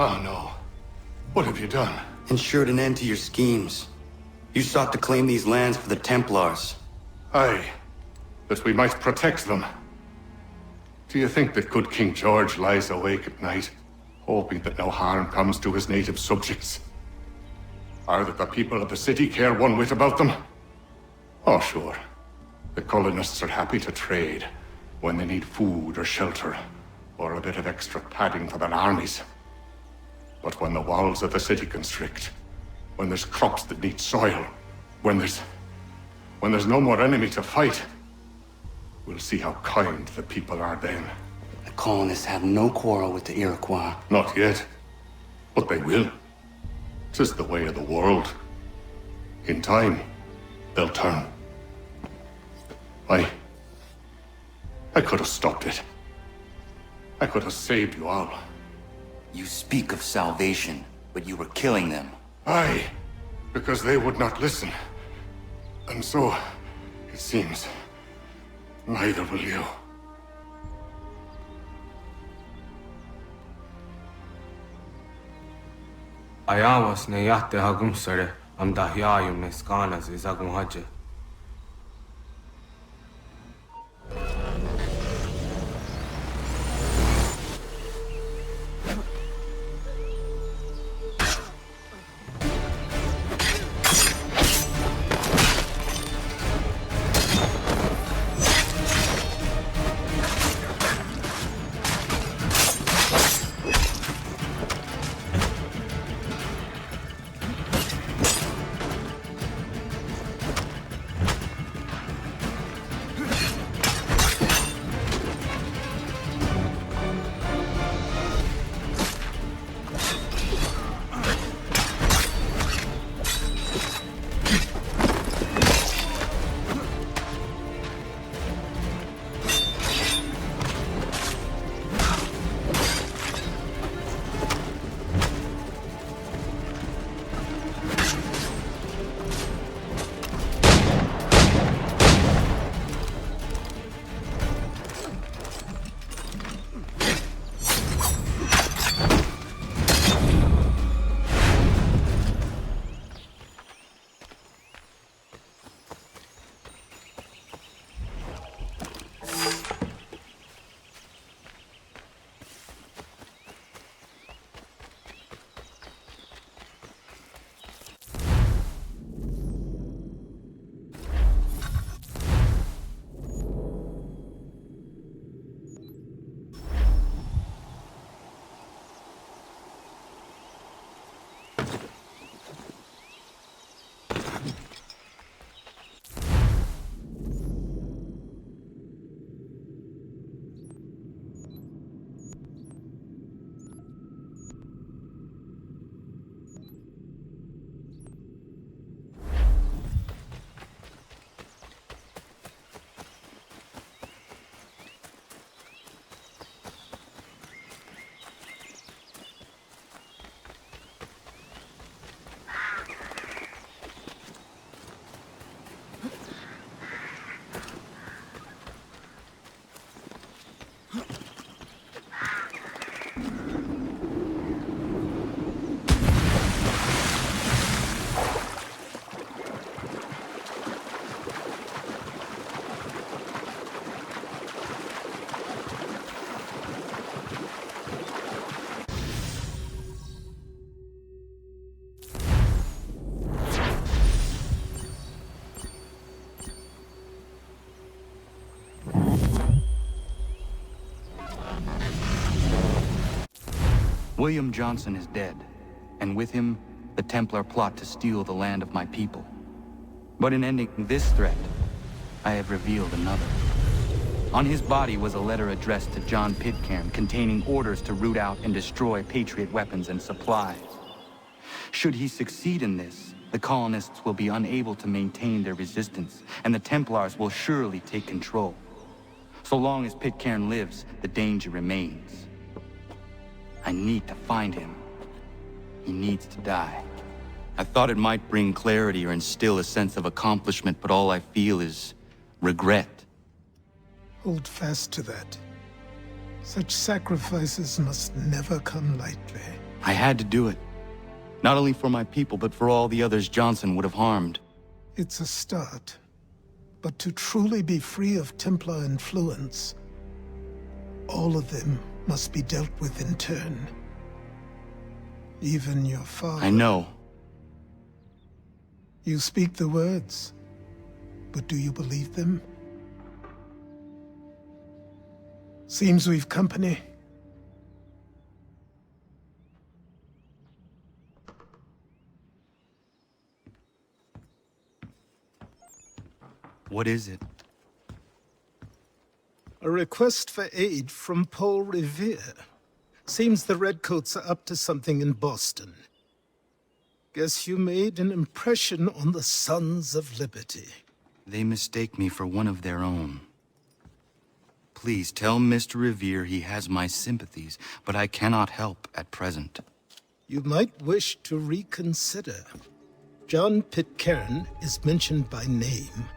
[SPEAKER 24] Oh no.
[SPEAKER 16] What have you done?
[SPEAKER 24] Ensured an end to your schemes. You sought to claim these lands for the Templars.
[SPEAKER 16] Aye, that we might protect them. Do you think that good King George lies awake at night, hoping that no harm comes to his native subjects? Or that the people of the city care one whit about them? Oh, sure. The colonists are happy to trade when they need food or shelter, or a bit of extra padding for their armies. But when the walls of the city constrict, when there's crops that need soil, when there's no more enemy to fight, we'll see how kind the people are then.
[SPEAKER 24] The colonists have no quarrel with the Iroquois.
[SPEAKER 16] Not yet, but they will. 'Tis the way of the world. In time, they'll turn. I could have stopped it. I could have saved you all.
[SPEAKER 24] You speak of salvation, but you were killing them.
[SPEAKER 16] Aye, because they would not listen. And so, it seems, neither will you.
[SPEAKER 15] Ayawas ne yate hagum sare am dahyayu meskanas izagum haje.
[SPEAKER 5] William Johnson is dead, and with him, the Templar plot to steal the land of my people. But in ending this threat, I have revealed another. On his body was a letter addressed to John Pitcairn containing orders to root out and destroy Patriot weapons and supplies. Should he succeed in this, the colonists will be unable to maintain their resistance, and the Templars will surely take control. So long as Pitcairn lives, the danger remains. I need to find him. He needs to die. I thought it might bring clarity or instill a sense of accomplishment, but all I feel is regret.
[SPEAKER 11] Hold fast to that. Such sacrifices must never come lightly.
[SPEAKER 5] I had to do it. Not only for my people, but for all the others Johnson would have harmed.
[SPEAKER 11] It's a start. But to truly be free of Templar influence, all of them must be dealt with in turn. Even your father.
[SPEAKER 5] I know.
[SPEAKER 11] You speak the words, but do you believe them? Seems we've company.
[SPEAKER 5] What is it?
[SPEAKER 11] A request for aid from Paul Revere. Seems the Redcoats are up to something in Boston. Guess you made an impression on the Sons of Liberty.
[SPEAKER 5] They mistake me for one of their own. Please tell Mr. Revere he has my sympathies, but I cannot help at present.
[SPEAKER 11] You might wish to reconsider. John Pitcairn is mentioned by name.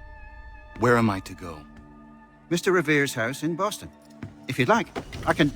[SPEAKER 5] Where am I to go?
[SPEAKER 4] Mr. Revere's house in Boston. If you'd like, I can...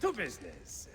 [SPEAKER 21] To business.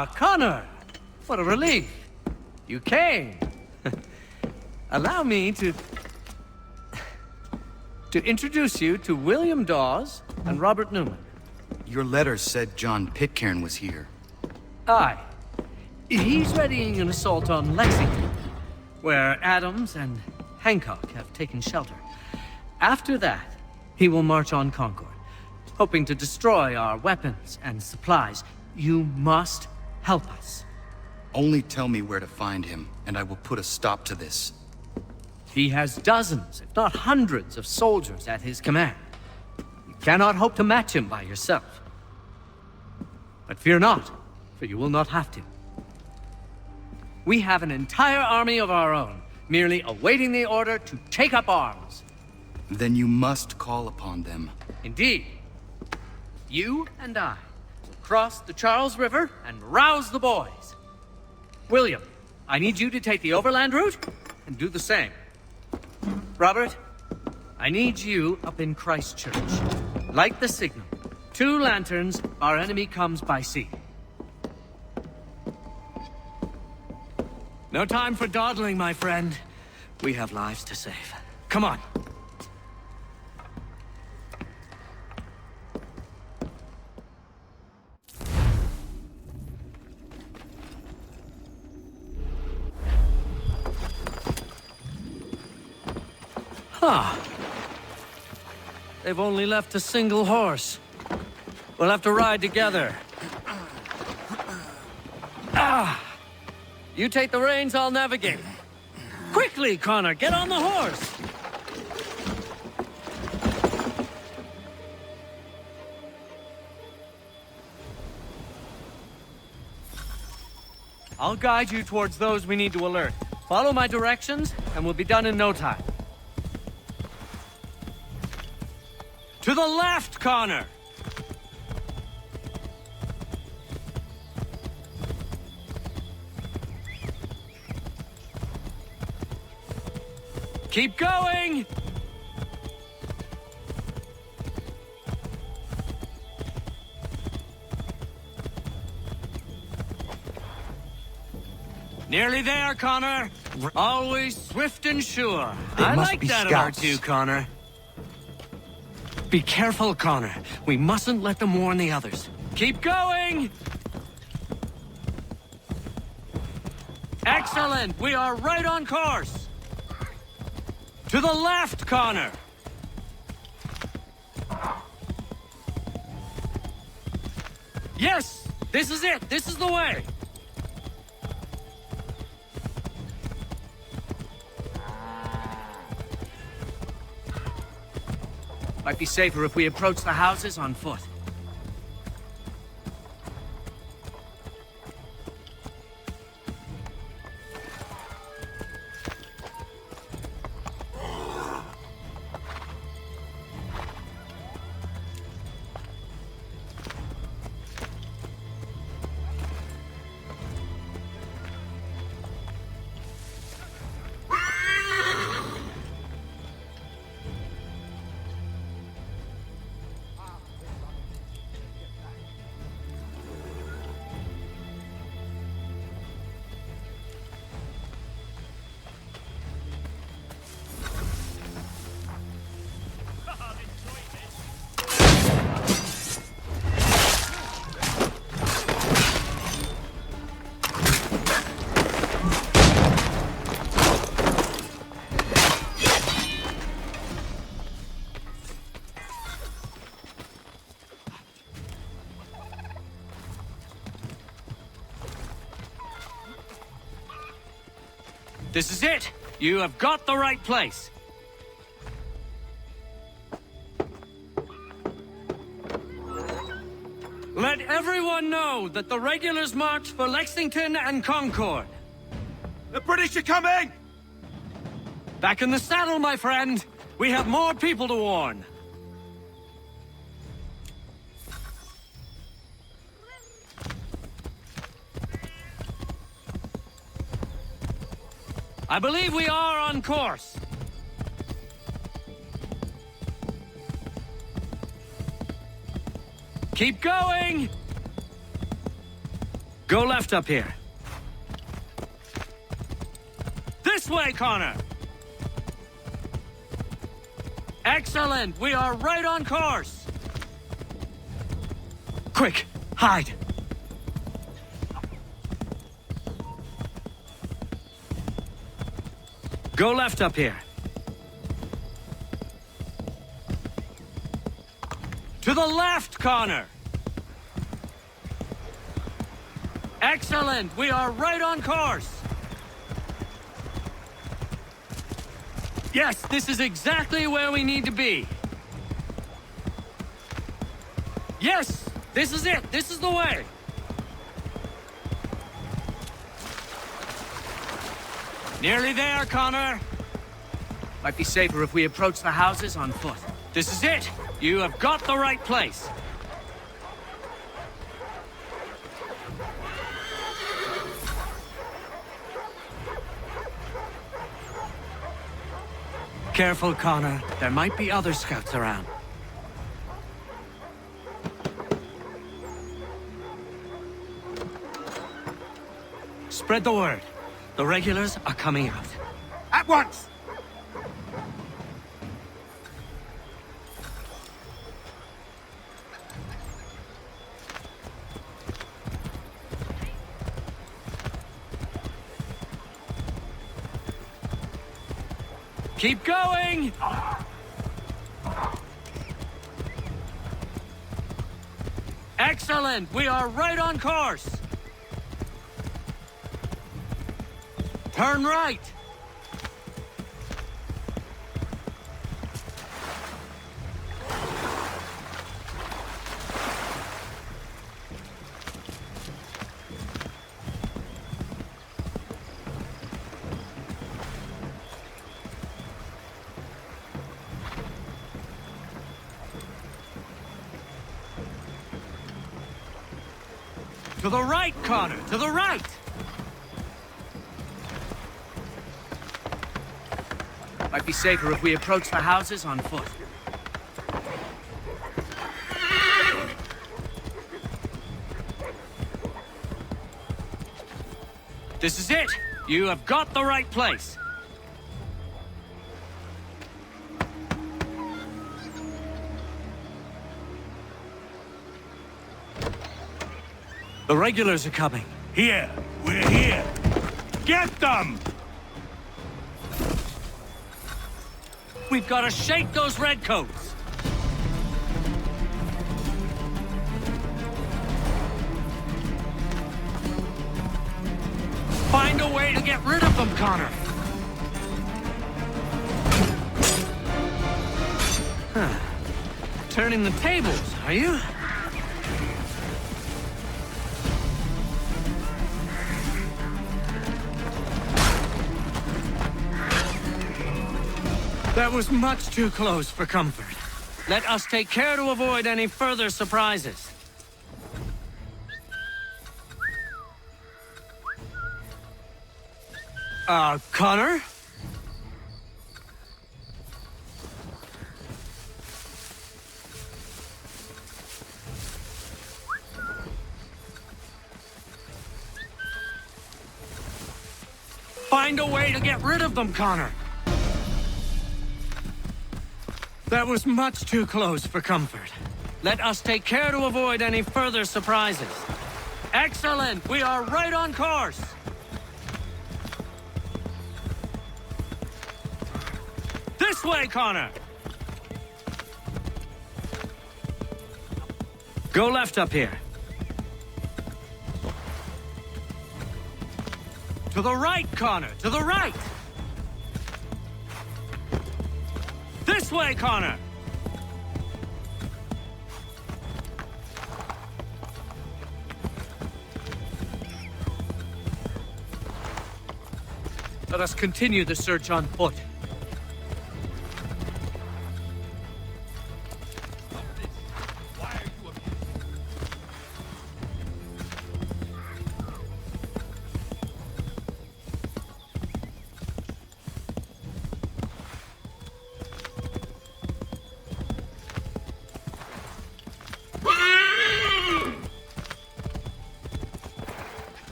[SPEAKER 8] Ah, Connor! What a relief. You came. Allow me to introduce you to William Dawes and Robert Newman.
[SPEAKER 5] Your letter said John Pitcairn was here.
[SPEAKER 8] Aye. He's readying an assault on Lexington, where Adams and Hancock have taken shelter. After that, he will march on Concord, hoping to destroy our weapons and supplies. You must help us.
[SPEAKER 5] Only tell me where to find him, and I will put a stop to this.
[SPEAKER 8] He has dozens, if not hundreds, of soldiers at his command. You cannot hope to match him by yourself. But fear not, for you will not have to. We have an entire army of our own, merely awaiting the order to take up arms.
[SPEAKER 5] Then you must call upon them.
[SPEAKER 8] Indeed. You and I will cross the Charles River and rouse the boys. William, I need you to take the overland route and do the same. Robert, I need you up in Christchurch. Light the signal. 2 lanterns, our enemy comes by sea. No time for dawdling, my friend. We have lives to save. Come on. Huh. They've only left a single horse. We'll have to ride together. Ah! You take the reins, I'll navigate. Quickly, Connor, get on the horse! I'll guide you towards those we need to alert. Follow my directions, and we'll be done in no time. To the left, Connor! Keep going! Nearly there, Connor. Always swift and sure. I like that about you, Connor. Be careful, Connor. We mustn't let them warn the others. Keep going! Excellent! We are right on course! To the left, Connor! Yes! This is it! This is the way! Might be safer if we approach the houses on foot. This is it! You have got the right place! Let everyone know that the regulars march for Lexington and Concord.
[SPEAKER 6] The British are coming!
[SPEAKER 8] Back in the saddle, my friend! We have more people to warn. I believe we are on course. Keep going! Go left up here. This way, Connor! Excellent! We are right on course! Quick, hide! Go left up here. To the left, Connor! Excellent! We are right on course! Yes, this is exactly where we need to be. Yes, this is it. This is the way. Nearly there, Connor. Might be safer if we approach the houses on foot. This is it. You have got the right place. Careful, Connor. There might be other scouts around. Spread the word. The regulars are coming out.
[SPEAKER 2] At once!
[SPEAKER 8] Keep going! Excellent! We are right on course! Turn right! To the right, Connor! To the right! Might be safer if we approach the houses on foot. This is it! You have got the right place! The regulars are coming.
[SPEAKER 13] Here! We're here! Get them!
[SPEAKER 8] We've got to shake those redcoats! Find a way to get rid of them, Connor! Huh. Turning the tables, are you? That was much too close for comfort. Let us take care to avoid any further surprises. Connor? Find a way to get rid of them, Connor! That was much too close for comfort. Let us take care to avoid any further surprises. Excellent! We are right on course! This way, Connor! Go left up here. To the right, Connor! To the right! This way, Connor! Let us continue the search on foot.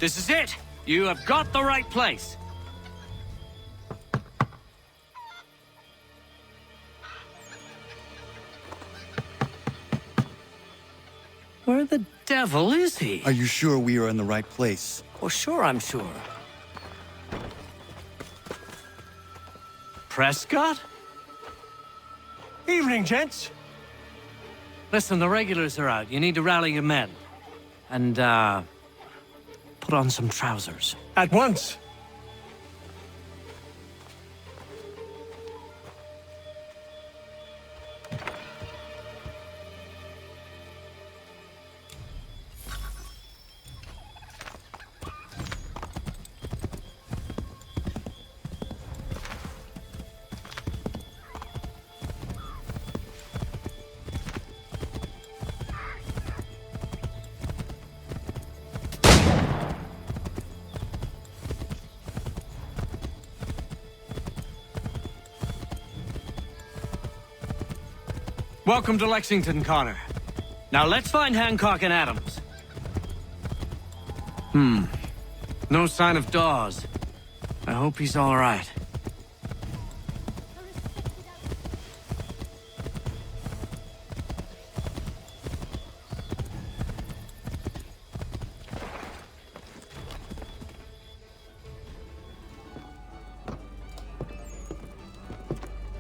[SPEAKER 8] This is it! You have got the right place. Where the devil is he?
[SPEAKER 5] Are you sure we are in the right place?
[SPEAKER 8] Well, sure, I'm sure. Prescott?
[SPEAKER 13] Evening, gents.
[SPEAKER 8] Listen, the regulars are out. You need to rally your men. And, put on some trousers.
[SPEAKER 13] At once.
[SPEAKER 8] Welcome to Lexington, Connor. Now let's find Hancock and Adams. No sign of Dawes. I hope he's all right.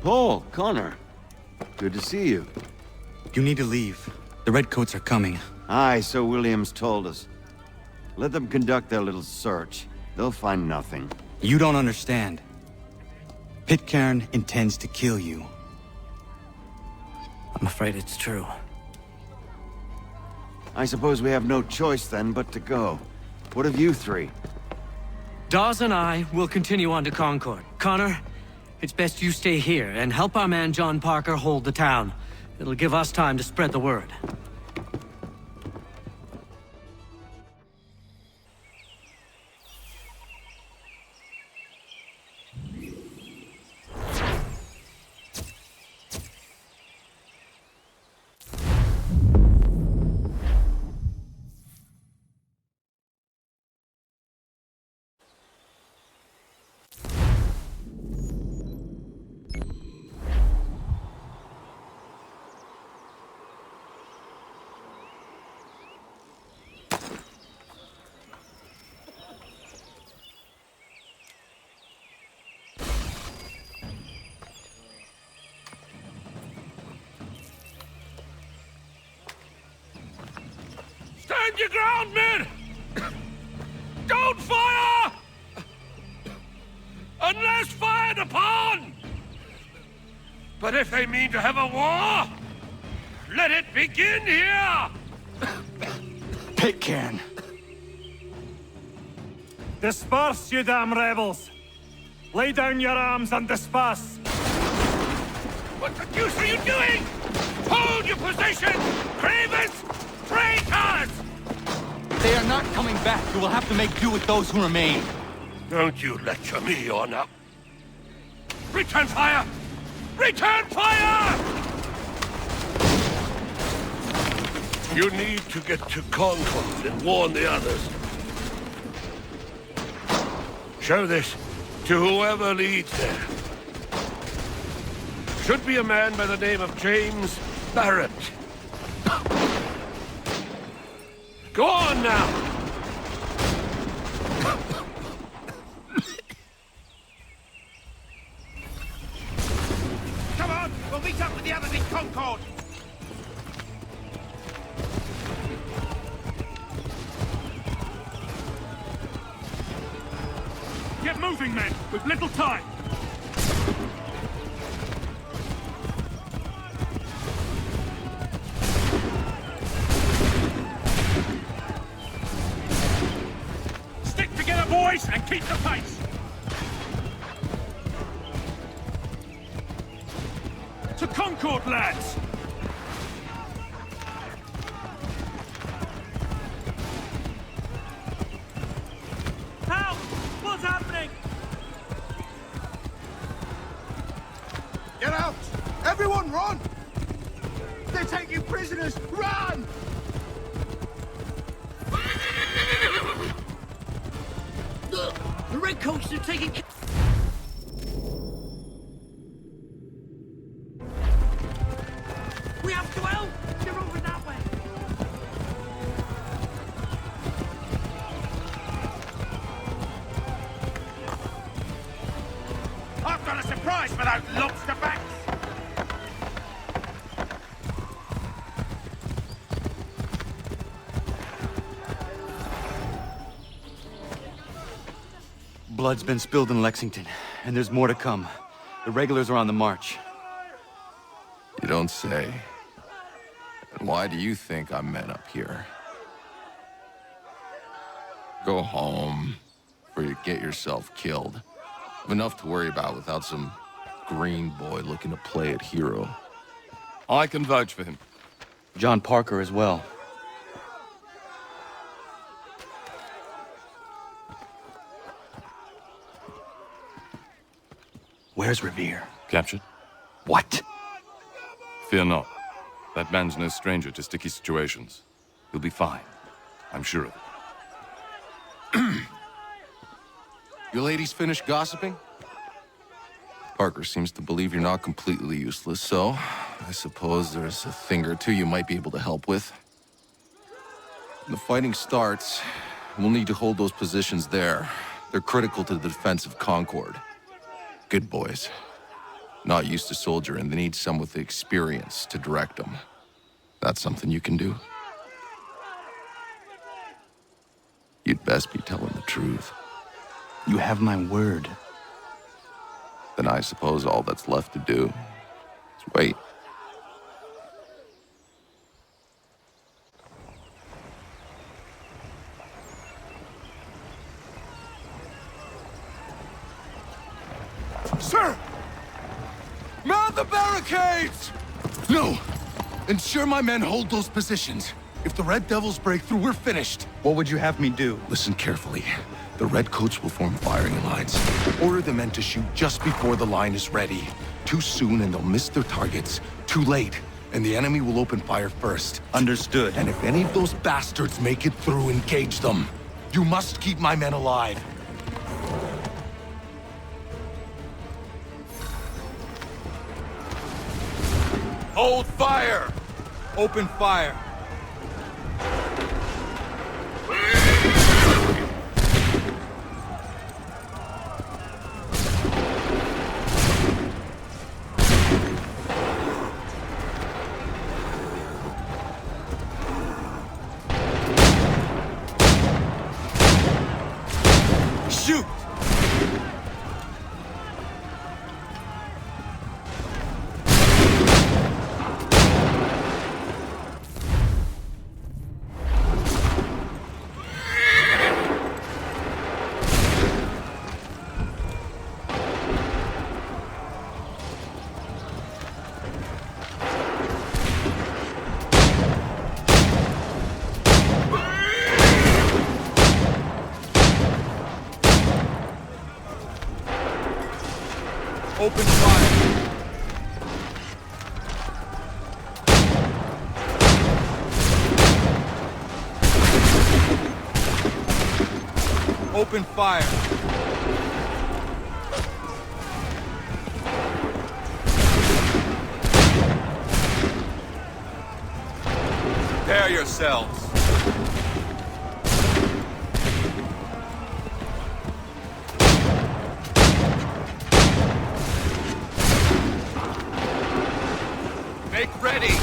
[SPEAKER 7] Paul, Connor. Good to see you.
[SPEAKER 5] You need to leave. The Redcoats are coming.
[SPEAKER 7] Aye, so Williams told us. Let them conduct their little search. They'll find nothing.
[SPEAKER 5] You don't understand. Pitcairn intends to kill you.
[SPEAKER 8] I'm afraid it's true.
[SPEAKER 7] I suppose we have no choice then but to go. What of you three?
[SPEAKER 8] Dawes and I will continue on to Concord. Connor, it's best you stay here and help our man John Parker hold the town. It'll give us time to spread the word.
[SPEAKER 23] Stand your ground, men! Don't fire! Unless fired upon! But if they mean to have a war, let it begin here!
[SPEAKER 4] Pitcairn.
[SPEAKER 13] Disperse, you damn rebels! Lay down your arms and disperse!
[SPEAKER 23] What the deuce are you doing? Hold your position! Cravens! Traitors!
[SPEAKER 5] They are not coming back. You will have to make do with those who remain.
[SPEAKER 23] Don't you lecture me on up. Return fire! Return fire! You need to get to Concord and warn the others. Show this to whoever leads there. Should be a man by the name of James Barrett. Go on now!
[SPEAKER 21] Come on! We'll meet up with the others in Concord!
[SPEAKER 13] Get moving, men! We've little time! Stick together, boys, and keep the pace! To Concord, lads! Help! What's happening?
[SPEAKER 22] Get out! Everyone run! They take you prisoners! Run!
[SPEAKER 8] coach to take it. We have 12! You're over that way!
[SPEAKER 21] I've got a surprise for those lobster backs!
[SPEAKER 5] Blood's been spilled in Lexington, and there's more to come. The regulars are on the march.
[SPEAKER 10] You don't say. And why do you think I'm men up here? Go home, or you get yourself killed. I've enough to worry about without some green boy looking to play it hero.
[SPEAKER 15] I can vouch for him.
[SPEAKER 5] John Parker as well. Where's Revere?
[SPEAKER 15] Captured?
[SPEAKER 5] What?
[SPEAKER 15] Fear not. That man's no stranger to sticky situations. He'll be fine. I'm sure of it.
[SPEAKER 10] You ladies finished gossiping? Parker seems to believe you're not completely useless, so I suppose there's a thing or two you might be able to help with. When the fighting starts, we'll need to hold those positions there. They're critical to the defense of Concord. Good boys. Not used to soldiering, they need some with the experience to direct them. That's something you can do. You'd best be telling the truth.
[SPEAKER 5] You have my word.
[SPEAKER 10] Then I suppose all that's left to do is wait.
[SPEAKER 21] Sir! Mount the barricades!
[SPEAKER 10] No! Ensure my men hold those positions. If the Red Devils break through, we're finished.
[SPEAKER 5] What would you have me do?
[SPEAKER 10] Listen carefully. The Redcoats will form firing lines. Order the men to shoot just before the line is ready. Too soon and they'll miss their targets. Too late, and the enemy will open fire first.
[SPEAKER 5] Understood.
[SPEAKER 10] And if any of those bastards make it through, engage them. You must keep my men alive.
[SPEAKER 15] Hold fire!
[SPEAKER 5] Open fire.
[SPEAKER 10] Shoot!
[SPEAKER 5] Open fire. Open fire. Prepare yourselves. Make ready!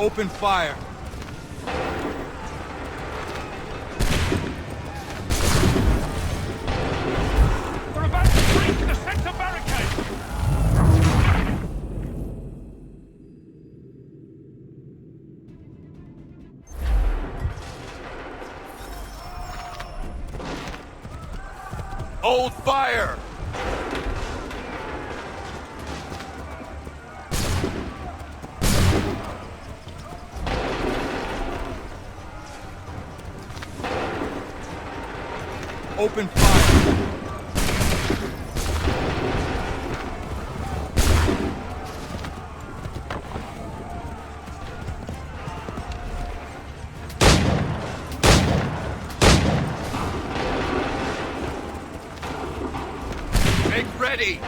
[SPEAKER 5] Open fire.
[SPEAKER 21] We're about to breach the center barricade!
[SPEAKER 5] Hold fire! Open fire! Make ready!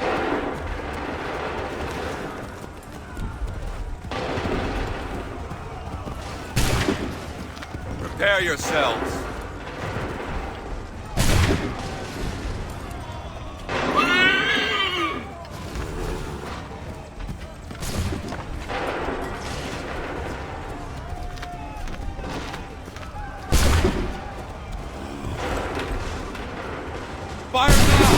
[SPEAKER 5] Prepare yourselves. Fire now!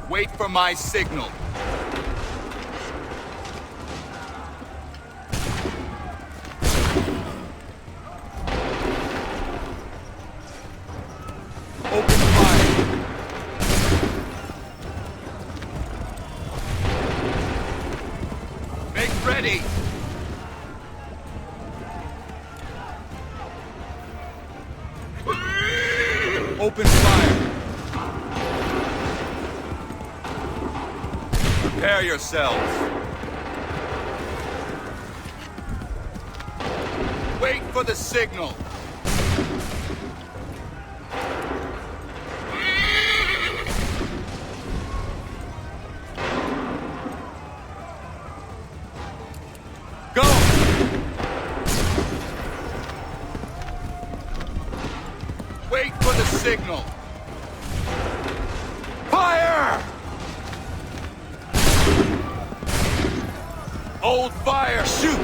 [SPEAKER 5] Wait for my signal. Open fire. Make ready. Open fire. Prepare yourselves. Wait for the signal. Go! Wait for the signal. Fire! Hold fire! Shoot!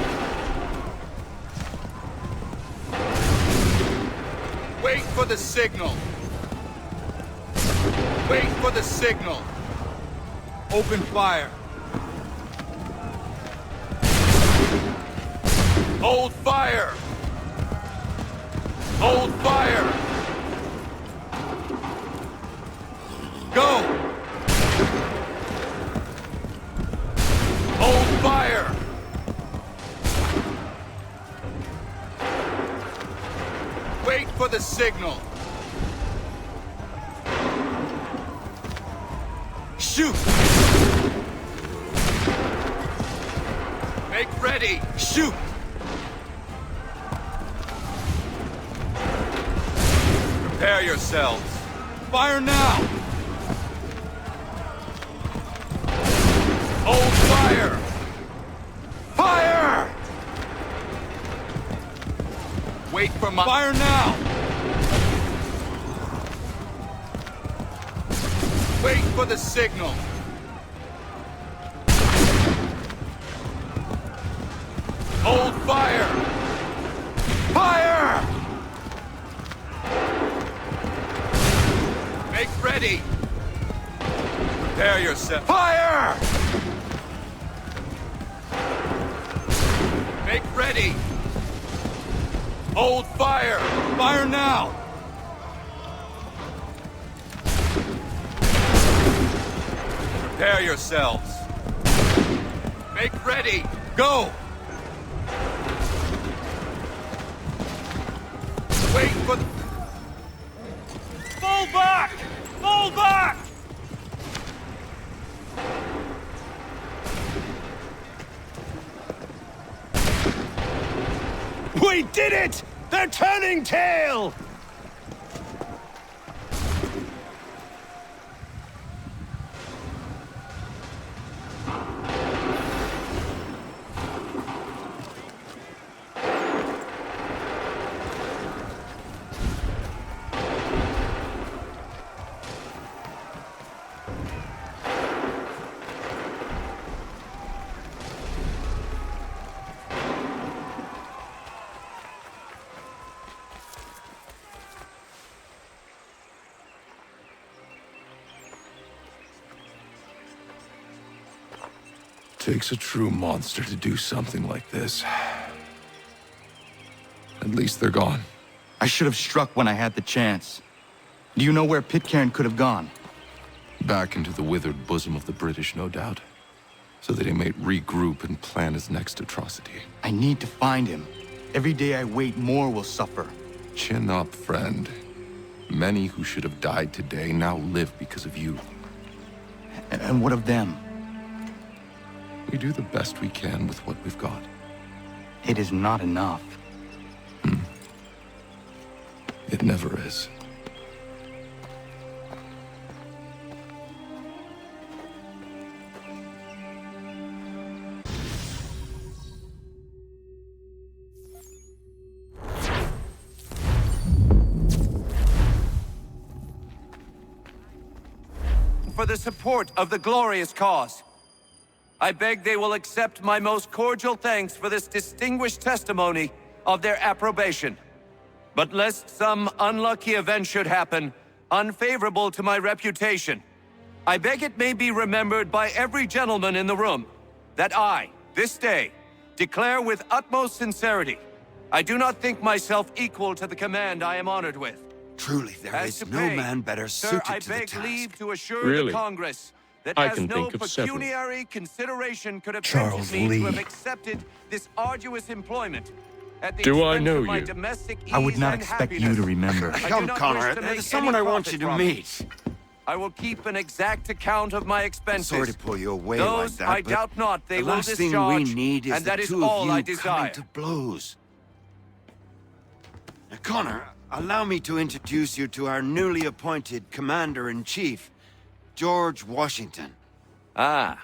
[SPEAKER 5] Wait for the signal. Wait for the signal. Open fire. Hold fire! Hold fire! Go! Hold fire! Wait for the signal. Shoot! Make ready! Shoot! Prepare yourselves. Fire now! Hold fire! Fire! Wait for my... Fire now! Wait for the signal. Hold fire! Fire! Make ready! Prepare yourself. Fire! Make ready! Hold fire! Fire now! Prepare yourselves. Make ready! Go! Wait for...
[SPEAKER 13] Fall back! Fall back!
[SPEAKER 23] We did it! They're turning tail!
[SPEAKER 10] Takes a true monster to do something like this. At least they're gone.
[SPEAKER 5] I should have struck when I had the chance. Do you know where Pitcairn could have gone?
[SPEAKER 10] Back into the withered bosom of the British, no doubt. So that he might regroup and plan his next atrocity.
[SPEAKER 5] I need to find him. Every day I wait, more will suffer.
[SPEAKER 10] Chin up, friend. Many who should have died today now live because of you.
[SPEAKER 5] And what of them?
[SPEAKER 10] We do the best we can with what we've got.
[SPEAKER 5] It is not enough.
[SPEAKER 10] It never is.
[SPEAKER 6] For the support of the glorious cause. I beg they will accept my most cordial thanks for this distinguished testimony of their approbation. But lest some unlucky event should happen, unfavorable to my reputation, I beg it may be remembered by every gentleman in the room that I, this day, declare with utmost sincerity, I do not think myself equal to the command I am honored with.
[SPEAKER 7] Truly, there is no man better suited
[SPEAKER 6] I
[SPEAKER 7] to the
[SPEAKER 6] beg
[SPEAKER 7] task.
[SPEAKER 6] leave to assure
[SPEAKER 23] Really?
[SPEAKER 6] the Congress that
[SPEAKER 23] I
[SPEAKER 6] as
[SPEAKER 23] can
[SPEAKER 6] no
[SPEAKER 23] think of several.
[SPEAKER 6] pecuniary consideration could have
[SPEAKER 23] Charles
[SPEAKER 6] tempted me
[SPEAKER 23] Lee.
[SPEAKER 6] to have accepted this arduous employment at the
[SPEAKER 23] Do I
[SPEAKER 6] expense
[SPEAKER 23] know
[SPEAKER 6] of my
[SPEAKER 23] you?
[SPEAKER 6] domestic
[SPEAKER 5] I would
[SPEAKER 6] ease
[SPEAKER 5] not
[SPEAKER 6] and
[SPEAKER 5] expect you
[SPEAKER 6] happiness.
[SPEAKER 5] to remember.
[SPEAKER 6] I do
[SPEAKER 7] Come,
[SPEAKER 6] not
[SPEAKER 7] Connor,
[SPEAKER 6] wish to make
[SPEAKER 7] there's someone
[SPEAKER 6] any
[SPEAKER 7] I want
[SPEAKER 6] profit
[SPEAKER 7] you to
[SPEAKER 6] from it.
[SPEAKER 7] meet.
[SPEAKER 6] I will keep an exact account of my expenses.
[SPEAKER 7] Sorry to pull you away
[SPEAKER 6] Those
[SPEAKER 7] like that,
[SPEAKER 6] I
[SPEAKER 7] but
[SPEAKER 6] doubt not they
[SPEAKER 7] the
[SPEAKER 6] will
[SPEAKER 7] last thing
[SPEAKER 6] discharge,
[SPEAKER 7] we need is
[SPEAKER 6] and
[SPEAKER 7] the
[SPEAKER 6] that is
[SPEAKER 7] two
[SPEAKER 6] all
[SPEAKER 7] of you
[SPEAKER 6] I desire.
[SPEAKER 7] coming to blows. Now, Connor, allow me to introduce you to our newly appointed Commander-in-Chief, George Washington.
[SPEAKER 6] Ah,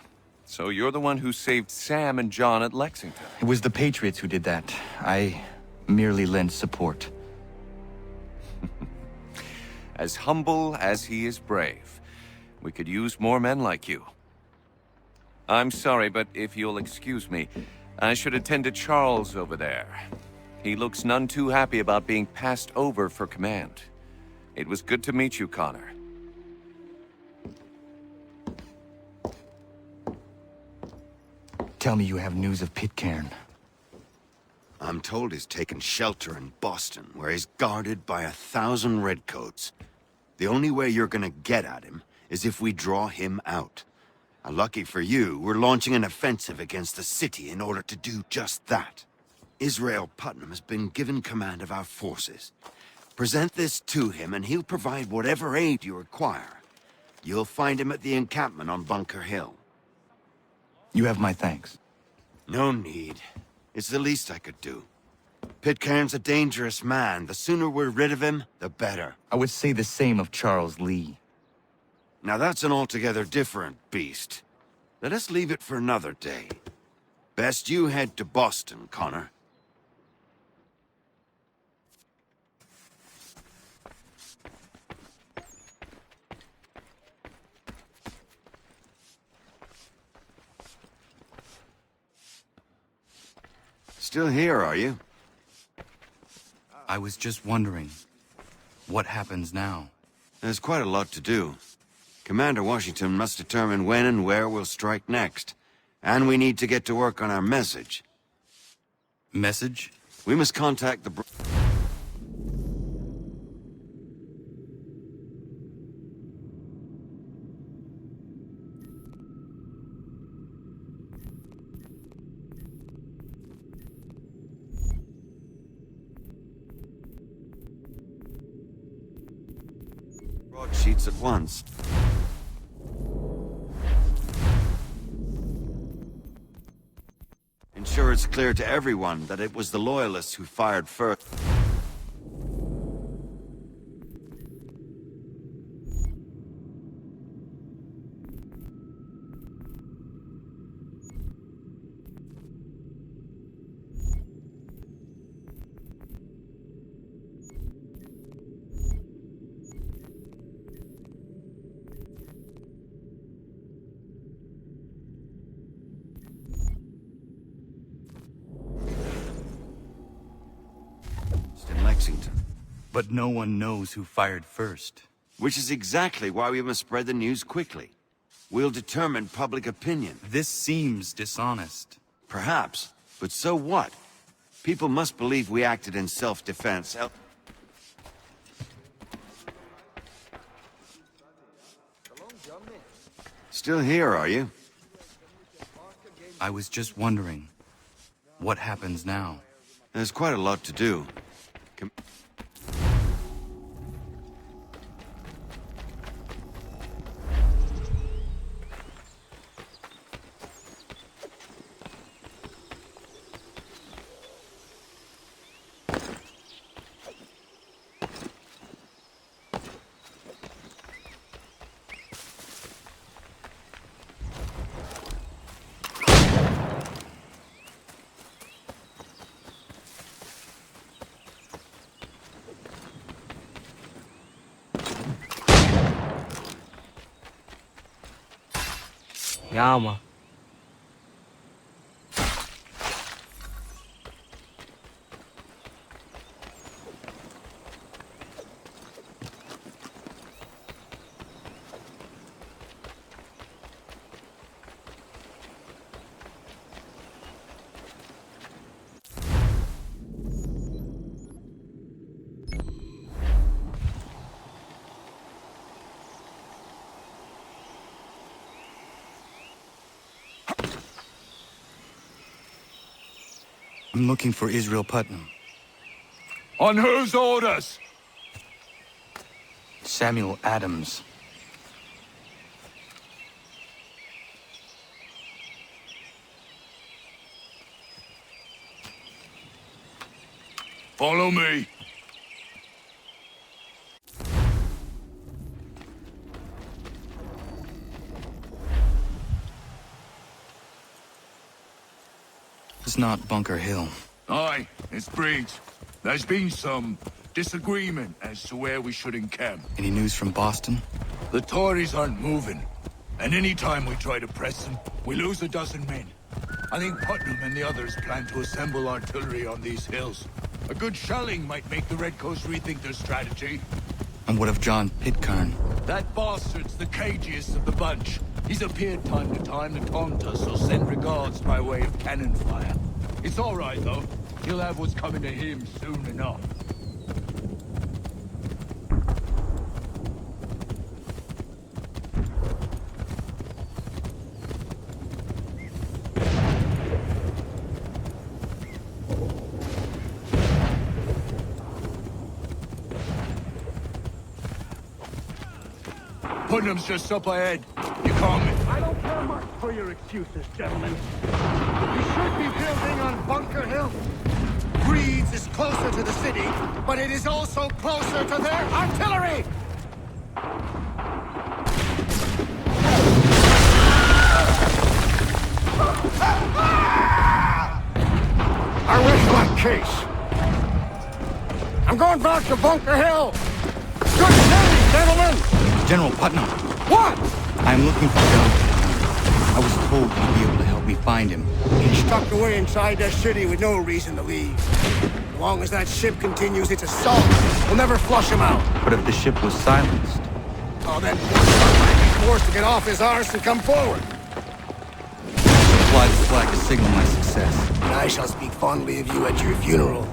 [SPEAKER 6] so you're the one who saved Sam and John at Lexington.
[SPEAKER 5] It was the Patriots who did that. I merely lent support.
[SPEAKER 6] As humble as he is brave. We could use more men like you. I'm sorry, but if you'll excuse me, I should attend to Charles over there. He looks none too happy about being passed over for command. It was good to meet you, Connor.
[SPEAKER 5] Tell me you have news of Pitcairn.
[SPEAKER 7] I'm told he's taken shelter in Boston, where he's guarded by 1,000 redcoats. The only way you're gonna get at him is if we draw him out. Lucky for you, we're launching an offensive against the city in order to do just that. Israel Putnam has been given command of our forces. Present this to him and he'll provide whatever aid you require. You'll find him at the encampment on Bunker Hill.
[SPEAKER 5] You have my thanks.
[SPEAKER 7] No need. It's the least I could do. Pitcairn's a dangerous man. The sooner we're rid of him, the better.
[SPEAKER 5] I would say the same of Charles Lee.
[SPEAKER 7] Now that's an altogether different beast. Let us leave it for another day. Best you head to Boston, Connor. Still here, are you?
[SPEAKER 5] I was just wondering, what happens now?
[SPEAKER 7] There's quite a lot to do. Commander Washington must determine when and where we'll strike next. And we need to get to work on our message.
[SPEAKER 5] Message?
[SPEAKER 7] We must contact the... broadsheets at once. Ensure it's clear to everyone that it was the Loyalists who fired first. Lexington.
[SPEAKER 5] But no one knows who fired first.
[SPEAKER 7] Which is exactly why we must spread the news quickly. we'll determine public opinion.
[SPEAKER 5] This seems dishonest.
[SPEAKER 7] Perhaps, but so what? People must believe we acted in self-defense. Still here, are you?
[SPEAKER 5] I was just wondering, what happens now?
[SPEAKER 7] There's quite a lot to do.
[SPEAKER 3] Yama.
[SPEAKER 5] I'm looking for Israel Putnam.
[SPEAKER 15] On whose orders?
[SPEAKER 5] Samuel Adams.
[SPEAKER 15] Follow me.
[SPEAKER 5] It's not Bunker Hill.
[SPEAKER 15] Aye, it's Briggs. There's been some disagreement as to where we should encamp.
[SPEAKER 5] Any news from Boston?
[SPEAKER 15] The Tories aren't moving, and any time we try to press them, we lose a dozen men. I think Putnam and the others plan to assemble artillery on these hills. A good shelling might make the Redcoats rethink their strategy.
[SPEAKER 5] And what of John Pitcairn?
[SPEAKER 15] That bastard's the cagiest of the bunch. He's appeared time to time to taunt us or send regards by way of cannon fire. It's all right, though. He'll have what's coming to him soon enough. Putnam's just up ahead. You call me.
[SPEAKER 21] I don't care much for your excuses, gentlemen. We should be building on Bunker Hill. Breeds is closer to the city, but it is also closer to their artillery! I rest my case. I'm going back to Bunker Hill. Good day, gentlemen!
[SPEAKER 5] General Putnam.
[SPEAKER 21] What?
[SPEAKER 5] I'm looking for John Pitcairn. I was told you'd be able to help me find him.
[SPEAKER 21] He's tucked away inside that city with no reason to leave. As long as that ship continues its assault, we'll never flush him out.
[SPEAKER 5] But if the ship was silenced?
[SPEAKER 21] Oh, then might be forced to get off his arse and come forward.
[SPEAKER 5] Fly this flag to signal my success.
[SPEAKER 21] And I shall speak fondly of you at your funeral.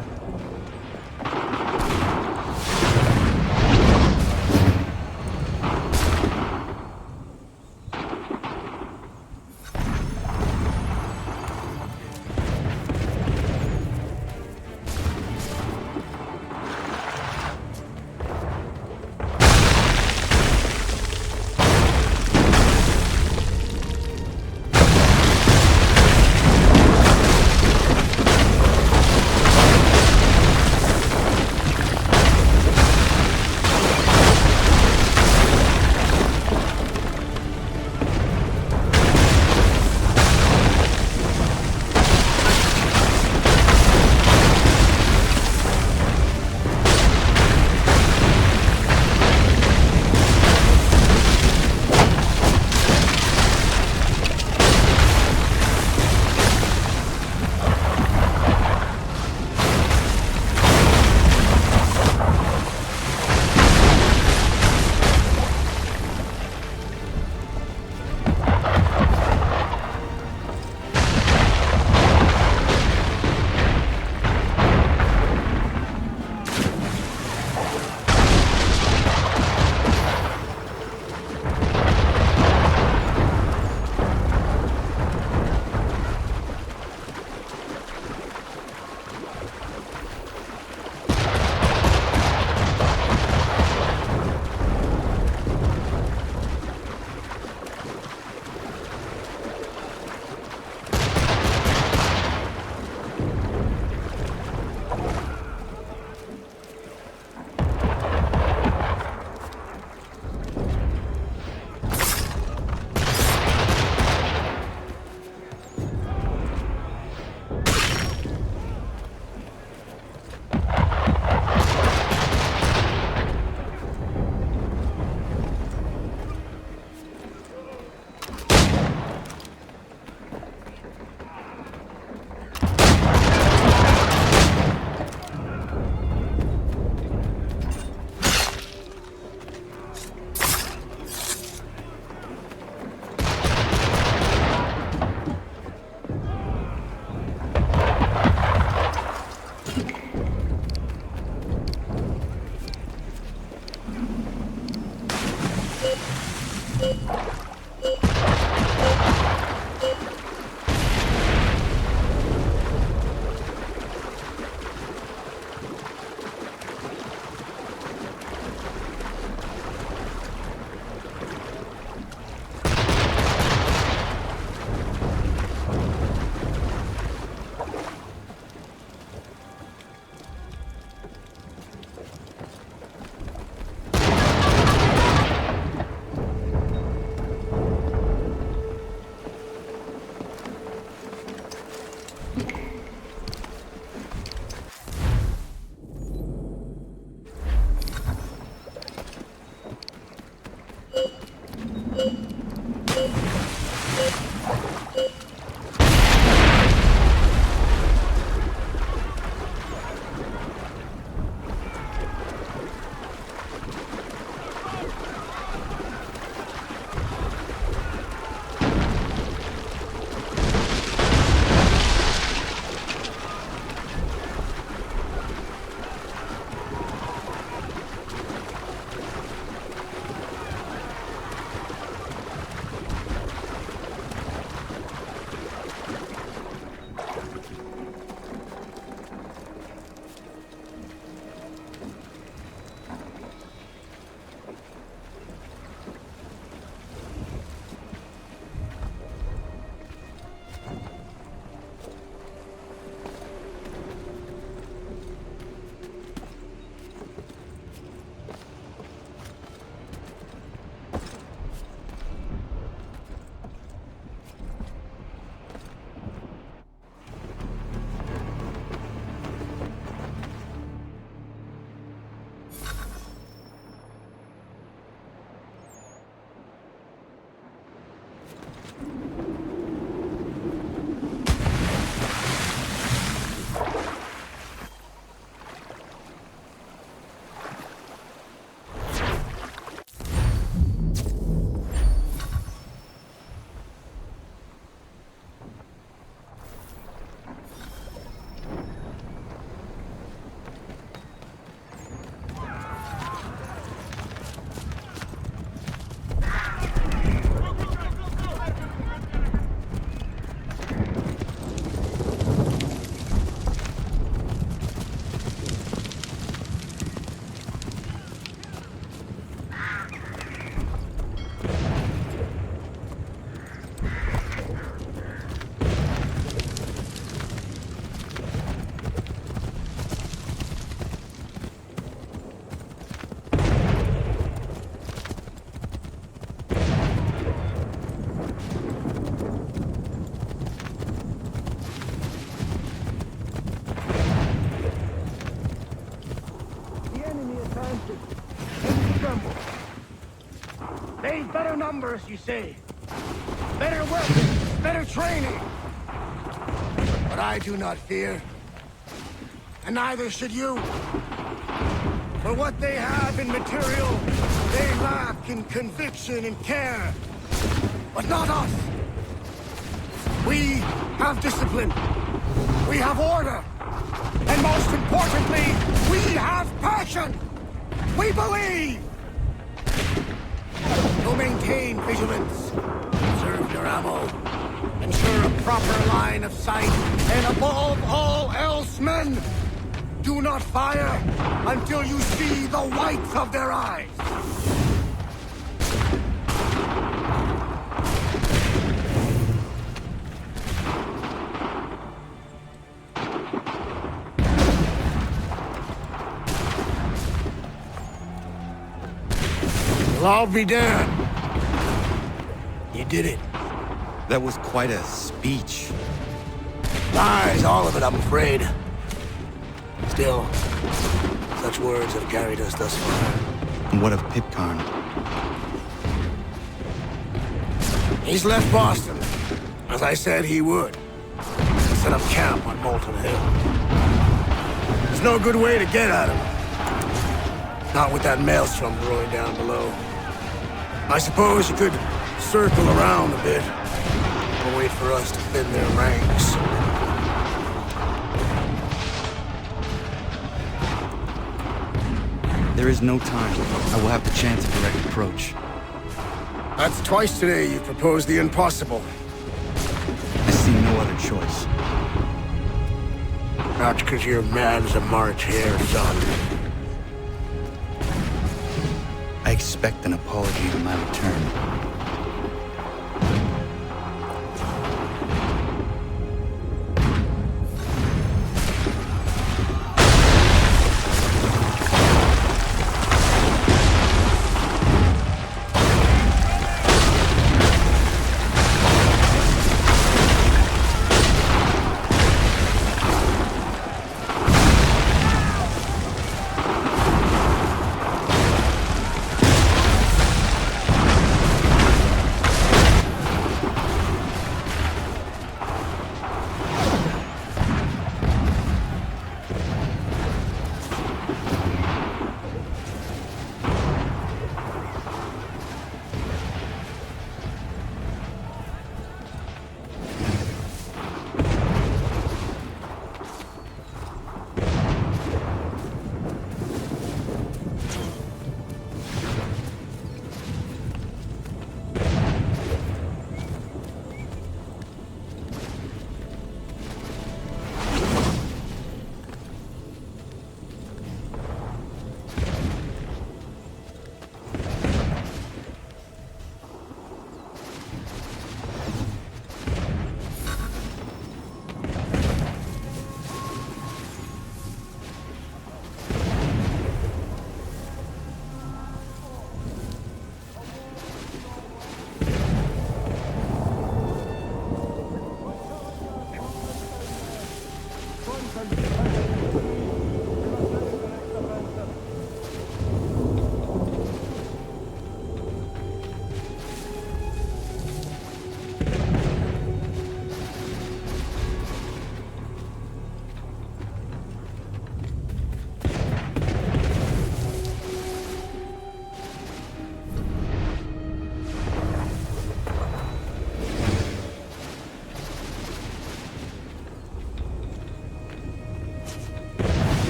[SPEAKER 21] They've better numbers, you say. Better weapons, better training. But I do not fear. And neither should you. For what they have in material, they lack in conviction and care. But not us. We have discipline. We have order. And most importantly, we have passion. We believe. So maintain vigilance. Conserve your ammo. Ensure a proper line of sight. And above all else, men, do not fire until you see the whites of their eyes. Well, I'll be damned. You did it.
[SPEAKER 5] That was quite a speech.
[SPEAKER 21] Lies, all of it, I'm afraid. Still, such words have carried us thus far.
[SPEAKER 5] And what of Pitcairn?
[SPEAKER 21] He's left Boston, as I said he would. Set up camp on Molten Hill. There's no good way to get at him. Not with that maelstrom brewing down below. I suppose you could circle around a bit, and wait for us to thin their ranks.
[SPEAKER 5] There is no time. I will have to chance a direct approach.
[SPEAKER 21] That's twice today you've proposed the impossible.
[SPEAKER 5] I see no other choice.
[SPEAKER 21] Not because you're mad as a March hare, son.
[SPEAKER 5] I expect an apology on my return.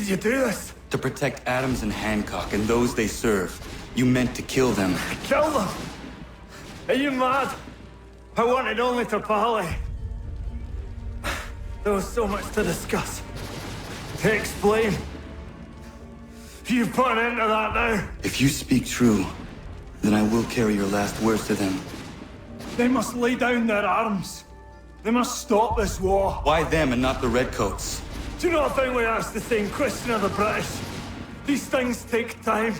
[SPEAKER 3] did you do this?
[SPEAKER 24] To protect Adams and Hancock and those they serve. You meant to kill them.
[SPEAKER 3] Kill them? Are you mad? I wanted only Tripoli. There was so much to discuss. To explain. You put an end to that now.
[SPEAKER 24] If you speak true, then I will carry your last words to them.
[SPEAKER 3] They must lay down their arms. They must stop this war.
[SPEAKER 24] Why them and not the Redcoats?
[SPEAKER 3] Do you not think we asked the same question of the British? These things take time.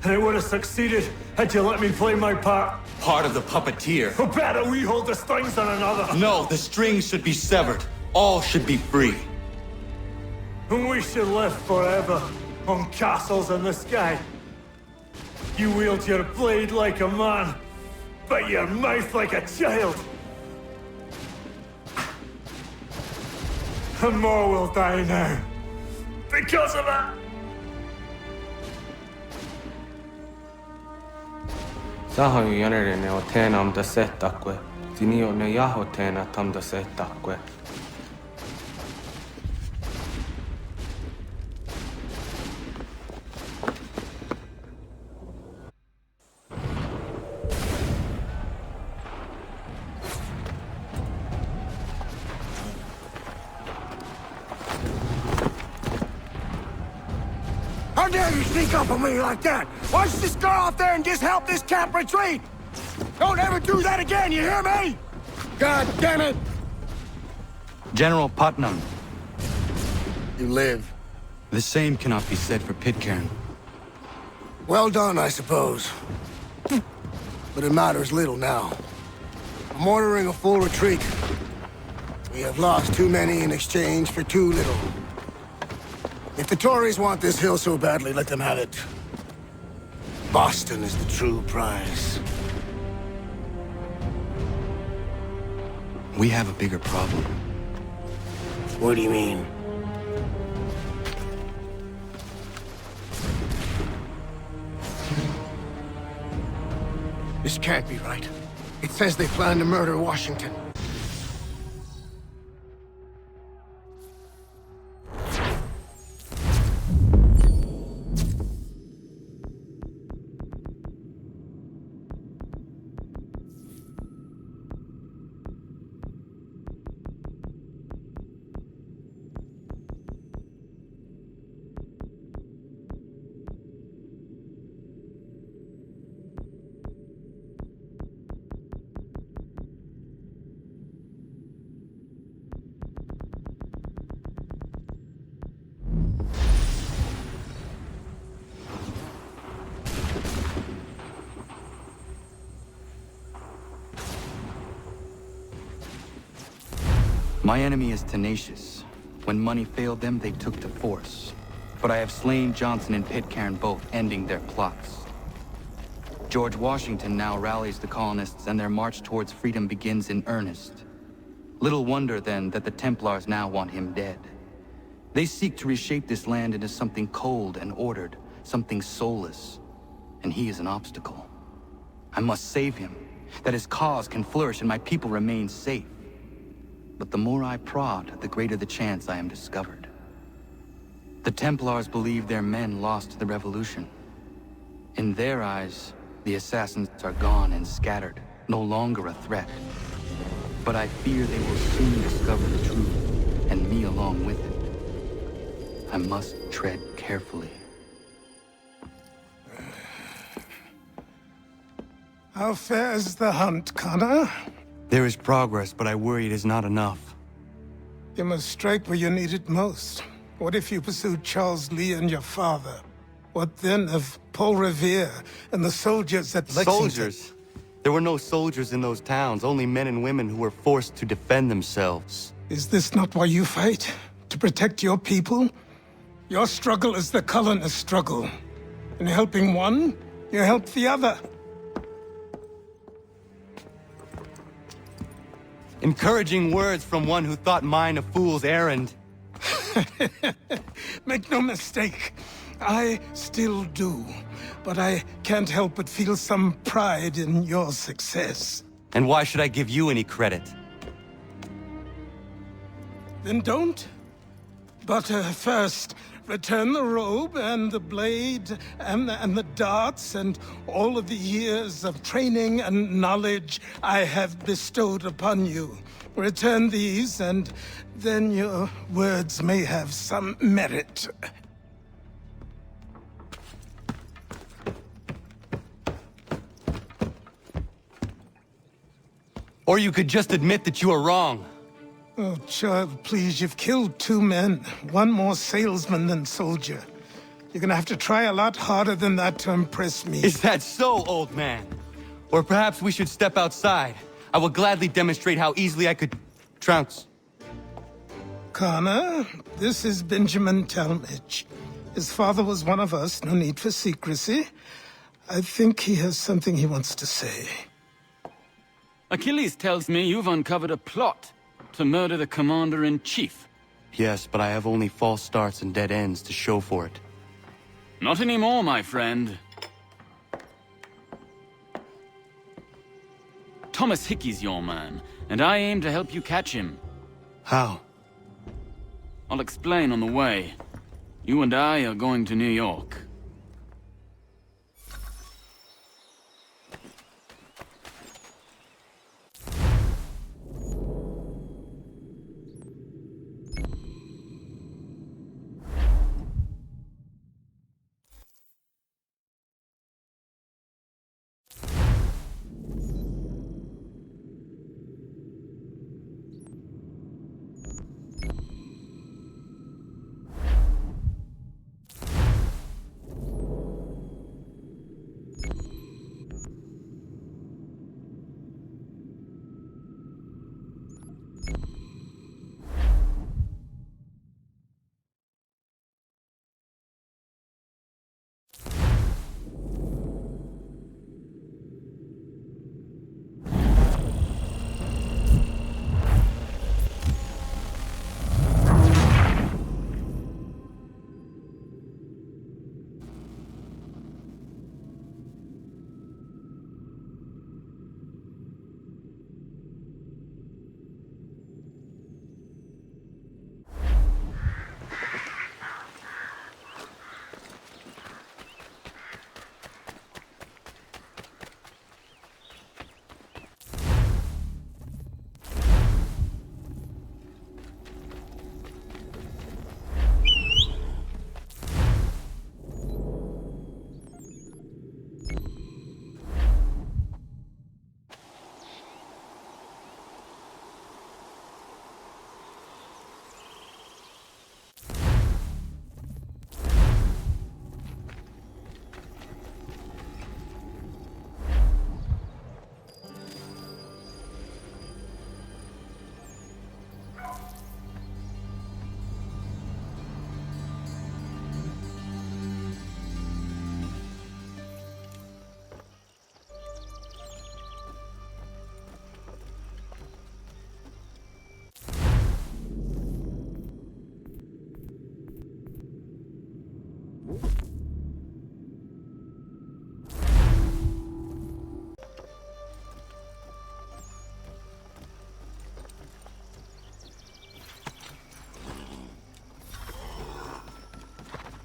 [SPEAKER 3] And it would have succeeded had you let me play my part.
[SPEAKER 24] Part of the puppeteer.
[SPEAKER 3] Or better, we hold the strings on another.
[SPEAKER 24] No, the strings should be severed. All should be free.
[SPEAKER 3] And we should live forever on castles in the sky. You wield your blade like a man, but your mouth like a child. And more will die now. Because of it.
[SPEAKER 17] Sahoin jänerinen o teenam da setakwe. Tinio ne yaho teena tam da setakwe.
[SPEAKER 21] How dare you sneak up on me like that? Why don't you just go out there and just help this camp retreat? Don't ever do that again, you hear me? God damn it!
[SPEAKER 5] General Putnam.
[SPEAKER 21] You live.
[SPEAKER 24] The same cannot be said for Pitcairn.
[SPEAKER 21] Well done, I suppose. But it matters little now. I'm ordering a full retreat. We have lost too many in exchange for too little. If the Tories want this hill so badly, let them have it. Boston is the true prize.
[SPEAKER 24] We have a bigger problem.
[SPEAKER 21] What do you mean? This can't be right. It says they plan to murder Washington.
[SPEAKER 5] My enemy is tenacious. When money failed them, they took to force. But I have slain Johnson and Pitcairn both, ending their plots. George Washington now rallies the colonists, and their march towards freedom begins in earnest. Little wonder, then, that the Templars now want him dead. They seek to reshape this land into something cold and ordered, something soulless. And he is an obstacle. I must save him, that his cause can flourish and my people remain safe. But the more I prod, the greater the chance I am discovered. The Templars believe their men lost the revolution. In their eyes, the assassins are gone and scattered, no longer a threat. But I fear they will soon discover the truth, and me along with it. I must tread carefully.
[SPEAKER 11] How fares the hunt, Connor?
[SPEAKER 5] There is progress, but I worry it is not enough.
[SPEAKER 11] You must strike where you need it most. What if you pursued Charles Lee and your father? What then of Paul Revere and the soldiers at Lexington?
[SPEAKER 5] Soldiers? There were no soldiers in those towns, only men and women who were forced to defend themselves.
[SPEAKER 11] Is this not why you fight? To protect your people? Your struggle is the colonist struggle. In helping one, you help the other.
[SPEAKER 5] Encouraging words from one who thought mine a fool's errand.
[SPEAKER 11] Make no mistake, I still do. But I can't help but feel some pride in your success.
[SPEAKER 5] And why should I give you any credit?
[SPEAKER 11] Then don't. But first, return the robe and the blade and the darts and all of the years of training and knowledge I have bestowed upon you. Return these, and then your words may have some merit.
[SPEAKER 5] Or you could just admit that you are wrong.
[SPEAKER 11] Oh, child, please, you've killed 2 men. One more salesman than soldier. You're gonna have to try a lot harder than that to impress me.
[SPEAKER 5] Is that so, old man? Or perhaps we should step outside. I will gladly demonstrate how easily I could trounce.
[SPEAKER 11] Connor, this is Benjamin Talmadge. His father was one of us, no need for secrecy. I think he has something he wants to say.
[SPEAKER 9] Achilles tells me you've uncovered a plot to murder the commander-in-chief.
[SPEAKER 5] Yes, but I have only false starts and dead ends to show for it.
[SPEAKER 9] Not anymore, my friend. Thomas Hickey's your man, and I aim to help you catch him.
[SPEAKER 5] How?
[SPEAKER 9] I'll explain on the way. You and I are going to New York.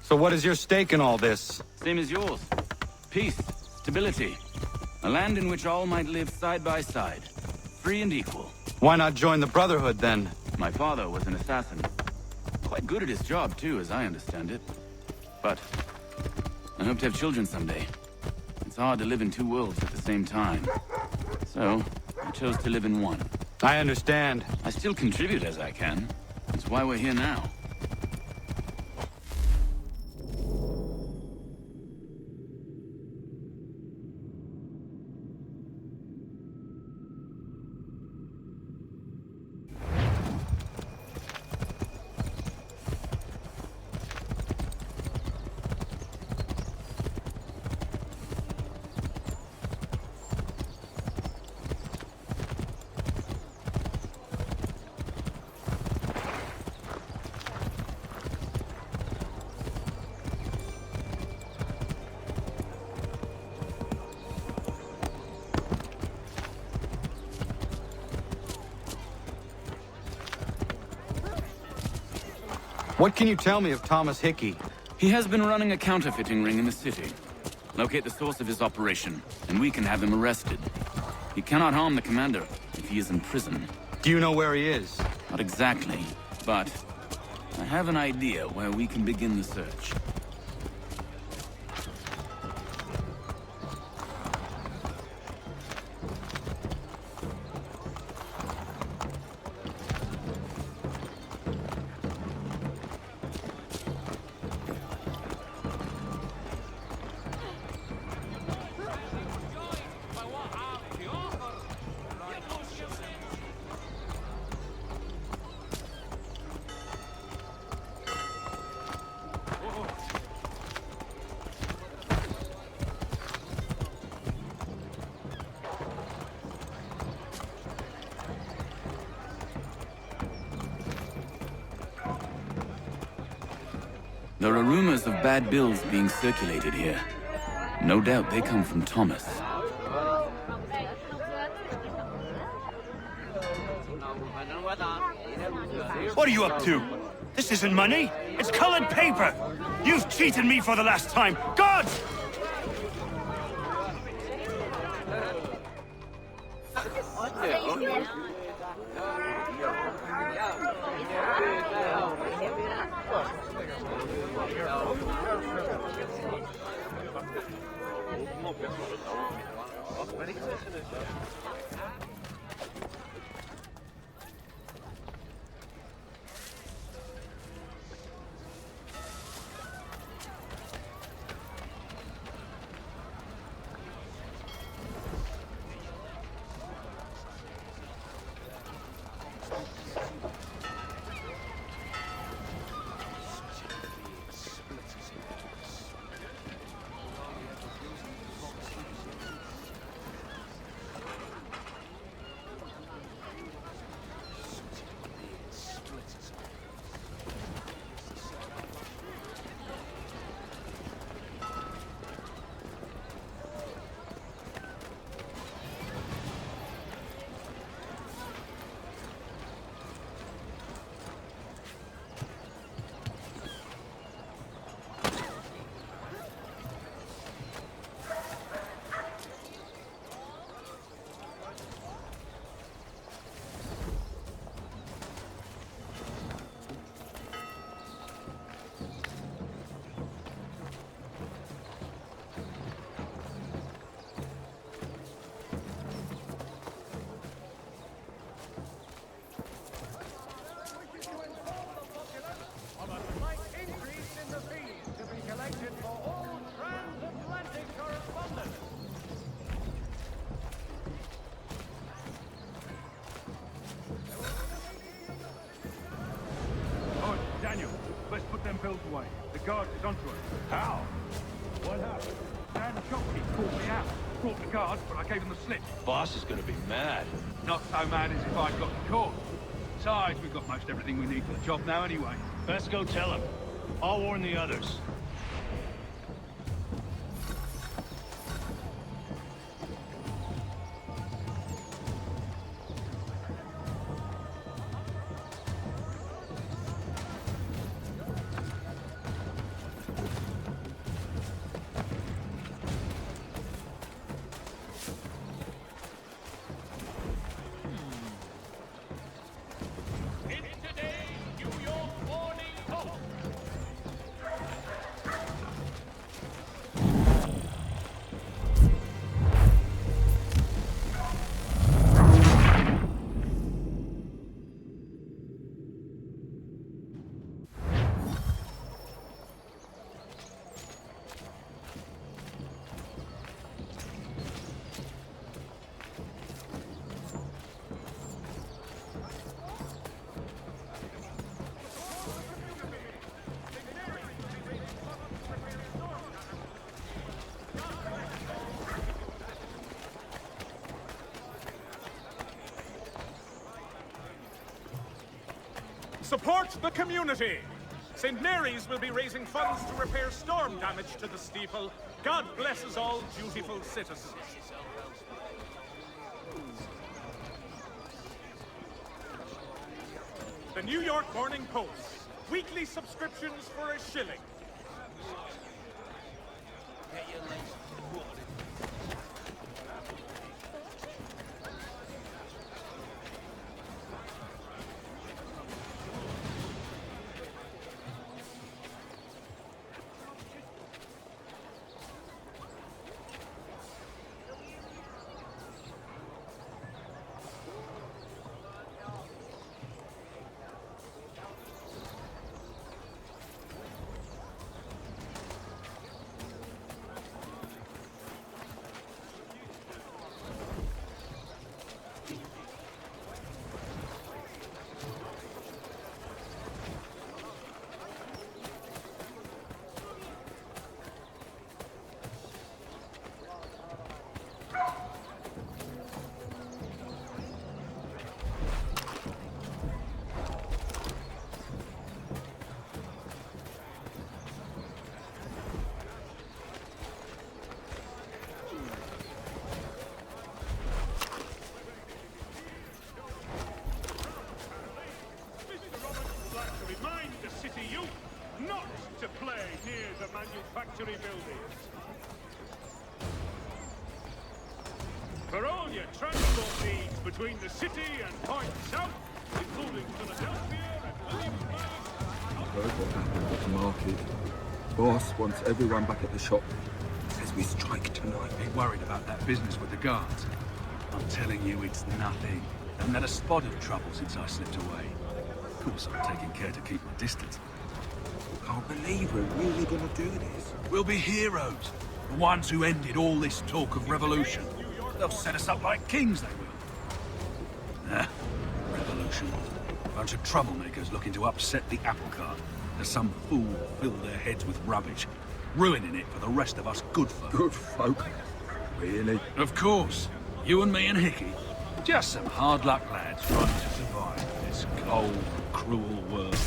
[SPEAKER 5] So what is your stake in all this?
[SPEAKER 9] Same as yours. Peace, stability. A land in which all might live side by side. Free and equal.
[SPEAKER 5] Why not join the Brotherhood, then?
[SPEAKER 9] My father was an assassin. Quite good at his job, too, as I understand it. But I hope to have children someday. It's hard to live in 2 worlds at the same time. So, I chose to live in one.
[SPEAKER 5] I understand.
[SPEAKER 9] I still contribute as I can. That's why we're here now.
[SPEAKER 5] What can you tell me of Thomas Hickey?
[SPEAKER 9] He has been running a counterfeiting ring in the city. Locate the source of his operation, and we can have him arrested. He cannot harm the commander if he is in prison.
[SPEAKER 5] Do you know where he is?
[SPEAKER 9] Not exactly, but I have an idea where we can begin the search. There are rumors of bad bills being circulated here. No doubt they come from Thomas.
[SPEAKER 13] What are you up to? This isn't money. It's colored paper. You've cheated me for the last time. God!
[SPEAKER 1] Away. The guard is onto us. How? What happened? Dan Shopkeep called me out. Brought the guards, but I gave him the slip.
[SPEAKER 23] Boss is gonna be mad.
[SPEAKER 1] Not so mad as if I'd got caught. Besides, we've got most everything we need for the job now anyway.
[SPEAKER 23] Best go tell him. I'll warn the others.
[SPEAKER 1] Support the community! St. Mary's will be raising funds to repair storm damage to the steeple. God bless us all, dutiful citizens. The New York Morning Post. Weekly subscriptions for a shilling. Manufactory buildings. For all your transport needs between the city and Point South, including Philadelphia and Williamsburg.
[SPEAKER 12] I've heard what happened at the market. Boss wants everyone back at the shop. Says we strike tonight.
[SPEAKER 18] Ain't worried about that business with the guards. I'm telling you, it's nothing. Haven't had a spot of trouble since I slipped away. Of course, I'm taking care to keep my distance.
[SPEAKER 12] Can't believe we're really gonna do this.
[SPEAKER 18] We'll be heroes. The ones who ended all this talk of revolution. They'll set us up like kings, they will. Revolution. Bunch of troublemakers looking to upset the apple cart. As some fool filled their heads with rubbish, ruining it for the rest of us good folk.
[SPEAKER 12] Good folk? Really?
[SPEAKER 18] Of course. You and me and Hickey. Just some hard luck lads trying to survive in this cold, cruel world.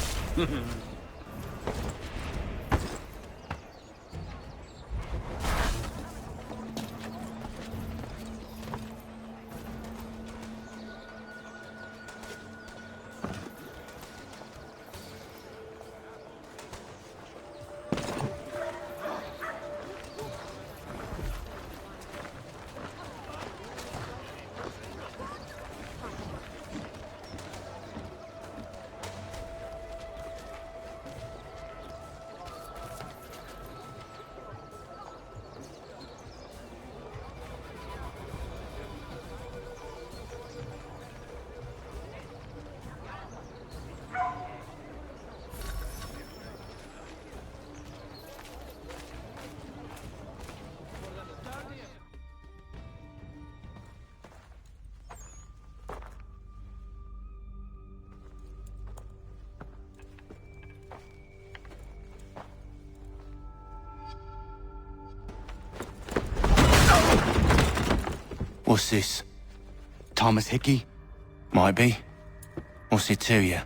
[SPEAKER 2] What's this? Thomas Hickey? Might be. What's it to you?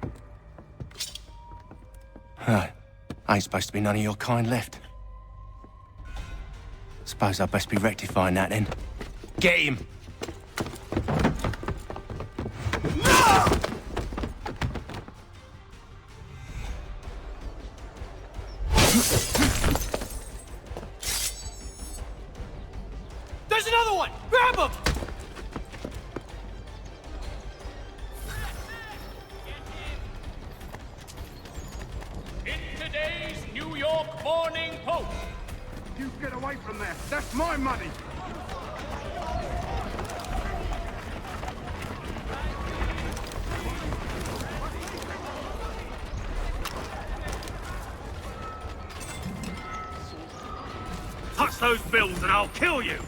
[SPEAKER 2] Right. Ain't supposed to be none of your kind left. Suppose I'd best be rectifying that then. Get him!
[SPEAKER 8] There's another one! Grab him!
[SPEAKER 1] In today's New York Morning Post.
[SPEAKER 22] You get away from there. That's my money.
[SPEAKER 13] Touch those bills and I'll kill you!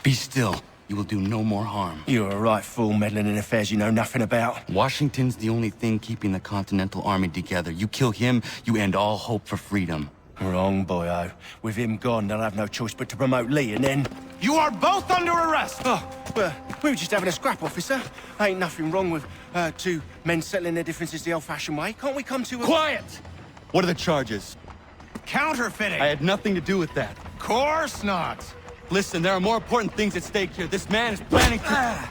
[SPEAKER 2] Be still. You will do no more harm. You're a right fool meddling in affairs you know nothing about.
[SPEAKER 24] Washington's the only thing keeping the Continental Army together. You kill him, you end all hope for freedom.
[SPEAKER 2] Wrong, boyo. With him gone, they'll have no choice but to promote Lee, and then... You are both under arrest! Oh, but
[SPEAKER 21] We were just having a scrap, officer. Ain't nothing wrong with two men settling their differences the old-fashioned way. Can't we come to a...
[SPEAKER 5] Quiet! What are the charges?
[SPEAKER 21] Counterfeiting!
[SPEAKER 5] I had nothing to do with that.
[SPEAKER 21] Course not!
[SPEAKER 5] Listen, there are more important things at stake here. This man is planning to...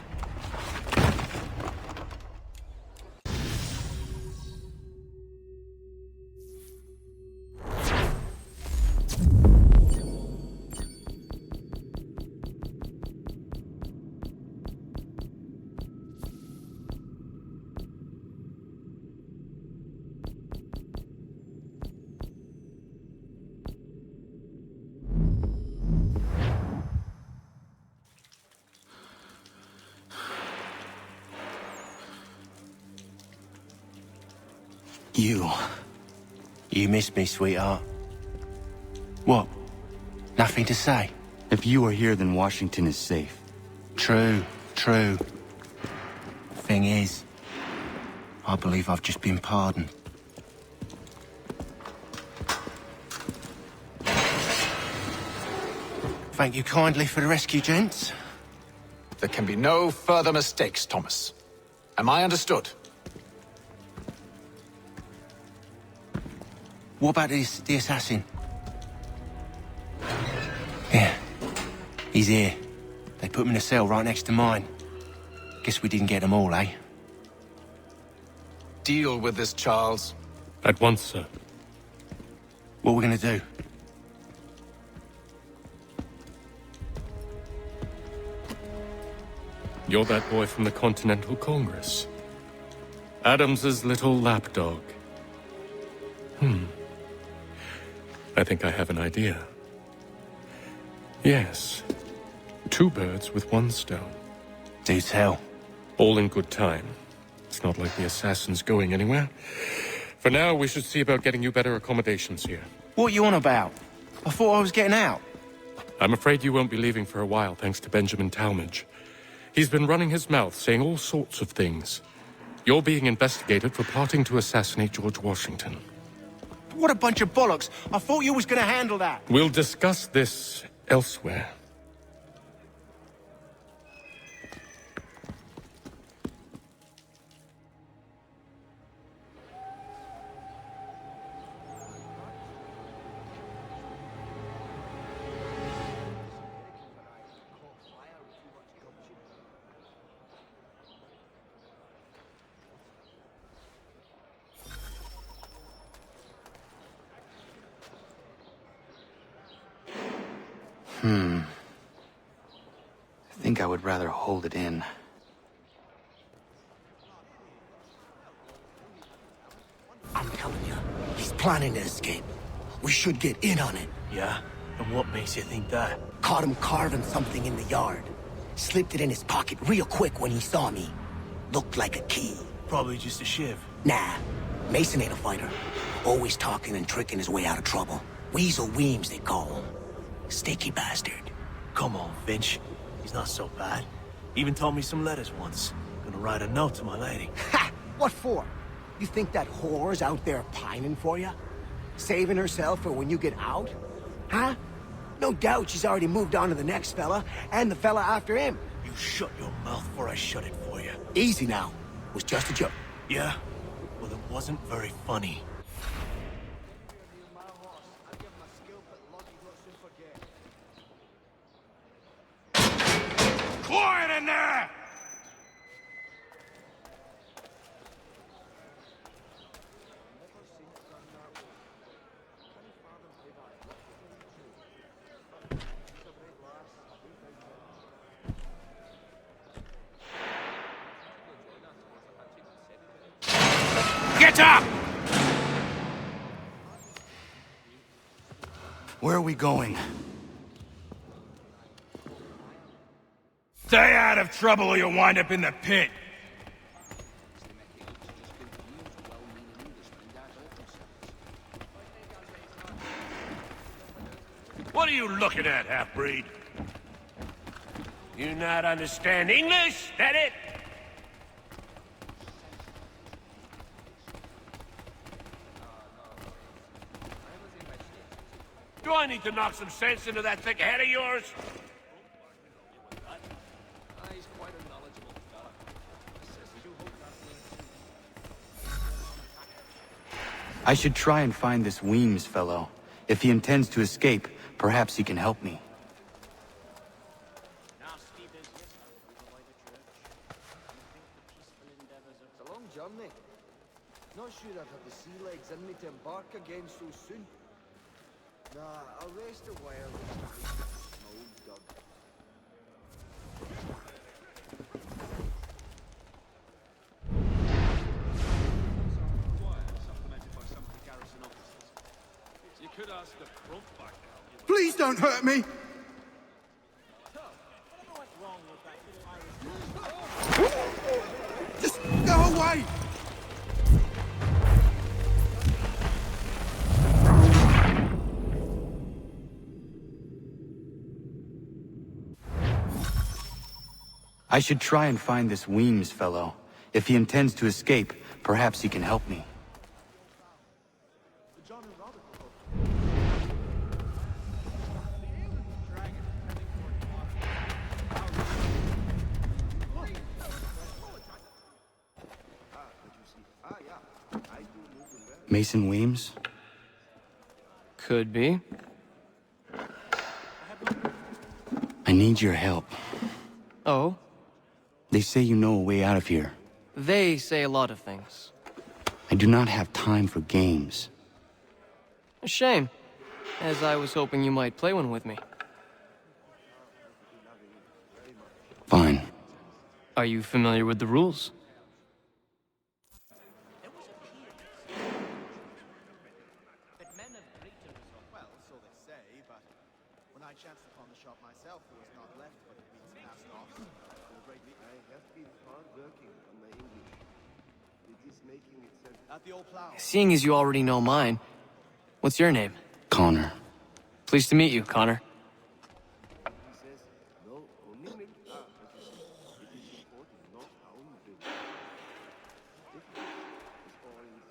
[SPEAKER 21] You miss me, sweetheart. What? Nothing to say?
[SPEAKER 24] If you are here, then Washington is safe.
[SPEAKER 21] True. Thing is, I believe I've just been pardoned. Thank you kindly for the rescue, gents.
[SPEAKER 14] There can be no further mistakes, Thomas. Am I understood?
[SPEAKER 21] What about the assassin? Yeah, he's here. They put him in a cell right next to mine. Guess we didn't get them all, eh?
[SPEAKER 14] Deal with this, Charles.
[SPEAKER 23] At once, sir.
[SPEAKER 21] What are we gonna do?
[SPEAKER 23] You're that boy from the Continental Congress. Adams's little lapdog. I think I have an idea. Yes. 2 birds with 1 stone.
[SPEAKER 21] Do tell.
[SPEAKER 23] All in good time. It's not like the assassin's going anywhere. For now, we should see about getting you better accommodations here.
[SPEAKER 21] What are you on about? I thought I was getting out.
[SPEAKER 23] I'm afraid you won't be leaving for a while, thanks to Benjamin Talmadge. He's been running his mouth, saying all sorts of things. You're being investigated for plotting to assassinate George Washington.
[SPEAKER 21] What a bunch of bollocks. I thought you was gonna handle that.
[SPEAKER 23] We'll discuss this elsewhere.
[SPEAKER 24] I think I would rather hold it in.
[SPEAKER 21] I'm telling you, he's planning to escape. We should get in on it.
[SPEAKER 16] Yeah? And what makes you think that?
[SPEAKER 21] Caught him carving something in the yard. Slipped it in his pocket real quick when he saw me. Looked like a key.
[SPEAKER 16] Probably just a shiv.
[SPEAKER 21] Nah, Mason ain't a fighter. Always talking and tricking his way out of trouble. Weasel Weems, they call him. Sticky bastard.
[SPEAKER 16] Come on, Finch. He's not so bad. Even taught me some letters once. Gonna write a note to my lady.
[SPEAKER 21] Ha! What for? You think that whore's out there pining for you? Saving herself for when you get out? Huh? No doubt she's already moved on to the next fella, and the fella after him.
[SPEAKER 16] You shut your mouth before I shut it for you.
[SPEAKER 21] Easy now. Was just a joke.
[SPEAKER 16] Yeah? Well, it wasn't very funny.
[SPEAKER 15] Quiet in there!
[SPEAKER 24] Get up! Where are we going?
[SPEAKER 15] Stay out of trouble or you'll wind up in the pit.
[SPEAKER 23] What are you looking at, half-breed? You not understand English? That it? Do I need to knock some sense into that thick head of yours?
[SPEAKER 22] He's quite a
[SPEAKER 5] I should try and find this Weems fellow. If he intends to escape, perhaps he can help me.
[SPEAKER 22] It's a long journey. Not sure I'd have the sea legs in me to embark again so soon. Nah, I'll rest a while. My old dog.
[SPEAKER 21] Please don't hurt me! Just go away!
[SPEAKER 5] I should try and find this Weems fellow. If he intends to escape, perhaps he can help me. Mason Weems?
[SPEAKER 4] Could be.
[SPEAKER 5] I need your help.
[SPEAKER 4] Oh?
[SPEAKER 5] They say you know a way out of here.
[SPEAKER 4] They say a lot of things.
[SPEAKER 5] I do not have time for games.
[SPEAKER 4] A shame, as I was hoping you might play one with me.
[SPEAKER 5] Fine.
[SPEAKER 4] Are you familiar with the rules? Seeing as you already know mine, what's your name?
[SPEAKER 5] Connor.
[SPEAKER 4] Pleased to meet you, Connor.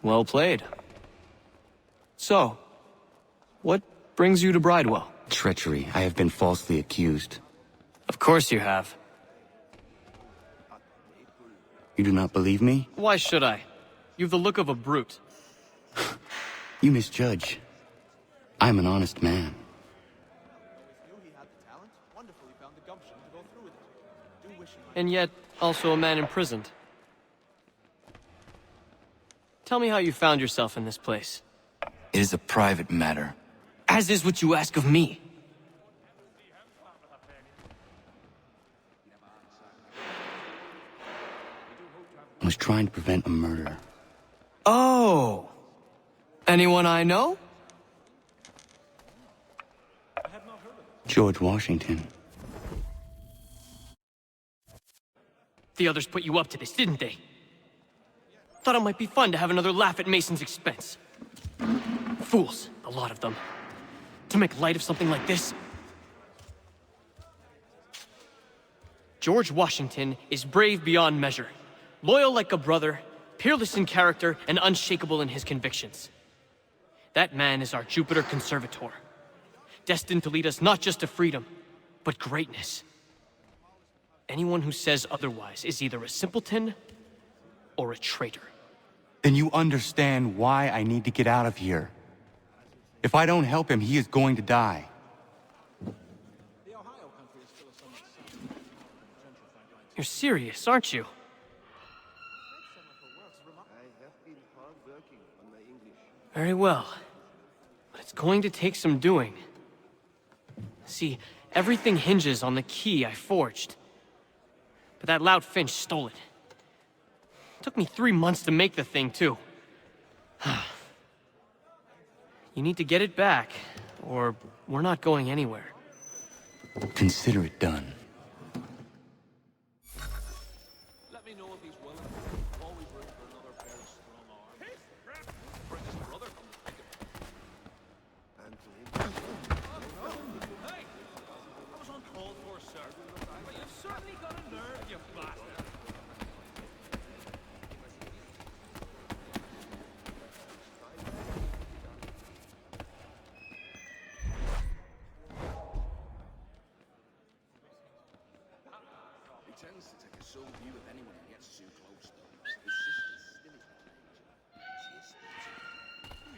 [SPEAKER 4] Well played. So, what brings you to Bridewell?
[SPEAKER 5] Treachery. I have been falsely accused.
[SPEAKER 4] Of course you have.
[SPEAKER 5] You do not believe me?
[SPEAKER 4] Why should I? You've the look of a brute.
[SPEAKER 5] You misjudge. I'm an honest man.
[SPEAKER 4] And yet, also a man imprisoned. Tell me how you found yourself in this place.
[SPEAKER 5] It is a private matter.
[SPEAKER 4] As is what you ask of me.
[SPEAKER 5] I was trying to prevent a murder.
[SPEAKER 4] Oh! Anyone I know?
[SPEAKER 5] George Washington.
[SPEAKER 4] The others put you up to this, didn't they? Thought it might be fun to have another laugh at Mason's expense. Fools, a lot of them. To make light of something like this. George Washington is brave beyond measure, loyal like a brother, peerless in character, and unshakable in his convictions. That man is our Jupiter Conservator, destined to lead us not just to freedom, but greatness. Anyone who says otherwise is either a simpleton or a traitor.
[SPEAKER 5] Then you understand why I need to get out of here. If I don't help him, he is going to die.
[SPEAKER 4] You're serious, aren't you? Very well. But it's going to take some doing. See, everything hinges on the key I forged. But that lout Finch stole it. Took me 3 months to make the thing, too. You need to get it back, or we're not going anywhere.
[SPEAKER 5] Consider it done.
[SPEAKER 1] Let me know if he's willing. Always room for another pair of strong arms. Bring his brother from the thicket. Hey! That was uncalled for, sir. But you've certainly got a nerve, you bastard.
[SPEAKER 9] He tends to take a sole view of anyone who gets too close, though. His sister's still his age. She is 13.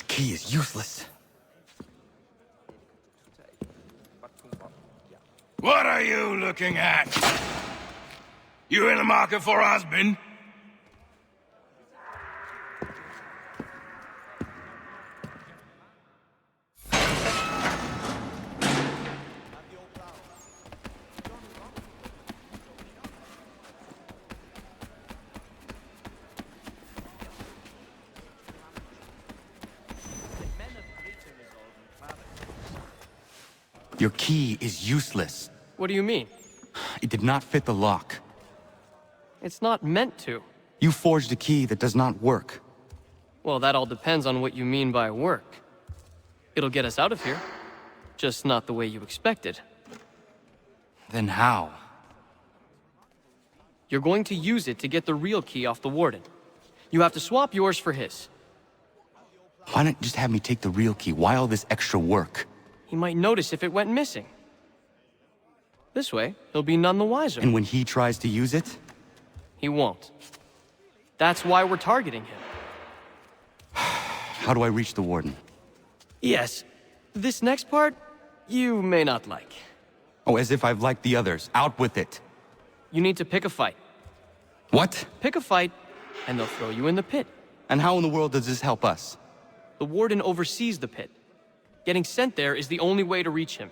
[SPEAKER 24] Key is useless.
[SPEAKER 21] What are you looking at? You in the market for a husband?
[SPEAKER 24] Your key is useless.
[SPEAKER 4] What do you mean?
[SPEAKER 24] It did not fit the lock.
[SPEAKER 4] It's not meant to.
[SPEAKER 24] You forged a key that does not work.
[SPEAKER 4] Well, that all depends on what you mean by work. It'll get us out of here. Just not the way you expected.
[SPEAKER 24] Then how?
[SPEAKER 4] You're going to use it to get the real key off the warden. You have to swap yours for his.
[SPEAKER 24] Why not just have me take the real key? Why all this extra work?
[SPEAKER 4] He might notice if it went missing. This way, he'll be none the wiser.
[SPEAKER 24] And when he tries to use it?
[SPEAKER 4] He won't. That's why we're targeting him.
[SPEAKER 24] How do I reach the warden?
[SPEAKER 4] Yes. This next part, you may not like.
[SPEAKER 24] Oh, as if I've liked the others. Out with it.
[SPEAKER 4] You need to pick a fight.
[SPEAKER 24] What?
[SPEAKER 4] Pick a fight, and they'll throw you in the pit.
[SPEAKER 24] And how in the world does this help us?
[SPEAKER 4] The warden oversees the pit. Getting sent there is the only way to reach him.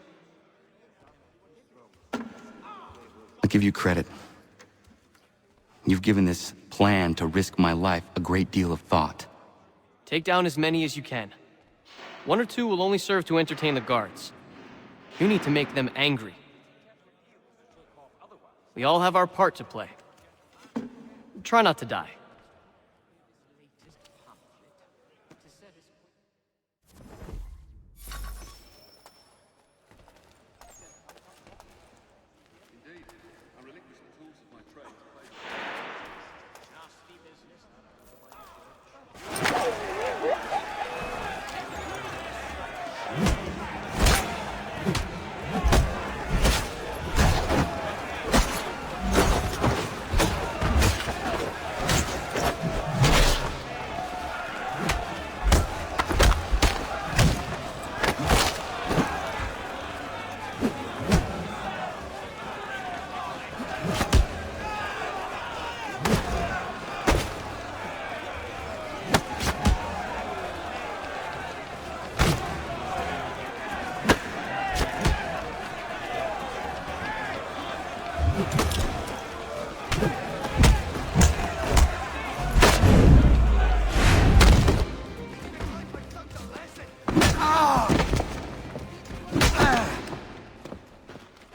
[SPEAKER 24] I'll give you credit. You've given this plan to risk my life a great deal of thought.
[SPEAKER 4] Take down as many as you can. 1 or 2 will only serve to entertain the guards. You need to make them angry. We all have our part to play. Try not to die.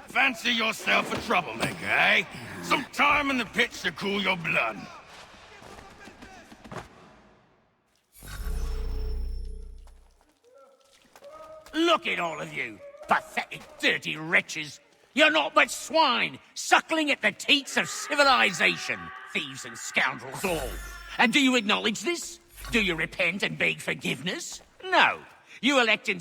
[SPEAKER 21] Fancy yourself a troublemaker, eh? Some time in the pits to cool your blood.
[SPEAKER 2] Look at all of you, pathetic, dirty wretches. You're not but swine, suckling at the teats of civilization. Thieves and scoundrels all. And do you acknowledge this? Do you repent and beg forgiveness? No. You elect in...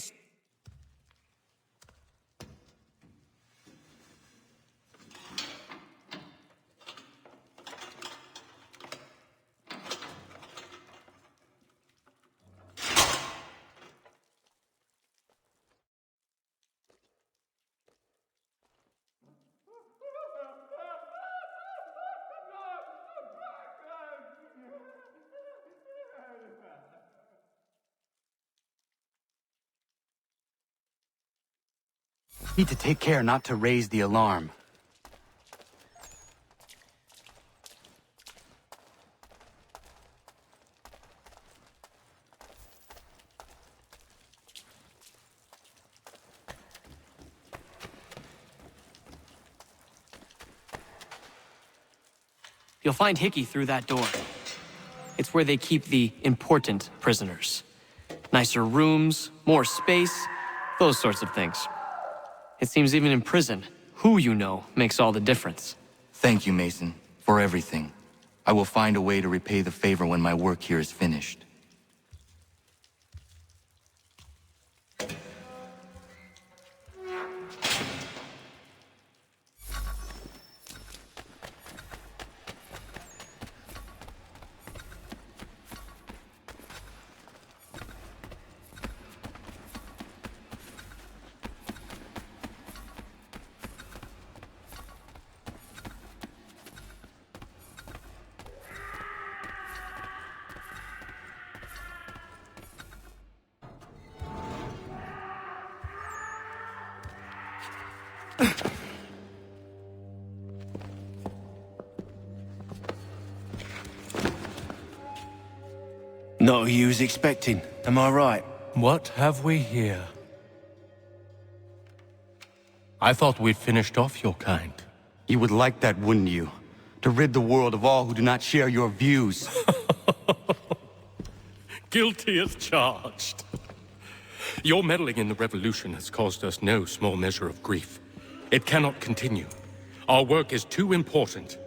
[SPEAKER 24] Need to take care not to raise the alarm.
[SPEAKER 4] You'll find Hickey through that door. It's where they keep the important prisoners. Nicer rooms, more space, those sorts of things. It seems even in prison, who you know makes all the difference.
[SPEAKER 24] Thank you, Mason, for everything. I will find a way to repay the favor when my work here is finished.
[SPEAKER 21] Not who you was expecting, am I right?
[SPEAKER 23] What have we here? I thought we'd finished off your kind.
[SPEAKER 24] You would like that, wouldn't you? To rid the world of all who do not share your views.
[SPEAKER 23] Guilty as charged. Your meddling in the revolution has caused us no small measure of grief. It cannot continue. Our work is too important.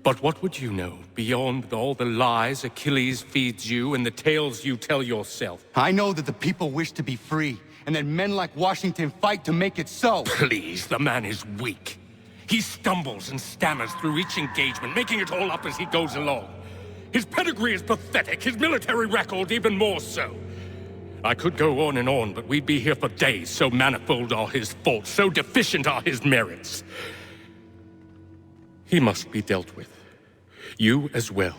[SPEAKER 23] But what would you know beyond all the lies Achilles feeds you and the tales you tell yourself?
[SPEAKER 24] I know that the people wish to be free, and that men like Washington fight to make it so.
[SPEAKER 23] Please, the man is weak. He stumbles and stammers through each engagement, making it all up as he goes along. His pedigree is pathetic, his military record even more so. I could go on, but we'd be here for days, so manifold are his faults, so deficient are his merits. He must be dealt with. You as well.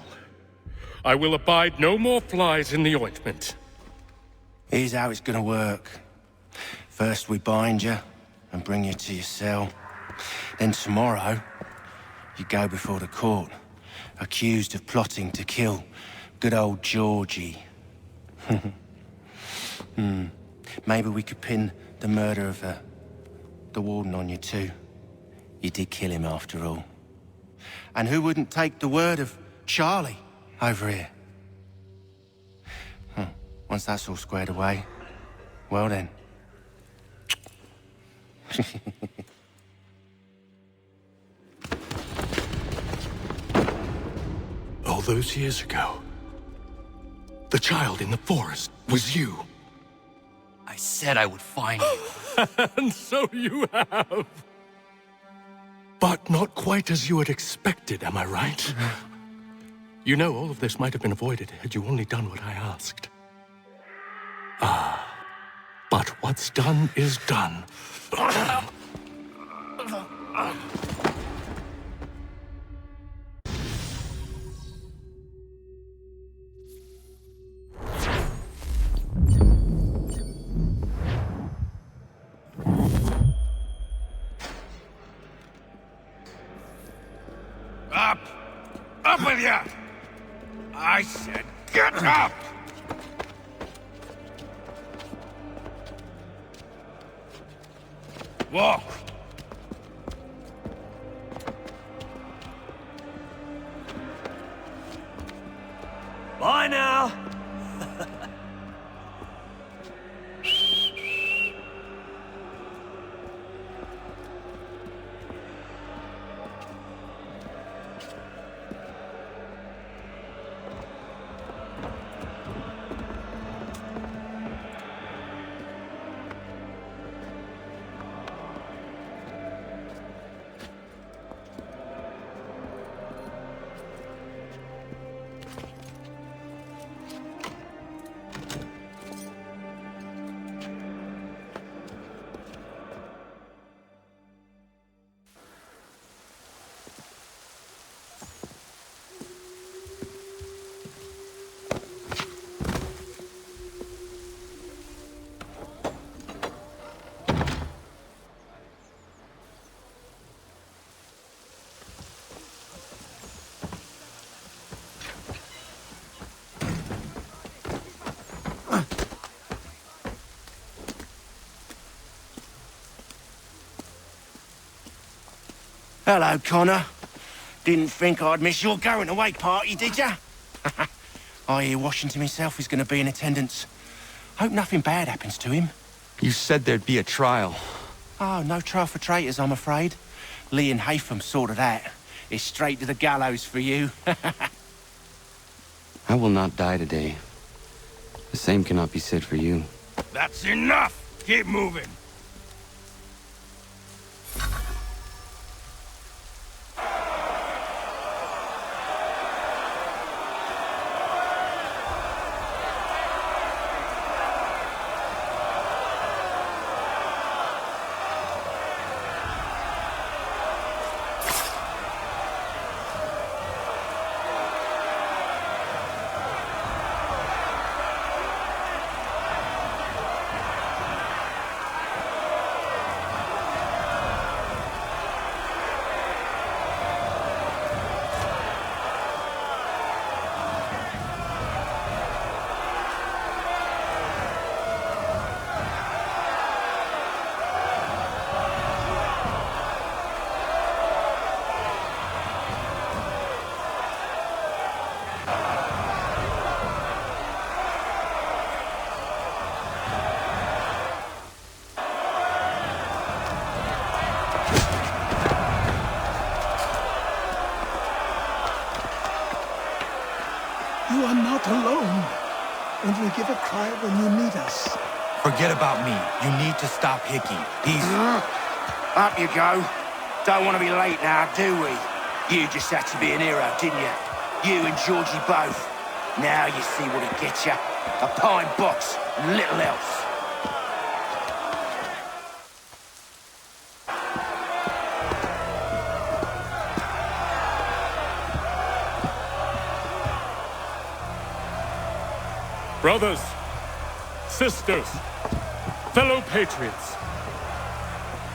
[SPEAKER 23] I will abide no more flies in the ointment.
[SPEAKER 21] Here's how it's gonna work. First we bind you and bring you to your cell. Then tomorrow, you go before the court, accused of plotting to kill good old Georgie. Maybe we could pin the murder of the warden on you too. You did kill him after all. And who wouldn't take the word of Charlie over here? Once that's all squared away, well then.
[SPEAKER 23] All those years ago, the child in the forest was you.
[SPEAKER 2] I said I would find you.
[SPEAKER 23] And so you have. But not quite as you had expected, am I right? You know, all of this might have been avoided had you only done what I asked. But what's done is done.
[SPEAKER 15] Up! Up with you! I said get up! Walk!
[SPEAKER 21] Bye now! Hello, Connor. Didn't think I'd miss your going away party, did ya? I hear Washington himself is going to be in attendance. Hope nothing bad happens to him.
[SPEAKER 24] You said there'd be a trial.
[SPEAKER 21] Oh, no trial for traitors, I'm afraid. Lee and Haytham sorted that. It's straight to the gallows for you.
[SPEAKER 24] I will not die today. The same cannot be said for you.
[SPEAKER 15] That's enough! Keep moving!
[SPEAKER 11] Only give a cry when you need us.
[SPEAKER 5] Forget about me. You need to stop Hickey. He's...
[SPEAKER 2] Up you go. Don't want to be late now, do we? You just had to be an hero, didn't you? You and Georgie both. Now you see what it gets you. A pine box and little else.
[SPEAKER 23] Brothers, sisters, fellow patriots.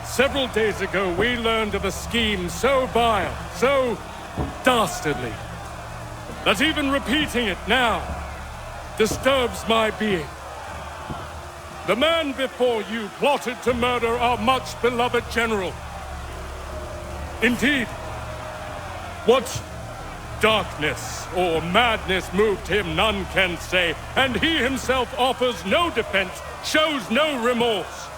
[SPEAKER 23] Several days ago, we learned of a scheme so vile, so dastardly, that even repeating it now disturbs my being. The man before you plotted to murder our much-beloved general. Indeed, what darkness or madness moved him, none can say, and he himself offers no defense, shows no remorse.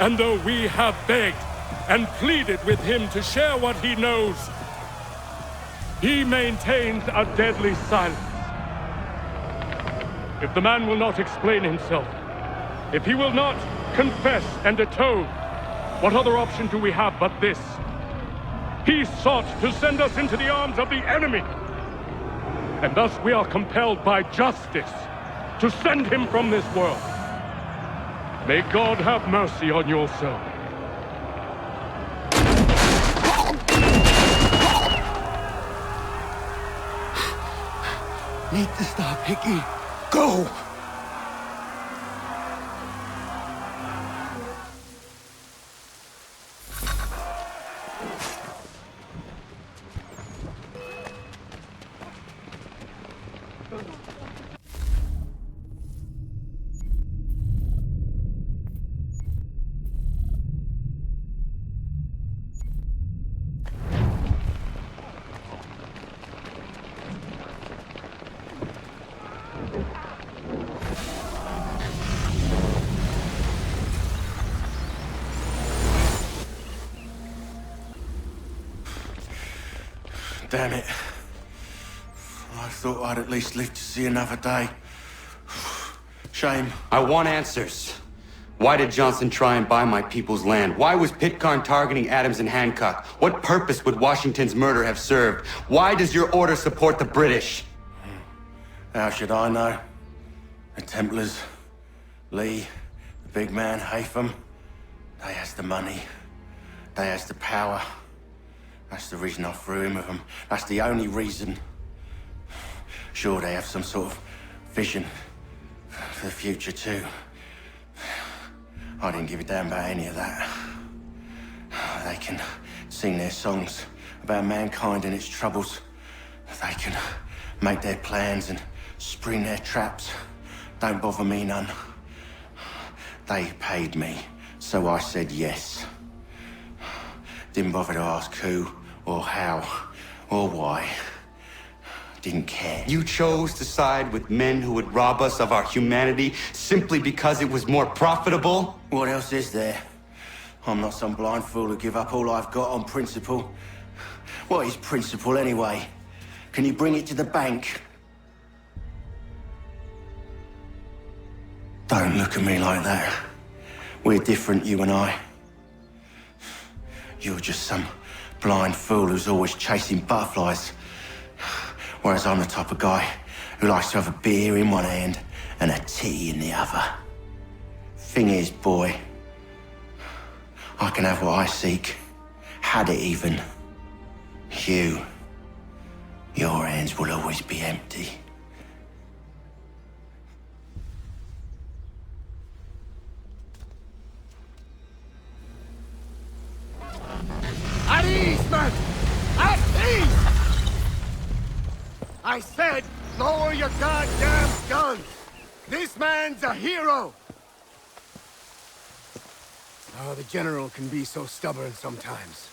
[SPEAKER 23] And though we have begged and pleaded with him to share what he knows, he maintains a deadly silence. If the man will not explain himself, if he will not confess and atone, what other option do we have but this? He sought to send us into the arms of the enemy. And thus we are compelled by justice to send him from this world. May God have mercy on your soul.
[SPEAKER 21] Need to stop, Hickey. Go! Damn it. I thought I'd at least live to see another day. Shame.
[SPEAKER 24] I want answers. Why did Johnson try and buy my people's land? Why was Pitcairn targeting Adams and Hancock? What purpose would Washington's murder have served? Why does your order support the British?
[SPEAKER 21] How should I know? The Templars, Lee, the big man, Haytham, they has the money. They has the power. That's the reason I threw in with them. That's the only reason. Sure, they have some sort of vision for the future too. I didn't give a damn about any of that. They can sing their songs about mankind and its troubles. They can make their plans and spring their traps. Don't bother me none. They paid me, so I said yes. Didn't bother to ask who, or how, or why. Didn't care.
[SPEAKER 24] You chose to side with men who would rob us of our humanity simply because it was more profitable?
[SPEAKER 21] What else is there? I'm not some blind fool who give up all I've got on principle. What is principle anyway? Can you bring it to the bank? Don't look at me like that. We're different, you and I. You're just some blind fool who's always chasing butterflies. Whereas I'm the type of guy who likes to have a beer in one hand and a tea in the other. Thing is, boy, I can have what I seek. Had it even. Your hands will always be empty. At ease, man! At ease! I said, lower your goddamn guns! This man's a hero!
[SPEAKER 6] Oh, the General can be so stubborn sometimes.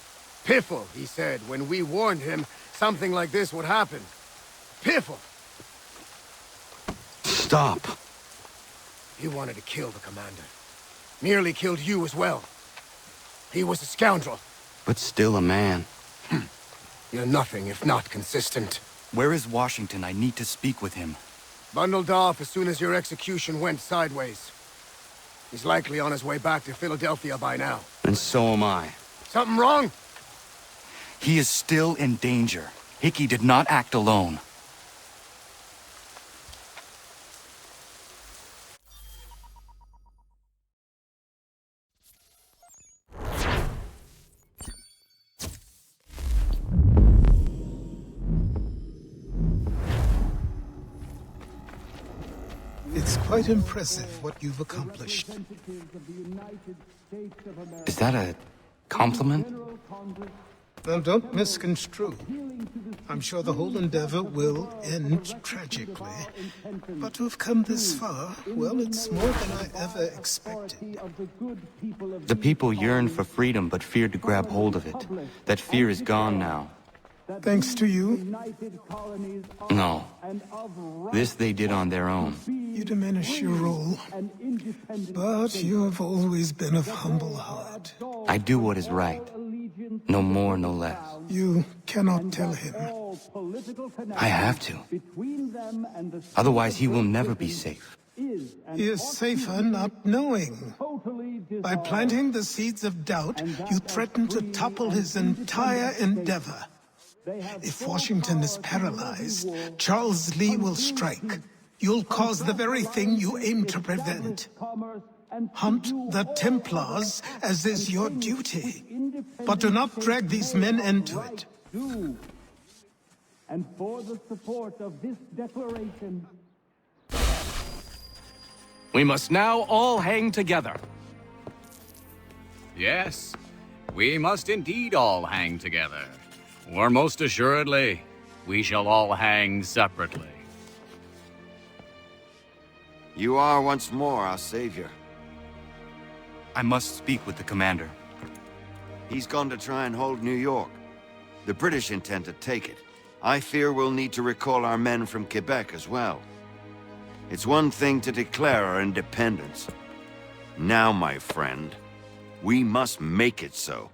[SPEAKER 6] Piffle, he said, when we warned him something like this would happen. Piffle!
[SPEAKER 24] Stop.
[SPEAKER 6] He wanted to kill the commander. Nearly killed you as well. He was a scoundrel.
[SPEAKER 24] But still a man.
[SPEAKER 6] You're nothing if not consistent.
[SPEAKER 5] Where is Washington? I need to speak with him.
[SPEAKER 6] Bundled off as soon as your execution went sideways. He's likely on his way back to Philadelphia by now.
[SPEAKER 24] And so am I.
[SPEAKER 6] Something wrong?
[SPEAKER 5] He is still in danger. Hickey did not act alone.
[SPEAKER 11] It's quite impressive what you've accomplished.
[SPEAKER 5] Is that a compliment?
[SPEAKER 11] Now, don't misconstrue. I'm sure the whole endeavor will end tragically. But to have come this far, well, it's more than I ever expected.
[SPEAKER 5] The people yearned for freedom but feared to grab hold of it. That fear is gone now.
[SPEAKER 11] Thanks to you?
[SPEAKER 5] No. This they did on their own.
[SPEAKER 11] You diminish your role. But you have always been of humble heart.
[SPEAKER 5] I do what is right. No more, no less.
[SPEAKER 11] You cannot tell him.
[SPEAKER 5] I have to. Otherwise, he will never be safe.
[SPEAKER 11] He is safer not knowing. By planting the seeds of doubt, you threaten to topple his entire endeavor. If Washington is paralyzed, Charles Lee will strike. You'll cause the very thing you aim to prevent. Hunt the Templars, as is your duty. But do not drag these men into it.
[SPEAKER 13] And for the support of this declaration...
[SPEAKER 7] We must now all hang together.
[SPEAKER 10] Yes, we must indeed all hang together. Or most assuredly, we shall all hang separately.
[SPEAKER 24] You are once more our savior.
[SPEAKER 5] I must speak with the commander.
[SPEAKER 24] He's gone to try and hold New York. The British intend to take it. I fear we'll need to recall our men from Quebec as well. It's one thing to declare our independence. Now, my friend, we must make it so.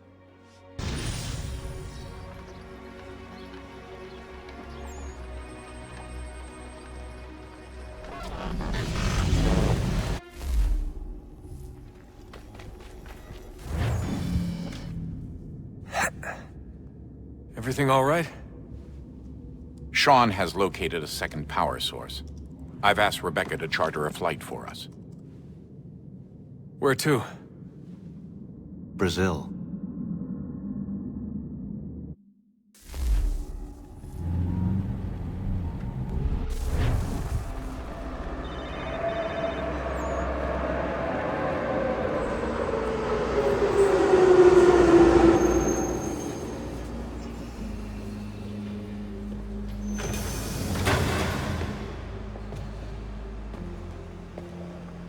[SPEAKER 14] Everything all right? Sean has located a second power source. I've asked Rebecca to charter a flight for us. Where to?
[SPEAKER 5] Brazil.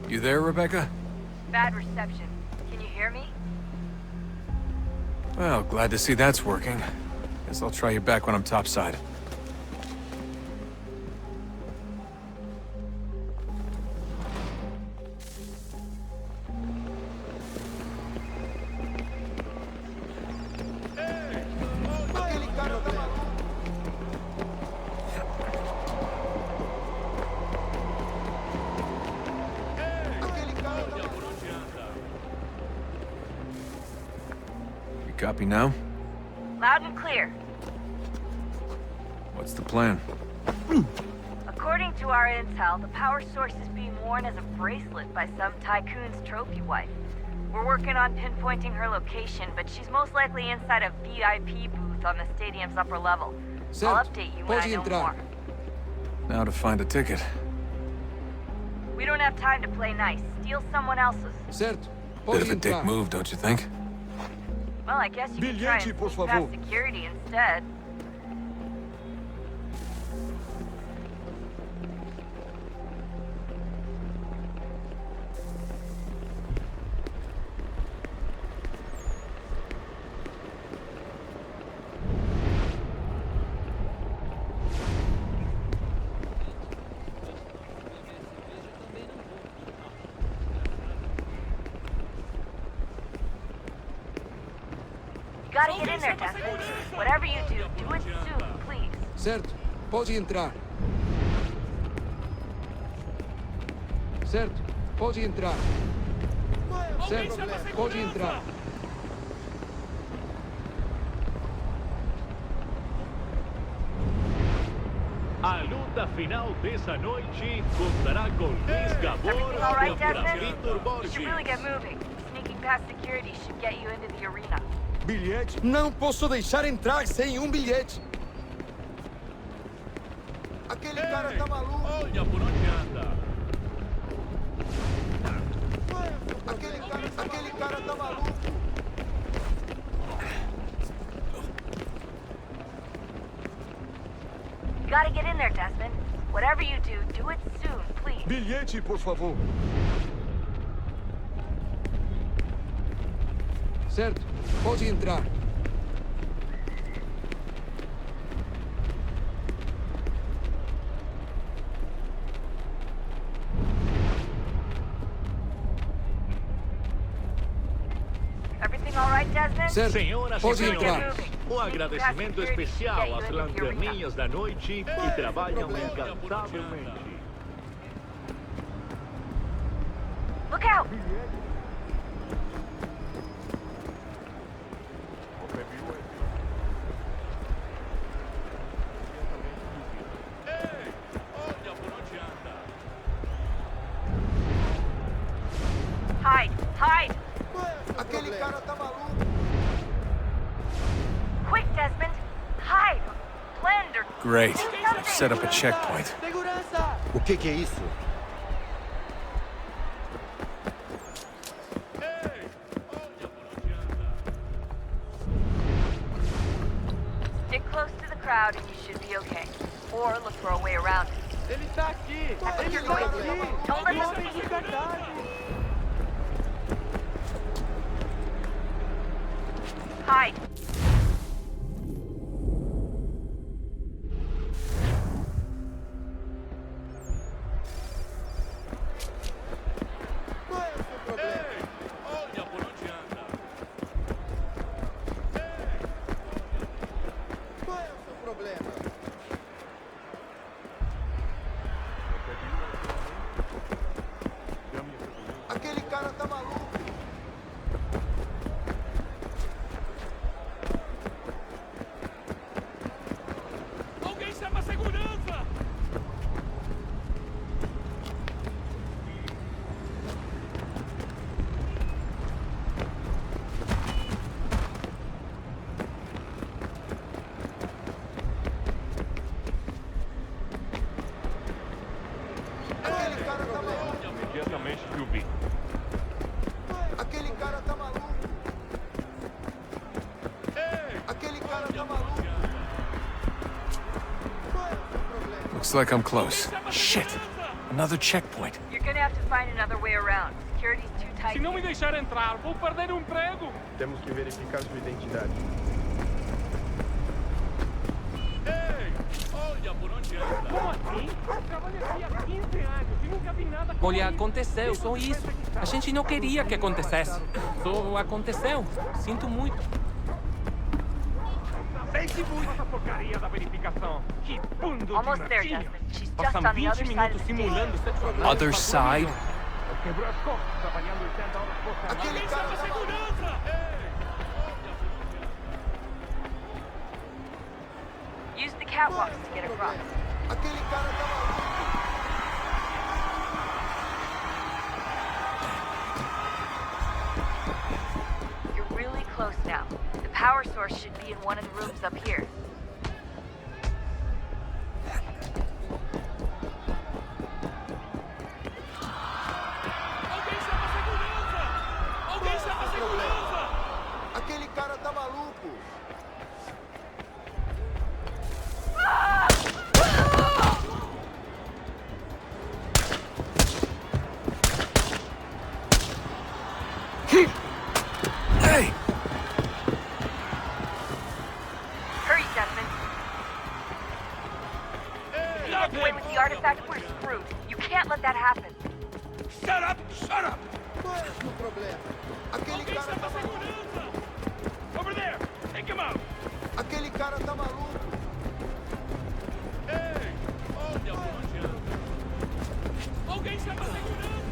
[SPEAKER 14] You there, Rebecca?
[SPEAKER 19] Bad reception. Can you hear me?
[SPEAKER 14] Well, glad to see that's working. Guess I'll try you back when I'm topside. Copy now?
[SPEAKER 19] Loud and clear.
[SPEAKER 14] What's the plan?
[SPEAKER 19] According to our intel, the power source is being worn as a bracelet by some tycoon's trophy wife. We're working on pinpointing her location, but she's most likely inside a VIP booth on the stadium's upper level. I'll update you when I know more.
[SPEAKER 14] Now to find a ticket.
[SPEAKER 19] We don't have time to play nice. Steal someone else's.
[SPEAKER 14] Bit of a dick move, don't you think?
[SPEAKER 19] Well, I guess you can try and sneak past security instead. Gotta get in there, Dustin. Whatever you do it soon, please.
[SPEAKER 20] Certo. Pode entrar.
[SPEAKER 22] Certo, pode entrar. Certo, pode entrar.
[SPEAKER 3] A luta final dessa noite contará com Luiz Gabor contra Vitor Borges.
[SPEAKER 19] You should really get moving. Sneaking past security should get you into the arena.
[SPEAKER 22] Bilhete? Não posso deixar entrar sem bilhete. Aquele cara tá maluco.
[SPEAKER 3] Olha por onde anda.
[SPEAKER 22] Aquele cara tá maluco.
[SPEAKER 19] You gotta get in there, Desmond. Whatever you do it soon, please.
[SPEAKER 22] Bilhete, por favor. Certo, pode entrar.
[SPEAKER 19] Everything all right, Desmond?
[SPEAKER 3] Senhoras e
[SPEAKER 22] Pode
[SPEAKER 3] senhores,
[SPEAKER 22] entrar.
[SPEAKER 3] um agradecimento especial às lanterninhas da noite que trabalham incansavelmente.
[SPEAKER 19] Look out! Hide! Hide!
[SPEAKER 22] Aquele cara tá maluco.
[SPEAKER 19] Quick, Desmond! Hide! Blend or
[SPEAKER 16] Great.
[SPEAKER 19] do
[SPEAKER 16] I've
[SPEAKER 19] something.
[SPEAKER 16] set up a checkpoint.
[SPEAKER 22] O que é isso?
[SPEAKER 19] Stick close to the crowd and you should be okay. Or look for a way around it.
[SPEAKER 22] Ele tá aqui.
[SPEAKER 19] Aquele cara tá maluco. Don't let them see you. Hide.
[SPEAKER 22] Aquele cara tá maluco.
[SPEAKER 3] Alguém chama a segurança!
[SPEAKER 22] Aquele cara tá maluco.
[SPEAKER 3] Imediatamente que o vi.
[SPEAKER 22] Aquele cara tá maluco. Aquele cara tá maluco.
[SPEAKER 16] Looks like I'm close. Shit. Another checkpoint.
[SPEAKER 19] You're gonna have to find another way around. Security's too tight.
[SPEAKER 3] Se não me deixar entrar, vou perder o emprego.
[SPEAKER 22] Temos que verificar sua identidade.
[SPEAKER 3] Olha por onde anda. Como assim? Trabalho aqui há 15 anos e nunca vi nada como
[SPEAKER 12] Olha, aconteceu, só isso. A gente não queria que acontecesse. Só aconteceu. Sinto muito.
[SPEAKER 3] Sente muito essa porcaria da verificação. Que bando de
[SPEAKER 19] Almost there,
[SPEAKER 3] martinha.
[SPEAKER 19] Desmond. She's just
[SPEAKER 3] Passam
[SPEAKER 19] on the
[SPEAKER 3] 20
[SPEAKER 19] other side of
[SPEAKER 3] minutos
[SPEAKER 19] the
[SPEAKER 3] simulando sexo anal.
[SPEAKER 16] Other side?
[SPEAKER 3] Quebrou as costas trabalhando 80 horas por semana.
[SPEAKER 22] Aquele
[SPEAKER 3] Alguém
[SPEAKER 22] cara
[SPEAKER 3] chama a
[SPEAKER 22] tá
[SPEAKER 3] segurança!
[SPEAKER 19] Use the catwalks to get across.
[SPEAKER 22] Aquele cara tá maluco.
[SPEAKER 19] You're really close now. The power source should be in one of the rooms up here.
[SPEAKER 3] Alguém chama a segurança! Alguém chama a segurança!
[SPEAKER 22] Aquele cara tá maluco.
[SPEAKER 16] Hey!
[SPEAKER 19] Hurry, Desmond. If he gets away with the artifact, we're screwed. You can't let that happen.
[SPEAKER 3] Shut up! Shut up!
[SPEAKER 22] Qual é o problema? Aquele
[SPEAKER 3] Alguém
[SPEAKER 22] cara
[SPEAKER 3] chama
[SPEAKER 22] tá
[SPEAKER 3] a
[SPEAKER 22] maluco.
[SPEAKER 3] segurança! Over there! Take him out!
[SPEAKER 22] Aquele cara tá maluco.
[SPEAKER 3] Olha por onde anda. Alguém chama a segurança!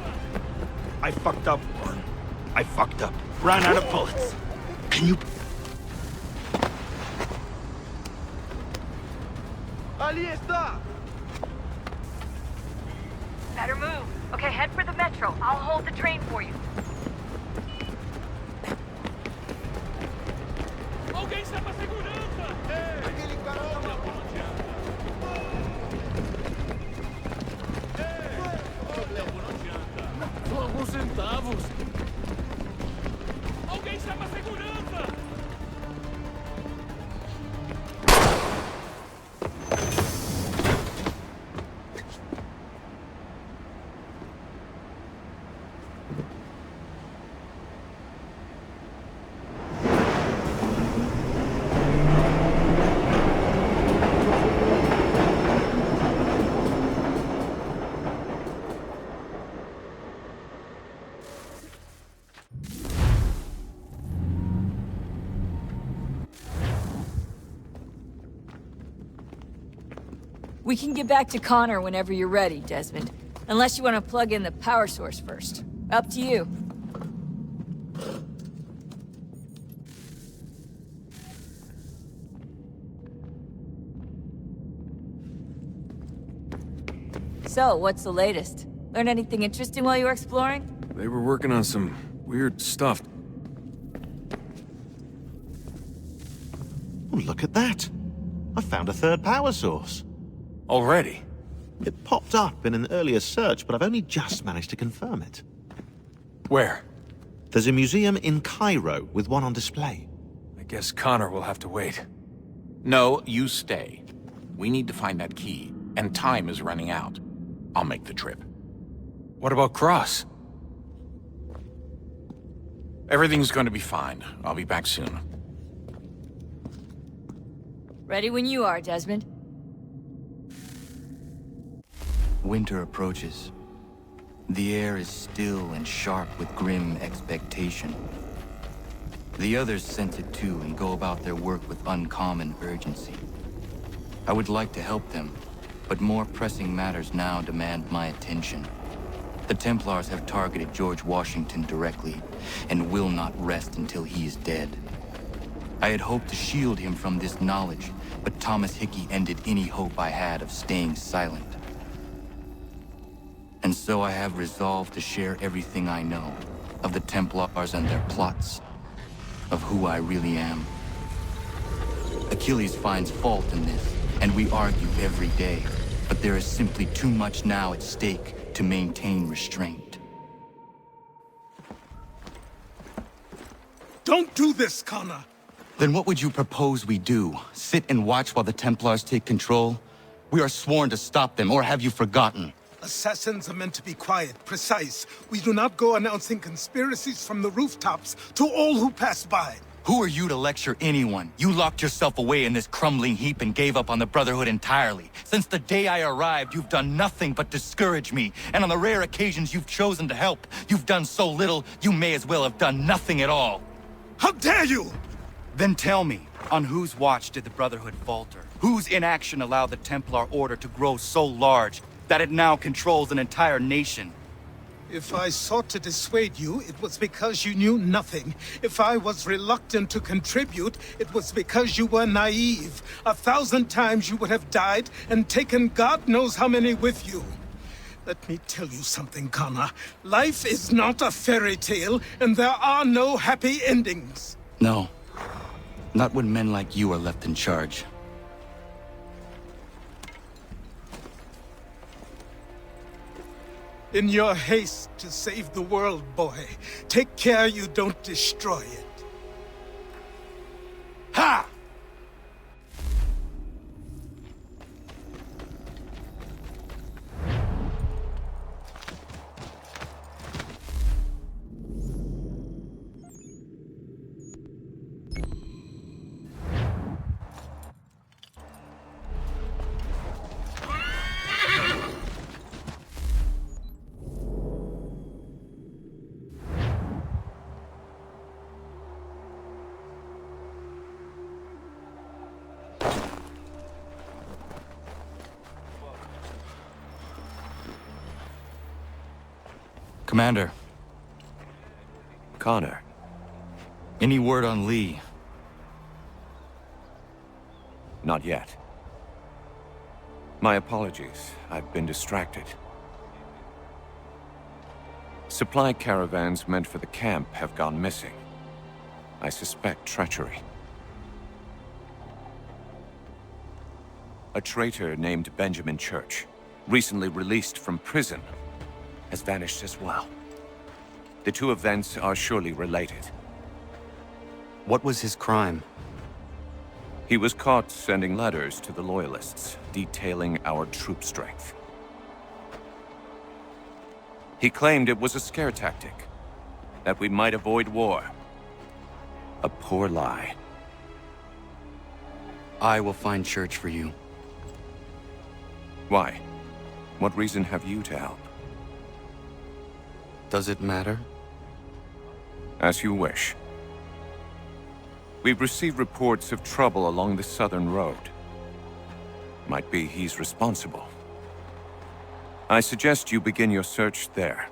[SPEAKER 8] I fucked up, Warren. I fucked up. Ran out of bullets. Can you...
[SPEAKER 19] Allí está! Better move. Okay, head for the metro. I'll hold the train for you.
[SPEAKER 3] Alguém está pra segurança! Aquele caramba! São alguns centavos. Alguém está pra segurança!
[SPEAKER 17] We can get back to Connor whenever you're ready, Desmond. Unless you want to plug in the power source first. Up to you. So, what's the latest? Learn anything interesting while you were exploring?
[SPEAKER 18] They were working on some weird stuff.
[SPEAKER 20] Oh, look at that! I found a third power source.
[SPEAKER 18] Already?
[SPEAKER 20] It popped up in an earlier search, but I've only just managed to confirm it.
[SPEAKER 18] Where?
[SPEAKER 20] There's a museum in Cairo with one on display.
[SPEAKER 18] I guess Connor will have to wait.
[SPEAKER 14] No, you stay. We need to find that key, and time is running out. I'll make the trip.
[SPEAKER 18] What about Cross?
[SPEAKER 14] Everything's going to be fine. I'll be back soon.
[SPEAKER 17] Ready when you are, Desmond.
[SPEAKER 5] Winter approaches. The air is still and sharp with grim expectation. The others sense it too and go about their work with uncommon urgency. I would like to help them, but more pressing matters now demand my attention. The Templars have targeted George Washington directly, and will not rest until he is dead. I had hoped to shield him from this knowledge, but Thomas Hickey ended any hope I had of staying silent. And so I have resolved to share everything I know of the Templars and their plots, of who I really am. Achilles finds fault in this, and we argue every day, but there is simply too much now at stake to maintain restraint.
[SPEAKER 11] Don't do this, Connor!
[SPEAKER 5] Then what would you propose we do? Sit and watch while the Templars take control? We are sworn to stop them, or have you forgotten?
[SPEAKER 11] Assassins are meant to be quiet, precise. We do not go announcing conspiracies from the rooftops to all who pass by.
[SPEAKER 5] Who are you to lecture anyone? You locked yourself away in this crumbling heap and gave up on the Brotherhood entirely. Since the day I arrived, you've done nothing but discourage me. And on the rare occasions you've chosen to help, you've done so little, you may as well have done nothing at all.
[SPEAKER 11] How dare you!
[SPEAKER 5] Then tell me, on whose watch did the Brotherhood falter? Whose inaction allowed the Templar Order to grow so large that it now controls an entire nation?
[SPEAKER 11] If I sought to dissuade you, it was because you knew nothing. If I was reluctant to contribute, it was because you were naive. 1,000 times you would have died and taken God knows how many with you. Let me tell you something, Connor. Life is not a fairy tale, and there are no happy endings.
[SPEAKER 5] No. Not when men like you are left in charge.
[SPEAKER 11] In your haste to save the world, boy, take care you don't destroy it. Ha!
[SPEAKER 5] Commander,
[SPEAKER 18] Connor.
[SPEAKER 5] Any word on Lee?
[SPEAKER 18] Not yet. My apologies. I've been distracted. Supply caravans meant for the camp have gone missing. I suspect treachery. A traitor named Benjamin Church, recently released from prison, has vanished as well. The two events are surely related.
[SPEAKER 5] What was his crime?
[SPEAKER 18] He was caught sending letters to the Loyalists, detailing our troop strength. He claimed it was a scare tactic, that we might avoid war. A poor lie.
[SPEAKER 5] I will find Church for you.
[SPEAKER 18] Why? What reason have you to help?
[SPEAKER 5] Does it matter?
[SPEAKER 18] As you wish. We've received reports of trouble along the southern road. Might be he's responsible. I suggest you begin your search there.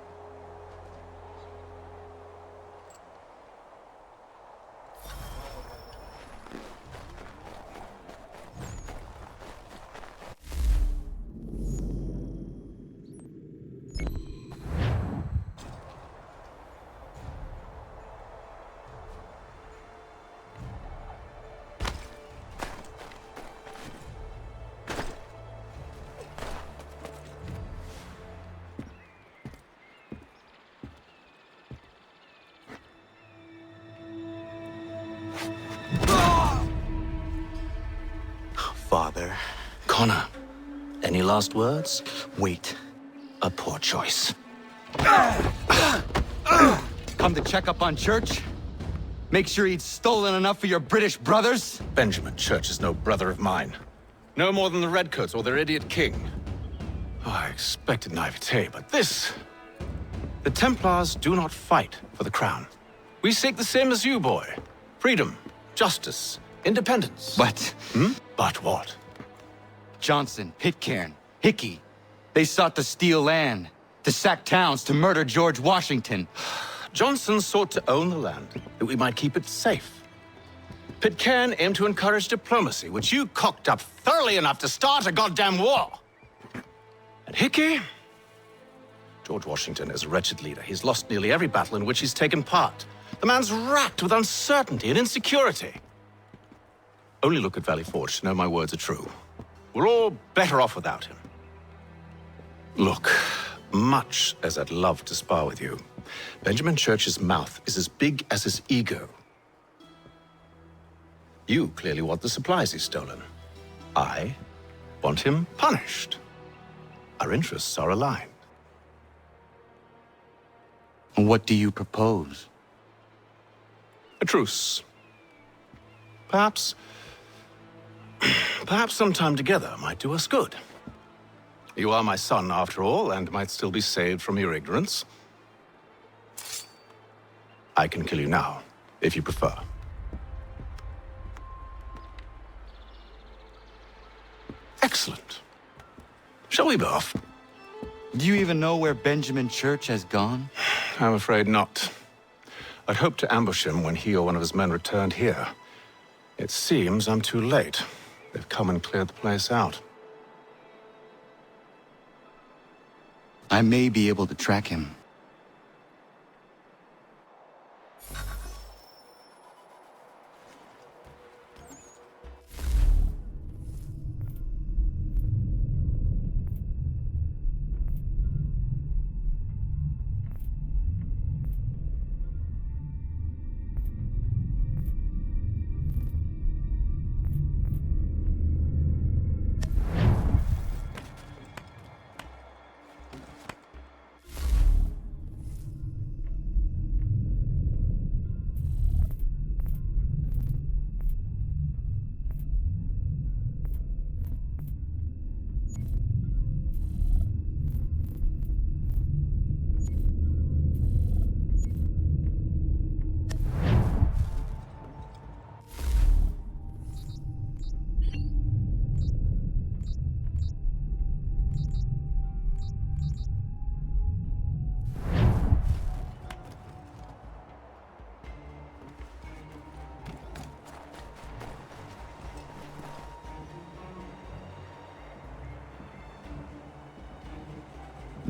[SPEAKER 1] Father. Connor, any last words? Wait. A poor choice.
[SPEAKER 5] Come to check up on Church? Make sure he'd stolen enough for your British brothers?
[SPEAKER 4] Benjamin Church is no brother of mine. No more than the Redcoats or their idiot king. Oh, I expected naivete, but this... The Templars do not fight for the crown. We seek the same as you, boy. Freedom, justice, independence.
[SPEAKER 5] But...
[SPEAKER 4] But what?
[SPEAKER 5] Johnson, Pitcairn, Hickey. They sought to steal land, to sack towns, to murder George Washington.
[SPEAKER 4] Johnson sought to own the land, that we might keep it safe. Pitcairn aimed to encourage diplomacy, which you cocked up thoroughly enough to start a goddamn war. And Hickey? George Washington is a wretched leader. He's lost nearly every battle in which he's taken part. The man's racked with uncertainty and insecurity. Only look at Valley Forge to know my words are true. We're all better off without him. Look, much as I'd love to spar with you, Benjamin Church's mouth is as big as his ego. You clearly want the supplies he's stolen. I want him punished. Our interests are aligned.
[SPEAKER 5] What do you propose?
[SPEAKER 4] A truce. Perhaps some time together might do us good. You are my son, after all, and might still be saved from your ignorance. I can kill you now, if you prefer. Excellent. Shall we be off?
[SPEAKER 5] Do you even know where Benjamin Church has gone?
[SPEAKER 4] I'm afraid not. I'd hoped to ambush him when he or one of his men returned here. It seems I'm too late. They've come and cleared the place out.
[SPEAKER 5] I may be able to track him.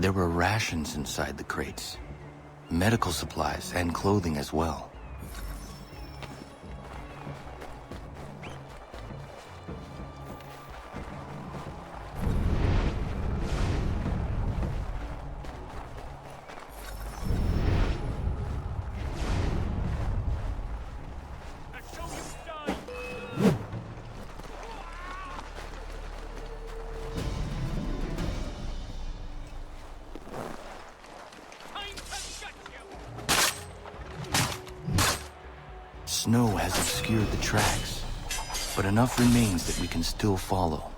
[SPEAKER 5] There were rations inside the crates. Medical supplies and clothing as well. Snow has obscured the tracks, but enough remains that we can still follow.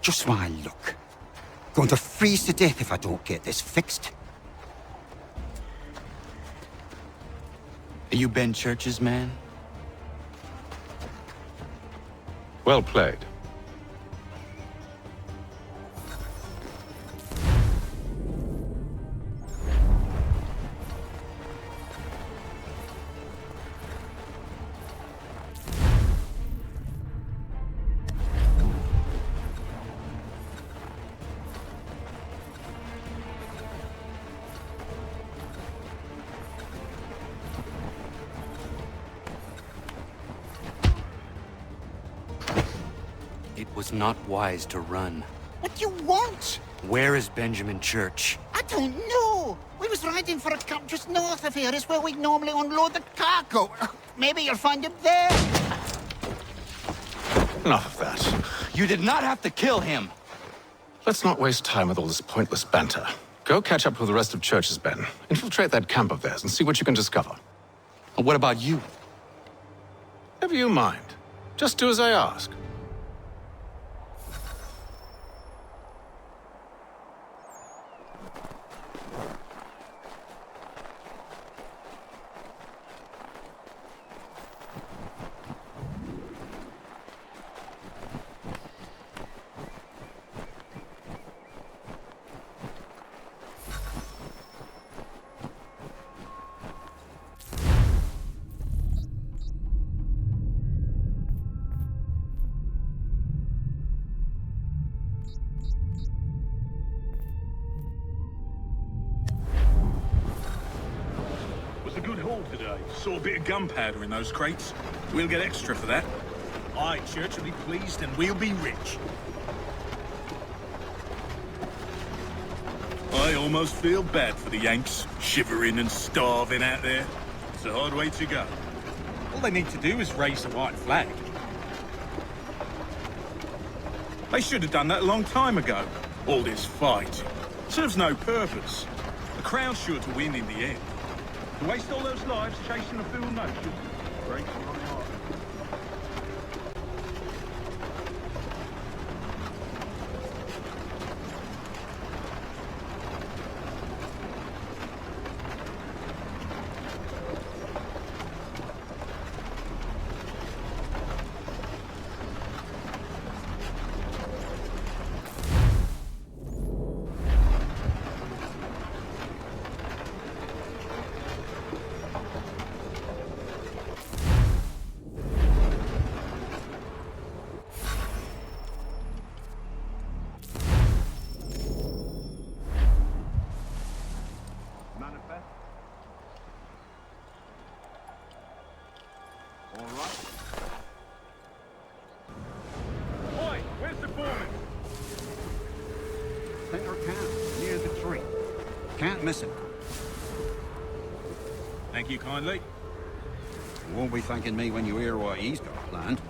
[SPEAKER 2] Just my luck. Going to freeze to death if I don't get this fixed.
[SPEAKER 5] Are you Ben Church's man?
[SPEAKER 4] Well played.
[SPEAKER 5] It was not wise to run.
[SPEAKER 2] What do you want?
[SPEAKER 5] Where is Benjamin Church?
[SPEAKER 2] I don't know. We was riding for a camp just north of here. Is where we normally unload the cargo. Maybe you'll find him there.
[SPEAKER 4] Enough of that.
[SPEAKER 5] You did not have to kill him.
[SPEAKER 4] Let's not waste time with all this pointless banter. Go catch up with the rest of Church's men. Infiltrate that camp of theirs and see what you can discover.
[SPEAKER 5] And what about you?
[SPEAKER 4] Never you mind. Just do as I ask.
[SPEAKER 8] Saw a bit of gunpowder in those crates. We'll get extra for that. Aye, Church will be pleased and we'll be rich. I almost feel bad for the Yanks, shivering and starving out there. It's a hard way to go. All they need to do is raise the white flag. They should have done that a long time ago. All this fight serves no purpose. The Crown's sure to win in the end. To waste all those lives chasing a fool notion breaks my heart.
[SPEAKER 2] Missing.
[SPEAKER 8] Thank you kindly.
[SPEAKER 2] You won't be thanking me when you hear what he's got planned.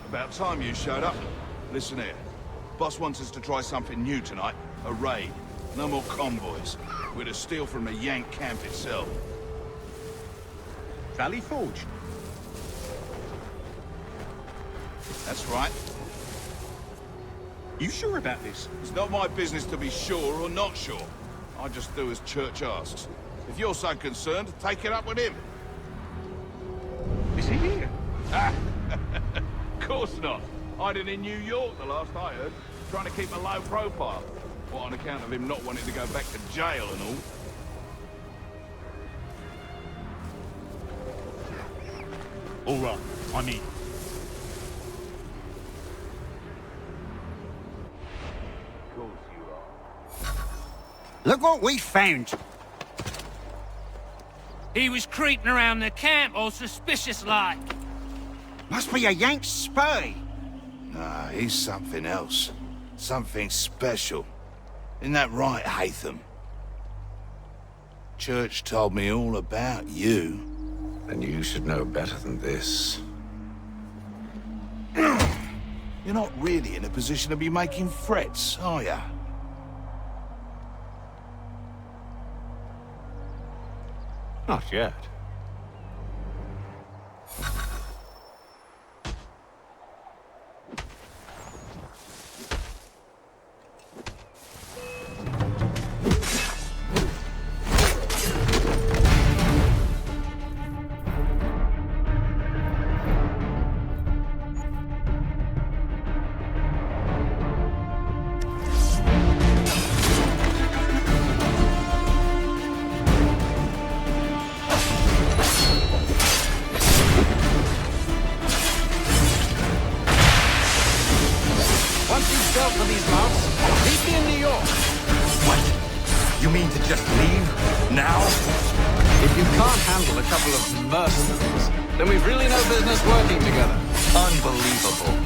[SPEAKER 8] About
[SPEAKER 9] About time you showed up. Listen here. Boss wants us to try something new tonight. A raid. No more convoys. We're to steal from the Yank camp itself.
[SPEAKER 8] Valley Forge?
[SPEAKER 9] That's right.
[SPEAKER 8] You sure about this?
[SPEAKER 9] It's not my business to be sure or not sure. I just do as Church asks. If you're so concerned, take it up with him.
[SPEAKER 8] Is he here?
[SPEAKER 9] Of course not. Hiding in New York, the last I heard. Trying to keep a low profile. What, on account of him not wanting to go back to jail and all?
[SPEAKER 8] All right, I'm in.
[SPEAKER 2] Look what we found.
[SPEAKER 15] He was creeping around the camp all suspicious-like.
[SPEAKER 2] Must be a Yank spy.
[SPEAKER 9] Nah, he's something else. Something special. Isn't that right, Haytham? Church told me all about you.
[SPEAKER 4] And you should know better than this.
[SPEAKER 9] You're not really in a position to be making threats, are ya?
[SPEAKER 4] Not yet. Then we've really no business working together. Unbelievable.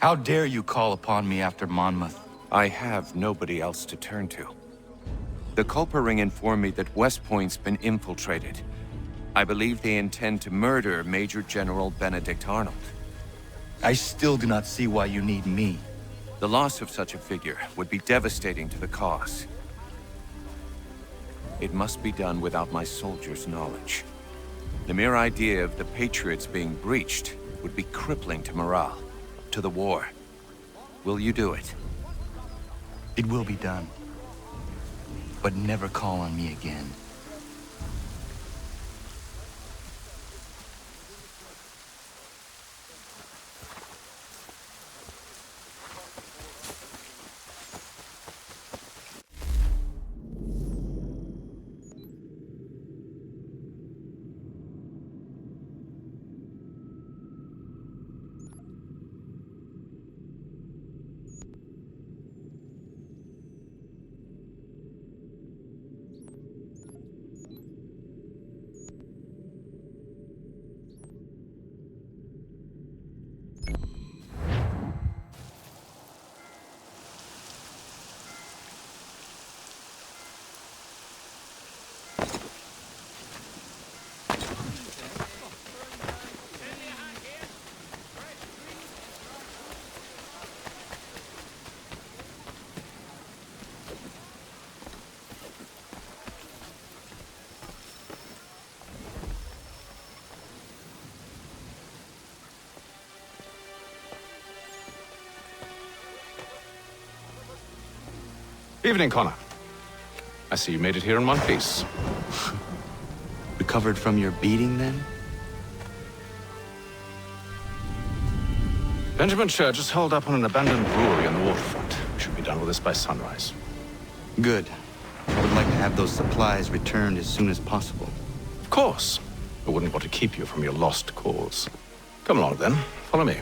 [SPEAKER 5] How dare you call upon me after Monmouth?
[SPEAKER 18] I have nobody else to turn to. The Culper Ring informed me that West Point's been infiltrated. I believe they intend to murder Major General Benedict Arnold.
[SPEAKER 5] I still do not see why you need me.
[SPEAKER 18] The loss of such a figure would be devastating to the cause. It must be done without my soldiers' knowledge. The mere idea of the Patriots being breached would be crippling to morale, to the war. Will you do it?
[SPEAKER 5] It will be done. But never call on me again.
[SPEAKER 4] Evening, Connor. I see you made it here in one piece.
[SPEAKER 5] Recovered from your beating, then?
[SPEAKER 4] Benjamin Church is holed up on an abandoned brewery on the waterfront. We should be done with this by sunrise.
[SPEAKER 5] Good. I would like to have those supplies returned as soon as possible.
[SPEAKER 4] Of course. I wouldn't want to keep you from your lost cause. Come along, then. Follow me.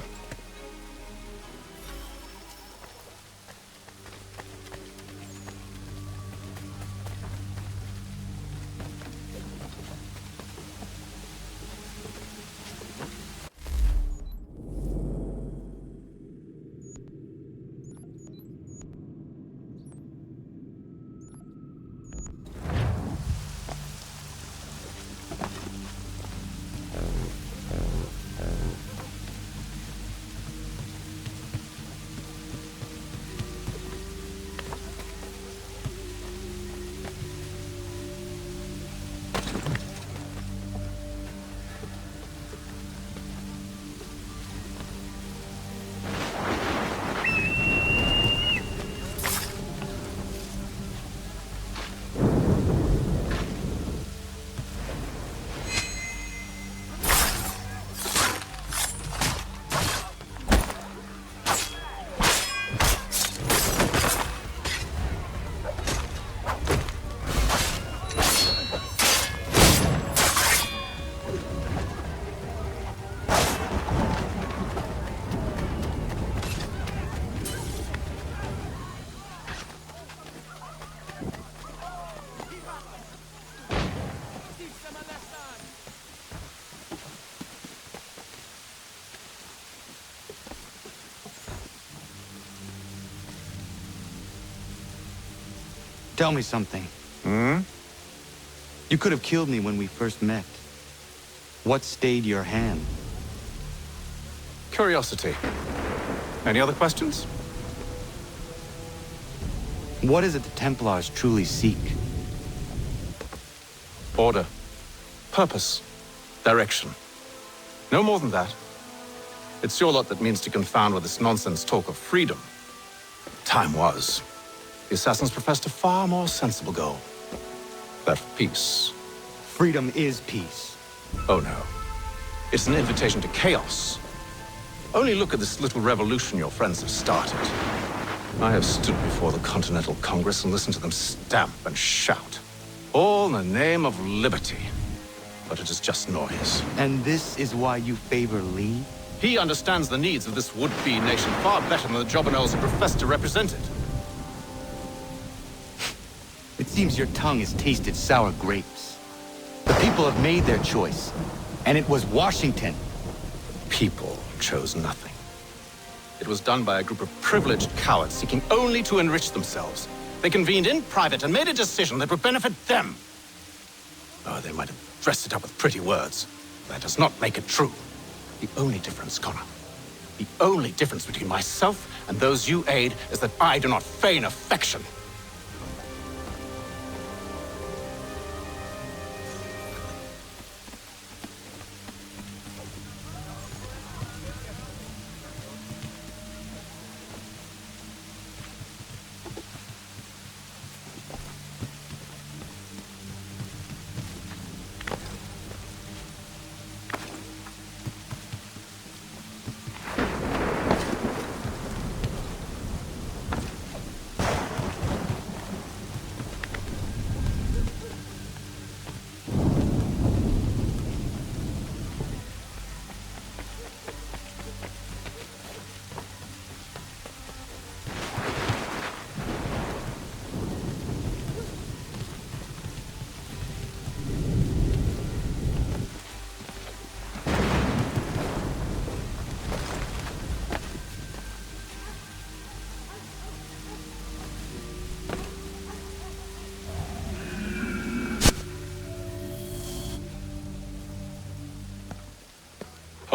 [SPEAKER 5] Tell me something.
[SPEAKER 4] Hmm?
[SPEAKER 5] You could have killed me when we first met. What stayed your hand?
[SPEAKER 4] Curiosity. Any other questions?
[SPEAKER 5] What is it the Templars truly seek?
[SPEAKER 4] Order. Purpose. Direction. No more than that. It's your lot that means to confound with this nonsense talk of freedom. Time was. The assassins professed a far more sensible goal. That of peace.
[SPEAKER 5] Freedom is peace.
[SPEAKER 4] Oh no. It's an invitation to chaos. Only look at this little revolution your friends have started. I have stood before the Continental Congress and listened to them stamp and shout. All in the name of liberty. But it is just noise.
[SPEAKER 5] And this is why you favor Lee?
[SPEAKER 4] He understands the needs of this would-be nation far better than the jobberknolls who profess to represent it.
[SPEAKER 5] It seems your tongue has tasted sour grapes. The people have made their choice, and it was Washington.
[SPEAKER 4] People chose nothing. It was done by a group of privileged cowards seeking only to enrich themselves. They convened in private and made a decision that would benefit them. Oh, they might have dressed it up with pretty words. That does not make it true. The only difference, Connor, the only difference between myself and those you aid is that I do not feign affection.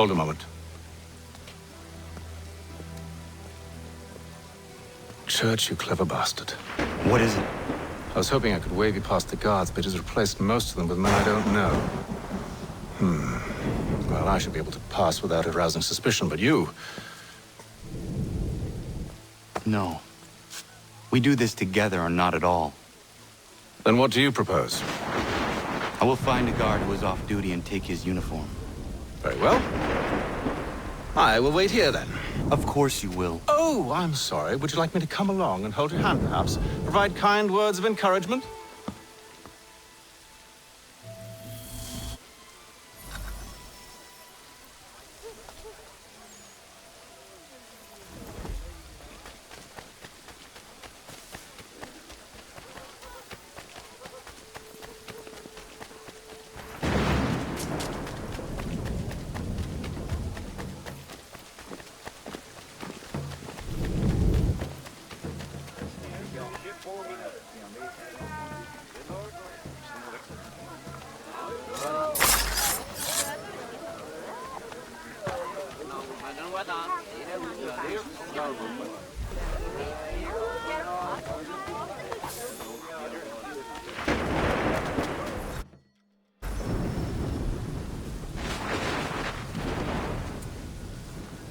[SPEAKER 4] Hold a moment. Church, you clever bastard.
[SPEAKER 5] What is it?
[SPEAKER 4] I was hoping I could wave you past the guards, but he's replaced most of them with men I don't know. Well, I should be able to pass without arousing suspicion, but you...
[SPEAKER 5] No. We do this together or not at all.
[SPEAKER 4] Then what do you propose?
[SPEAKER 5] I will find a guard who is off duty and take his uniform.
[SPEAKER 4] Very well. I will wait here then.
[SPEAKER 5] Of course you will.
[SPEAKER 4] Oh, I'm sorry. Would you like me to come along and hold your hand, perhaps? Provide kind words of encouragement?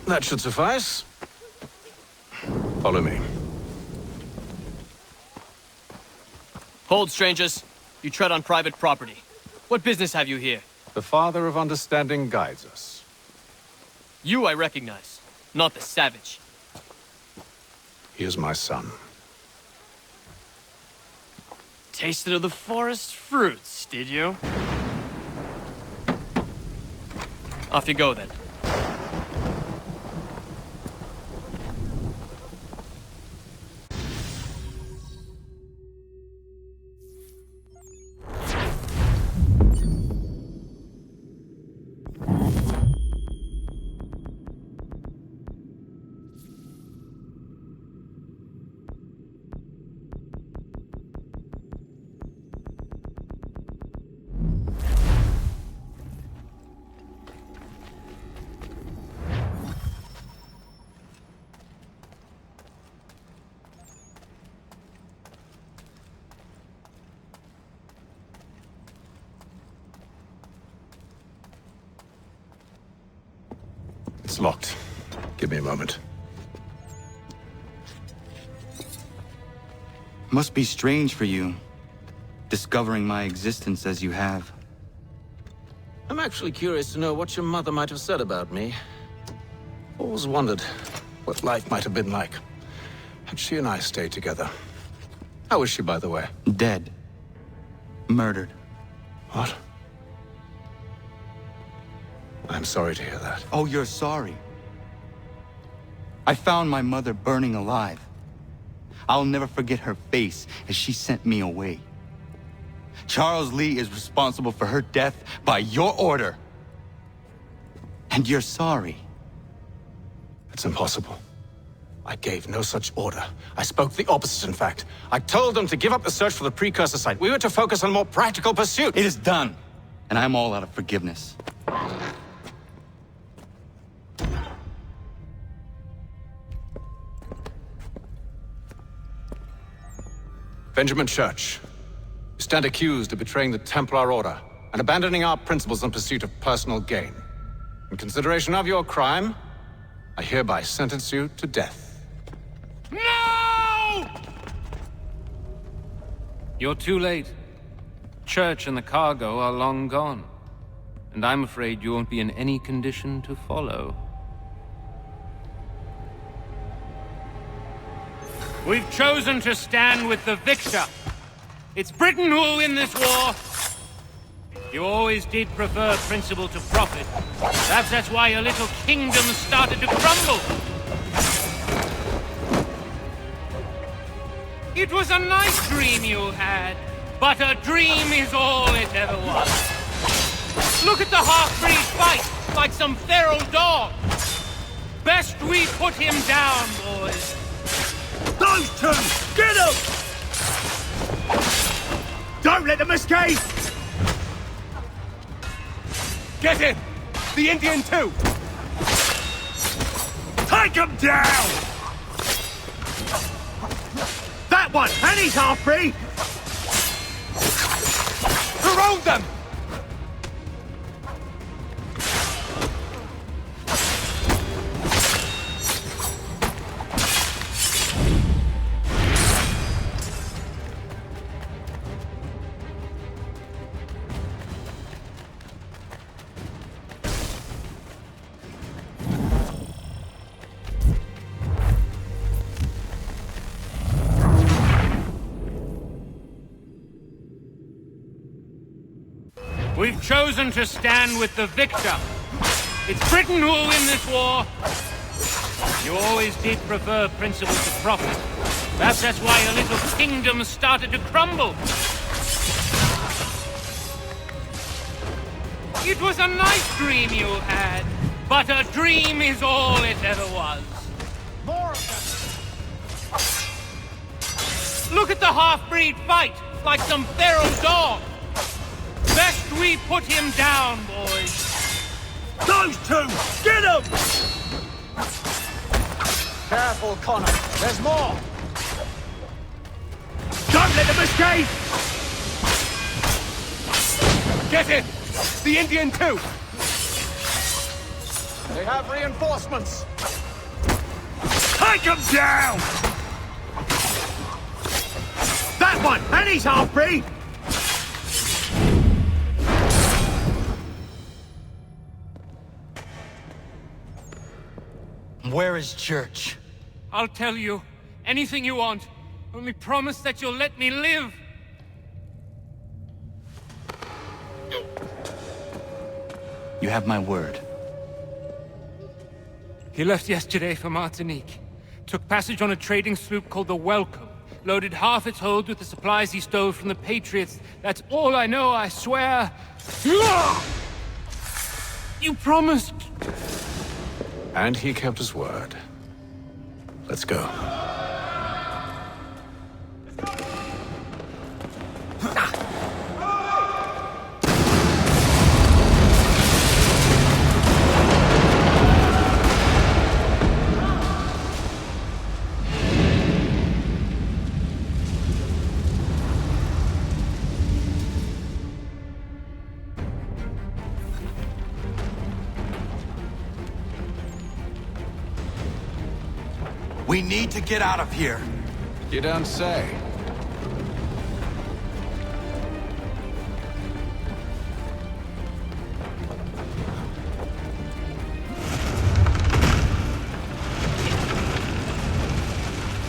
[SPEAKER 4] That should suffice. Follow me.
[SPEAKER 6] Hold, strangers. You tread on private property. What business have you here?
[SPEAKER 4] The Father of Understanding guides us.
[SPEAKER 6] You I recognize, not the savage.
[SPEAKER 4] He is my son.
[SPEAKER 6] Tasted of the forest fruits, did you? Off you go, then.
[SPEAKER 4] It's locked. Give me a moment.
[SPEAKER 5] Must be strange for you, discovering my existence as you have.
[SPEAKER 4] I'm actually curious to know what your mother might have said about me. Always wondered what life might have been like had she and I stayed together. How is she, by the way?
[SPEAKER 5] Dead. Murdered.
[SPEAKER 4] What? I'm sorry to hear that.
[SPEAKER 5] Oh, you're sorry. I found my mother burning alive. I'll never forget her face as she sent me away. Charles Lee is responsible for her death by your order. And you're sorry.
[SPEAKER 4] It's impossible. I gave no such order. I spoke the opposite, in fact. I told them to give up the search for the precursor site. We were to focus on more practical pursuit.
[SPEAKER 5] It is done, and I'm all out of forgiveness.
[SPEAKER 4] Benjamin Church, you stand accused of betraying the Templar Order and abandoning our principles in pursuit of personal gain. In consideration of your crime, I hereby sentence you to death.
[SPEAKER 15] No!
[SPEAKER 12] You're too late. Church and the cargo are long gone. And I'm afraid you won't be in any condition to follow.
[SPEAKER 15] We've chosen to stand with the victor. It's Britain who will win this war. You always did prefer principle to profit. Perhaps that's why your little kingdom started to crumble. It was a nice dream you had, but a dream is all it ever was. Look at the half-breed fight, like some feral dog. Best we put him down, boys.
[SPEAKER 13] Those two! Get them! Don't let them escape!
[SPEAKER 7] Get him! The Indian too!
[SPEAKER 13] Take him down! That one! And he's half-breed!
[SPEAKER 7] Surround them!
[SPEAKER 15] We've chosen to stand with the victor. It's Britain who will win this war. You always did prefer principles to profit. Perhaps that's why your little kingdom started to crumble. It was a nice dream you had, but a dream is all it ever was.
[SPEAKER 2] More of them!
[SPEAKER 15] Look at the half-breed fight, like some feral dog. Best we put him down, boys.
[SPEAKER 13] Those two! Get them!
[SPEAKER 2] Careful, Connor. There's more!
[SPEAKER 13] Don't let them escape!
[SPEAKER 7] Get him! The Indian too!
[SPEAKER 2] They have reinforcements!
[SPEAKER 13] Take them down! That one! And he's half-breed!
[SPEAKER 5] Where is Church?
[SPEAKER 15] I'll tell you. Anything you want. Only promise that you'll let me live.
[SPEAKER 5] You have my word.
[SPEAKER 15] He left yesterday for Martinique. Took passage on a trading sloop called the Welcome. Loaded half its hold with the supplies he stole from the Patriots. That's all I know, I swear. You promised.
[SPEAKER 4] And he kept his word. Let's go.
[SPEAKER 5] We need to get out of here.
[SPEAKER 4] You don't say.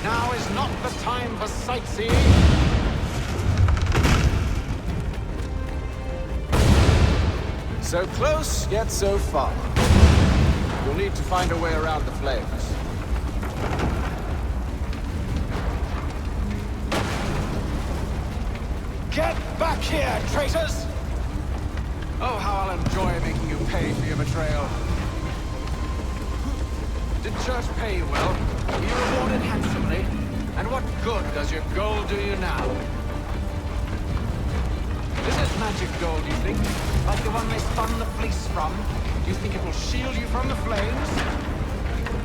[SPEAKER 2] Now is not the time for sightseeing.
[SPEAKER 4] So close, yet so far. You'll need to find a way around the flames.
[SPEAKER 2] Get back here, traitors!
[SPEAKER 4] Oh, how I'll enjoy making you pay for your betrayal. Did Church pay you well? Were you rewarded handsomely? And what good does your gold do you now? Is this magic gold, you think? Like the one they spun the fleece from? Do you think it will shield you from the flames?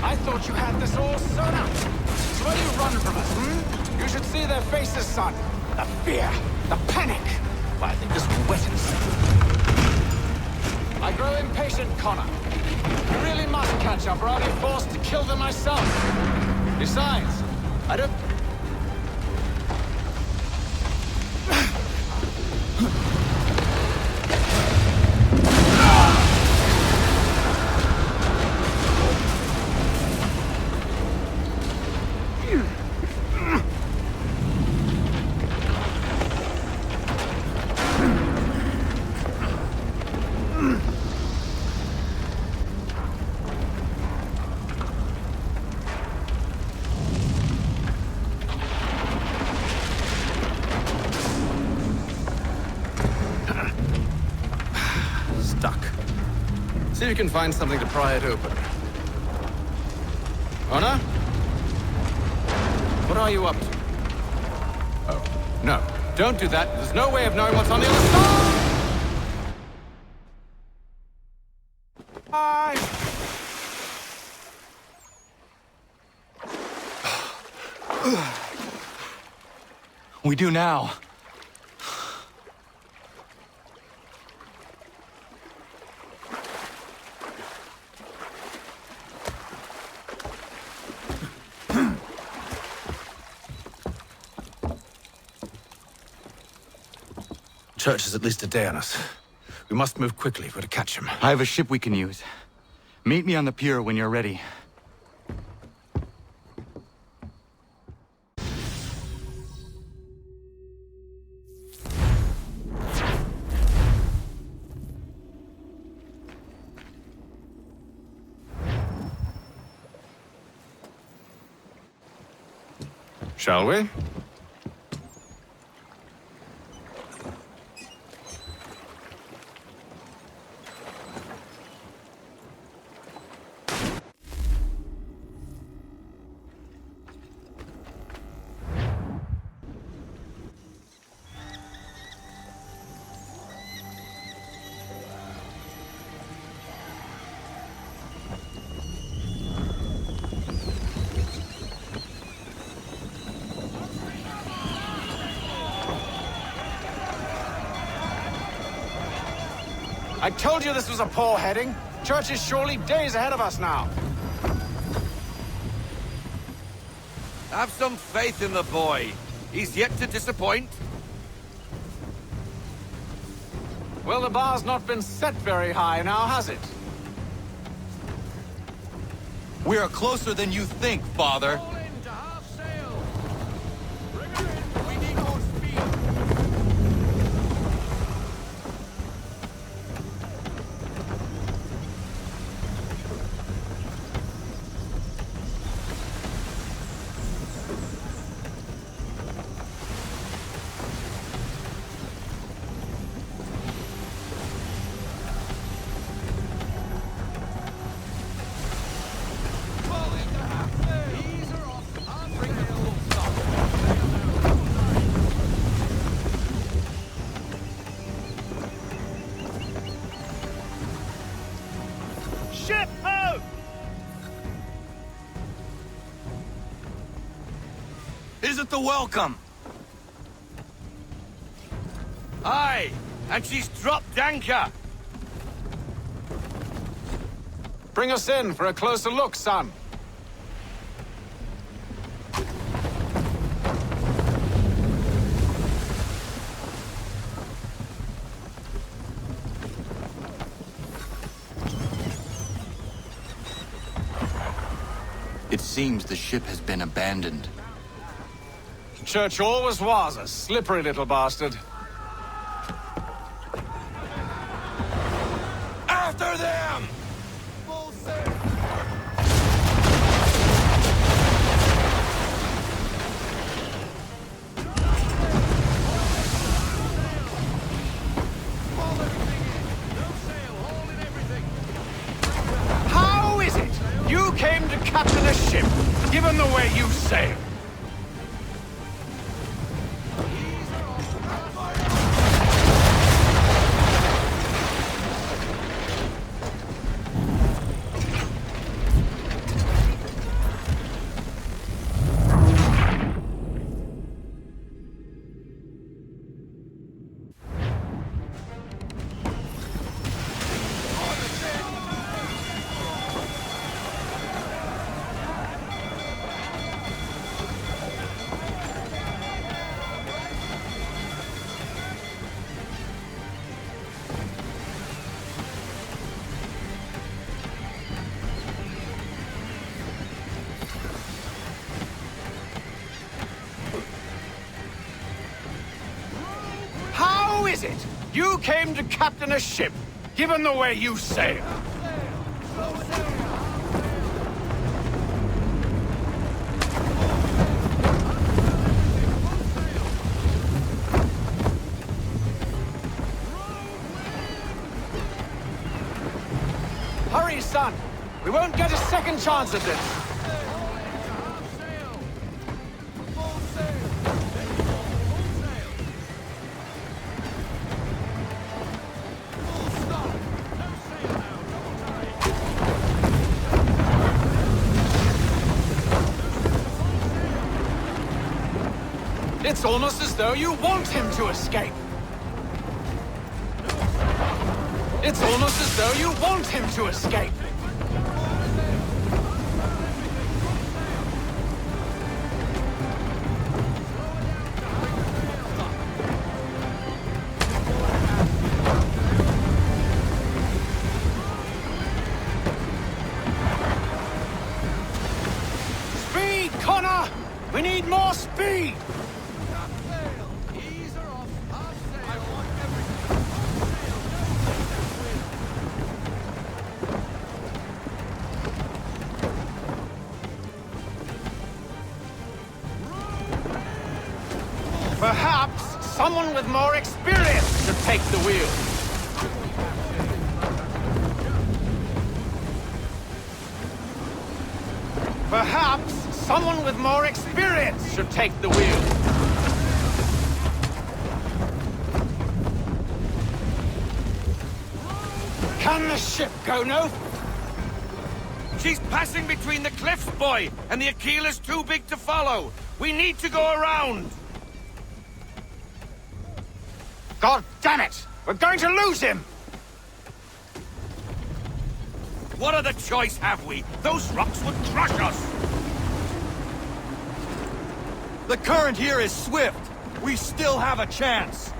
[SPEAKER 4] I thought you had this all sewn up. So why do you run from us, hmm? You should see their faces, son. The fear, the panic. Well, I think this will wet himself. I grow impatient, Connor. You really must catch up, or I'll be forced to kill them myself. Besides, I don't... See if you can find something to pry it open. Honor? What are you up to? Oh, no. Don't do that. There's no way of knowing what's on the other side!
[SPEAKER 5] We do now.
[SPEAKER 4] Church is at least a day on us. We must move quickly if we're to catch him.
[SPEAKER 5] I have a ship we can use. Meet me on the pier when you're ready.
[SPEAKER 4] Shall we? I told you this was a poor heading. Church is surely days ahead of us now.
[SPEAKER 13] Have some faith in the boy. He's yet to disappoint.
[SPEAKER 4] Well, the bar's not been set very high now, has it?
[SPEAKER 5] We are closer than you think, Father.
[SPEAKER 13] Isn't the welcome? Aye, and she's dropped anchor.
[SPEAKER 4] Bring us in for a closer look, son.
[SPEAKER 5] It seems the ship has been abandoned.
[SPEAKER 4] Church always was a slippery little bastard.
[SPEAKER 13] After them!
[SPEAKER 4] How is it you came to captain a ship, given the way you sail? Is it you came to captain a ship, given the way you sail? Hurry, son. We won't get a second chance at this. It's almost as though you want him to escape. It's almost as though you want him to escape. Speed, Connor! We need more speed! someone with more experience should take the wheel. Perhaps someone with more experience should take the wheel. Can the ship go no?
[SPEAKER 13] She's passing between the cliffs, boy, and the Aquila's too big to follow. We need to go around.
[SPEAKER 4] God damn it! We're going to lose him!
[SPEAKER 13] What other choice have we? Those rocks would crush us!
[SPEAKER 5] The current here is swift. We still have a chance.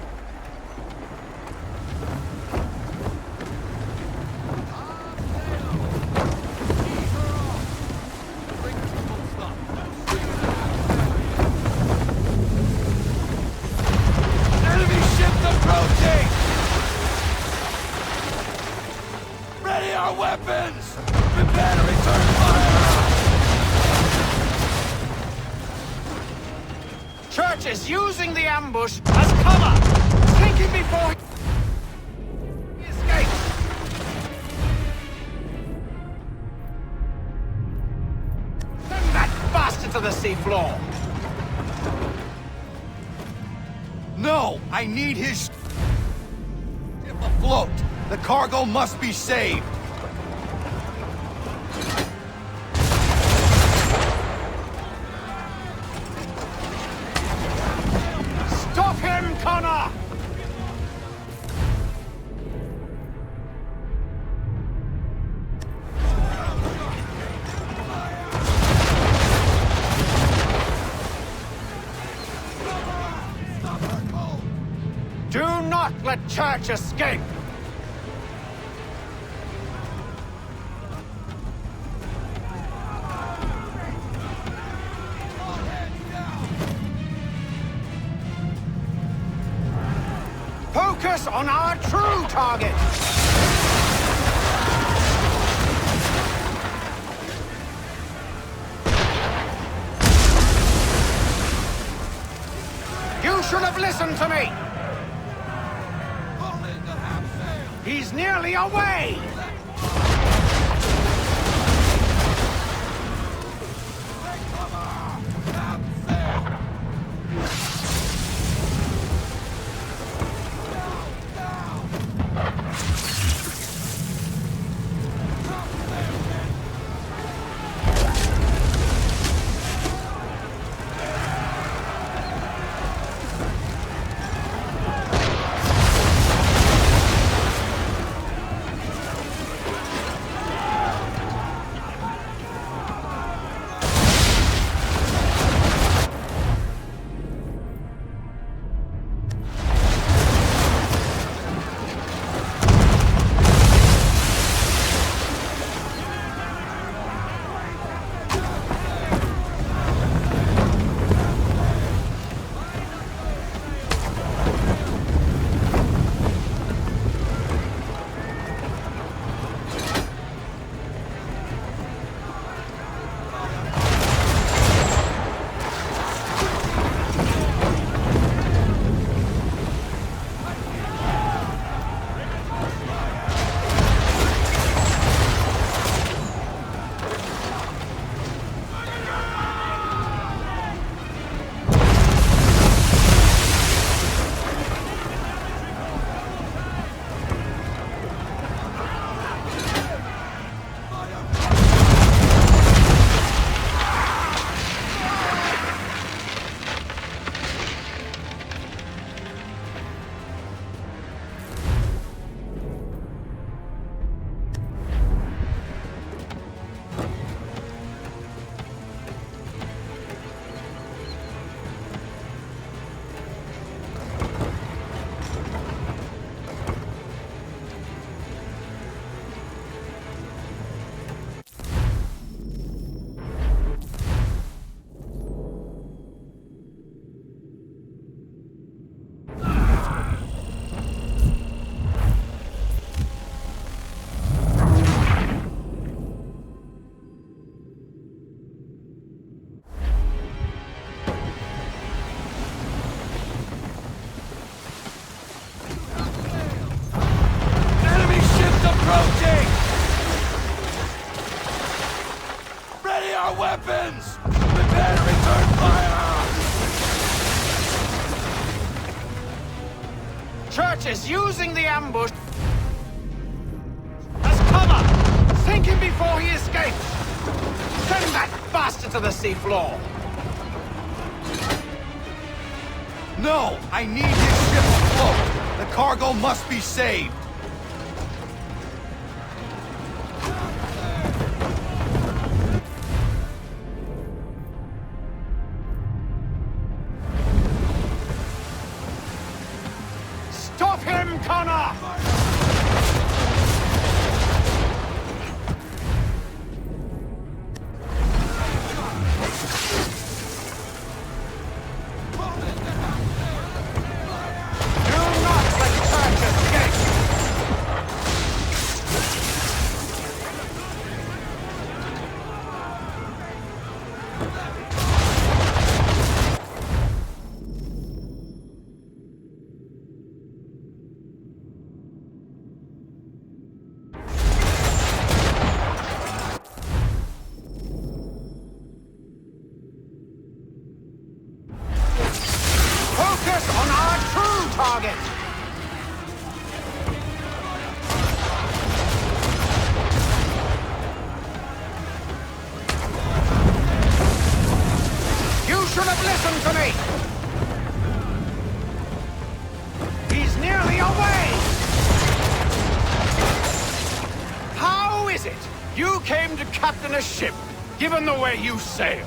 [SPEAKER 13] Enemy ships approaching! Ready our weapons! Prepare to return fire!
[SPEAKER 4] Church is using the ambush as cover! Thinking before he escapes! Send that bastard to the seafloor!
[SPEAKER 5] No! I need his ship afloat! The cargo must be saved!
[SPEAKER 4] Stop him, Connor! Do not let Church escape! Focus on our true target! You should have listened to me! He's nearly away!
[SPEAKER 13] approaching! Ready our weapons! Prepare to return fire!
[SPEAKER 10] Church is using the ambush as cover! Sink him before he escapes! Send that bastard to the seafloor!
[SPEAKER 13] No! I need his ship afloat! The cargo must be saved!
[SPEAKER 10] Stop him, Connor! A ship, given the way you sail.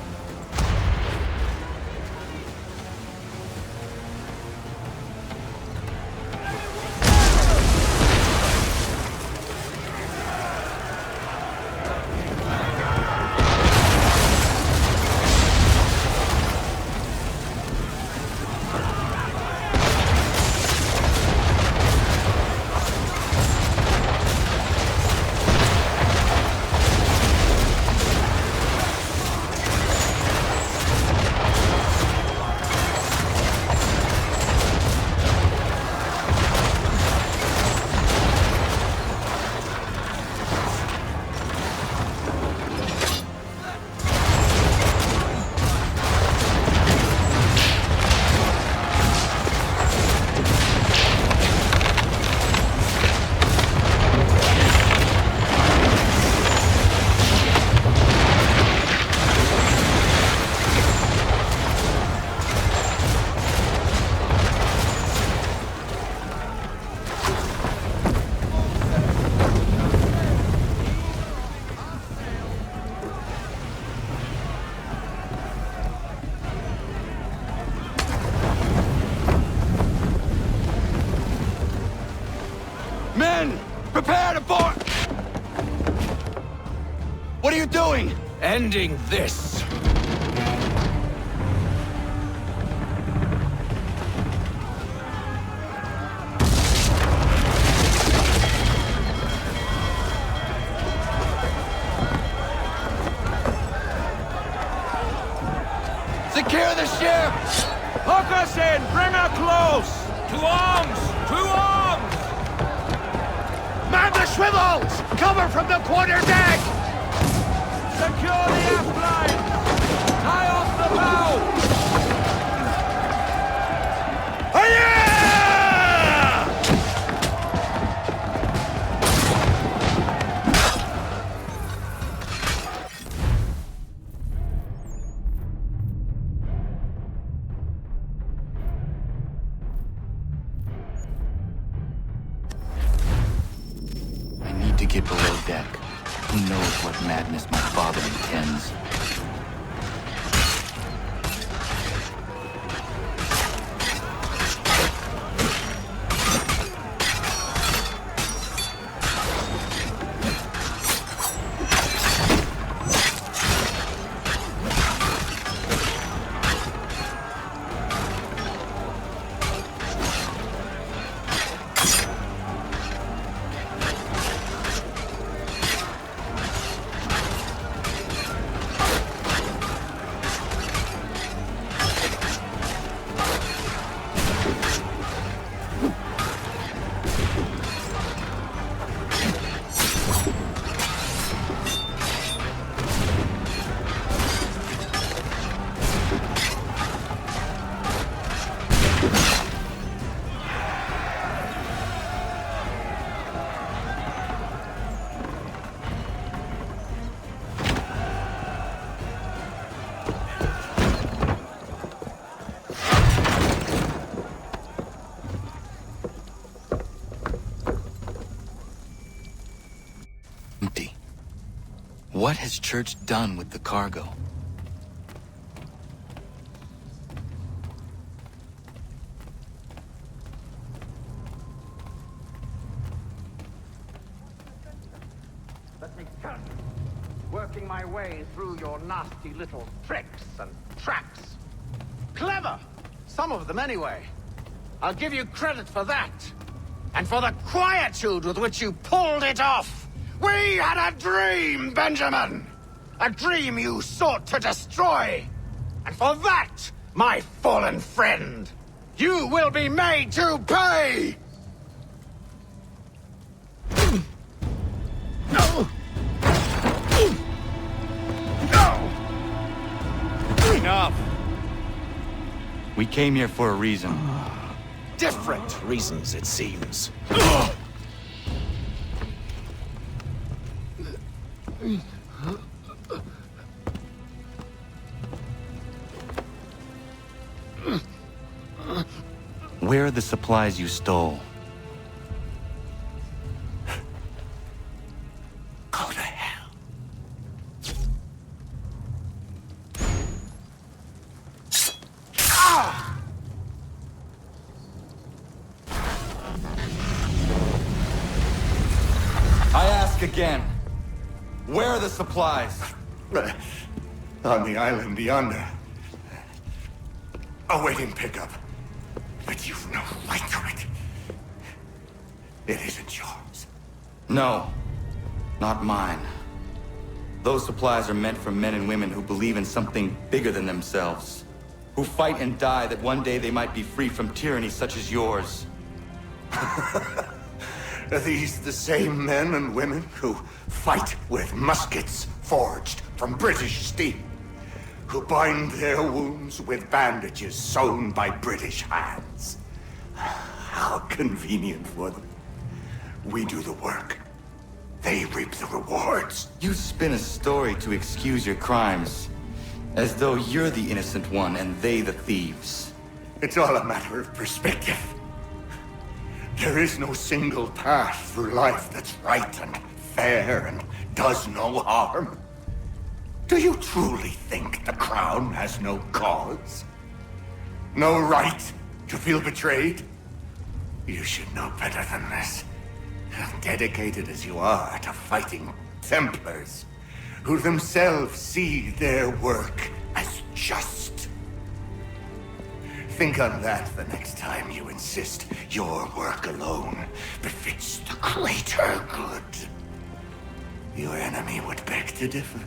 [SPEAKER 13] Prepare to board! What are you doing?
[SPEAKER 10] Ending this.
[SPEAKER 13] Secure the ship! Hook us in! Bring her close!
[SPEAKER 10] To arms! To arms!
[SPEAKER 13] Man the swivels! Cover from the quarterdeck! Secure the aft line! Tie off the bow!
[SPEAKER 5] To get below deck. Who knows what madness my father intends? empty. What has Church done with the cargo?
[SPEAKER 10] Let me count. Working my way through your nasty little tricks and traps. Clever! Some of them anyway. I'll give you credit for that. And for the quietude with which you pulled it off. We had a dream, Benjamin! A dream you sought to destroy. And for that, my fallen friend, you will be made to pay!
[SPEAKER 4] Enough!
[SPEAKER 5] We came here for a reason.
[SPEAKER 4] Different reasons, it seems.
[SPEAKER 5] Where are the supplies you stole?
[SPEAKER 4] Go to hell.
[SPEAKER 5] I ask again. Where are the supplies?
[SPEAKER 16] On the island yonder. Awaiting pickup. But you've no right to it. It isn't yours.
[SPEAKER 5] No. Not mine. Those supplies are meant for men and women who believe in something bigger than themselves. Who fight and die that one day they might be free from tyranny such as yours.
[SPEAKER 16] Are these the same men and women who fight with muskets forged from British steel? Who bind their wounds with bandages sewn by British hands? How convenient for them. We do the work. They reap the rewards.
[SPEAKER 5] You spin a story to excuse your crimes. As though you're the innocent one and they the thieves.
[SPEAKER 16] It's all a matter of perspective. There is no single path through life that's right and fair and does no harm. Do you truly think the Crown has no cause? No right to feel betrayed? You should know better than this. Dedicated as you are to fighting Templars, who themselves see their work as just. Think on that the next time you insist your work alone befits the greater good. Your enemy would beg to differ,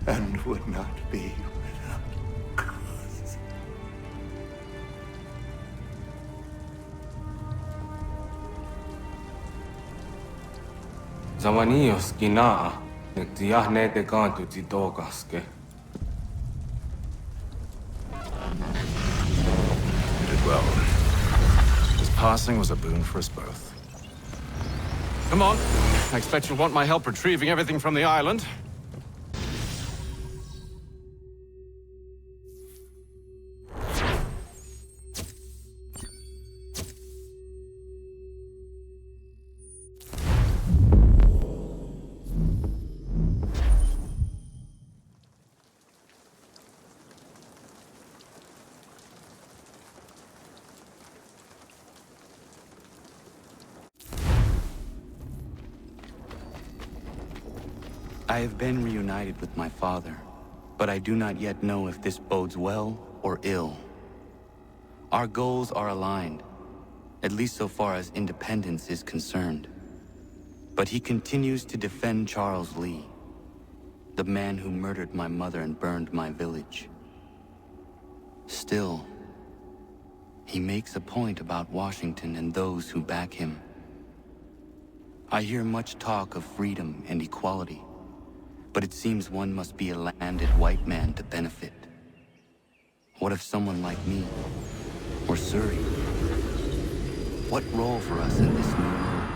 [SPEAKER 16] and would not be without cause.
[SPEAKER 12] Zawanios gina, netiahne de gantu tidogaske.
[SPEAKER 4] You did well. His passing was a boon for us both. Come on. I expect you'll want my help retrieving everything from the island.
[SPEAKER 5] I have been reunited with my father, but I do not yet know if this bodes well or ill. Our goals are aligned, at least so far as independence is concerned. But he continues to defend Charles Lee, the man who murdered my mother and burned my village. Still, he makes a point about Washington and those who back him. I hear much talk of freedom and equality, but it seems one must be a landed white man to benefit. What if someone like me, or Surrey? What role for us in this new world?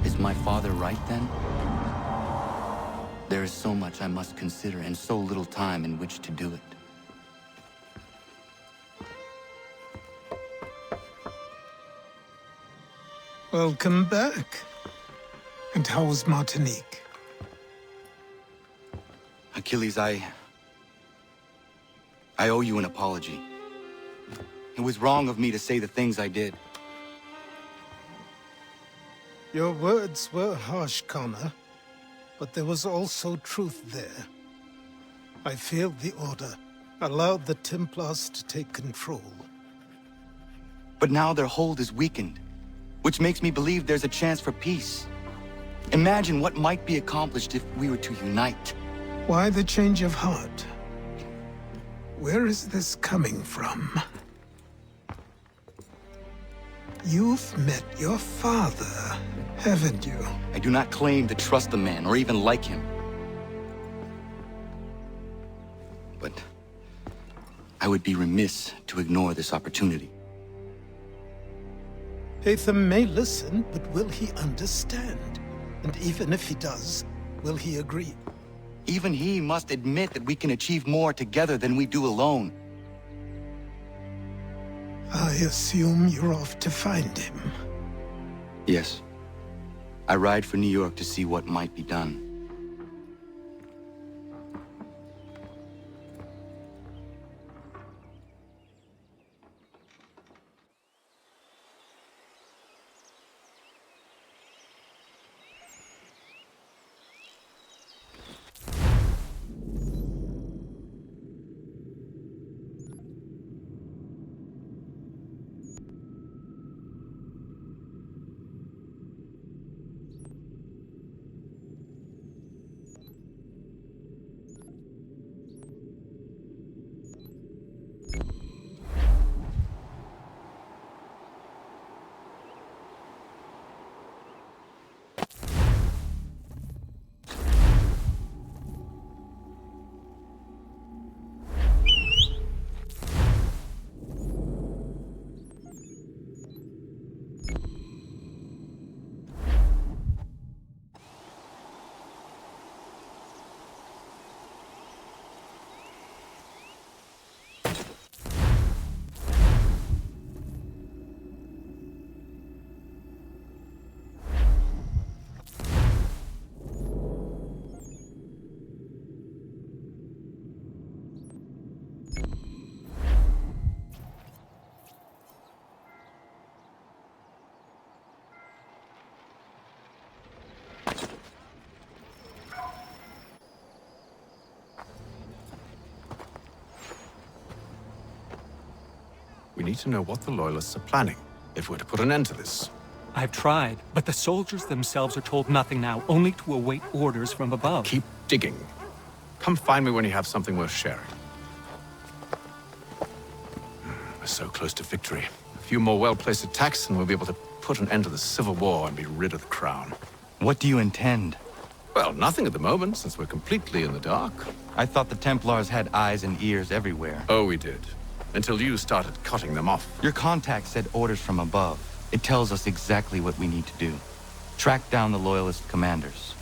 [SPEAKER 5] Is my father right then? There is so much I must consider and so little time in which to do it.
[SPEAKER 11] Welcome back. And how was Martinique?
[SPEAKER 5] Achilles, I owe you an apology. It was wrong of me to say the things I did.
[SPEAKER 11] Your words were harsh, Connor, but there was also truth there. I failed the Order, allowed the Templars to take control.
[SPEAKER 5] But now their hold is weakened, which makes me believe there's a chance for peace. Imagine what might be accomplished if we were to unite.
[SPEAKER 11] Why the change of heart? Where is this coming from? You've met your father, haven't you?
[SPEAKER 5] I do not claim to trust the man or even like him. But I would be remiss to ignore this opportunity.
[SPEAKER 11] Haytham may listen, but will he understand? And even if he does, will he agree?
[SPEAKER 5] Even he must admit that we can achieve more together than we do alone.
[SPEAKER 11] I assume you're off to find him.
[SPEAKER 5] Yes. I ride for New York to see what might be done.
[SPEAKER 4] We need to know what the Loyalists are planning, if we're to put an end to this.
[SPEAKER 21] I've tried, but the soldiers themselves are told nothing now, only to await orders from above.
[SPEAKER 4] Keep digging. Come find me when you have something worth sharing. We're so close to victory. A few more well-placed attacks and we'll be able to put an end to the Civil War and be rid of the Crown.
[SPEAKER 5] What do you intend?
[SPEAKER 4] Well, nothing at the moment, since we're completely in the dark.
[SPEAKER 5] I thought the Templars had eyes and ears everywhere.
[SPEAKER 4] Oh, we did. Until you started cutting them off.
[SPEAKER 5] Your contact said orders from above. It tells us exactly what we need to do. Track down the Loyalist commanders.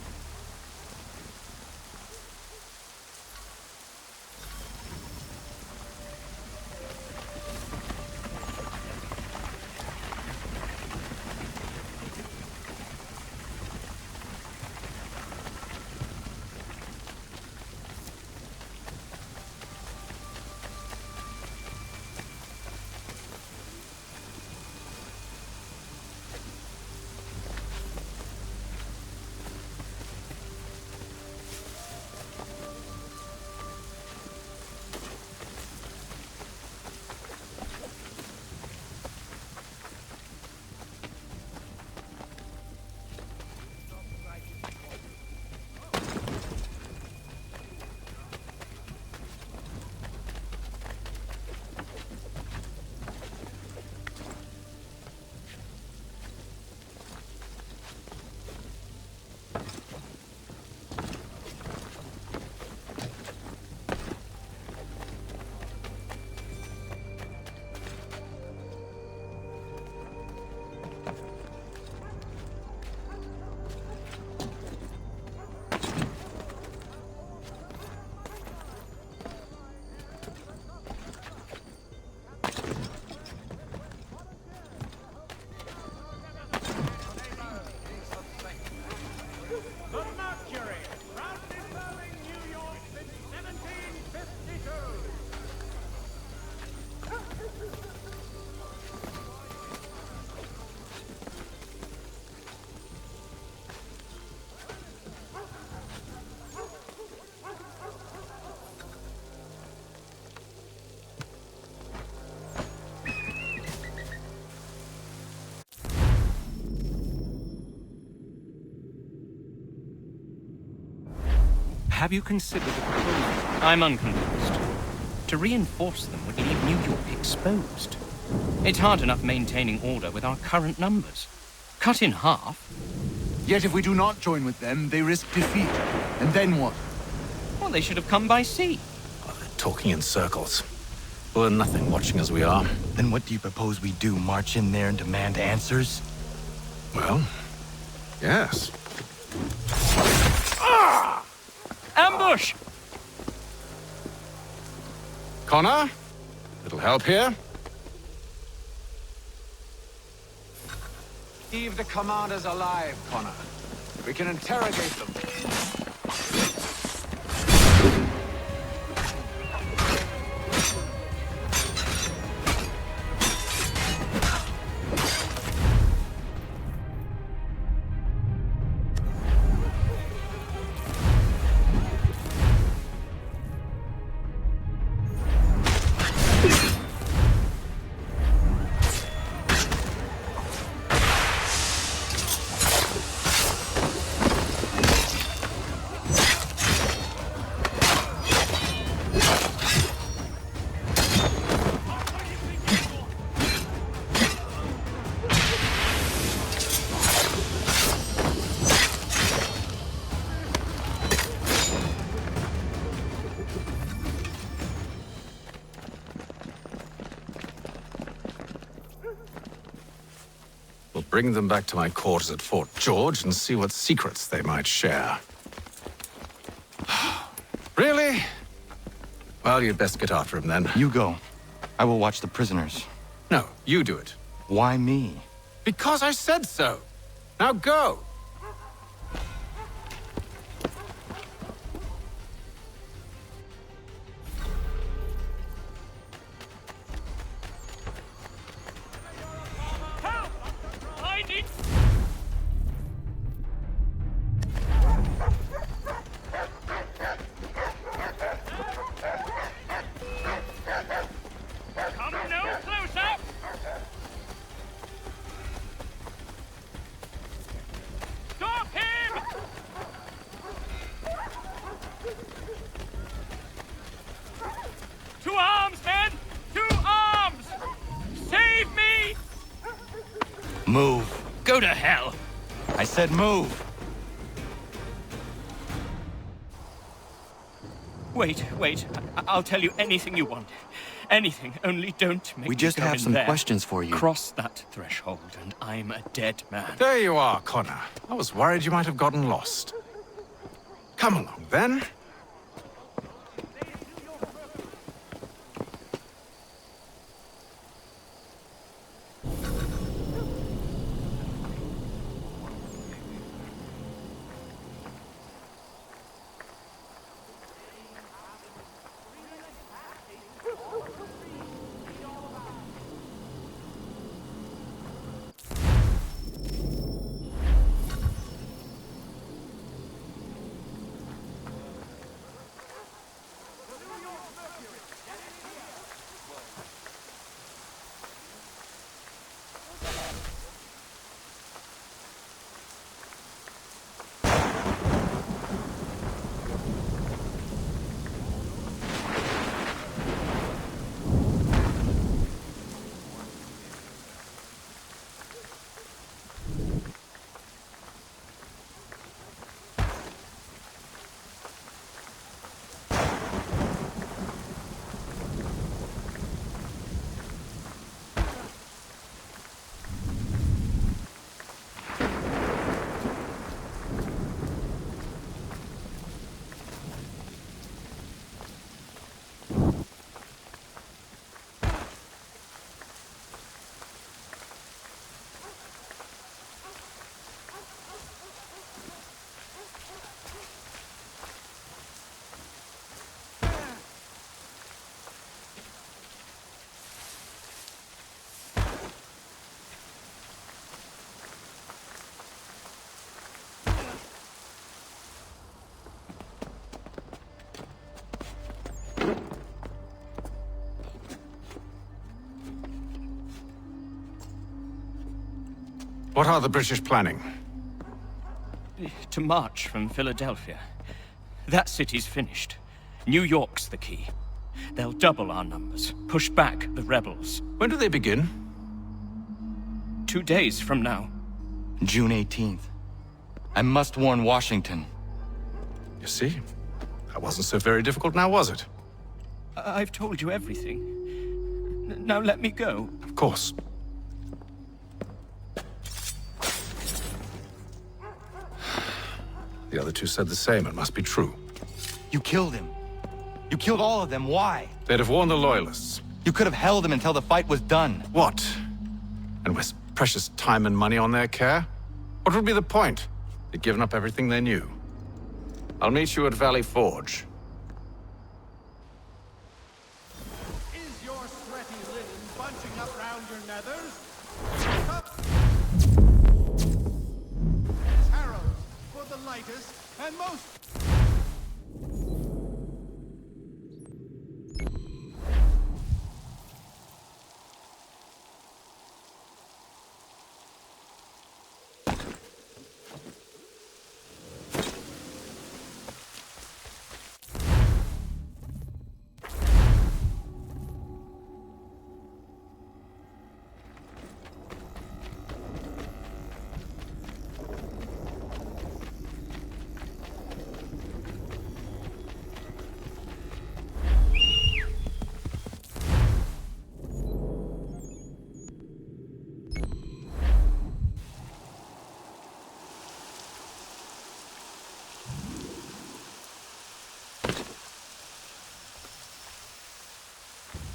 [SPEAKER 12] Have you considered the proposal?
[SPEAKER 15] I'm unconvinced. To reinforce them would leave New York exposed. It's hard enough maintaining order with our current numbers. Cut in half.
[SPEAKER 5] Yet if we do not join with them, they risk defeat. And then what?
[SPEAKER 15] Well, they should have come by sea.
[SPEAKER 4] Talking in circles. We'll learn nothing watching as we are.
[SPEAKER 5] Then what do you propose we do? March in there and demand answers?
[SPEAKER 4] Well, yes.
[SPEAKER 15] Ambush!
[SPEAKER 4] Connor? Little help here?
[SPEAKER 10] Leave the commanders alive, Connor. We can interrogate them.
[SPEAKER 4] Bring them back to my quarters at Fort George and see what secrets they might share. Really? Well, you'd best get after him then.
[SPEAKER 5] You go. I will watch the prisoners.
[SPEAKER 4] No, you do it.
[SPEAKER 5] Why me?
[SPEAKER 4] Because I said so. Now go.
[SPEAKER 5] Move.
[SPEAKER 15] Go to hell.
[SPEAKER 5] I said move.
[SPEAKER 15] Wait. I'll tell you anything you want. Anything, only don't make
[SPEAKER 5] We
[SPEAKER 15] me
[SPEAKER 5] just
[SPEAKER 15] go
[SPEAKER 5] have
[SPEAKER 15] in
[SPEAKER 5] some
[SPEAKER 15] there.
[SPEAKER 5] questions for you.
[SPEAKER 15] Cross that threshold, and I'm a dead man.
[SPEAKER 4] There you are, Connor. I was worried you might have gotten lost. Come along, then. What are the British planning?
[SPEAKER 15] To march from Philadelphia.
[SPEAKER 19] That city's finished. New York's the key. They'll double our numbers, push back the rebels.
[SPEAKER 4] When do they begin?
[SPEAKER 19] 2 days from now.
[SPEAKER 5] June 18th. I must warn Washington.
[SPEAKER 4] You see? That wasn't so very difficult now, was it?
[SPEAKER 19] I've told you everything. Now let me go.
[SPEAKER 4] Of course. The other two said the same. It must be true.
[SPEAKER 5] You killed him. You killed all of them. Why?
[SPEAKER 4] They'd have warned the Loyalists.
[SPEAKER 5] You could have held him until the fight was done.
[SPEAKER 4] What? And waste precious time and money on their care? What would be the point? They'd given up everything they knew. I'll meet you at Valley Forge.
[SPEAKER 13] Is your sweaty linen bunching up round your nethers? These harrows for the lightest and most...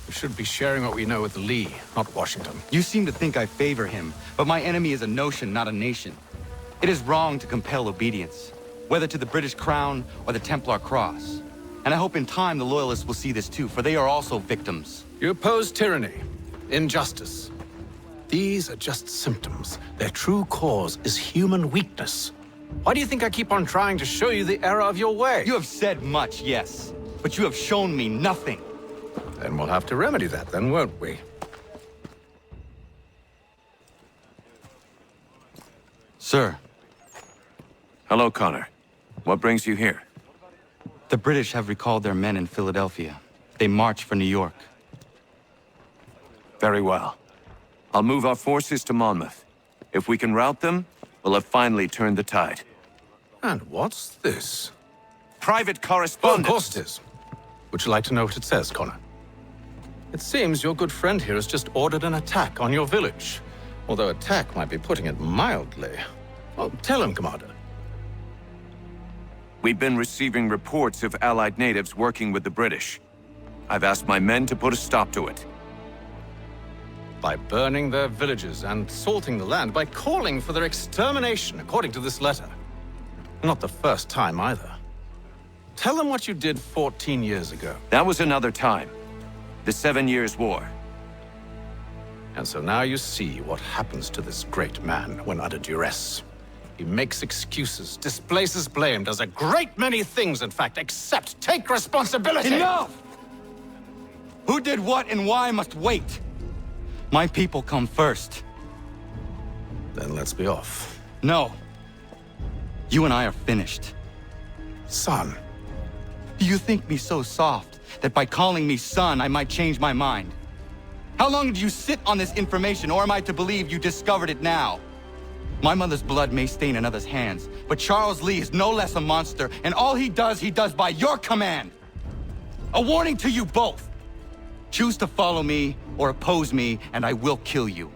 [SPEAKER 4] We should be sharing what we know with Lee, not Washington.
[SPEAKER 5] You seem to think I favor him, but my enemy is a notion, not a nation. It is wrong to compel obedience, whether to the British Crown or the Templar Cross. And I hope in time the Loyalists will see this too, for they are also victims.
[SPEAKER 4] You oppose tyranny, injustice. These are just symptoms. Their true cause is human weakness. Why do you think I keep on trying to show you the error of your way?
[SPEAKER 5] You have said much, yes, but you have shown me nothing.
[SPEAKER 4] Then we'll have to remedy that then, won't we?
[SPEAKER 5] Sir.
[SPEAKER 18] Hello, Connor. What brings you here?
[SPEAKER 5] The British have recalled their men in Philadelphia. They march for New York.
[SPEAKER 18] Very well. I'll move our forces to Monmouth. If we can rout them, we'll have finally turned the tide.
[SPEAKER 4] And what's this?
[SPEAKER 18] Private correspondence!
[SPEAKER 4] Oh, of course it is. Would you like to know what it says, Connor? It seems your good friend here has just ordered an attack on your village. Although attack might be putting it mildly. Well, tell him, Commander.
[SPEAKER 18] We've been receiving reports of Allied natives working with the British. I've asked my men to put a stop to it.
[SPEAKER 4] By burning their villages and salting the land, by calling for their extermination, according to this letter. Not the first time, either. Tell them what you did 14 years ago.
[SPEAKER 18] That was another time. The 7 Years' War.
[SPEAKER 4] And so now you see what happens to this great man when under duress. He makes excuses, displaces blame, does a great many things, in fact, except take responsibility!
[SPEAKER 5] Enough! Who did what and why must wait. My people come first.
[SPEAKER 4] Then let's be off.
[SPEAKER 5] No. You and I are finished.
[SPEAKER 4] Son.
[SPEAKER 5] Do you think me so soft that by calling me son, I might change my mind? How long did you sit on this information, or am I to believe you discovered it now? My mother's blood may stain another's hands, but Charles Lee is no less a monster, and all he does by your command. A warning to you both. Choose to follow me or oppose me, and I will kill you.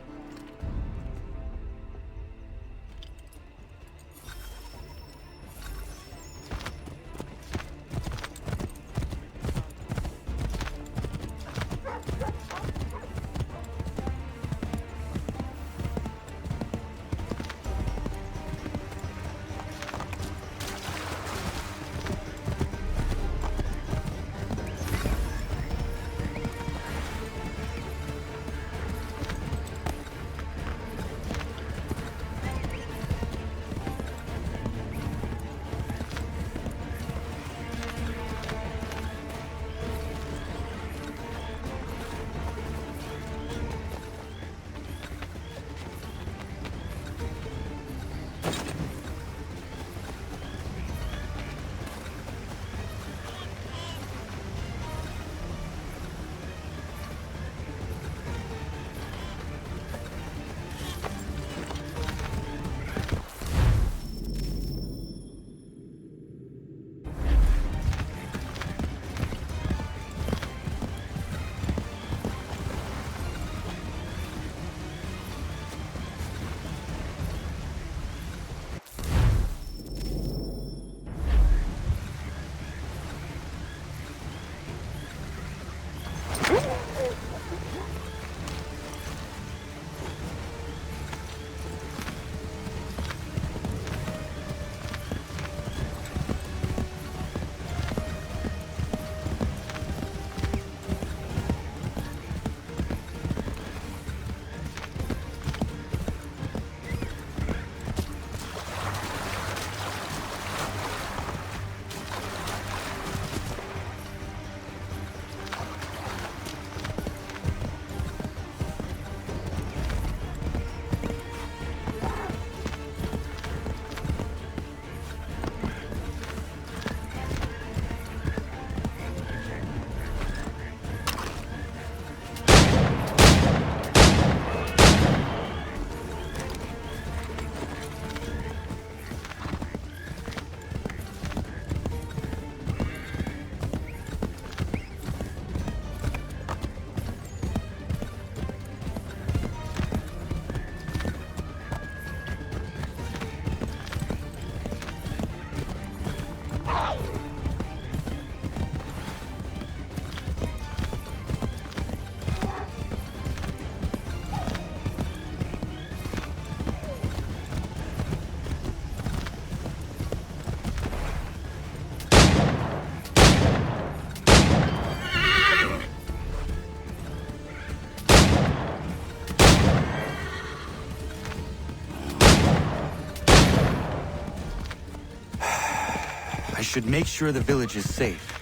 [SPEAKER 5] should make sure the village is safe.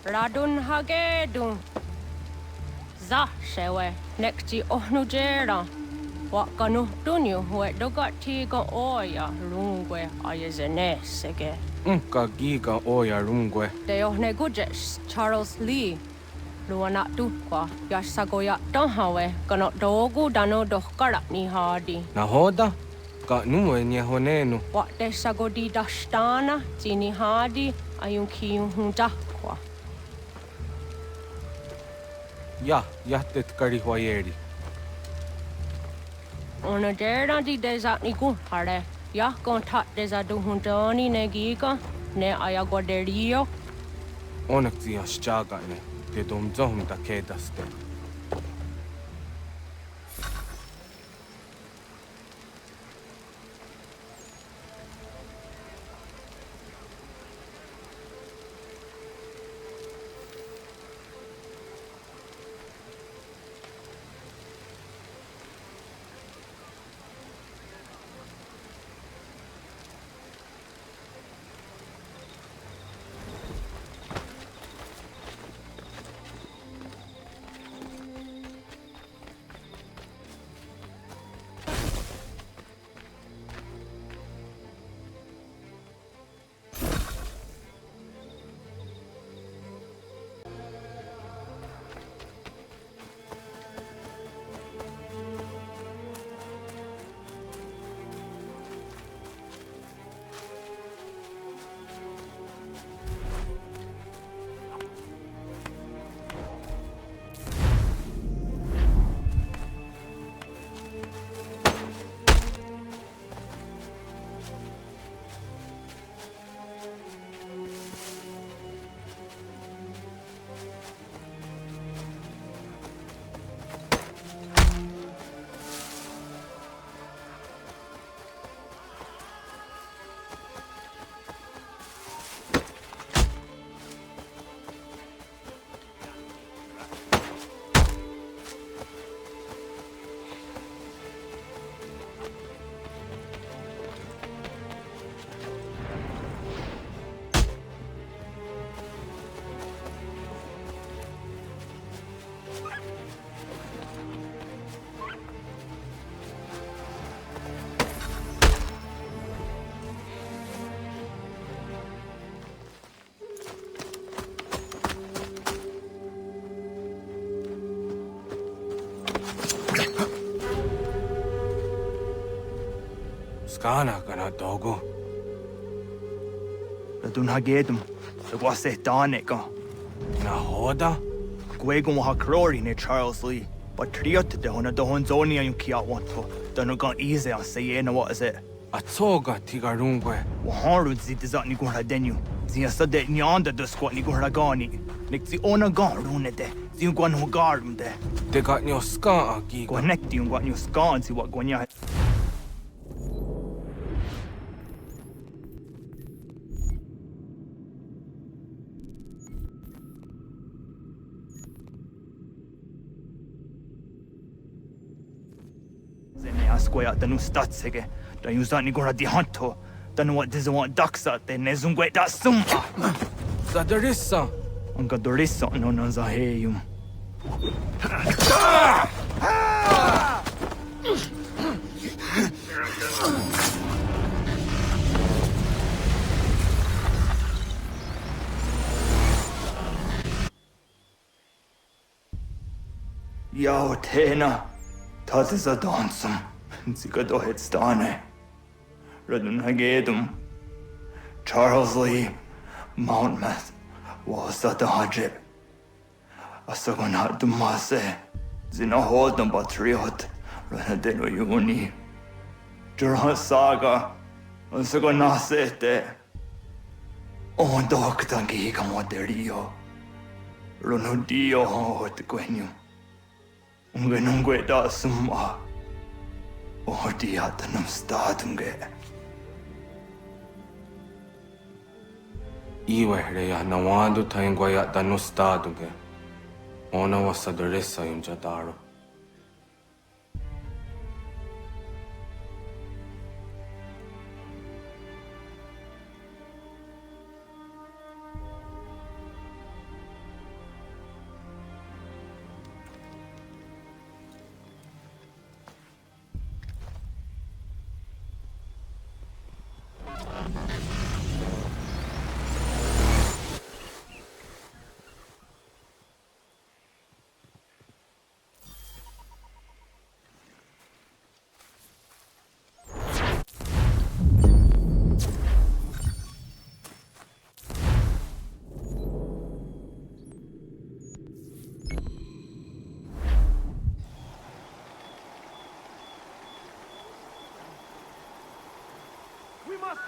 [SPEAKER 3] Radun hagedun. Za shewe nekti ohnujera. Wakanu dunyu we dogati ga oya rungwe ayazenesege.
[SPEAKER 22] Unka giga oya rungwe.
[SPEAKER 3] De ohne gujes Charles Lee. Luana tukwa yasagoya donhawe gano dogu dano dohkara ni hadi.
[SPEAKER 22] Nahoda? Ka nuwe nye honenu.
[SPEAKER 3] Wa de sagodi dashtana tini hadi ayun kiyun hundakwa.
[SPEAKER 22] Ja, jättet kari huajeri.
[SPEAKER 3] Ona dera di desa ni hare. Ja kontat desa du hundani ne giga ne ayaguaderio.
[SPEAKER 22] Onneksi jos jagane, te dom zohmta kedaste. Skana kana dogo.
[SPEAKER 23] Radun hagedum. The wase danika.
[SPEAKER 22] Nahoda?
[SPEAKER 23] Gwegum ha crori ne Charles Lee. But triot de hona do honzoni ayun kiat wanto. Don't go easy on say na what is it?
[SPEAKER 22] Atsoga tigarungwe.
[SPEAKER 23] Waharud zit is ni gora denu. Zia sadet nyanda do squat ni gora gani. Nik zi ona gar runete. Zi gwan ho garum de.
[SPEAKER 22] De got nyo ska agi.
[SPEAKER 23] Connect you got nyo ska and see what gwanya. Square the new statsege. Da usani gora di hanto. Don't know what doesn't want ducks out there. Nezungwe da sumpa.
[SPEAKER 22] Zadarissa.
[SPEAKER 23] Unga dorissa no nanzaheyum. Yao Tena, Tatis Adonsum, Zikadohitstane, Radun Hagedum, Charles Lee, Mountmouth, Wasatahajip, Asagonat Dumase, Zinahodum Patriot, Ranadeno Uni, Jurhan Saga, Asagonasete, Ondoktangi Kamoderio, Ronudio Hotquenu, Ungenungue da Summa, Odiatanum Statunge.
[SPEAKER 22] Iwehreya Nawadu Taingwaya Danustaduge, Ona Wasadoresa in Jadaro.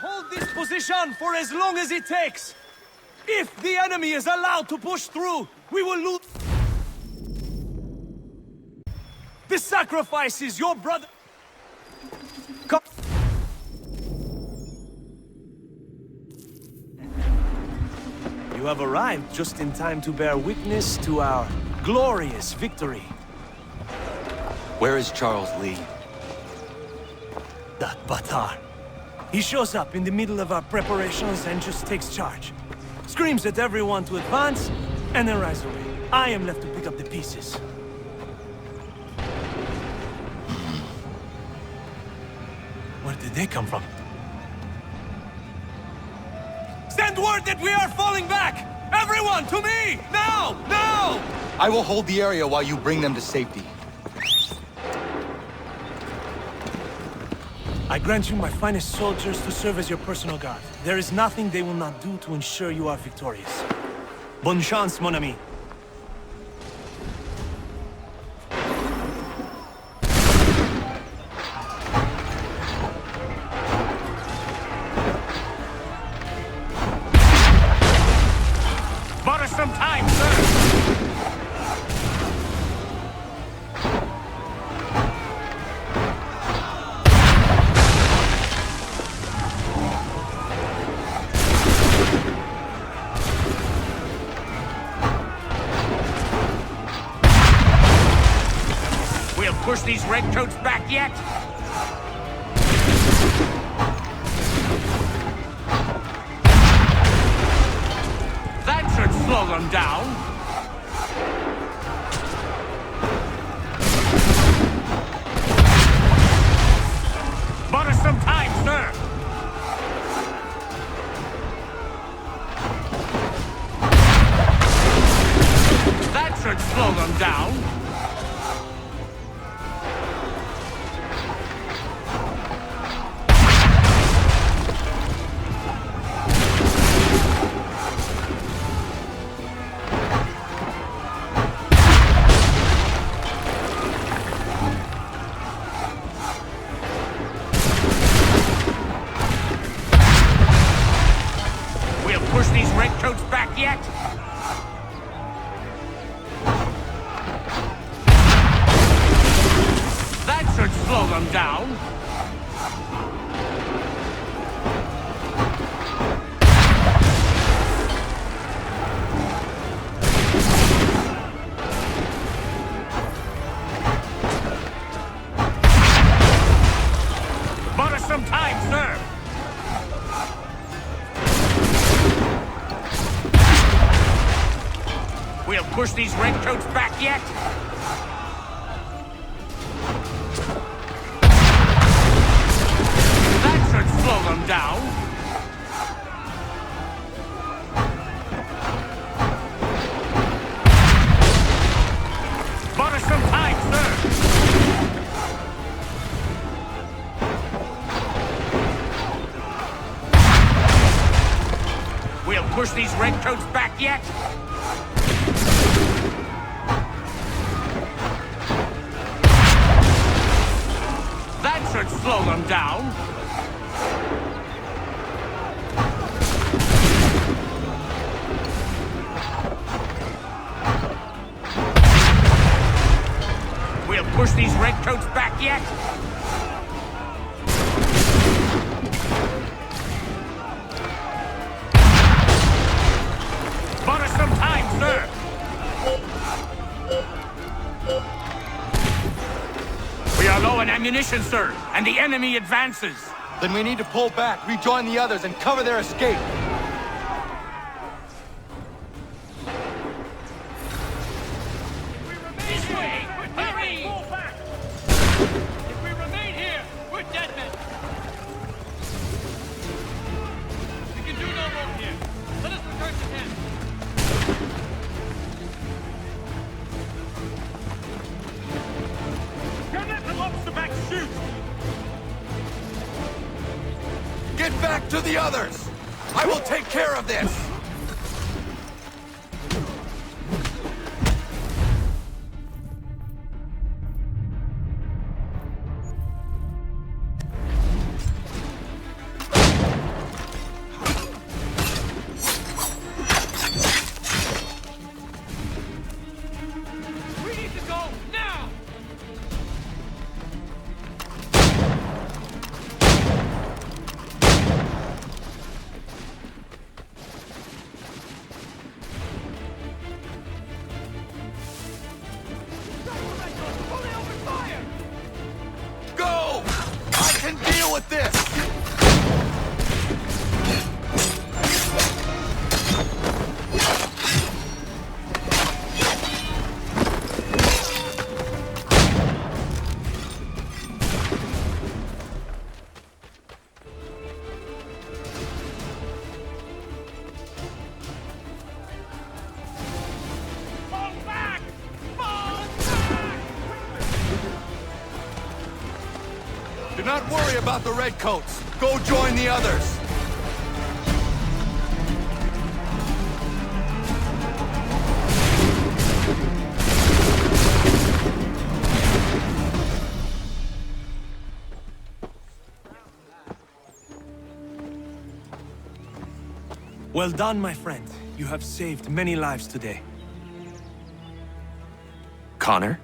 [SPEAKER 13] Hold this position for as long as it takes. If the enemy is allowed to push through, we will lose. This sacrifice is your brother. Come. You have arrived just in time to bear witness to our glorious victory.
[SPEAKER 5] Where is Charles Lee?
[SPEAKER 13] That Batar. He shows up in the middle of our preparations and just takes charge. Screams at everyone to advance, and then rides away. I am left to pick up the pieces. Where did they come from? Send word that we are falling back! Everyone, to me! Now! Now!
[SPEAKER 5] I will hold the area while you bring them to safety.
[SPEAKER 13] I grant you my finest soldiers to serve as your personal guard. There is nothing they will not do to ensure you are victorious. Bonne chance, mon ami.
[SPEAKER 15] Bought us some time, sir! Push these redcoats back yet? That should slow them down. Bought us some time, sir. That should slow them down. Push these redcoats back yet? That should slow them down. Bought us some time. push these redcoats back yet? That should slow them down. We'll push these redcoats back yet? Bought us some time, sir. We are low on ammunition, sir, and the enemy advances.
[SPEAKER 5] Then we need to pull back, rejoin the others, and cover their escape.
[SPEAKER 15] This way! Hurry! If we remain here, we're dead men. We can do no more here. Let us return to camp.
[SPEAKER 13] Don't let the lobster back shoot!
[SPEAKER 5] Get back to the others! I will take care of this!
[SPEAKER 15] We need to go now!
[SPEAKER 5] Go! I can deal with this!
[SPEAKER 15] Fall back! Fall
[SPEAKER 5] Do not worry about the redcoats. Go join the others.
[SPEAKER 22] Well done, my friend. You have saved many lives today.
[SPEAKER 18] Connor?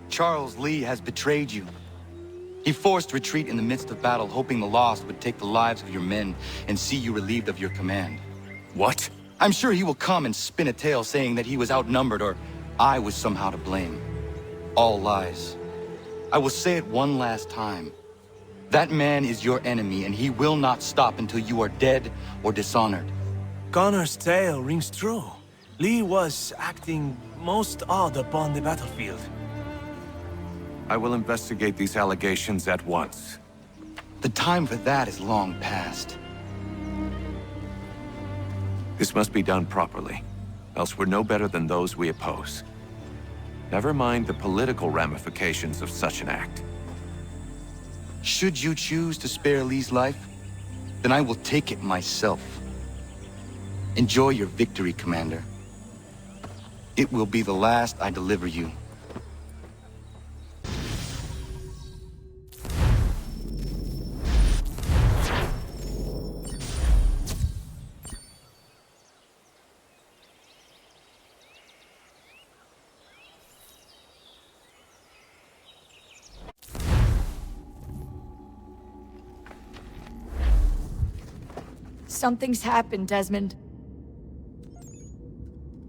[SPEAKER 5] Charles Lee has betrayed you. He forced retreat in the midst of battle, hoping the loss would take the lives of your men and see you relieved of your command.
[SPEAKER 18] What?
[SPEAKER 5] I'm sure he will come and spin a tale saying that he was outnumbered or I was somehow to blame. All lies. I will say it one last time. That man is your enemy, and he will not stop until you are dead or dishonored.
[SPEAKER 22] Connor's tale rings true. Lee was acting most odd upon the battlefield.
[SPEAKER 18] I will investigate these allegations at once.
[SPEAKER 5] The time for that is long past.
[SPEAKER 18] This must be done properly, else we're no better than those we oppose. Never mind the political ramifications of such an act.
[SPEAKER 5] Should you choose to spare Lee's life, then I will take it myself. Enjoy your victory, Commander. It will be the last I deliver you.
[SPEAKER 14] Something's happened, Desmond.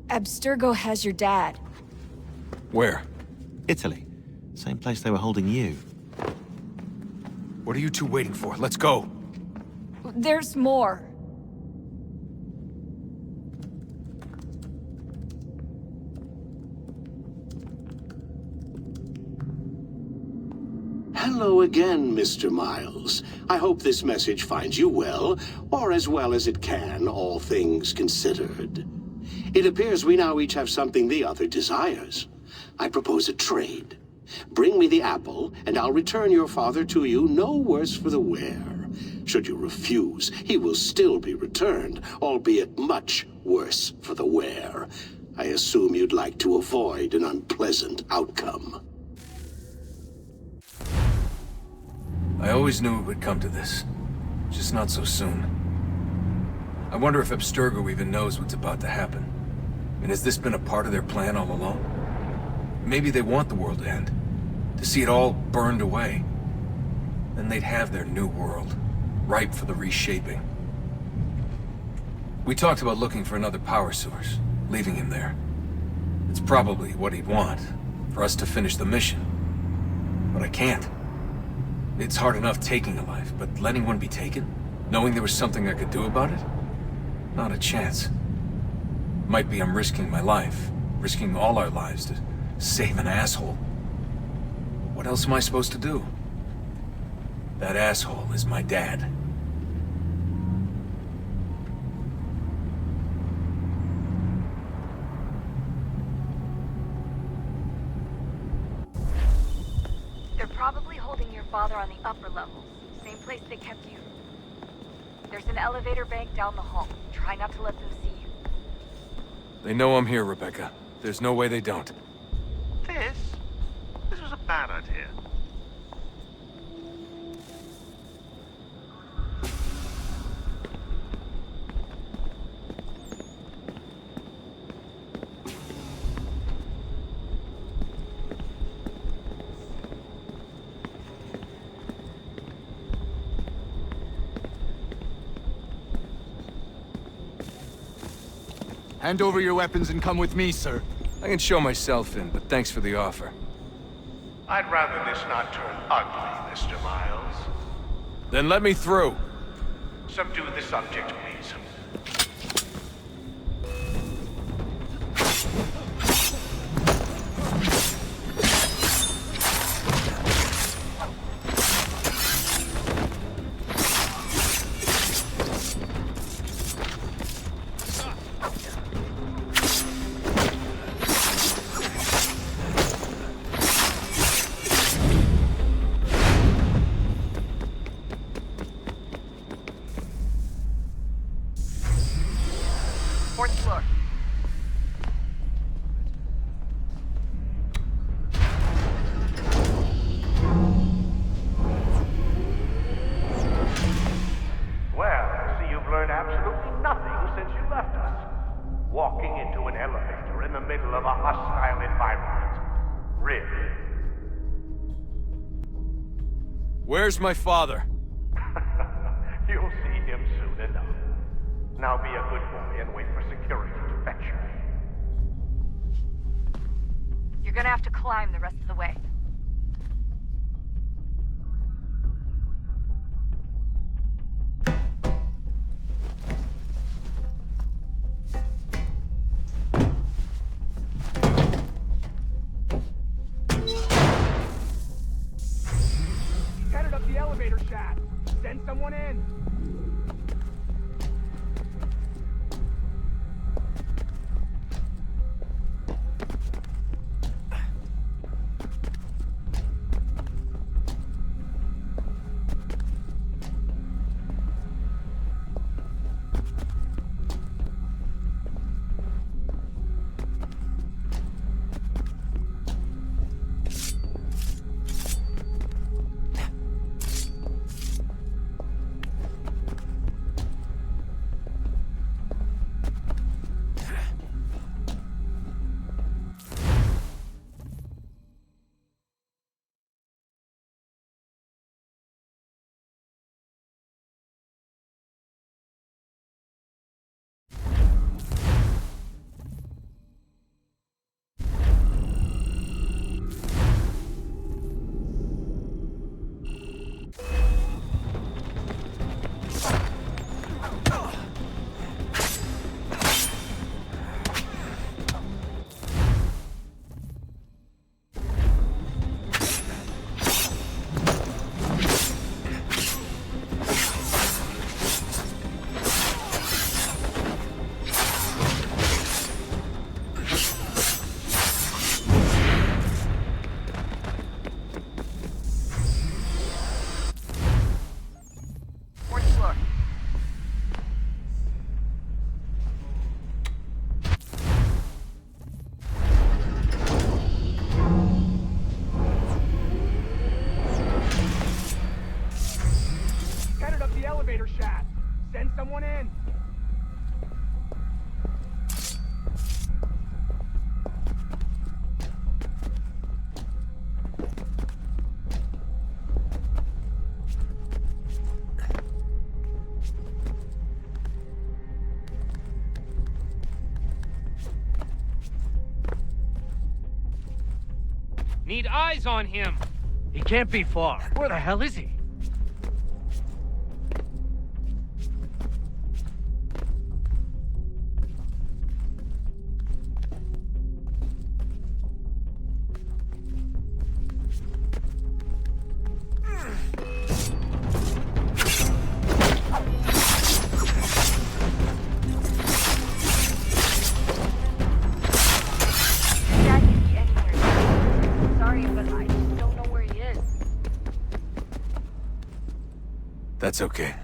[SPEAKER 14] Abstergo has your dad.
[SPEAKER 17] Where? Italy. Same place they were holding you.
[SPEAKER 22] What are you two waiting for? Let's go.
[SPEAKER 14] There's more.
[SPEAKER 20] Hello again, Mr. Miles. I hope this message finds you well, or as well as it can, all things considered. It appears we now each have something the other desires. I propose a trade. Bring me the apple, and I'll return your father to you no worse for the wear. Should you refuse, he will still be returned, albeit much worse for the wear. I assume you'd like to avoid an unpleasant outcome.
[SPEAKER 1] I always knew it would come to this. Just not so soon. I wonder if Abstergo even knows what's about to happen. And has this been a part of their plan all along? Maybe they want the world to end. To see it all burned away. Then they'd have their new world, ripe for the reshaping. We talked about looking for another power source, leaving him there. It's probably what he'd want, for us to finish the mission. But I can't. It's hard enough taking a life, but letting one be taken? Knowing there was something I could do about it? Not a chance. Might be I'm risking my life, risking all our lives to save an asshole. What else am I supposed to do? That asshole is my dad.
[SPEAKER 8] They're probably holding your father on the upper levels. Same place they kept you. There's an elevator bank down the hall. Try not to let them see you.
[SPEAKER 1] They know I'm here, Rebecca. There's no way they don't.
[SPEAKER 13] This was a bad idea.
[SPEAKER 5] Hand over your weapons and come with me, sir.
[SPEAKER 1] I can show myself in, but thanks for the offer.
[SPEAKER 13] I'd rather this not turn ugly, Mr. Miles.
[SPEAKER 1] Then let me through.
[SPEAKER 13] Subdue the subject, please.
[SPEAKER 8] Fourth floor.
[SPEAKER 13] Well, I see you've learned absolutely nothing since you left us. Walking into an elevator in the middle of a hostile environment. Really?
[SPEAKER 1] Where's my father?
[SPEAKER 13] You'll see him soon enough. Now be a good boy and wait for security to fetch you.
[SPEAKER 8] You're gonna have to climb the rest of the way.
[SPEAKER 23] Headed up the elevator shaft. Send someone in. Someone in!
[SPEAKER 15] Need eyes on him.
[SPEAKER 22] He can't be far. Where the hell is he?
[SPEAKER 1] That's okay.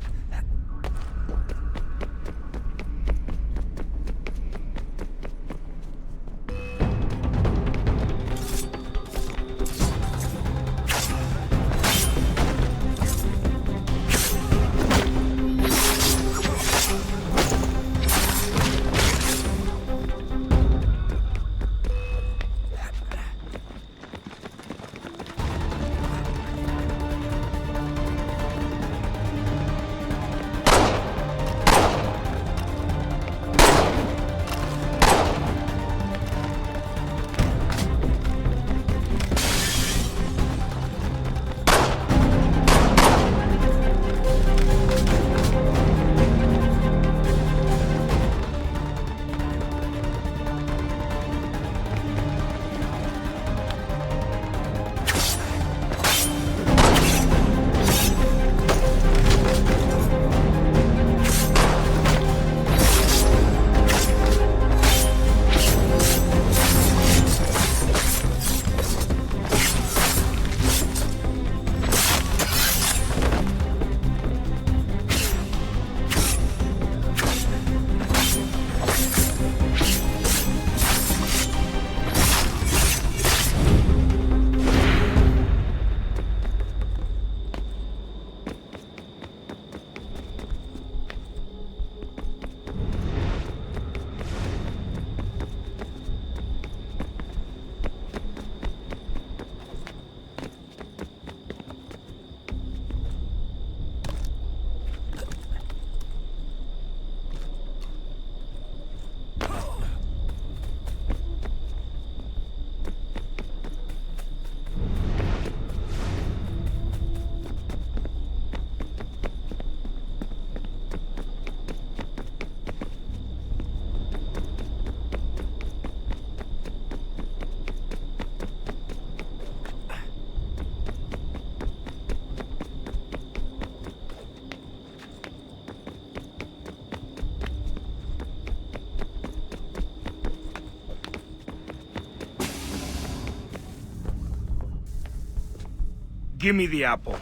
[SPEAKER 23] Give me the apple.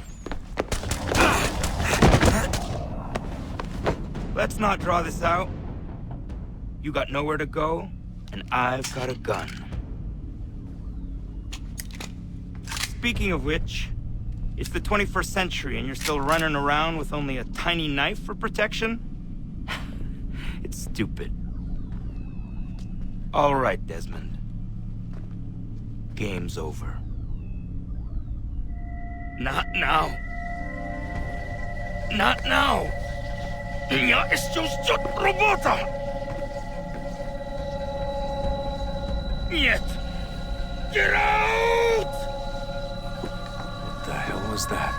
[SPEAKER 23] Let's not draw this out. You got nowhere to go, and I've got a gun. Speaking of which, it's the 21st century and you're still running around with only a tiny knife for protection? It's stupid. All right, Desmond. Game's over. Not now. Not now. Я еще ждет работа. Нет. Get out!
[SPEAKER 1] What the hell was that?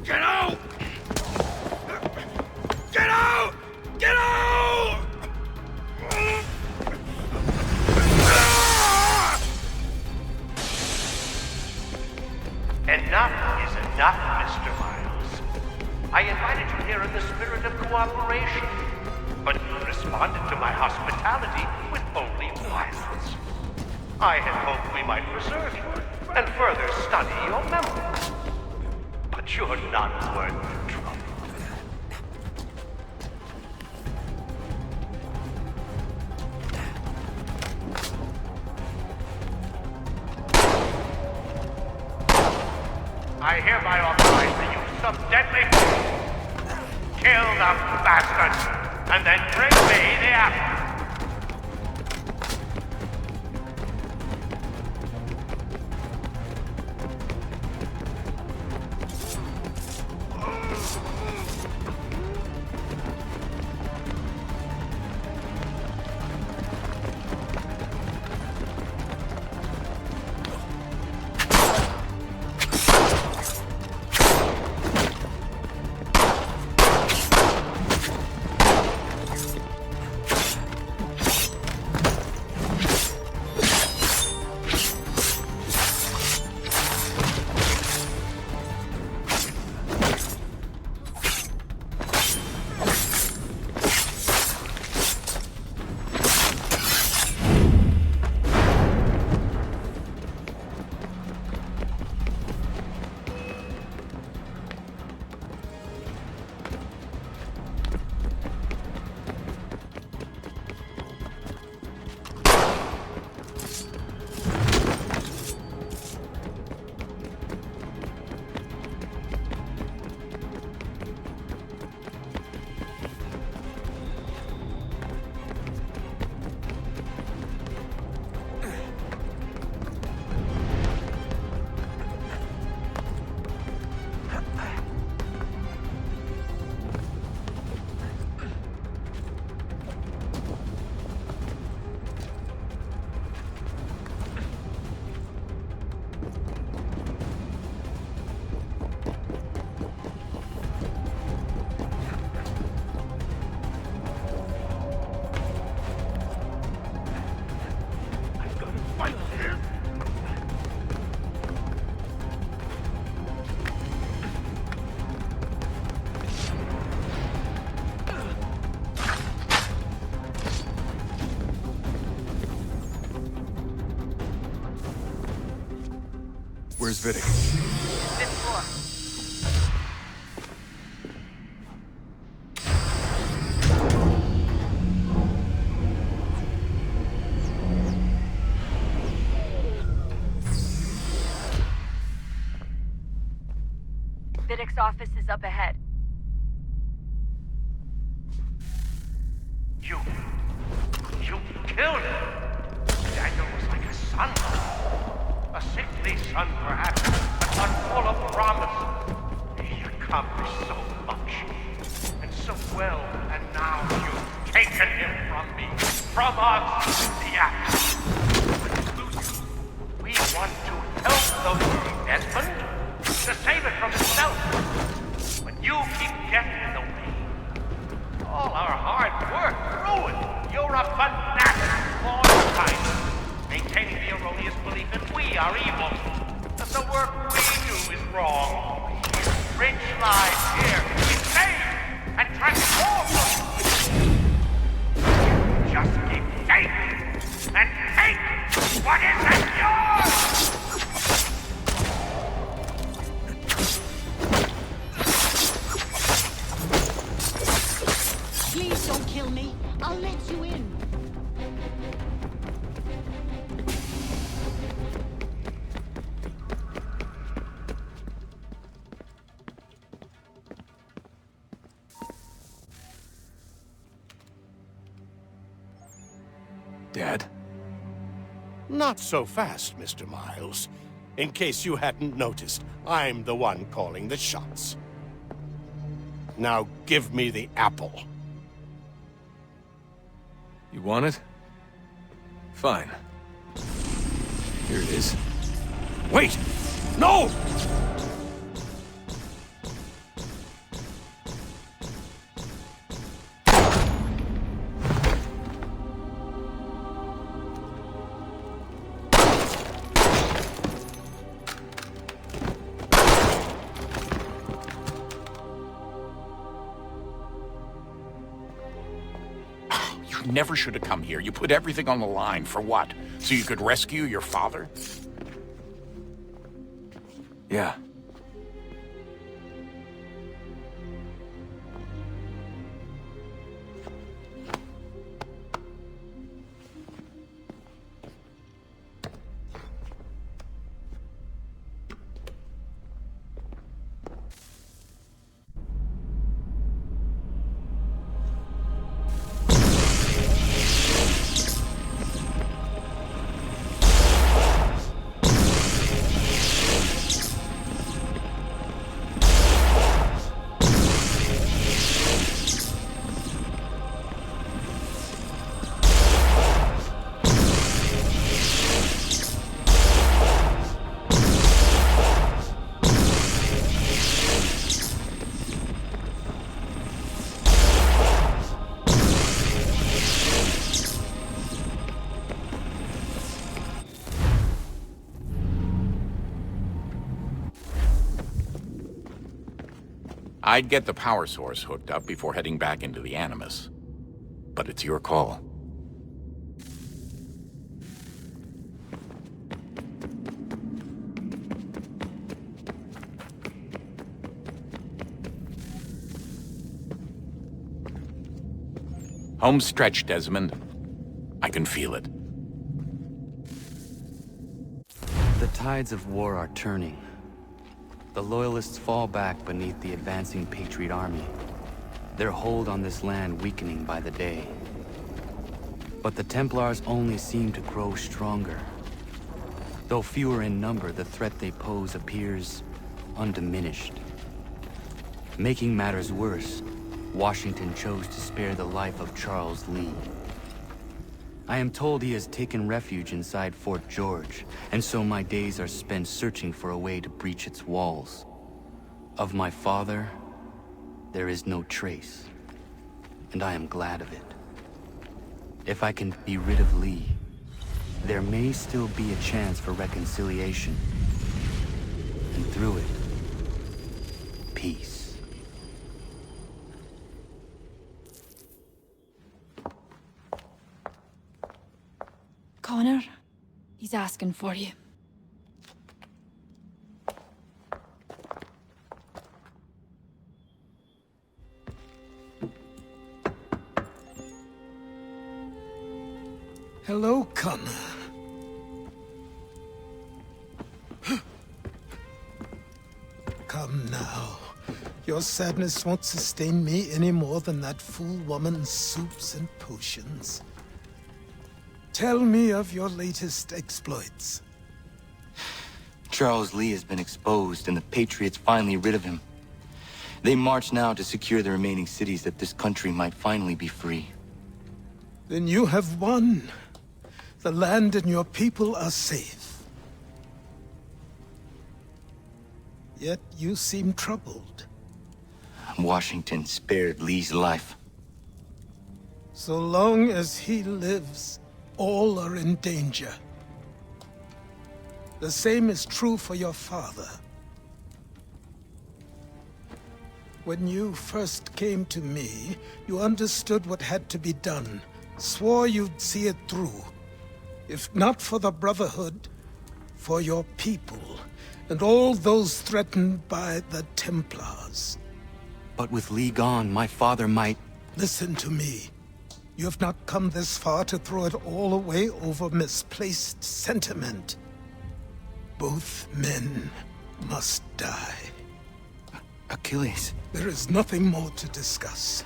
[SPEAKER 23] Get out! Get out! Get out!
[SPEAKER 6] Enough is enough, Mr. Miles. I invited you here in the spirit of cooperation, but you responded to my hospitality with only violence. I had hoped we might preserve you and further study your memory. But you're not worth the trouble. I hereby authorize the use of deadly force. Kill the bastard, and then bring me the apple.
[SPEAKER 1] Where's Vidic?
[SPEAKER 8] Fifth floor. Vidic's office is up ahead.
[SPEAKER 6] You killed him. Daniel was like a son. A sickly son, perhaps, but one full of promise. He accomplished so much, and so well, and now you've taken him from me, from us, the act. We want to help those Desmond, to save it from itself. But you keep getting in the way. All our hard work ruined. You're a fanatic for your kind. Maintaining the erroneous belief that we are evil, that the work we do is wrong. Rich lives here, we save and transform them. Just keep taking and take what isn't yours!
[SPEAKER 2] Please don't kill me. I'll let you in.
[SPEAKER 1] Dad?
[SPEAKER 16] Not so fast, Mr. Miles. In case you hadn't noticed, I'm the one calling the shots. Now give me the apple.
[SPEAKER 1] You want it? Fine. Here it is.
[SPEAKER 16] Wait! No!
[SPEAKER 7] You never should have come here. You put everything on the line. For what? So you could rescue your father?
[SPEAKER 1] Yeah.
[SPEAKER 7] I'd get the power source hooked up before heading back into the Animus. But it's your call. Home stretch, Desmond. I can feel it.
[SPEAKER 5] The tides of war are turning. The Loyalists fall back beneath the advancing Patriot army, their hold on this land weakening by the day. But the Templars only seem to grow stronger. Though fewer in number, the threat they pose appears undiminished. Making matters worse, Washington chose to spare the life of Charles Lee. I am told he has taken refuge inside Fort George, and so my days are spent searching for a way to breach its walls. Of my father, there is no trace, and I am glad of it. If I can be rid of Lee, there may still be a chance for reconciliation. And through it, peace.
[SPEAKER 14] Connor, he's asking for you.
[SPEAKER 9] Hello, Connor. Come now. Your sadness won't sustain me any more than that fool woman's soups and potions. Tell me of your latest exploits.
[SPEAKER 5] Charles Lee has been exposed, and the Patriots finally rid of him. They march now to secure the remaining cities that this country might finally be free.
[SPEAKER 9] Then you have won. The land and your people are safe. Yet you seem troubled.
[SPEAKER 5] Washington spared Lee's life.
[SPEAKER 9] So long as he lives, all are in danger. The same is true for your father. When you first came to me, you understood what had to be done, swore you'd see it through. If not for the Brotherhood, for your people, and all those threatened by the Templars.
[SPEAKER 5] But with Lee gone, my father might...
[SPEAKER 9] Listen to me. You have not come this far to throw it all away over misplaced sentiment. Both men must die.
[SPEAKER 5] Achilles.
[SPEAKER 9] There is nothing more to discuss.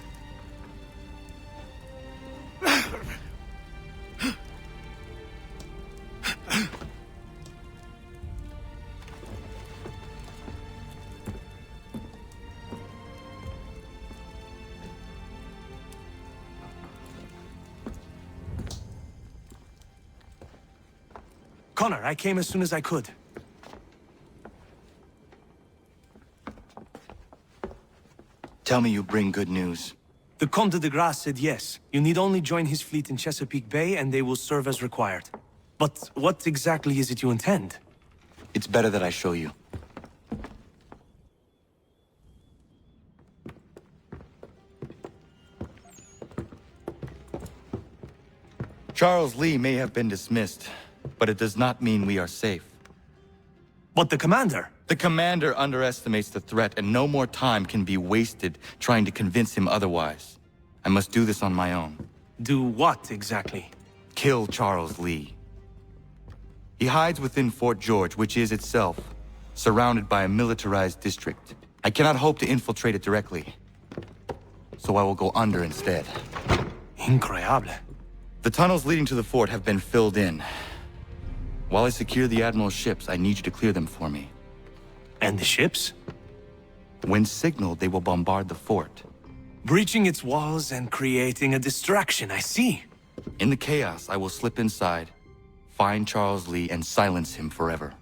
[SPEAKER 22] Connor, I came as soon as I could.
[SPEAKER 5] Tell me you bring good news.
[SPEAKER 22] The Comte de Grasse said yes. You need only join his fleet in Chesapeake Bay and they will serve as required. But what exactly is it you intend?
[SPEAKER 5] It's better that I show you. Charles Lee may have been dismissed, but it does not mean we are safe.
[SPEAKER 22] But the commander?
[SPEAKER 5] The commander underestimates the threat, and no more time can be wasted trying to convince him otherwise. I must do this on my own.
[SPEAKER 22] Do what, exactly?
[SPEAKER 5] Kill Charles Lee. He hides within Fort George, which is itself surrounded by a militarized district. I cannot hope to infiltrate it directly, so I will go under instead.
[SPEAKER 22] Incroyable.
[SPEAKER 5] The tunnels leading to the fort have been filled in. While I secure the Admiral's ships, I need you to clear them for me.
[SPEAKER 22] And the ships?
[SPEAKER 5] When signaled, they will bombard the fort.
[SPEAKER 22] Breaching its walls and creating a distraction, I see.
[SPEAKER 5] In the chaos, I will slip inside, find Charles Lee, and silence him forever.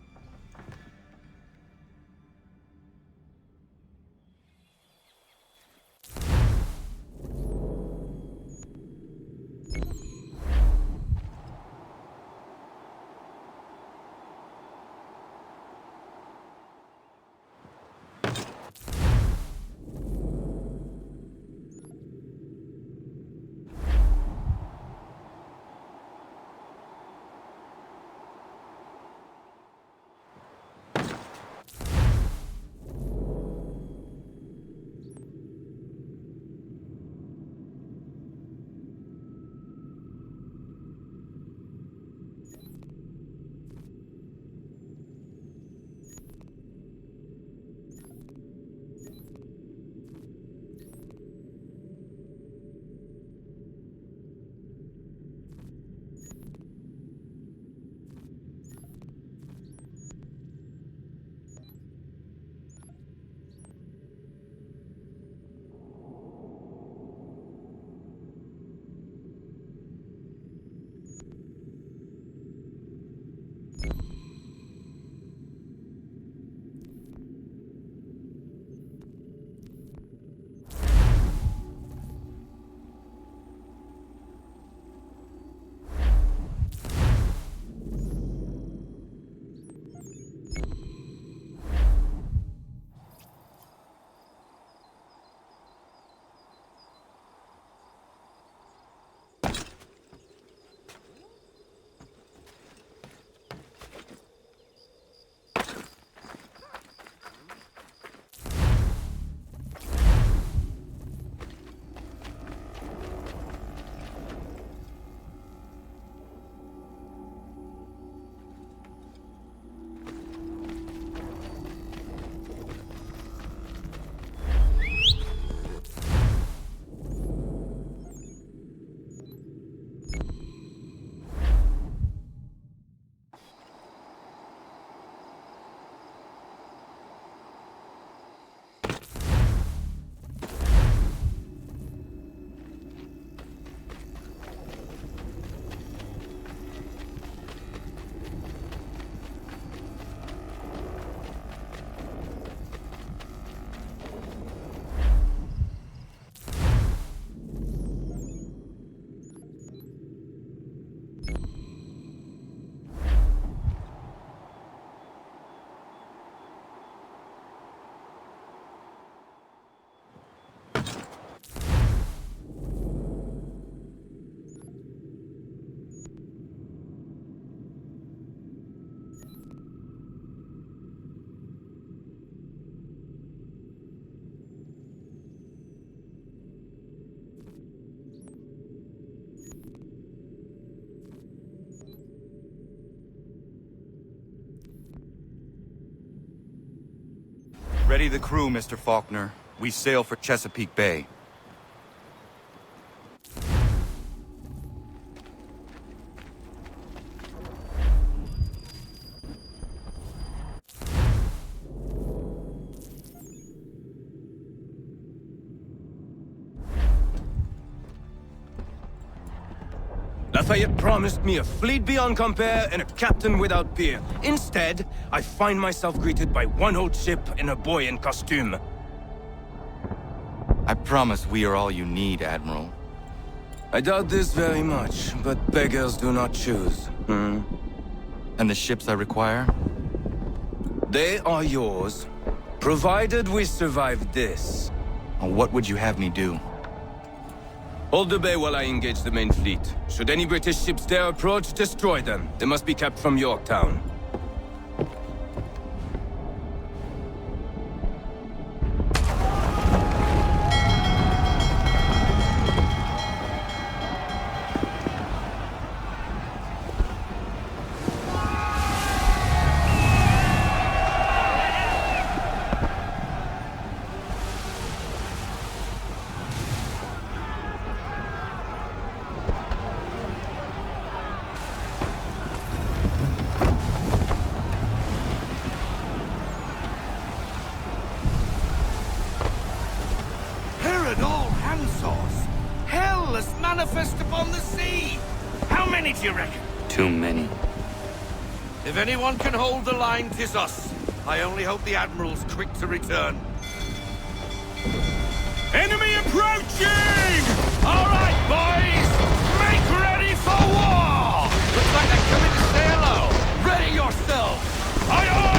[SPEAKER 5] Ready the crew, Mr. Faulkner. We sail for Chesapeake Bay.
[SPEAKER 22] Lafayette promised me a fleet beyond compare and a captain without peer. Instead, I find myself greeted by one old ship and a boy in costume.
[SPEAKER 5] I promise we are all you need, Admiral.
[SPEAKER 22] I doubt this very much, but beggars do not choose.
[SPEAKER 5] And the ships I require?
[SPEAKER 22] They are yours, provided we survive this.
[SPEAKER 5] What would you have me do?
[SPEAKER 22] Hold the bay while I engage the main fleet. Should any British ships dare approach, destroy them. They must be kept from Yorktown.
[SPEAKER 13] Manifest upon the sea! How many do you reckon?
[SPEAKER 19] Too many.
[SPEAKER 13] If anyone can hold the line, 'tis us. I only hope the Admiral's quick to return. Enemy approaching! All right, boys! Make ready for war! Looks like they're coming to say hello. Ready yourselves! Aye, aye!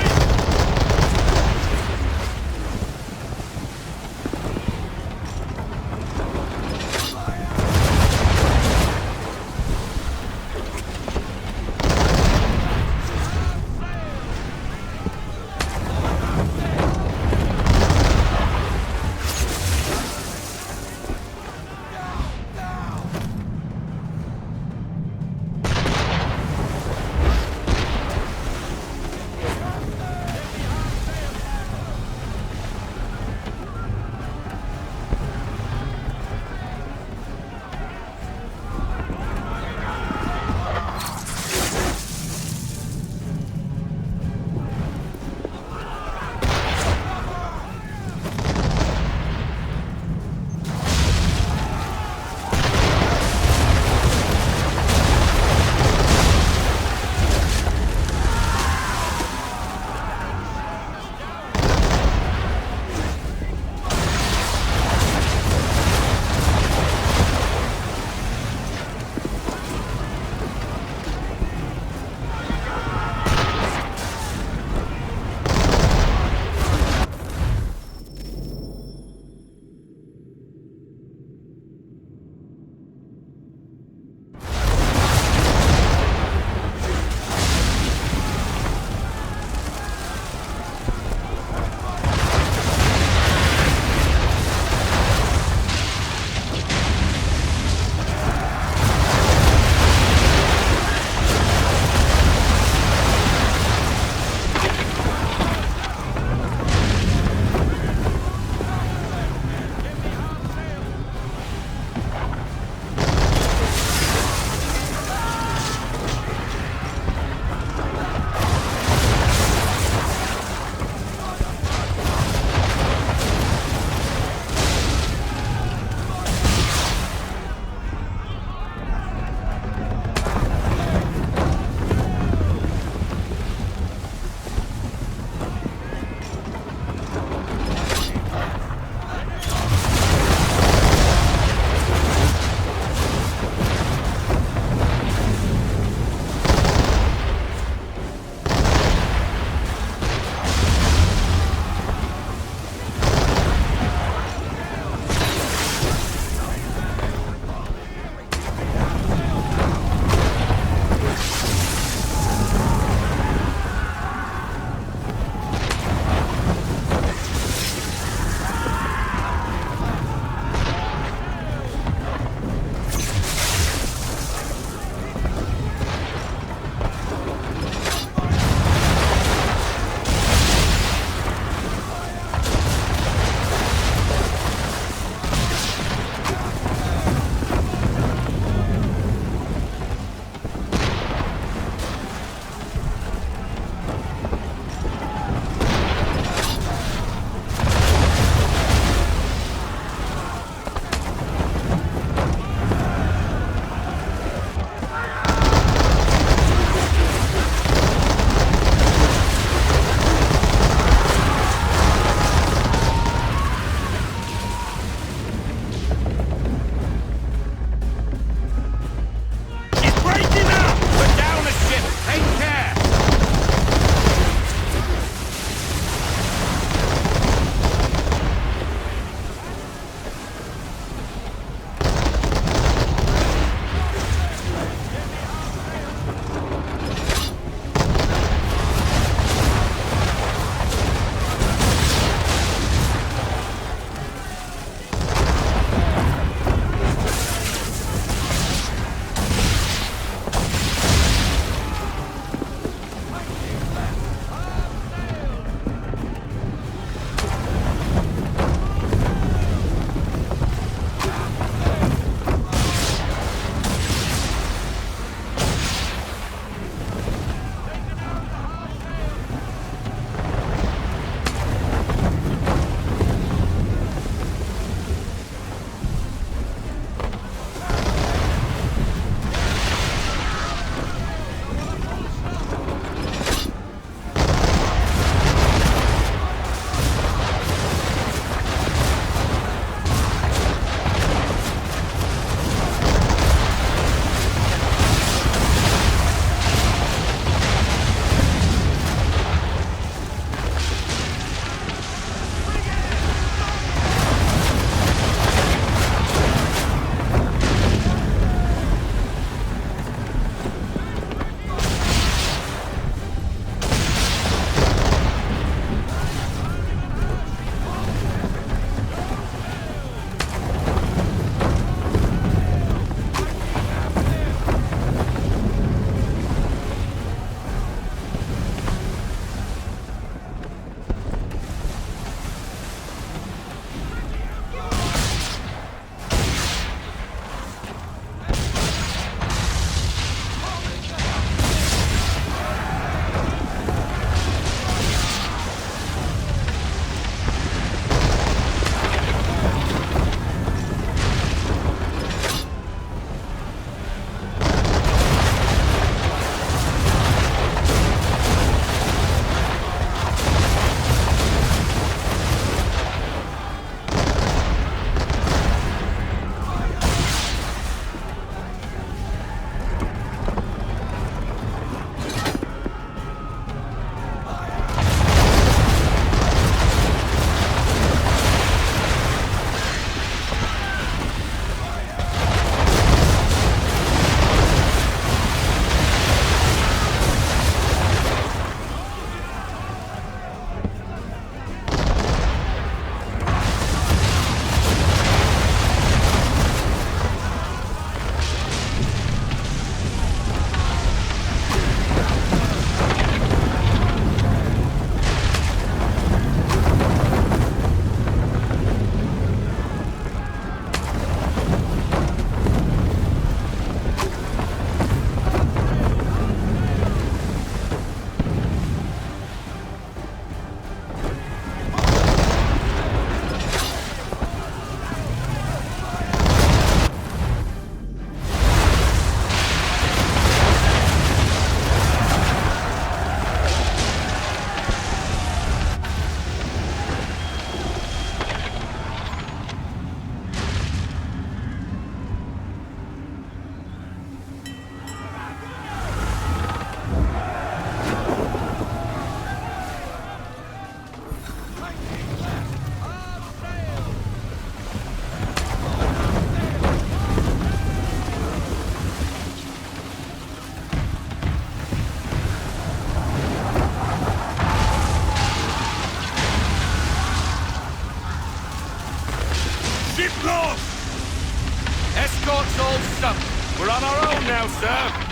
[SPEAKER 13] all sunk. We're on our own now, sir.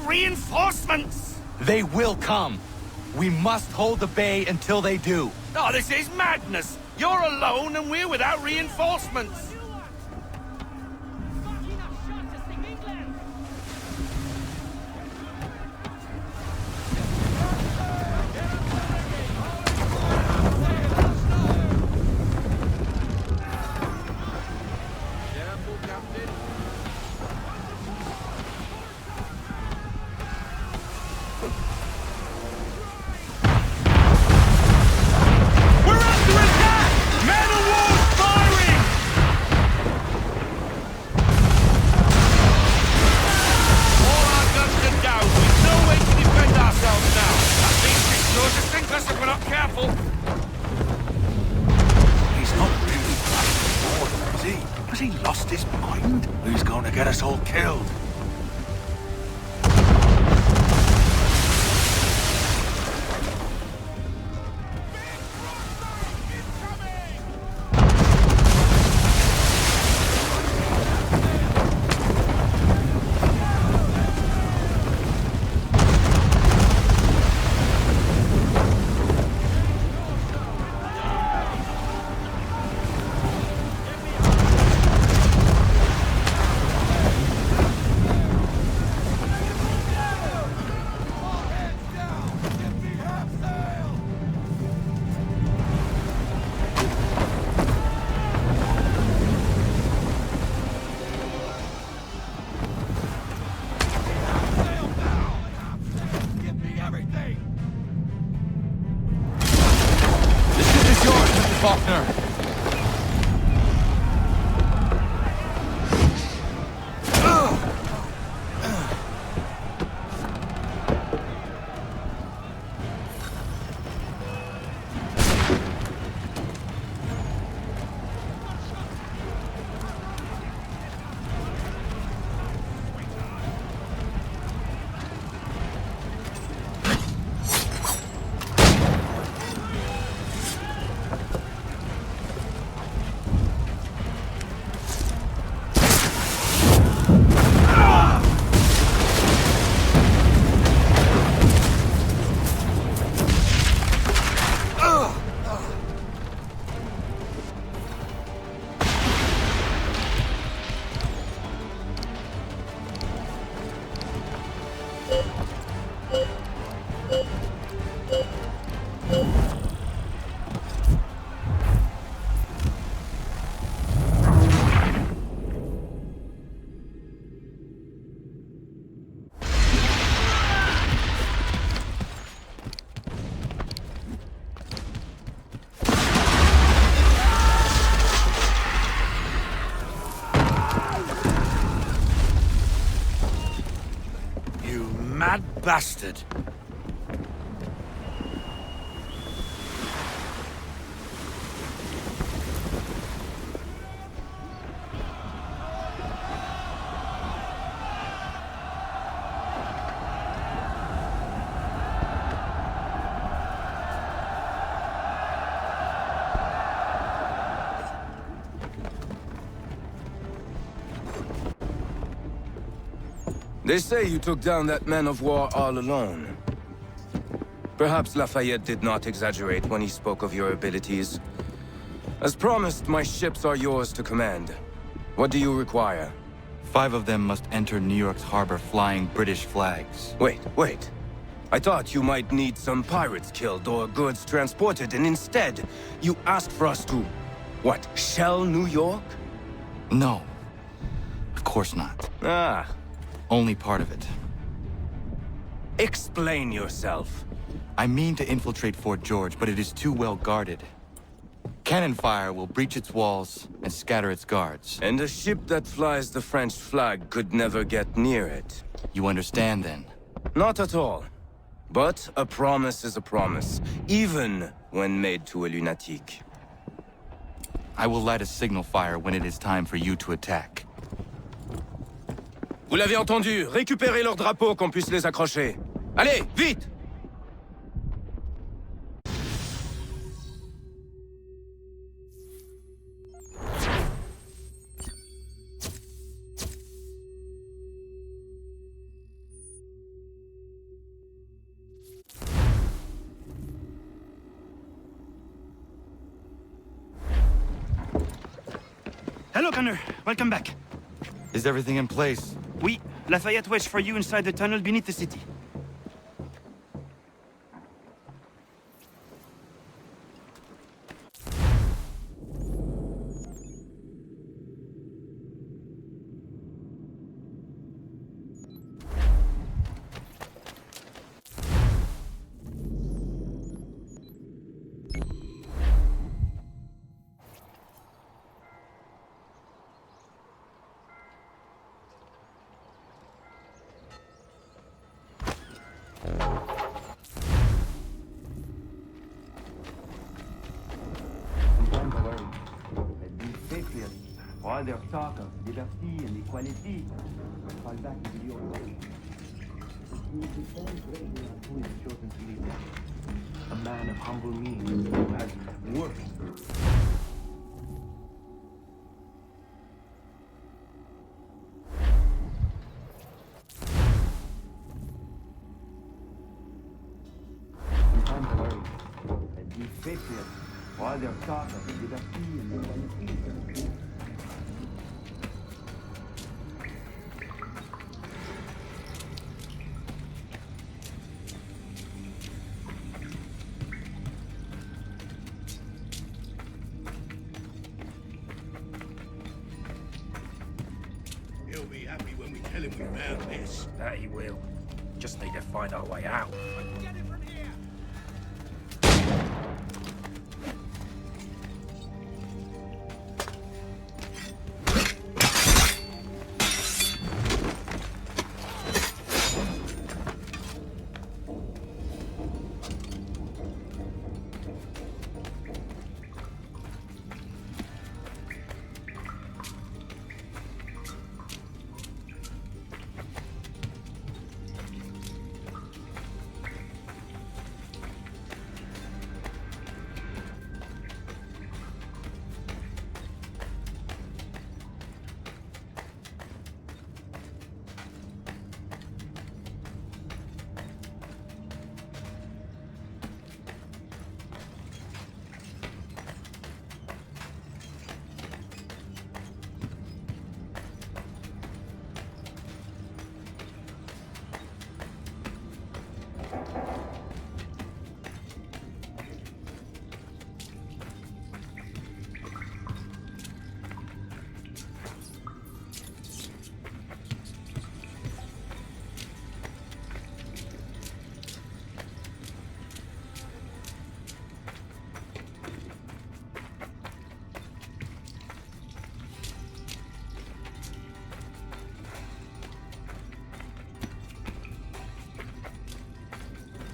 [SPEAKER 5] Reinforcements! They will come. We must hold the bay until they do.
[SPEAKER 13] Oh, this is madness! You're alone and we're without reinforcements! Bastard!
[SPEAKER 22] They say you took down that man of war all alone. Perhaps Lafayette did not exaggerate when he spoke of your abilities. As promised, my ships are yours to command. What do you require?
[SPEAKER 5] 5 of them must enter New York's harbor flying British flags.
[SPEAKER 22] Wait. I thought you might need some pirates killed or goods transported, and instead, you asked for us to... what, shell New York?
[SPEAKER 5] No. Of course not.
[SPEAKER 22] Ah.
[SPEAKER 5] Only part of it.
[SPEAKER 22] Explain yourself.
[SPEAKER 5] I mean to infiltrate Fort George, but it is too well guarded. Cannon fire will breach its walls and scatter its guards.
[SPEAKER 22] And a ship that flies the French flag could never get near it.
[SPEAKER 5] You understand, then?
[SPEAKER 22] Not at all. But a promise is a promise, even when made to a lunatic.
[SPEAKER 5] I will light a signal fire when it is time for you to attack.
[SPEAKER 22] Vous l'avez entendu, récupérez leurs drapeaux qu'on puisse les accrocher. Allez, vite!
[SPEAKER 23] Hello, Connor. Welcome back.
[SPEAKER 5] Is everything in place?
[SPEAKER 23] Oui. Lafayette waits for you inside the tunnel beneath the city.
[SPEAKER 11] All their talk of liberty and equality fall back into your way. He depends greatly on who is chosen to lead them. A man of humble means who has worked. Sometimes worry and be patriots. All their talk of liberty and equality.
[SPEAKER 16] He'll be happy when we tell him we found this.
[SPEAKER 6] That he will. Just need to find our way out.
[SPEAKER 16] Get it from here!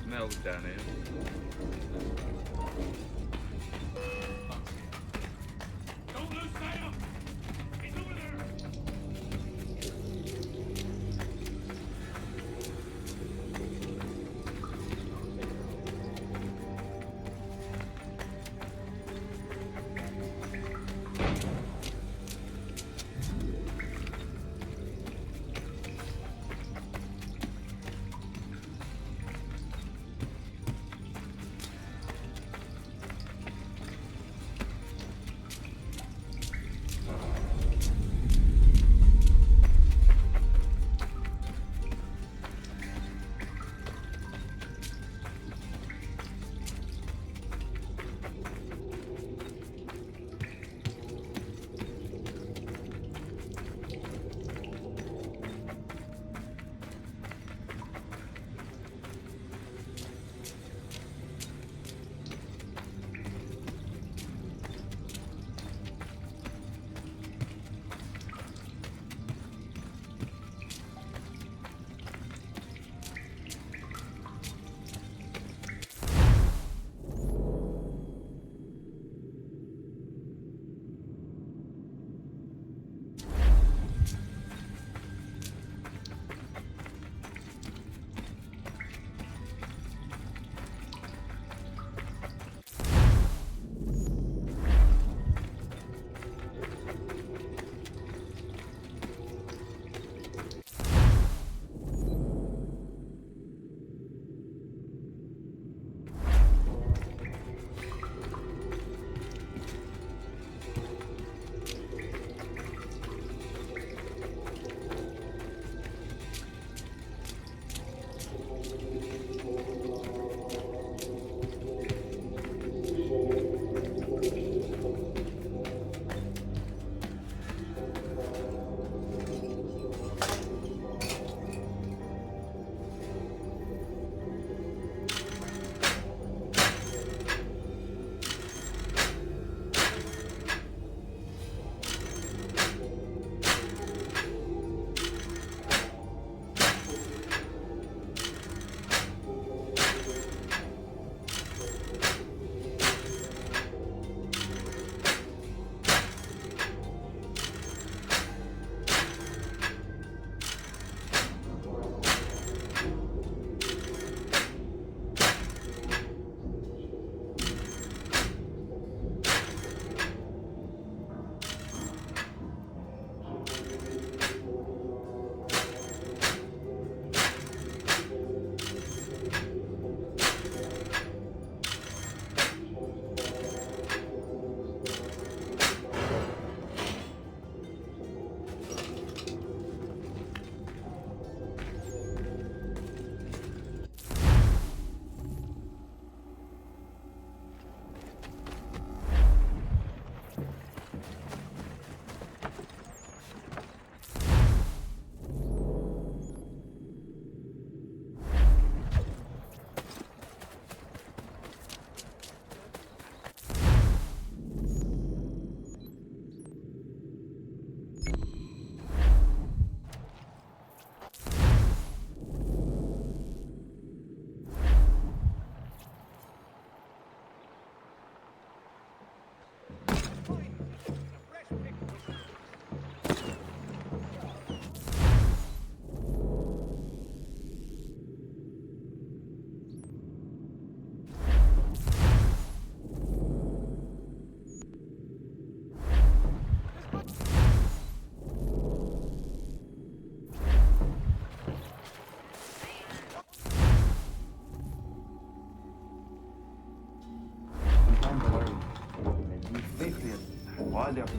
[SPEAKER 12] Smells down here.
[SPEAKER 13] Don't lose sight of him! He's over there!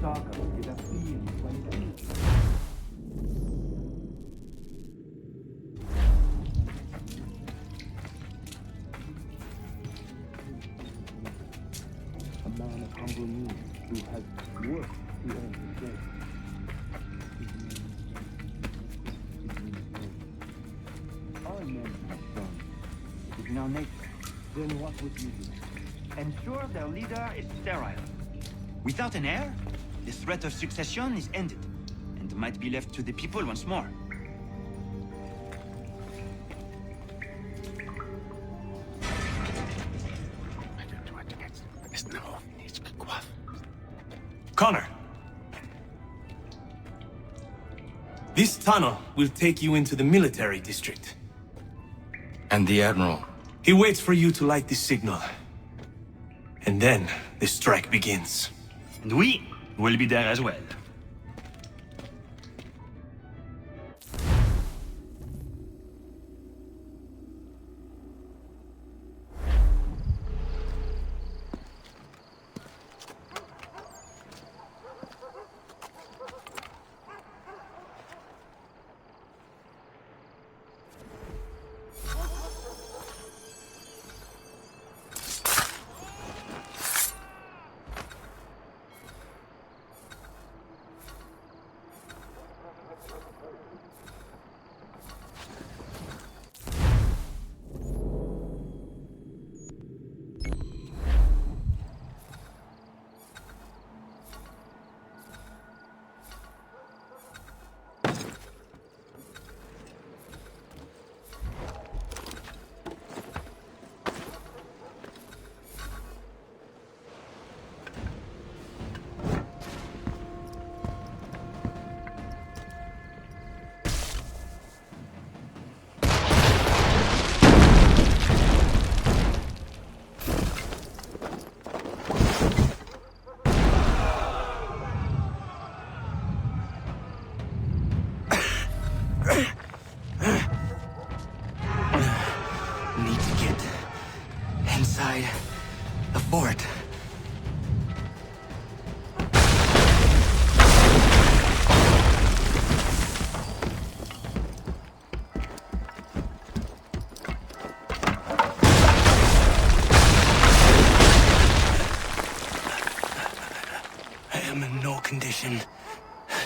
[SPEAKER 11] talk of liberty and equality. A man of humble means who has worked to earn his place. All men have done. It is in our nature. Then what would you do?
[SPEAKER 4] Ensure their leader is sterile. Without an heir, the threat of succession is ended, and might be left to the people once more.
[SPEAKER 10] Connor! This tunnel will take you into the military district.
[SPEAKER 22] And the Admiral?
[SPEAKER 10] He waits for you to light the signal. And then the strike begins.
[SPEAKER 4] And we will be there as well.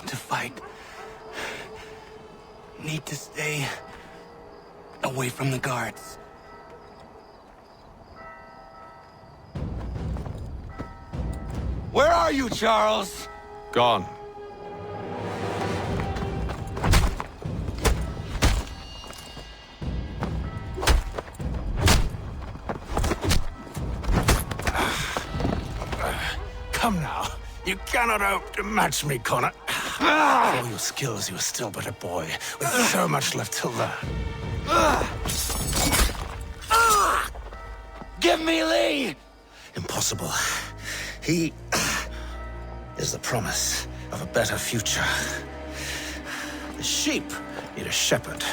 [SPEAKER 10] To fight. Need to stay away from the guards.
[SPEAKER 13] Where are you, Charles?
[SPEAKER 18] Gone.
[SPEAKER 13] Come now. You cannot hope to match me, Connor. For all your skills, you are still but a boy, with so much left to learn. Give me Lee! Impossible. He is the promise of a better future. The sheep need a shepherd.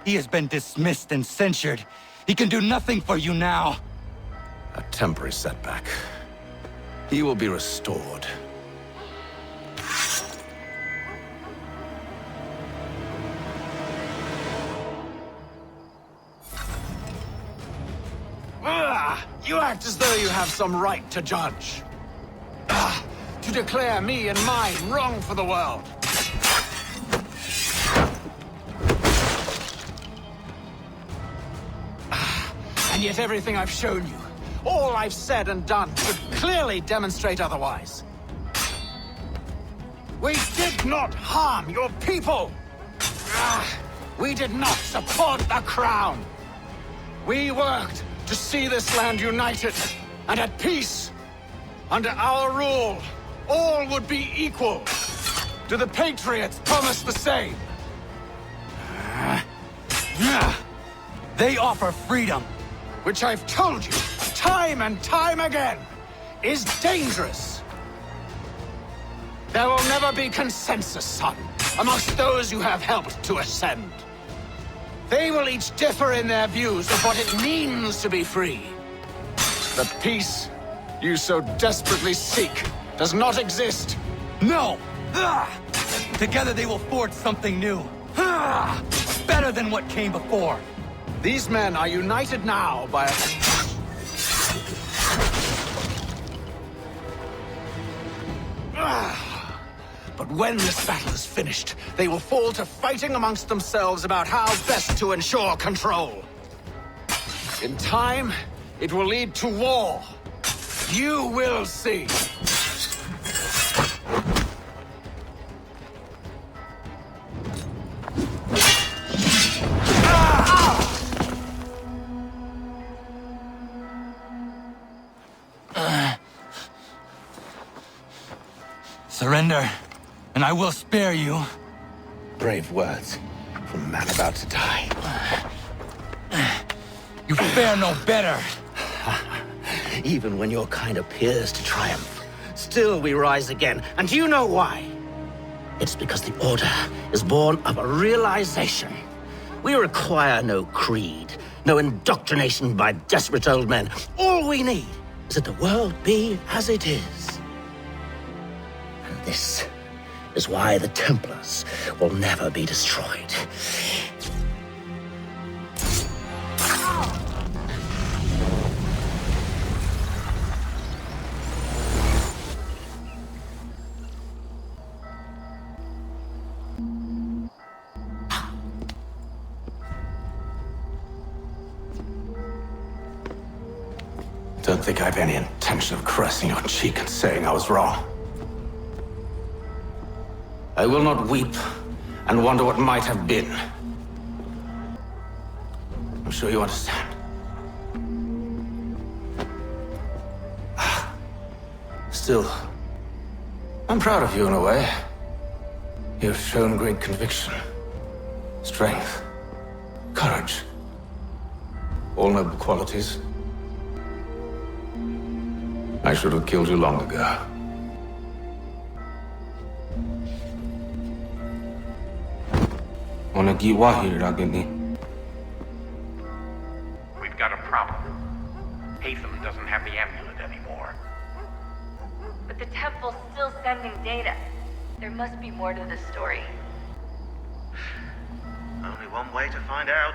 [SPEAKER 5] He has been dismissed and censured. He can do nothing for you now.
[SPEAKER 13] A temporary setback. He will be restored. You act as though you have some right to judge. To declare me and mine wrong for the world. And yet everything I've shown you, all I've said and done, should clearly demonstrate otherwise. We did not harm your people! We did not support the crown! We worked to see this land united and at peace. Under our rule, all would be equal. Do the Patriots promise the same?
[SPEAKER 5] They offer freedom.
[SPEAKER 13] Which I've told you, time and time again, is dangerous. There will never be consensus, son, amongst those you have helped to ascend. They will each differ in their views of what it means to be free. The peace you so desperately seek does not exist.
[SPEAKER 5] No! Together they will forge something new. Better than what came before.
[SPEAKER 13] These men are united now by a... But when this battle is finished, they will fall to fighting amongst themselves about how best to ensure control. In time, it will lead to war. You will see.
[SPEAKER 5] Surrender, and I will spare you.
[SPEAKER 13] Brave words from a man about to die.
[SPEAKER 5] You fare no better.
[SPEAKER 13] Even when your kind appears to triumph, still we rise again. And do you know why? It's because the Order is born of a realization. We require no creed, no indoctrination by desperate old men. All we need is that the world be as it is. And this is why the Templars will never be destroyed. Don't think I have any intention of caressing your cheek and saying I was wrong. I will not weep and wonder what might have been. I'm sure you understand. Still, I'm proud of you in a way. You've shown great conviction, strength, courage. All noble qualities. I should have killed you long ago.
[SPEAKER 6] We've got a problem. Haytham doesn't have the amulet anymore.
[SPEAKER 8] But the temple's still sending data. There must be more to this story.
[SPEAKER 3] Only one way to find out.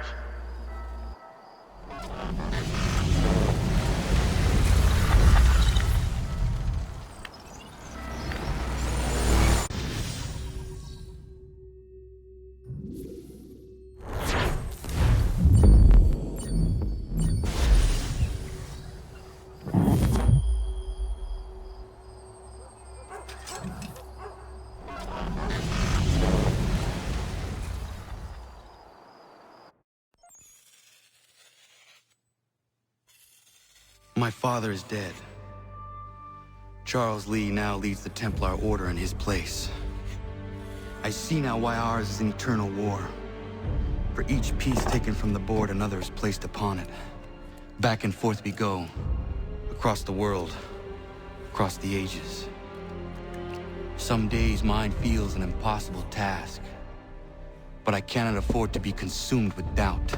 [SPEAKER 5] My father is dead. Charles Lee now leads the Templar Order in his place. I see now why ours is an eternal war. For each piece taken from the board, another is placed upon it. Back and forth we go. Across the world. Across the ages. Some days mine feels an impossible task. But I cannot afford to be consumed with doubt.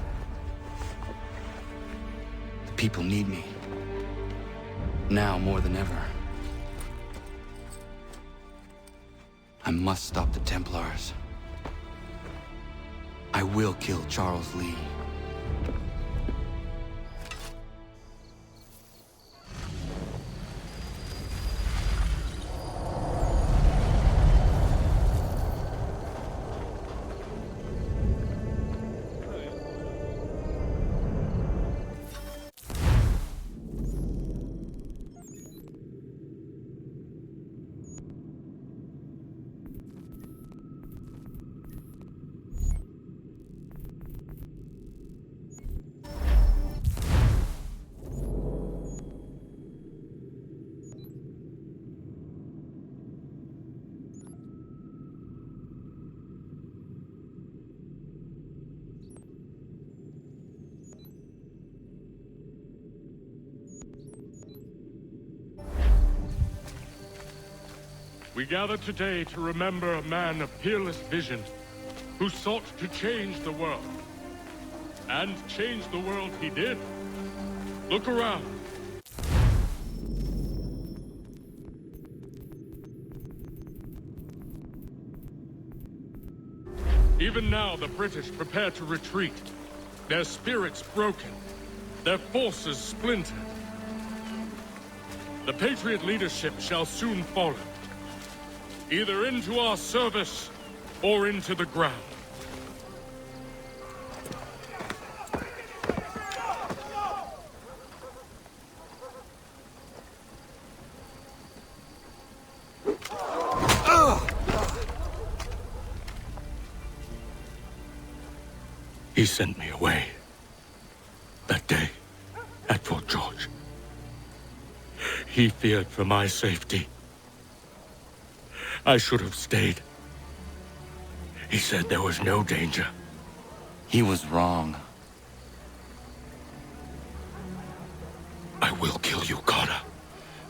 [SPEAKER 5] The people need me. Now more than ever. I must stop the Templars. I will kill Charles Lee.
[SPEAKER 17] We gather today to remember a man of peerless vision, who sought to change the world. And change the world he did. Look around. Even now, the British prepare to retreat. Their spirits broken. Their forces splintered. The Patriot leadership shall soon follow. Either into our service, or into the ground. He sent me away. That day, at Fort George. He feared for my safety. I should have stayed. He said there was no danger.
[SPEAKER 5] He was wrong.
[SPEAKER 17] I will kill you, Connor.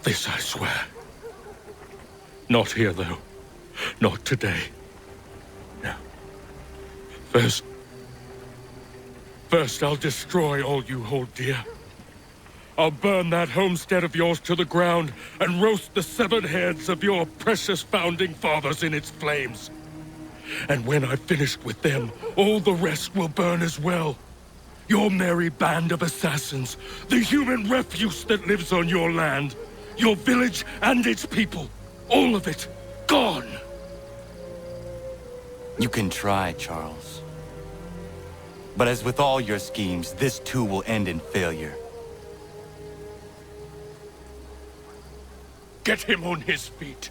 [SPEAKER 17] This I swear. Not here, though. Not today. No. First, I'll destroy all you hold dear. I'll burn that homestead of yours to the ground and roast the severed heads of your precious founding fathers in its flames. And when I've finished with them, all the rest will burn as well. Your merry band of assassins, the human refuse that lives on your land, your village and its people, all of it, gone.
[SPEAKER 5] You can try, Charles. But as with all your schemes, this too will end in failure.
[SPEAKER 17] Get him on his feet.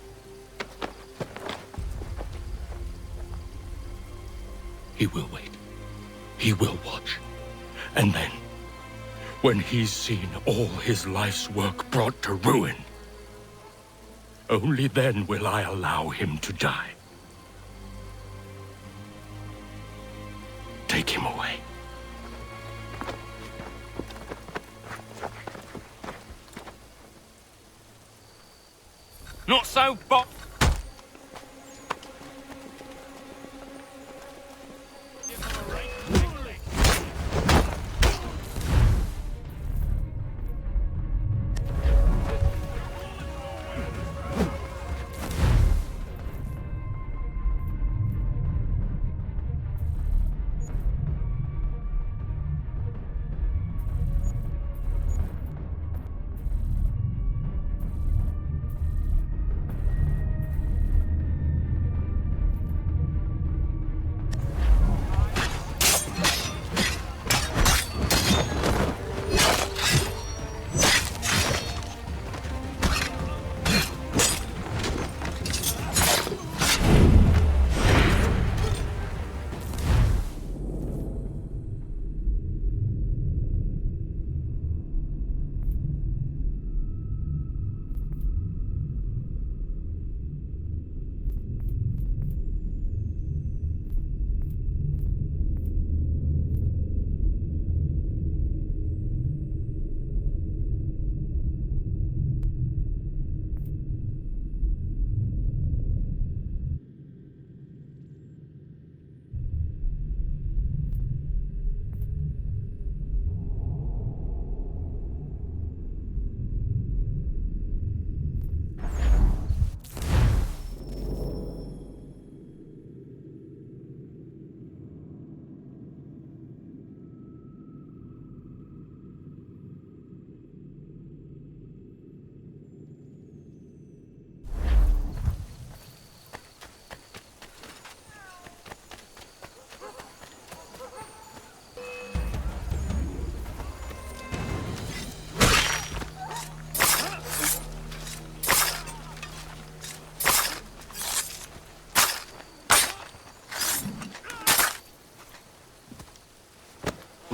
[SPEAKER 17] He will wait. He will watch. And then, when he's seen all his life's work brought to ruin, only then will I allow him to die. Take him away.
[SPEAKER 19] Not so, Bob.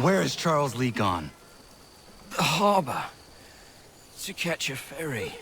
[SPEAKER 5] Where is Charles Lee gone?
[SPEAKER 19] The harbor. To catch a ferry.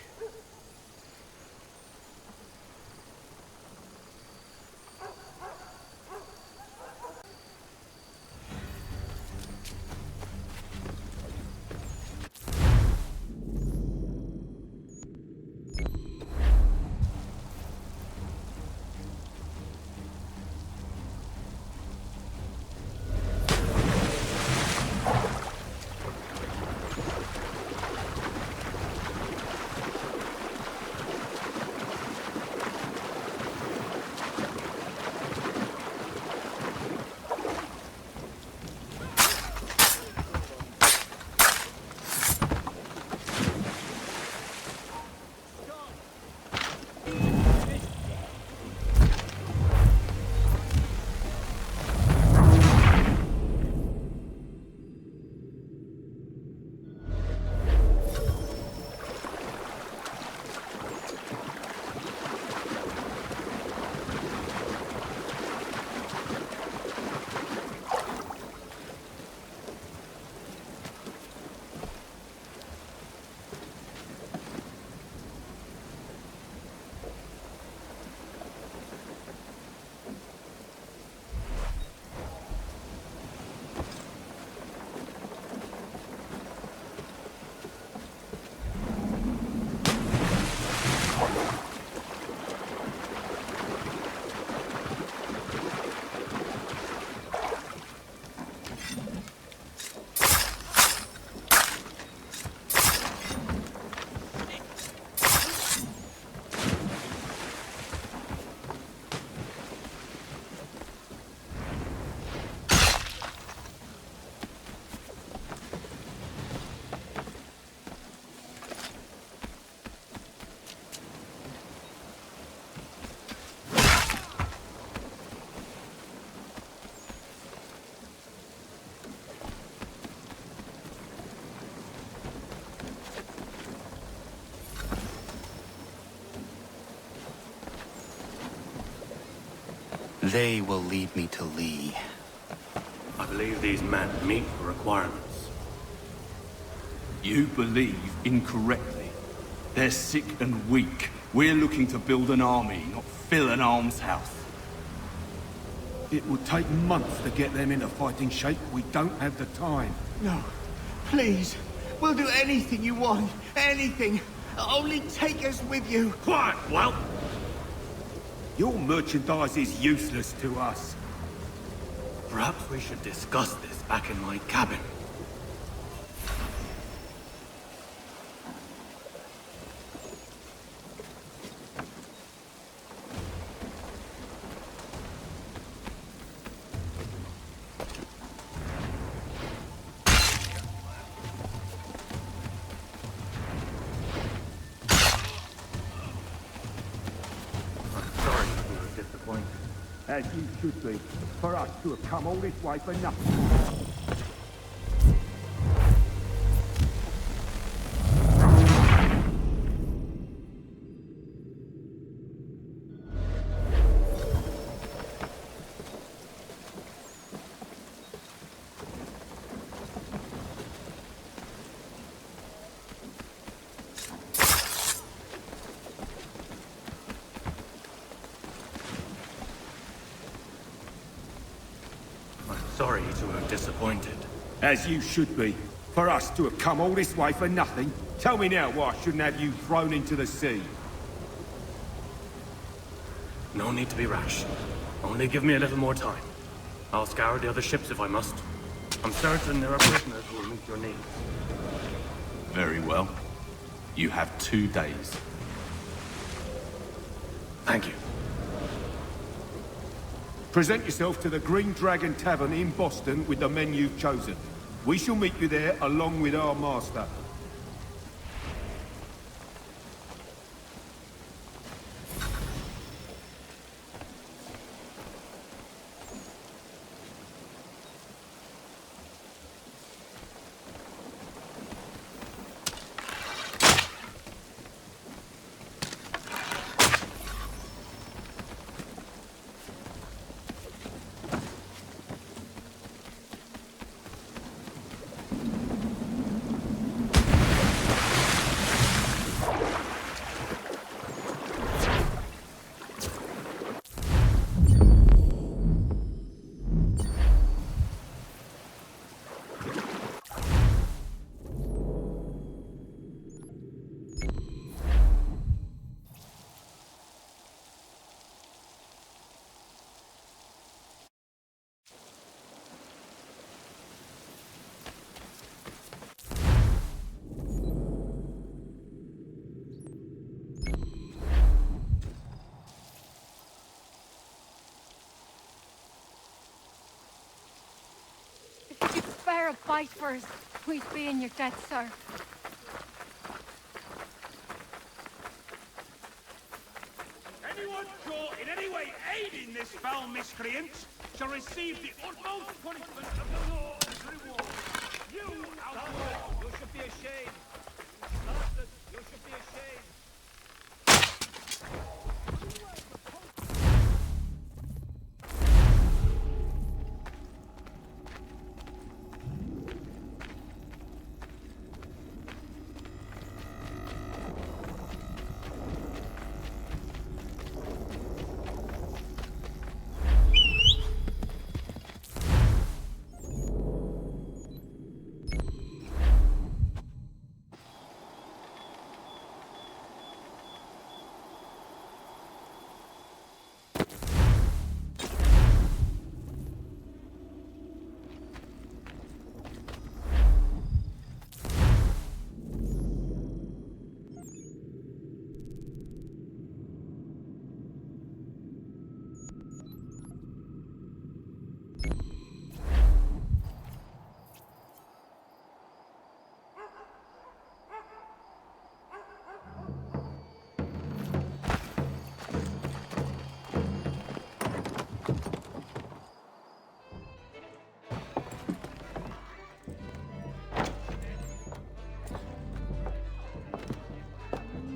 [SPEAKER 5] They will lead me to Lee.
[SPEAKER 10] I believe these men meet the requirements. You believe incorrectly. They're sick and weak. We're looking to build an army, not fill an almshouse. It would take months to get them into fighting shape. We don't have the time.
[SPEAKER 13] No. Please. We'll do anything you want. Anything. Only take us with you.
[SPEAKER 10] Quiet, whelp! Your merchandise is useless to us. Perhaps we should discuss this back in my cabin.
[SPEAKER 11] As you should be, for us to have come all this way for nothing.
[SPEAKER 10] Sorry to have disappointed. As you should be. For us to have come all this way for nothing. Tell me now why I shouldn't have you thrown into the sea. No need to be rash. Only give me a little more time. I'll scour the other ships if I must. I'm certain there are prisoners who will meet your needs. Very well. You have 2 days. Thank you. Present yourself to the Green Dragon Tavern in Boston with the men you've chosen. We shall meet you there along with our master.
[SPEAKER 15] A fight first. We'd be in your debt, sir.
[SPEAKER 6] Anyone caught in any way aiding this foul miscreant shall receive the utmost punishment of the law as reward. You, outlaw, you should be ashamed. Bastard, you should be ashamed.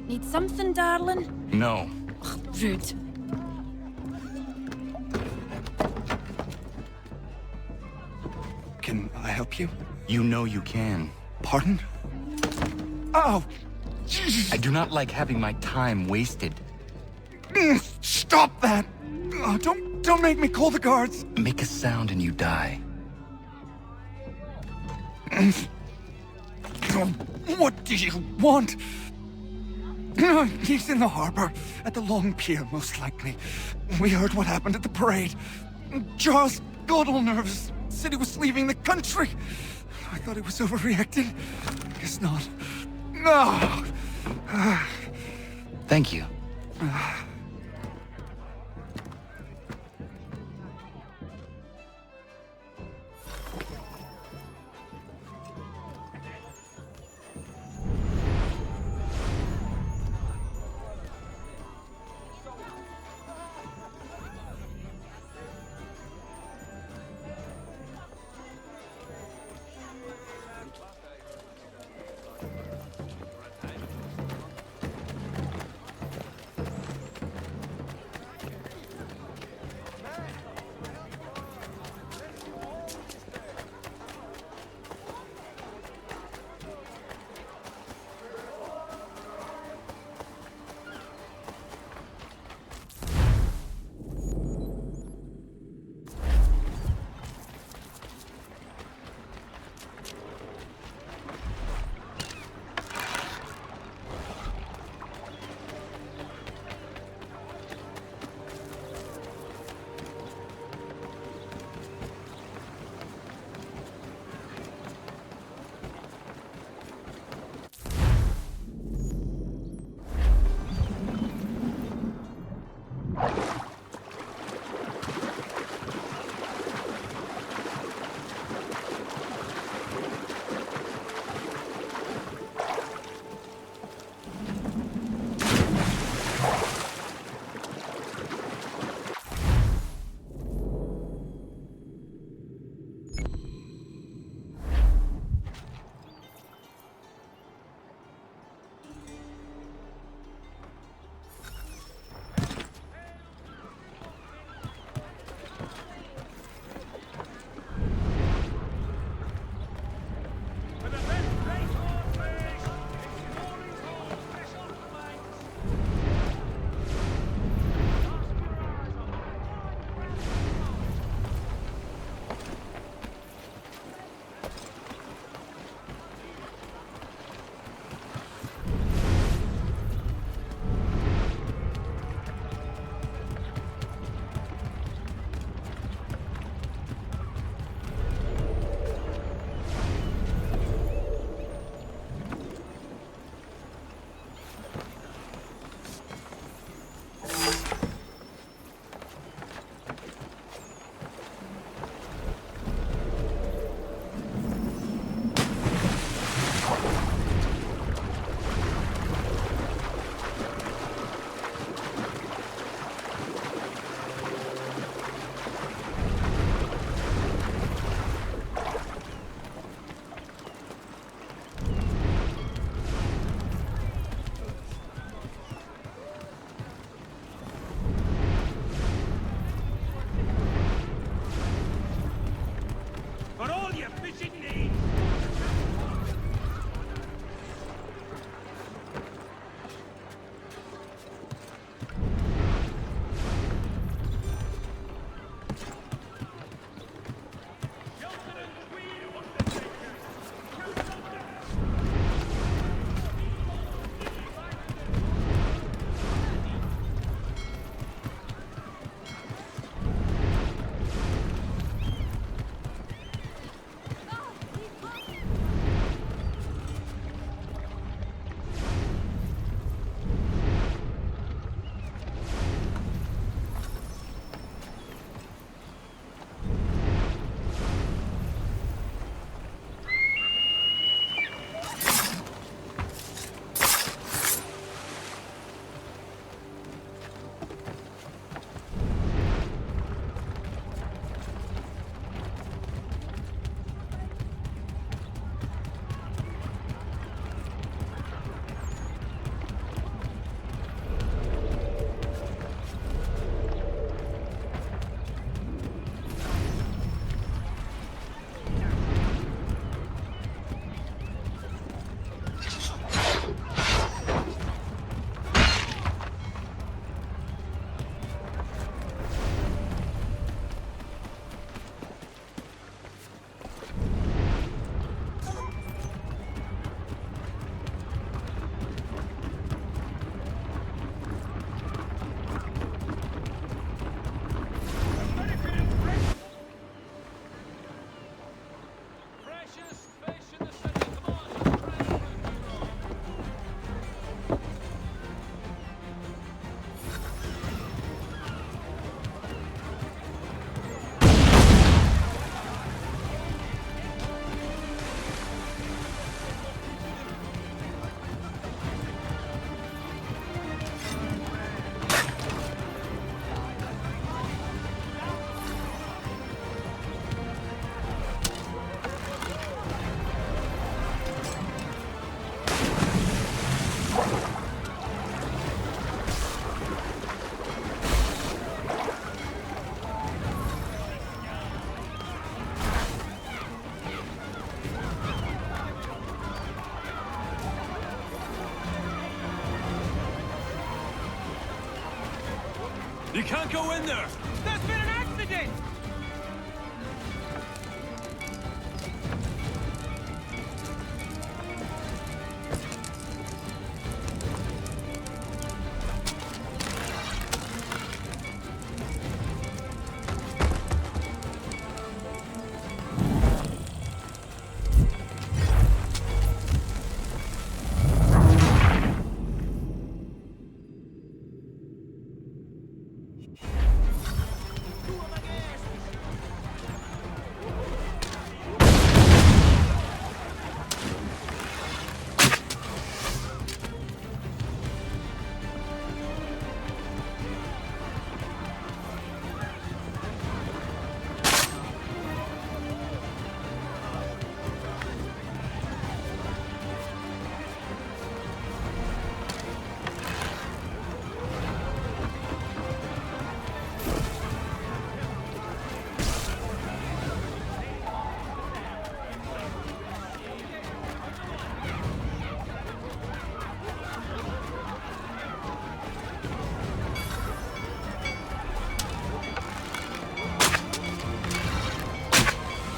[SPEAKER 14] Need something, darling?
[SPEAKER 5] No.
[SPEAKER 14] Rude.
[SPEAKER 13] Can I help you?
[SPEAKER 5] You know you can.
[SPEAKER 13] Pardon? Oh!
[SPEAKER 5] I do not like having my time wasted.
[SPEAKER 13] Stop that! Oh, don't make me call the guards!
[SPEAKER 5] Make a sound and you die.
[SPEAKER 13] What do you want? He's in the harbor, at the Long Pier, most likely. We heard what happened at the parade. Charles got all nervous, said he was leaving the country. I thought he was overreacting. Guess not. No!
[SPEAKER 5] Thank you.
[SPEAKER 1] can't go in there!
[SPEAKER 6] There's been an accident!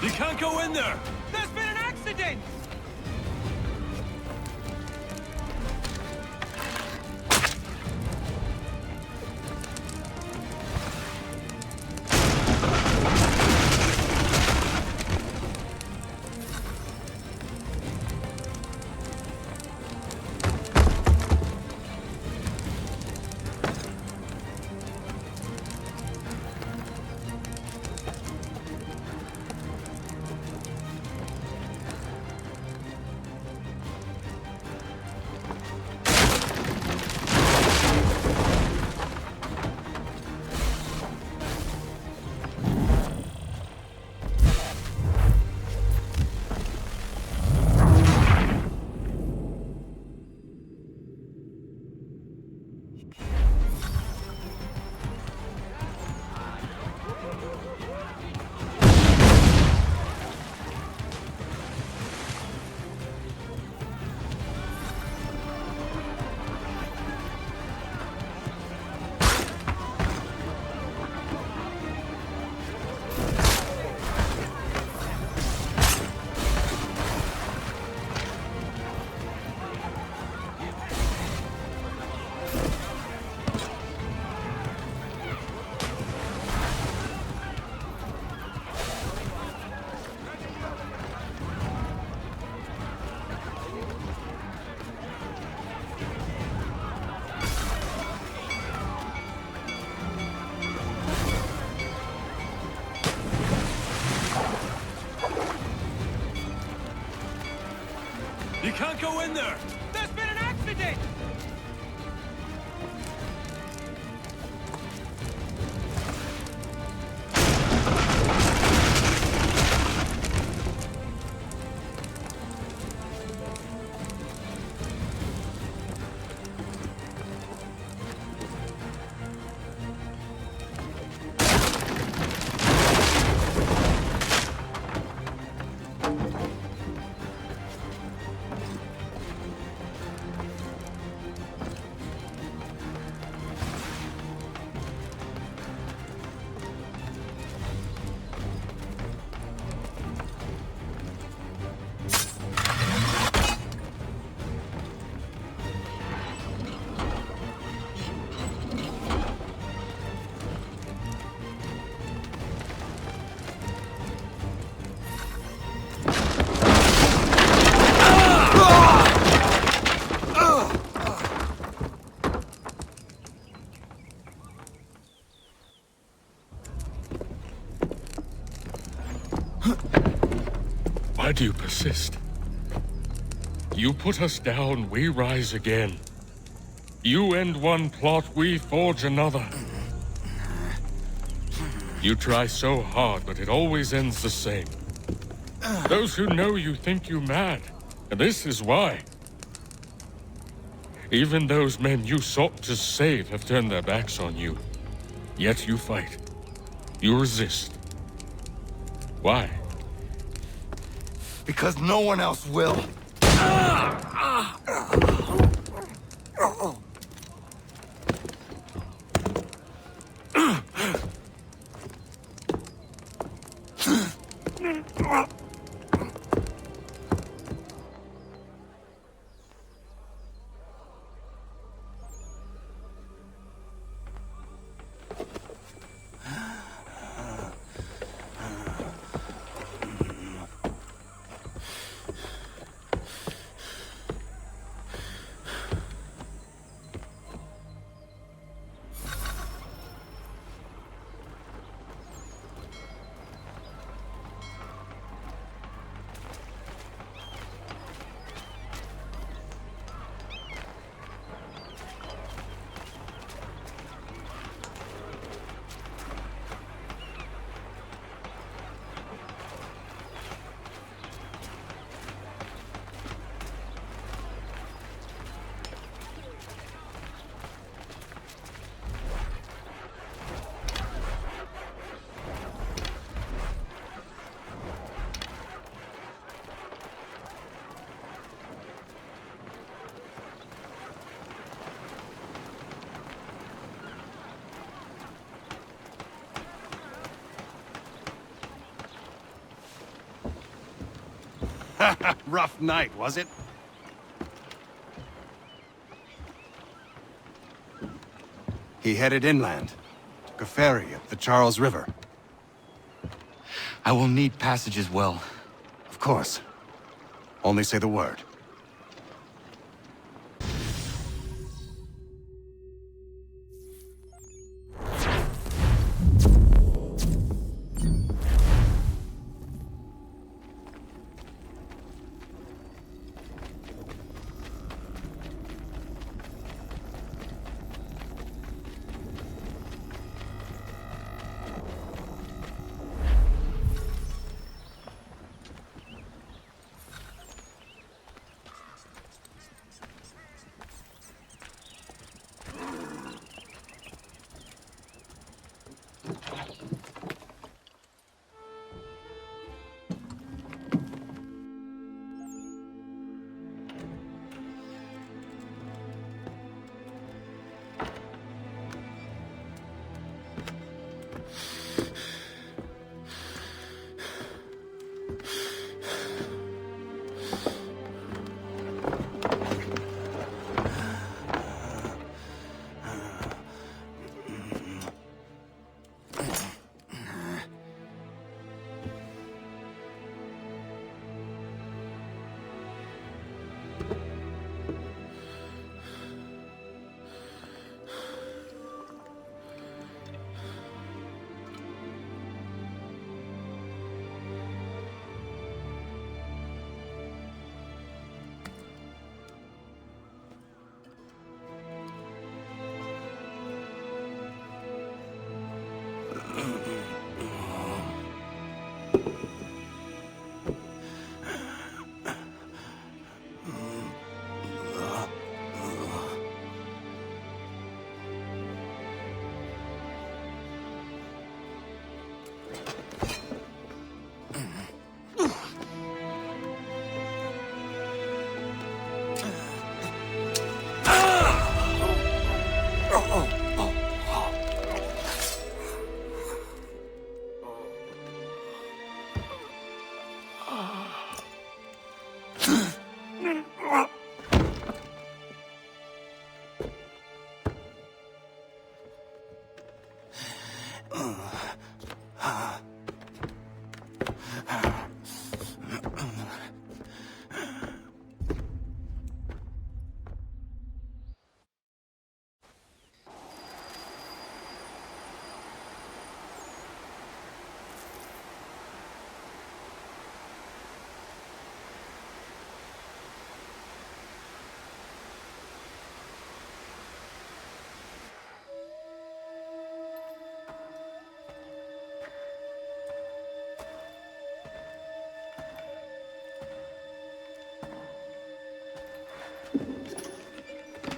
[SPEAKER 1] You can't go in there!
[SPEAKER 6] There's been an accident!
[SPEAKER 1] You can't go in there!
[SPEAKER 6] There's been an accident!
[SPEAKER 17] Why do you persist? You put us down, we rise again. You end one plot, we forge another. You try so hard, but it always ends the same. Those who know you think you mad, and this is why. Even those men you sought to save have turned their backs on you. Yet you fight. You resist. Why?
[SPEAKER 13] Because no one else will.
[SPEAKER 2] Rough night, was it? He headed inland. Took a ferry up the Charles River.
[SPEAKER 5] I will need passage as well.
[SPEAKER 2] Of course. Only say the word.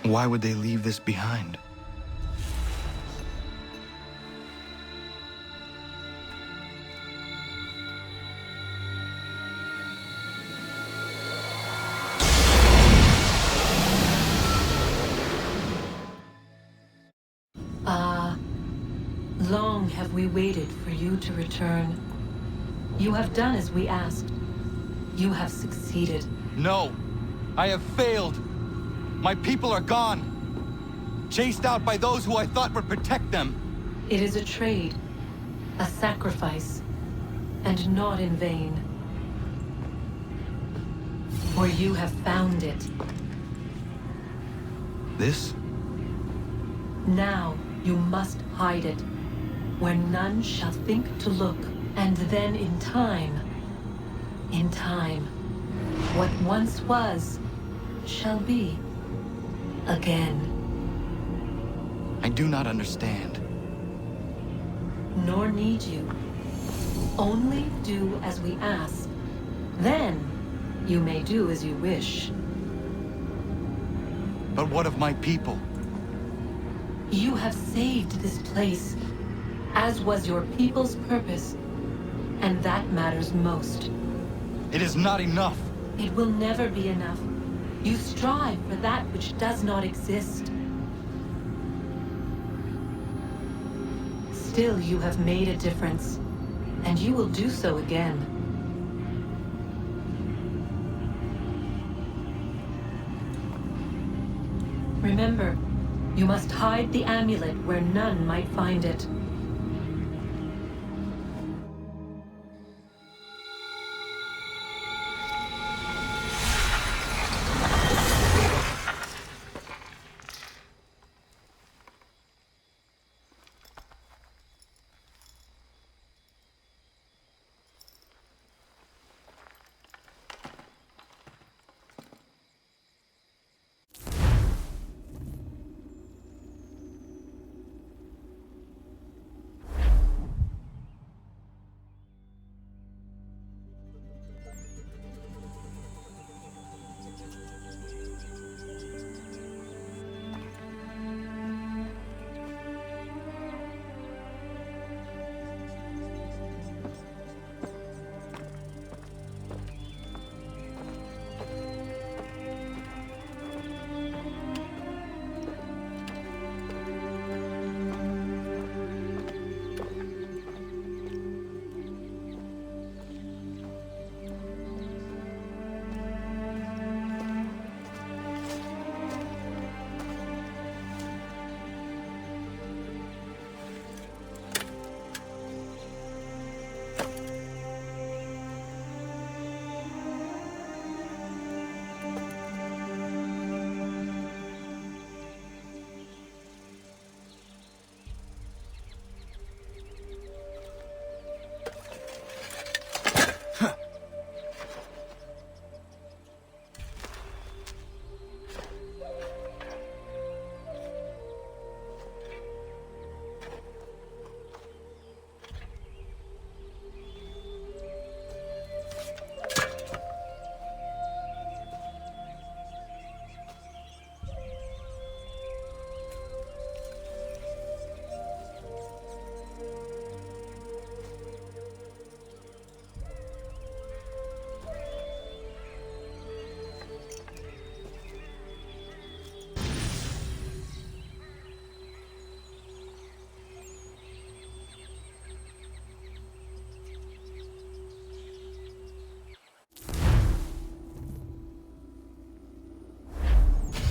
[SPEAKER 5] Why would they leave this behind?
[SPEAKER 20] Long have we waited for you to return.
[SPEAKER 7] You have done as we asked. You have succeeded.
[SPEAKER 5] No! I have failed! My people are gone! Chased out by those who I thought would protect them!
[SPEAKER 7] It is a trade, a sacrifice, and not in vain. For you have found it.
[SPEAKER 5] This?
[SPEAKER 7] Now you must hide it, where none shall think to look, and then in time, what once was, shall be again.
[SPEAKER 5] I do not understand.
[SPEAKER 7] Nor need you. Only do as we ask. Then, you may do as you wish.
[SPEAKER 5] But what of my people?
[SPEAKER 7] You have saved this place, as was your people's purpose, and that matters most.
[SPEAKER 5] It is not enough.
[SPEAKER 7] It will never be enough. You strive for that which does not exist. Still, you have made a difference, and you will do so again. Remember, you must hide the amulet where none might find it.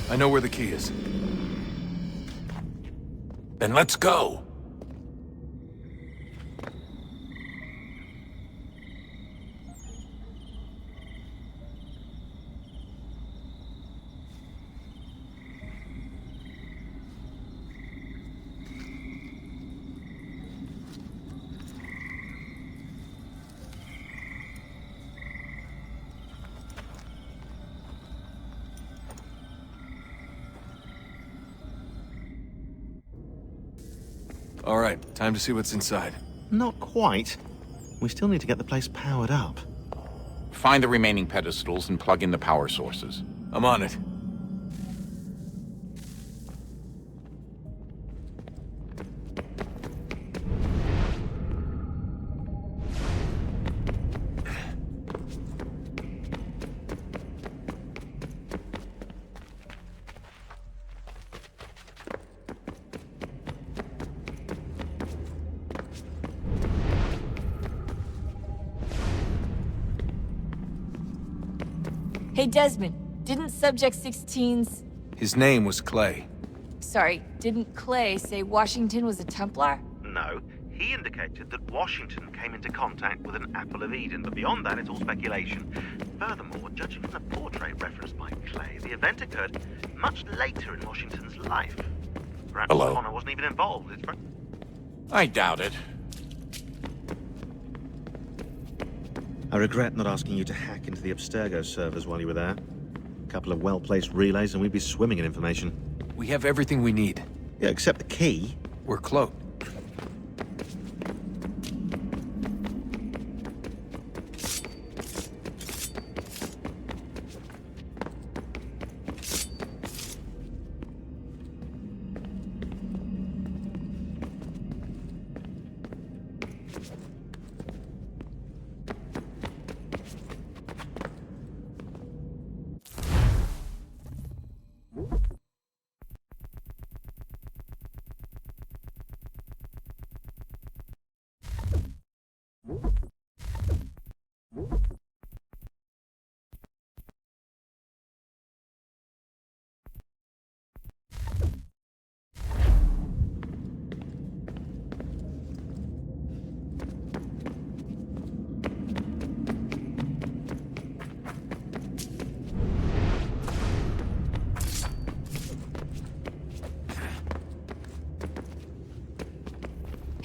[SPEAKER 1] I know where the key is. Then let's go! All right, time to see what's inside.
[SPEAKER 20] Not quite. We still need to get the place powered up.
[SPEAKER 21] Find the remaining pedestals and plug in the power sources.
[SPEAKER 1] I'm on it.
[SPEAKER 8] Hey, Desmond, didn't Subject 16's...
[SPEAKER 1] His name was Clay.
[SPEAKER 8] Sorry, didn't Clay say Washington was a Templar?
[SPEAKER 3] No, he indicated that Washington came into contact with an Apple of Eden, but beyond that, it's all speculation. Furthermore, judging from the portrait referenced by Clay, the event occurred much later in Washington's life. Perhaps
[SPEAKER 21] Hello?
[SPEAKER 3] Connor wasn't even involved. It's
[SPEAKER 21] I doubt it.
[SPEAKER 20] I regret not asking you to hack into the Abstergo servers while you were there. A couple of well-placed relays and we'd be swimming in information.
[SPEAKER 1] We have everything we need.
[SPEAKER 20] Yeah, except the key.
[SPEAKER 1] We're close.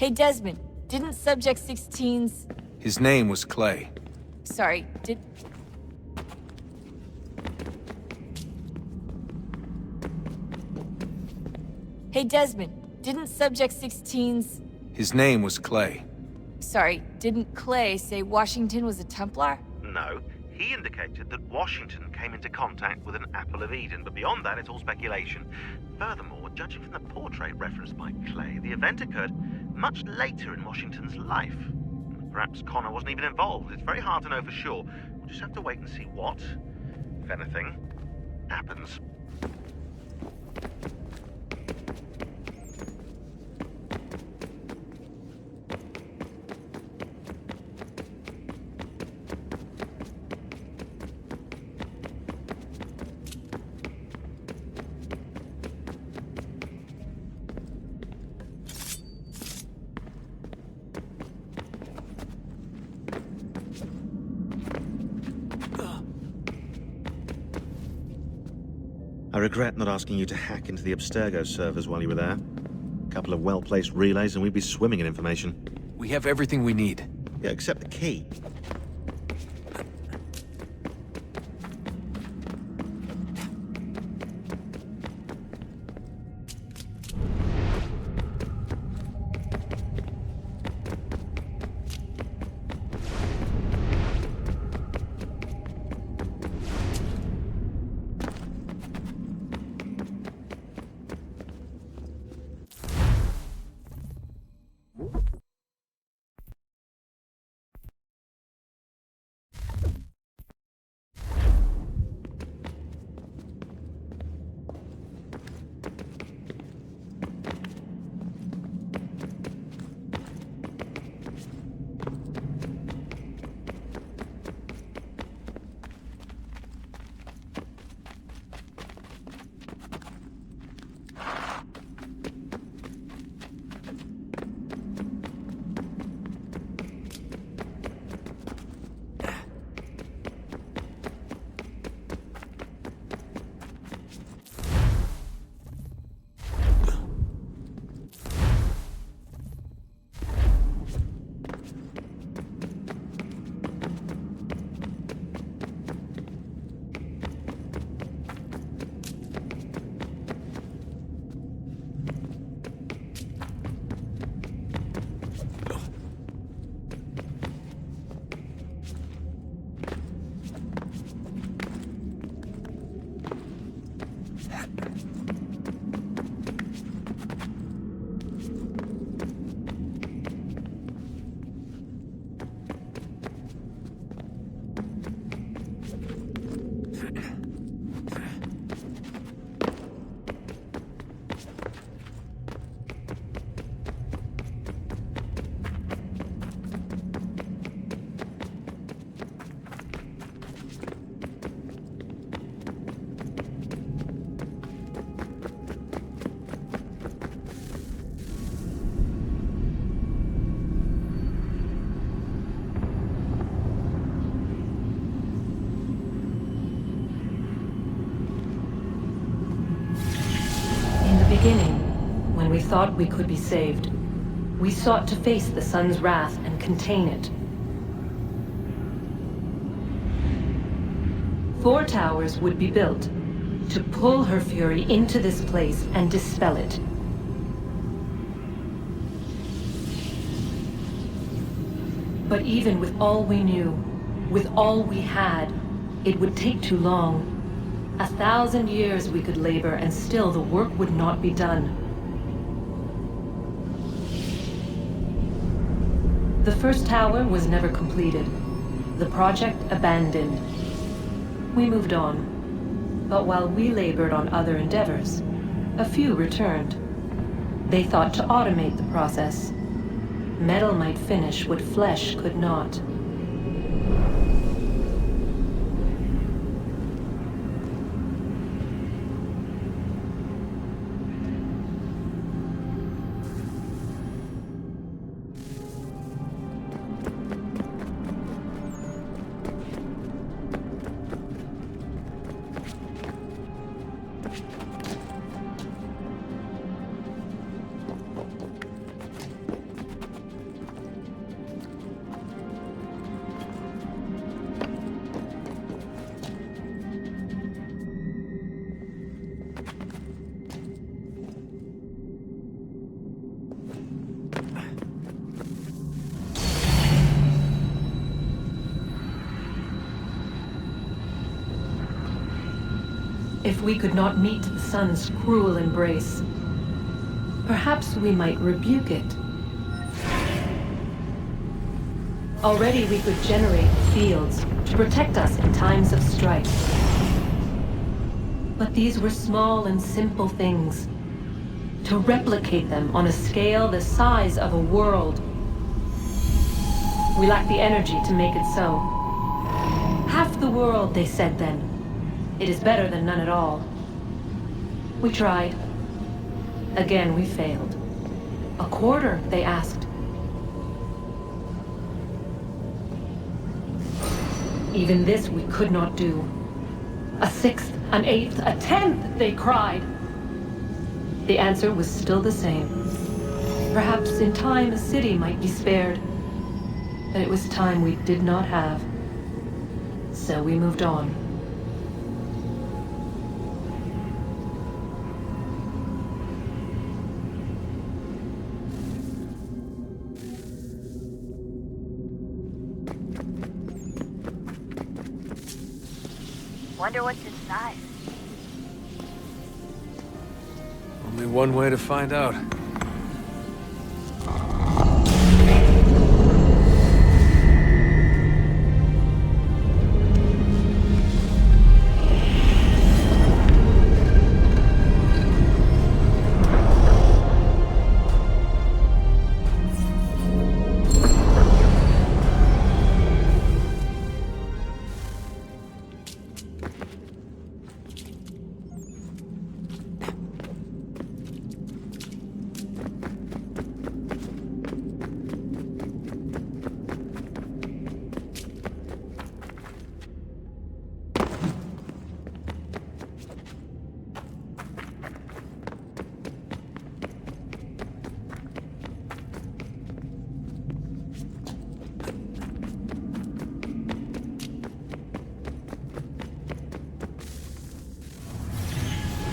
[SPEAKER 8] Hey, Desmond, didn't Subject 16's...
[SPEAKER 1] His name was Clay.
[SPEAKER 8] Sorry, did... Hey, Desmond, didn't Subject 16's...
[SPEAKER 1] His name was Clay.
[SPEAKER 8] Sorry, didn't Clay say Washington was a Templar?
[SPEAKER 3] No, he indicated that Washington came into contact with an Apple of Eden, but beyond that, it's all speculation. Furthermore, judging from the portrait referenced by Clay, the event occurred much later in Washington's life. Perhaps Connor wasn't even involved. It's very hard to know for sure. We'll just have to wait and see what, if anything, happens.
[SPEAKER 20] I regret not asking you to hack into the Abstergo servers while you were there. A couple of well-placed relays and we'd be swimming in information.
[SPEAKER 1] We have everything we need.
[SPEAKER 20] Yeah, except the key.
[SPEAKER 7] beginning, when we thought we could be saved, we sought to face the sun's wrath and contain it. 4 towers would be built to pull her fury into this place and dispel it. But even with all we knew, with all we had, it would take too long. 1,000 years we could labor, and still the work would not be done. The first tower was never completed. The project abandoned. We moved on. But while we labored on other endeavors, a few returned. They thought to automate the process. Metal might finish what flesh could not. If we could not meet the sun's cruel embrace, perhaps we might rebuke it. Already we could generate fields to protect us in times of strife. But these were small and simple things. To replicate them on a scale the size of a world, we lack the energy to make it so. Half the world, they said then. It is better than none at all. We tried. Again, we failed. A quarter, they asked. Even this we could not do. A 1/6, an 1/8, a 1/10, they cried. The answer was still the same. Perhaps in time a city might be spared. But it was time we did not have. So we moved on.
[SPEAKER 8] Wonder what's inside.
[SPEAKER 1] Only one way to find out.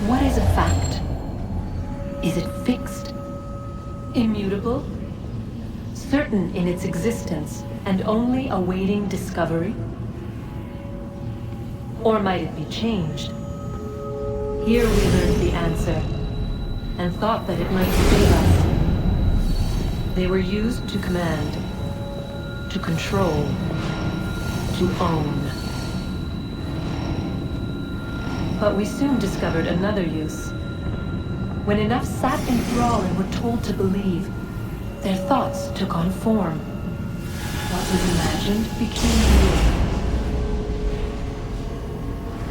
[SPEAKER 7] What is a fact? Is it fixed? Immutable? Certain in its existence and only awaiting discovery? Or might it be changed? Here we learned the answer, and thought that it might save us. They were used to command, to control, to own. But we soon discovered another use. When enough sat in thrall and were told to believe, their thoughts took on form. What was imagined became real.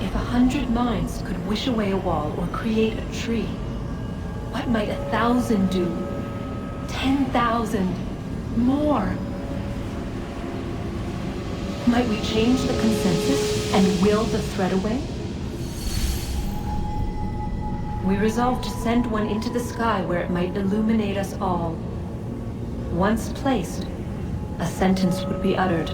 [SPEAKER 7] If 100 minds could wish away a wall or create a tree, what might 1,000 do? 10,000? More? Might we change the consensus and will the threat away? We resolved to send one into the sky where it might illuminate us all. Once placed, a sentence would be uttered.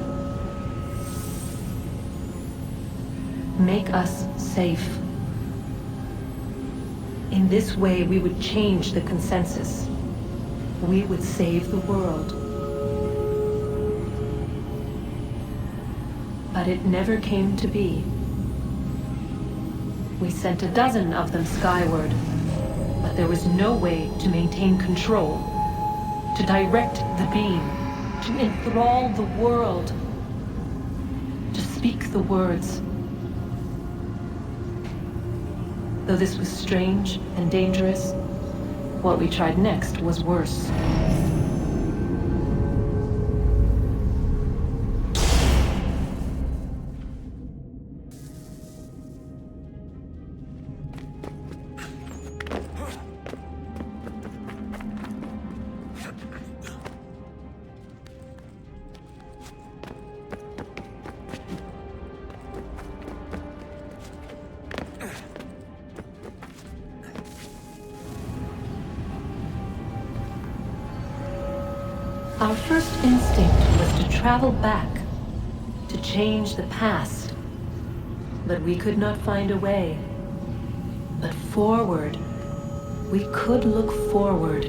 [SPEAKER 7] Make us safe. In this way, we would change the consensus. We would save the world. But it never came to be. We sent a dozen of them skyward, but there was no way to maintain control, to direct the beam, to enthrall the world, to speak the words. Though this was strange and dangerous, what we tried next was worse. Our first instinct was to travel back, to change the past. But we could not find a way. But forward, we could look forward.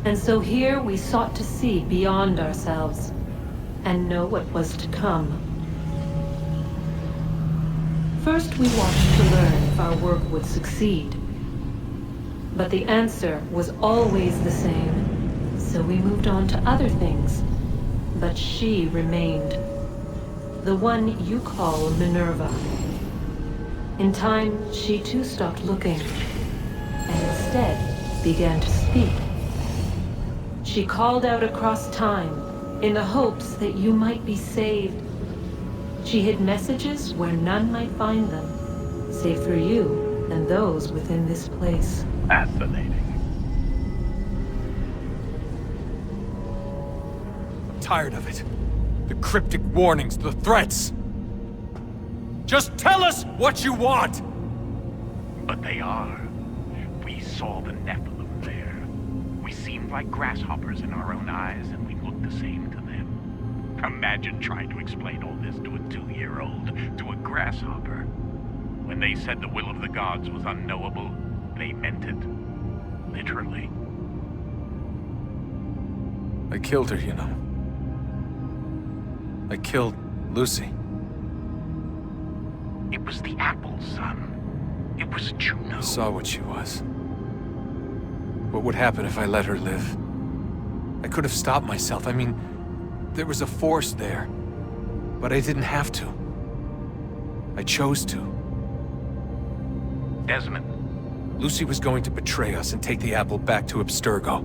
[SPEAKER 7] And so here we sought to see beyond ourselves, and know what was to come. First we watched to learn if our work would succeed. But the answer was always the same. So we moved on to other things, but she remained. The one you call Minerva. In time, she too stopped looking, and instead began to speak. She called out across time, in the hopes that you might be saved. She hid messages where none might find them, save for you and those within this place.
[SPEAKER 6] Fascinating.
[SPEAKER 1] Tired of it. The cryptic warnings, the threats. Just tell us what you want!
[SPEAKER 6] But they are. We saw the Nephilim there. We seemed like grasshoppers in our own eyes, and we looked the same to them. Imagine trying to explain all this to a 2-year-old, to a grasshopper. When they said the will of the gods was unknowable, they meant it. Literally.
[SPEAKER 1] I killed her, you know. I killed Lucy.
[SPEAKER 6] It was the apple, son. It was Juno.
[SPEAKER 1] I saw what she was. What would happen if I let her live? I could have stopped myself. I mean, there was a force there. But I didn't have to. I chose to.
[SPEAKER 6] Desmond.
[SPEAKER 1] Lucy was going to betray us and take the apple back to Abstergo.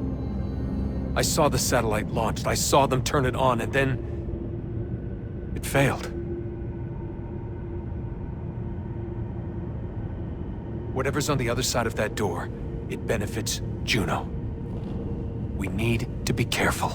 [SPEAKER 1] I saw the satellite launched. I saw them turn it on, and then it failed. Whatever's on the other side of that door, it benefits Juno. We need to be careful.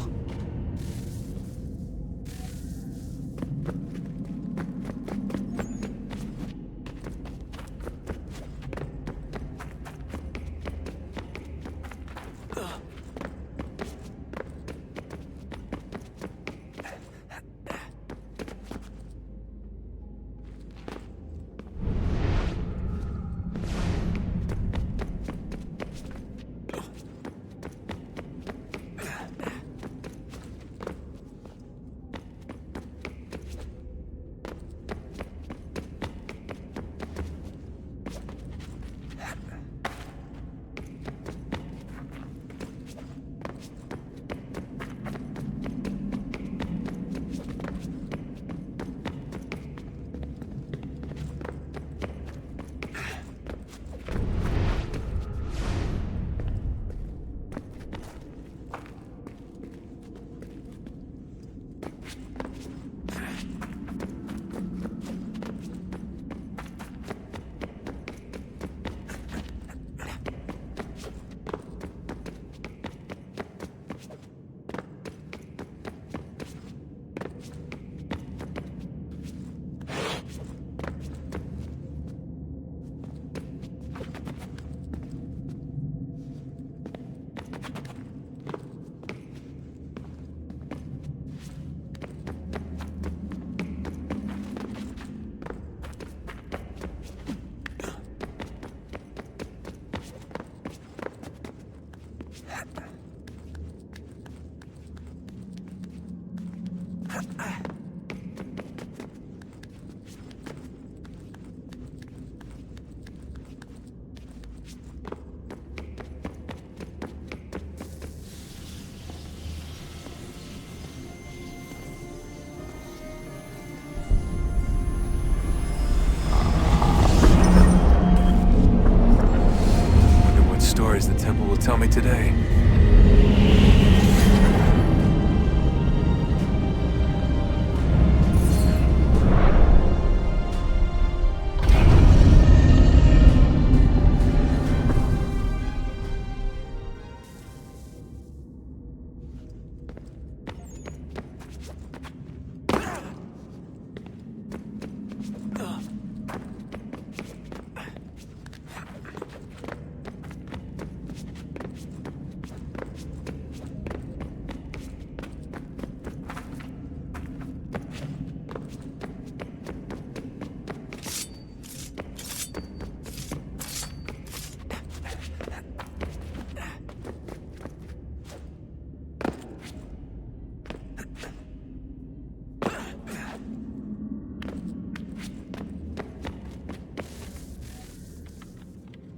[SPEAKER 1] tell me today.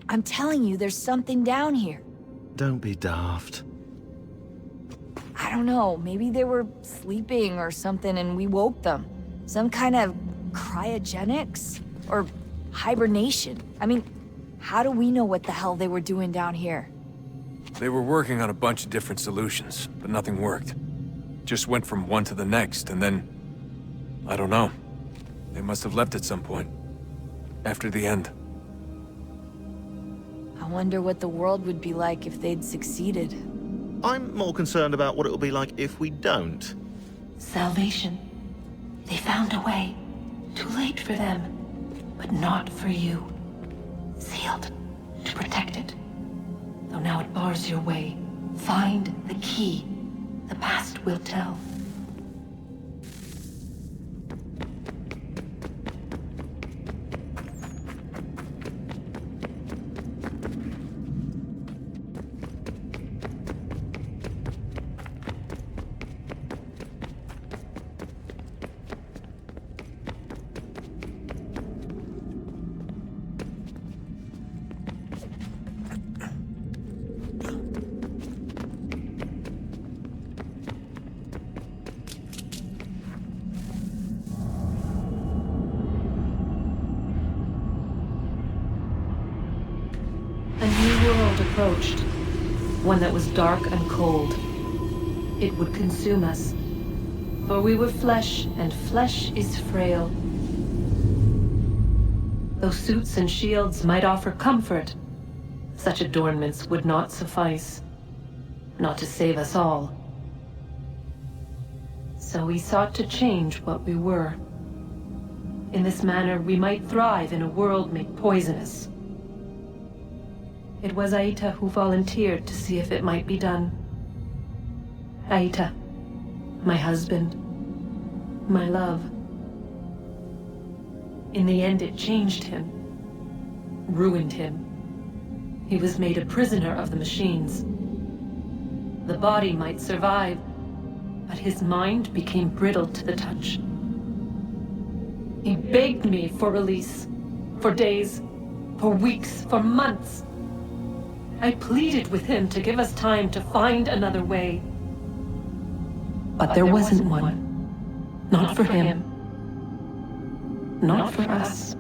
[SPEAKER 9] I'm telling you, there's something down here.
[SPEAKER 20] Don't be daft.
[SPEAKER 9] I don't know, maybe they were sleeping or something and we woke them. Some kind of cryogenics? Or hibernation? I mean, how do we know what the hell they were doing down here?
[SPEAKER 1] They were working on a bunch of different solutions, but nothing worked. Just went from one to the next, and then... I don't know. They must have left at some point. After the end.
[SPEAKER 9] I wonder what the world would be like if they'd succeeded.
[SPEAKER 20] I'm more concerned about what it will be like if we don't.
[SPEAKER 7] Salvation. They found a way. Too late for them, but not for you. Sealed to protect it. Though now it bars your way. Find the key. The past will tell. Approached, one that was dark and cold. It would consume us, for we were flesh, and flesh is frail. Though suits and shields might offer comfort, such adornments would not suffice, not to save us all. So we sought to change what we were. In this manner, we might thrive in a world made poisonous. It was Haytham who volunteered to see if it might be done. Haytham, my husband, my love. In the end, it changed him, ruined him. He was made a prisoner of the machines. The body might survive, but his mind became brittle to the touch. He begged me for release, for days, for weeks, for months. I pleaded with him to give us time to find another way. But there wasn't one. Not for him. Not for us.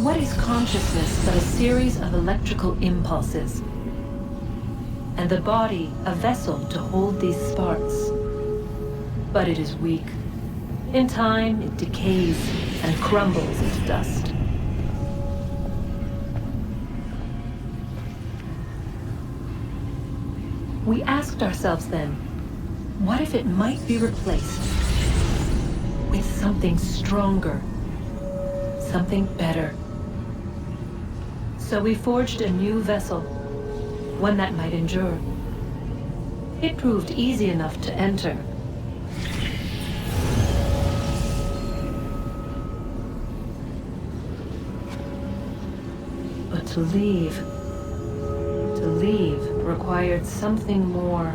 [SPEAKER 7] What is consciousness but a series of electrical impulses? And the body a vessel to hold these sparks. But it is weak. In time, it decays and crumbles into dust. We asked ourselves then, what if it might be replaced with something stronger, something better? So we forged a new vessel, one that might endure. It proved easy enough to enter. But to leave required something more,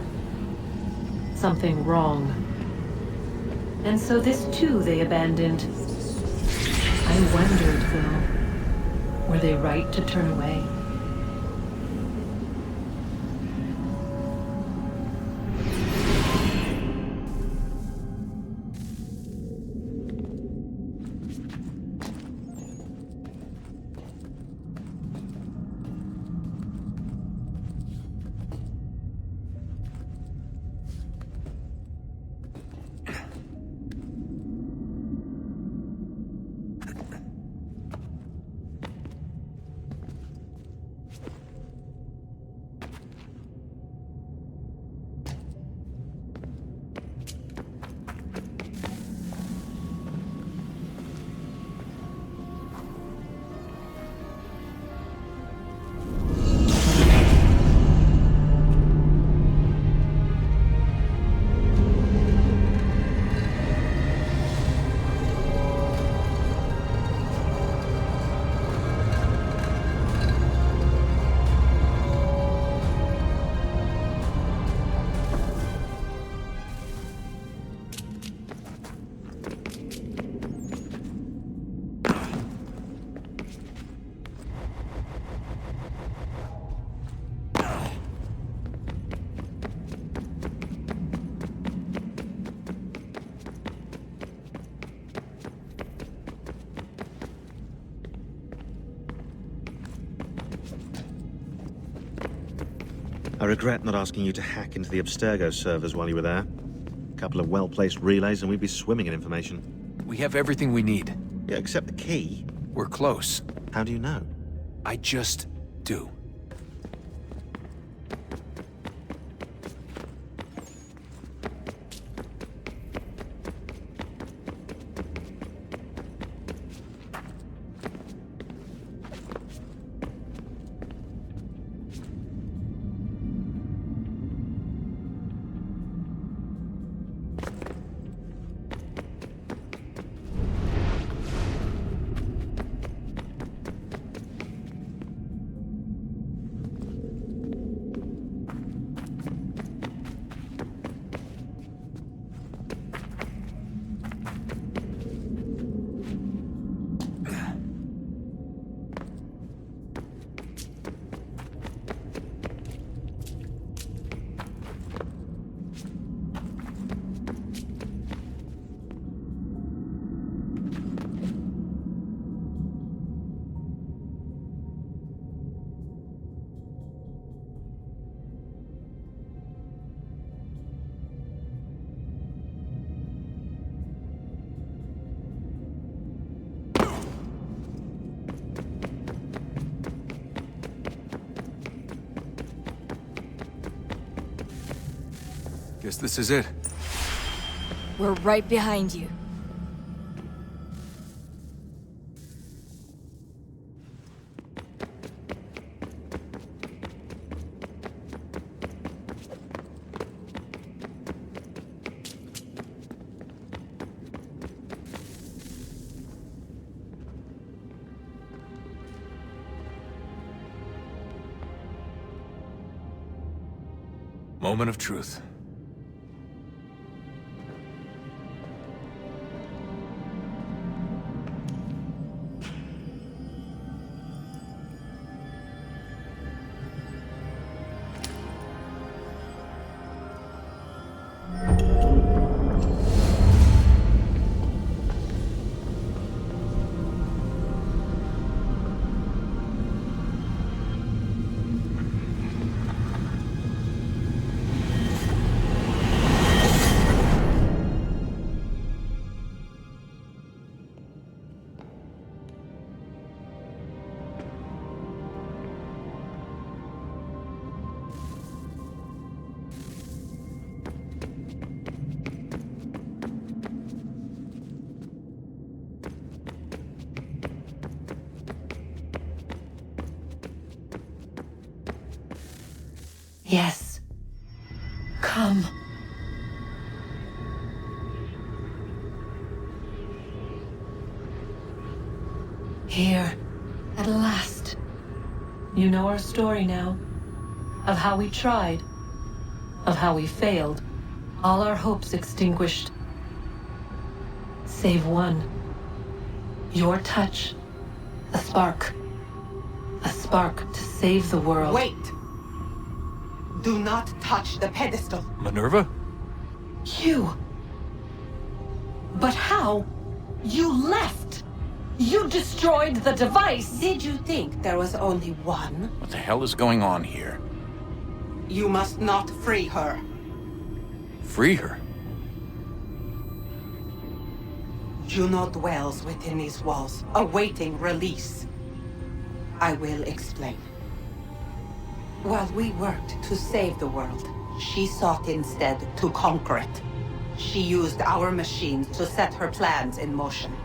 [SPEAKER 7] something wrong. And so this too they abandoned. I wondered, though, were they right to turn away?
[SPEAKER 20] I regret not asking you to hack into the Abstergo servers while you were there. A couple of well-placed relays and we'd be swimming in information.
[SPEAKER 1] We have everything we need.
[SPEAKER 20] Yeah, except the key.
[SPEAKER 1] We're close.
[SPEAKER 20] How do you know?
[SPEAKER 1] I just do. Guess this is it.
[SPEAKER 9] We're right behind you.
[SPEAKER 1] Moment of truth.
[SPEAKER 7] Yes. Come. Here, at last. You know our story now. Of how we tried. Of how we failed. All our hopes extinguished. Save one. Your touch. A spark. A spark to save the world.
[SPEAKER 12] Wait! Do not touch the pedestal.
[SPEAKER 1] Minerva?
[SPEAKER 7] You. But how? You left! You destroyed the device!
[SPEAKER 12] Did you think there was only one?
[SPEAKER 21] What the hell is going on here?
[SPEAKER 12] You must not free her.
[SPEAKER 1] Free her?
[SPEAKER 12] Juno dwells within these walls, awaiting release. I will explain. While we worked to save the world, she sought instead to conquer it. She used our machines to set her plans in motion.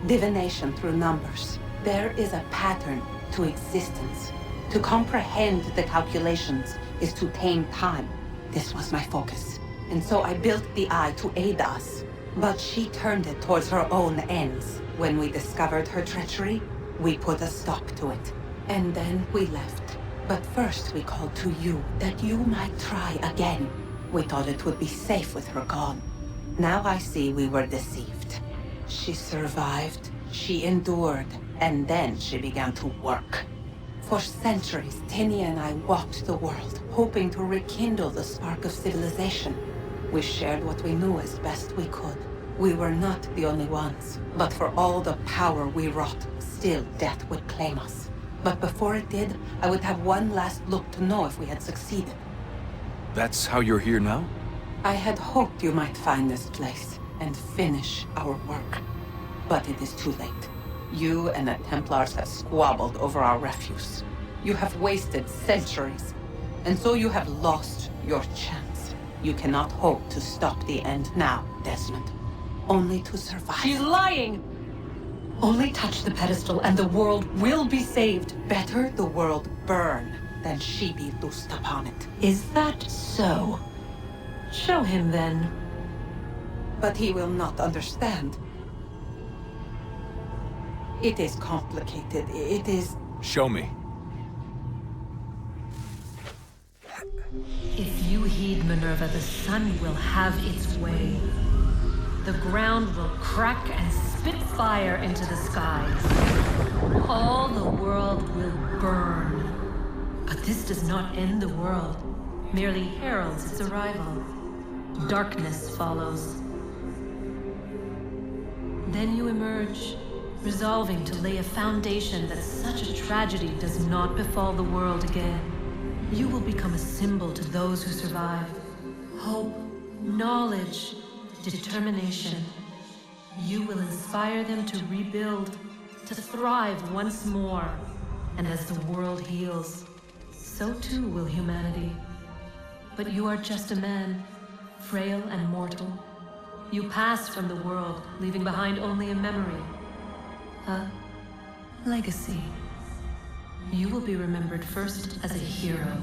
[SPEAKER 12] Divination through numbers. There is a pattern to existence. To comprehend the calculations is to tame time. This was my focus. And so I built the eye to aid us. But she turned it towards her own ends. When we discovered her treachery, we put a stop to it. And then we left. But first we called to you, that you might try again. We thought it would be safe with her gone. Now I see we were deceived. She survived, she endured, and then she began to work. For centuries, Tanya and I walked the world, hoping to rekindle the spark of civilization. We shared what we knew as best we could. We were not the only ones, but for all the power we wrought, still death would claim us. But before it did, I would have one last look to know if we had succeeded.
[SPEAKER 1] That's how you're here now?
[SPEAKER 12] I had hoped you might find this place and finish our work. But it is too late. You and the Templars have squabbled over our refuse. You have wasted centuries, and so you have lost your chance. You cannot hope to stop the end now, Desmond. Only to survive.
[SPEAKER 7] She's lying! Only touch the pedestal and the world will be saved.
[SPEAKER 12] Better the world burn than she be loosed upon it.
[SPEAKER 7] Is that so? Show him then.
[SPEAKER 12] But he will not understand. It is complicated. It is...
[SPEAKER 1] Show me.
[SPEAKER 7] If you heed Minerva, the sun will have its way. The ground will crack and spit fire into the skies. All the world will burn. But this does not end the world, merely heralds its arrival. Darkness follows. Then you emerge, resolving to lay a foundation that such a tragedy does not befall the world again. You will become a symbol to those who survive. Hope, knowledge, determination. You will inspire them to rebuild, to thrive once more. And as the world heals, so too will humanity. But you are just a man, frail and mortal. You pass from the world, leaving behind only a memory. A legacy. You will be remembered first as a hero,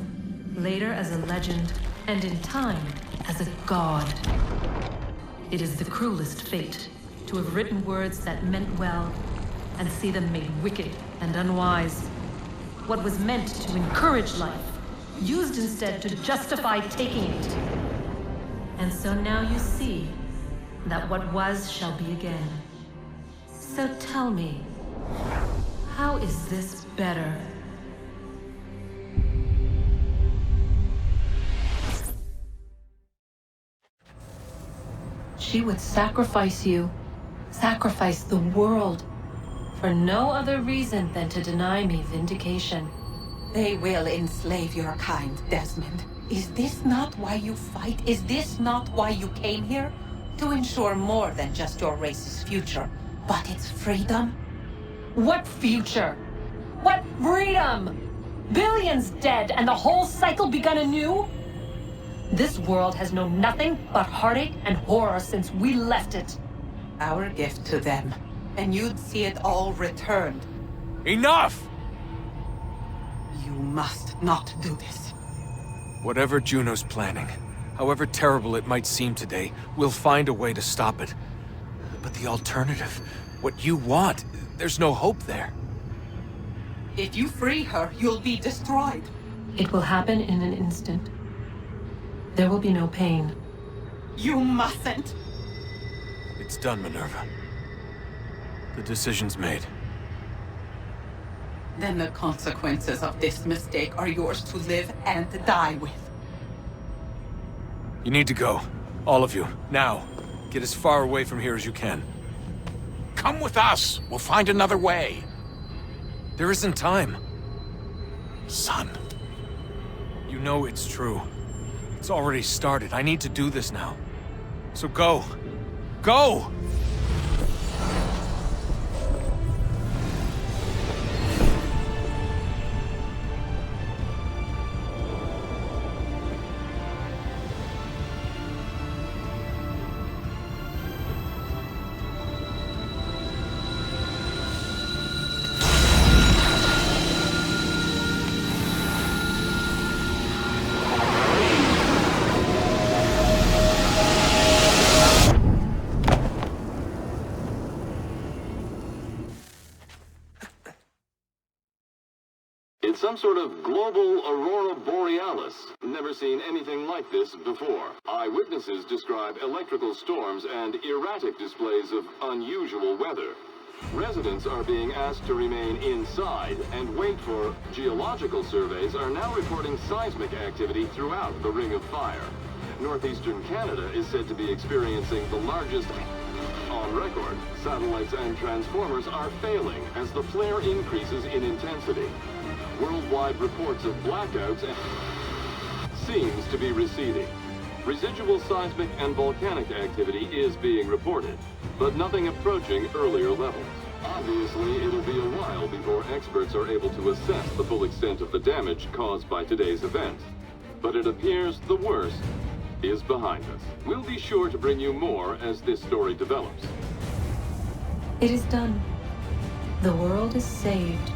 [SPEAKER 7] later as a legend, and in time, as a god. It is the cruelest fate, to have written words that meant well, and see them made wicked and unwise. What was meant to encourage life, used instead to justify taking it. And so now you see that what was shall be again. So tell me, how is this better? She would sacrifice you, sacrifice the world, for no other reason than to deny me vindication.
[SPEAKER 12] They will enslave your kind, Desmond. Is this not why you fight? Is this not why you came here? To ensure more than just your race's future, but its freedom?
[SPEAKER 7] What future? What freedom? Billions dead and the whole cycle begun anew? This world has known nothing but heartache and horror since we left it.
[SPEAKER 12] Our gift to them, and you'd see it all returned.
[SPEAKER 1] Enough!
[SPEAKER 12] You must not do this.
[SPEAKER 1] Whatever Juno's planning, however terrible it might seem today, we'll find a way to stop it. But the alternative, what you want, there's no hope there.
[SPEAKER 12] If you free her, you'll be destroyed.
[SPEAKER 7] It will happen in an instant. There will be no pain.
[SPEAKER 12] You mustn't.
[SPEAKER 1] It's done, Minerva. The decision's made.
[SPEAKER 12] Then the consequences of this mistake are yours to live and die with.
[SPEAKER 1] You need to go. All of you. Now. Get as far away from here as you can.
[SPEAKER 21] Come with us. We'll find another way.
[SPEAKER 1] There isn't time.
[SPEAKER 21] Son.
[SPEAKER 1] You know it's true. It's already started. I need to do this now. So go. Go!
[SPEAKER 16] It's some sort of global aurora borealis. Never seen anything like this before. Eyewitnesses describe electrical storms and erratic displays of unusual weather. Residents are being asked to remain inside and wait for geological surveys are now reporting seismic activity throughout the Ring of Fire. Northeastern Canada is said to be experiencing the largest on record. Satellites and transformers are failing as the flare increases in intensity. Worldwide reports of blackouts seems to be receding. Residual seismic and volcanic activity is being reported, but nothing approaching earlier levels. Obviously, it'll be a while before experts are able to assess the full extent of the damage caused by today's event. But it appears the worst is behind us. We'll be sure to bring you more as this story develops.
[SPEAKER 7] It is done. The world is saved.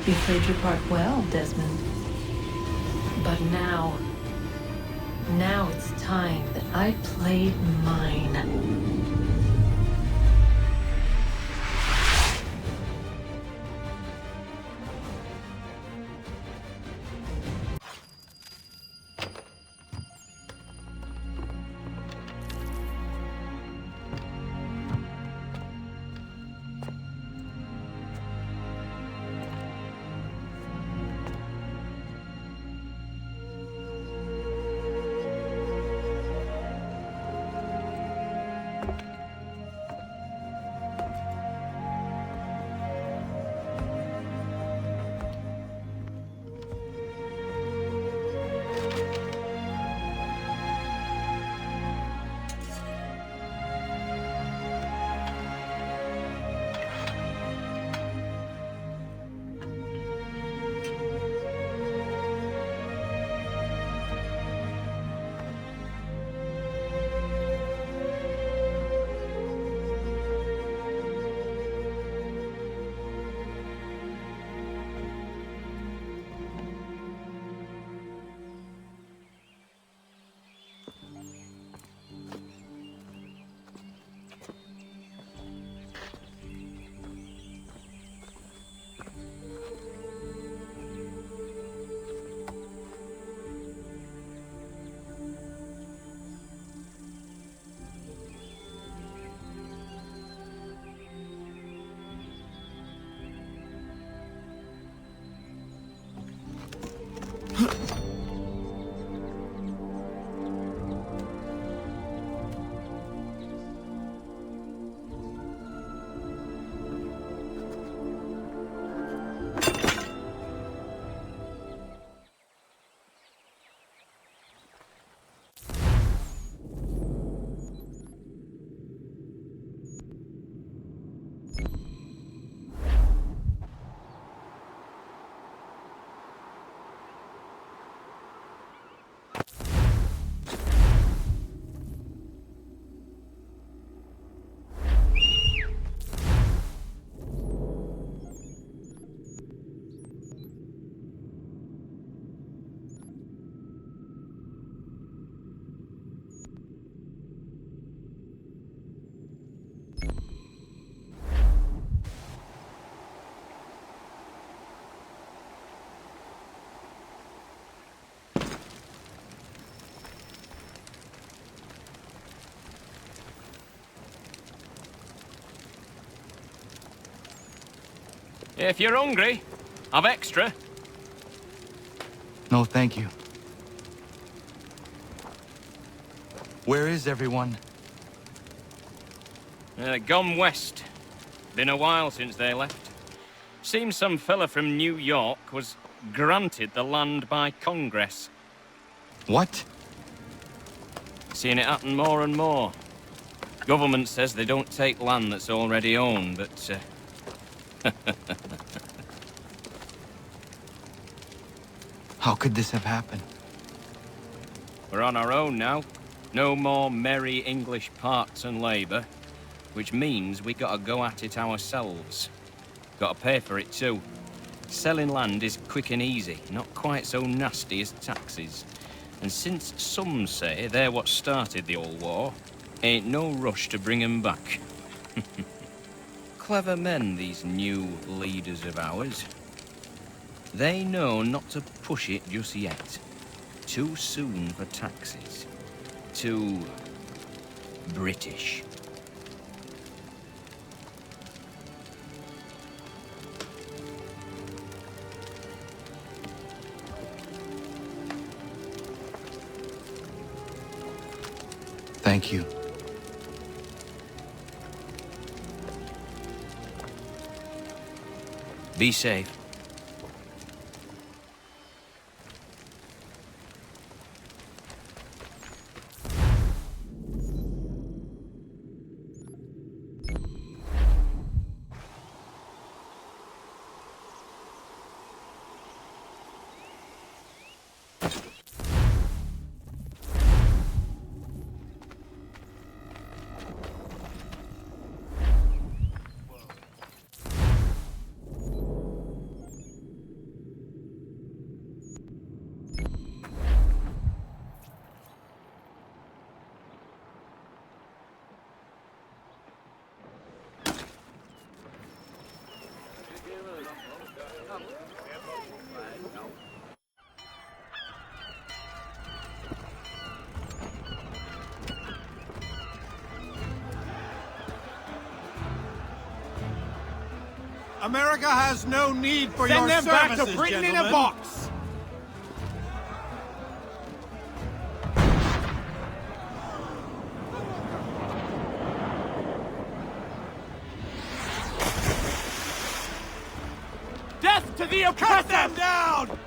[SPEAKER 7] You played your part well, Desmond. But now it's time that I played mine.
[SPEAKER 19] If you're hungry, I've extra.
[SPEAKER 5] No, thank you. Where is everyone?
[SPEAKER 19] Gone west. Been a while since they left. Seems some fella from New York was granted the land by Congress.
[SPEAKER 5] What?
[SPEAKER 19] Seeing it happen more and more. Government says they don't take land that's already owned, but...
[SPEAKER 5] How could this have happened?
[SPEAKER 19] We're on our own now. No more merry English parts and labour. Which means we gotta go at it ourselves. Gotta pay for it too. Selling land is quick and easy, not quite so nasty as taxes. And since some say they're what started the old war, ain't no rush to bring 'em back. Clever men, these new leaders of ours. They know not to push it just yet. Too soon for taxes. Too... British.
[SPEAKER 5] Thank you.
[SPEAKER 19] Be safe.
[SPEAKER 13] America has no need for
[SPEAKER 4] Send
[SPEAKER 13] your
[SPEAKER 4] them
[SPEAKER 13] services,
[SPEAKER 4] back to Britain in a
[SPEAKER 13] gentlemen.
[SPEAKER 4] box! Death to the oppressor!
[SPEAKER 13] Cut them down!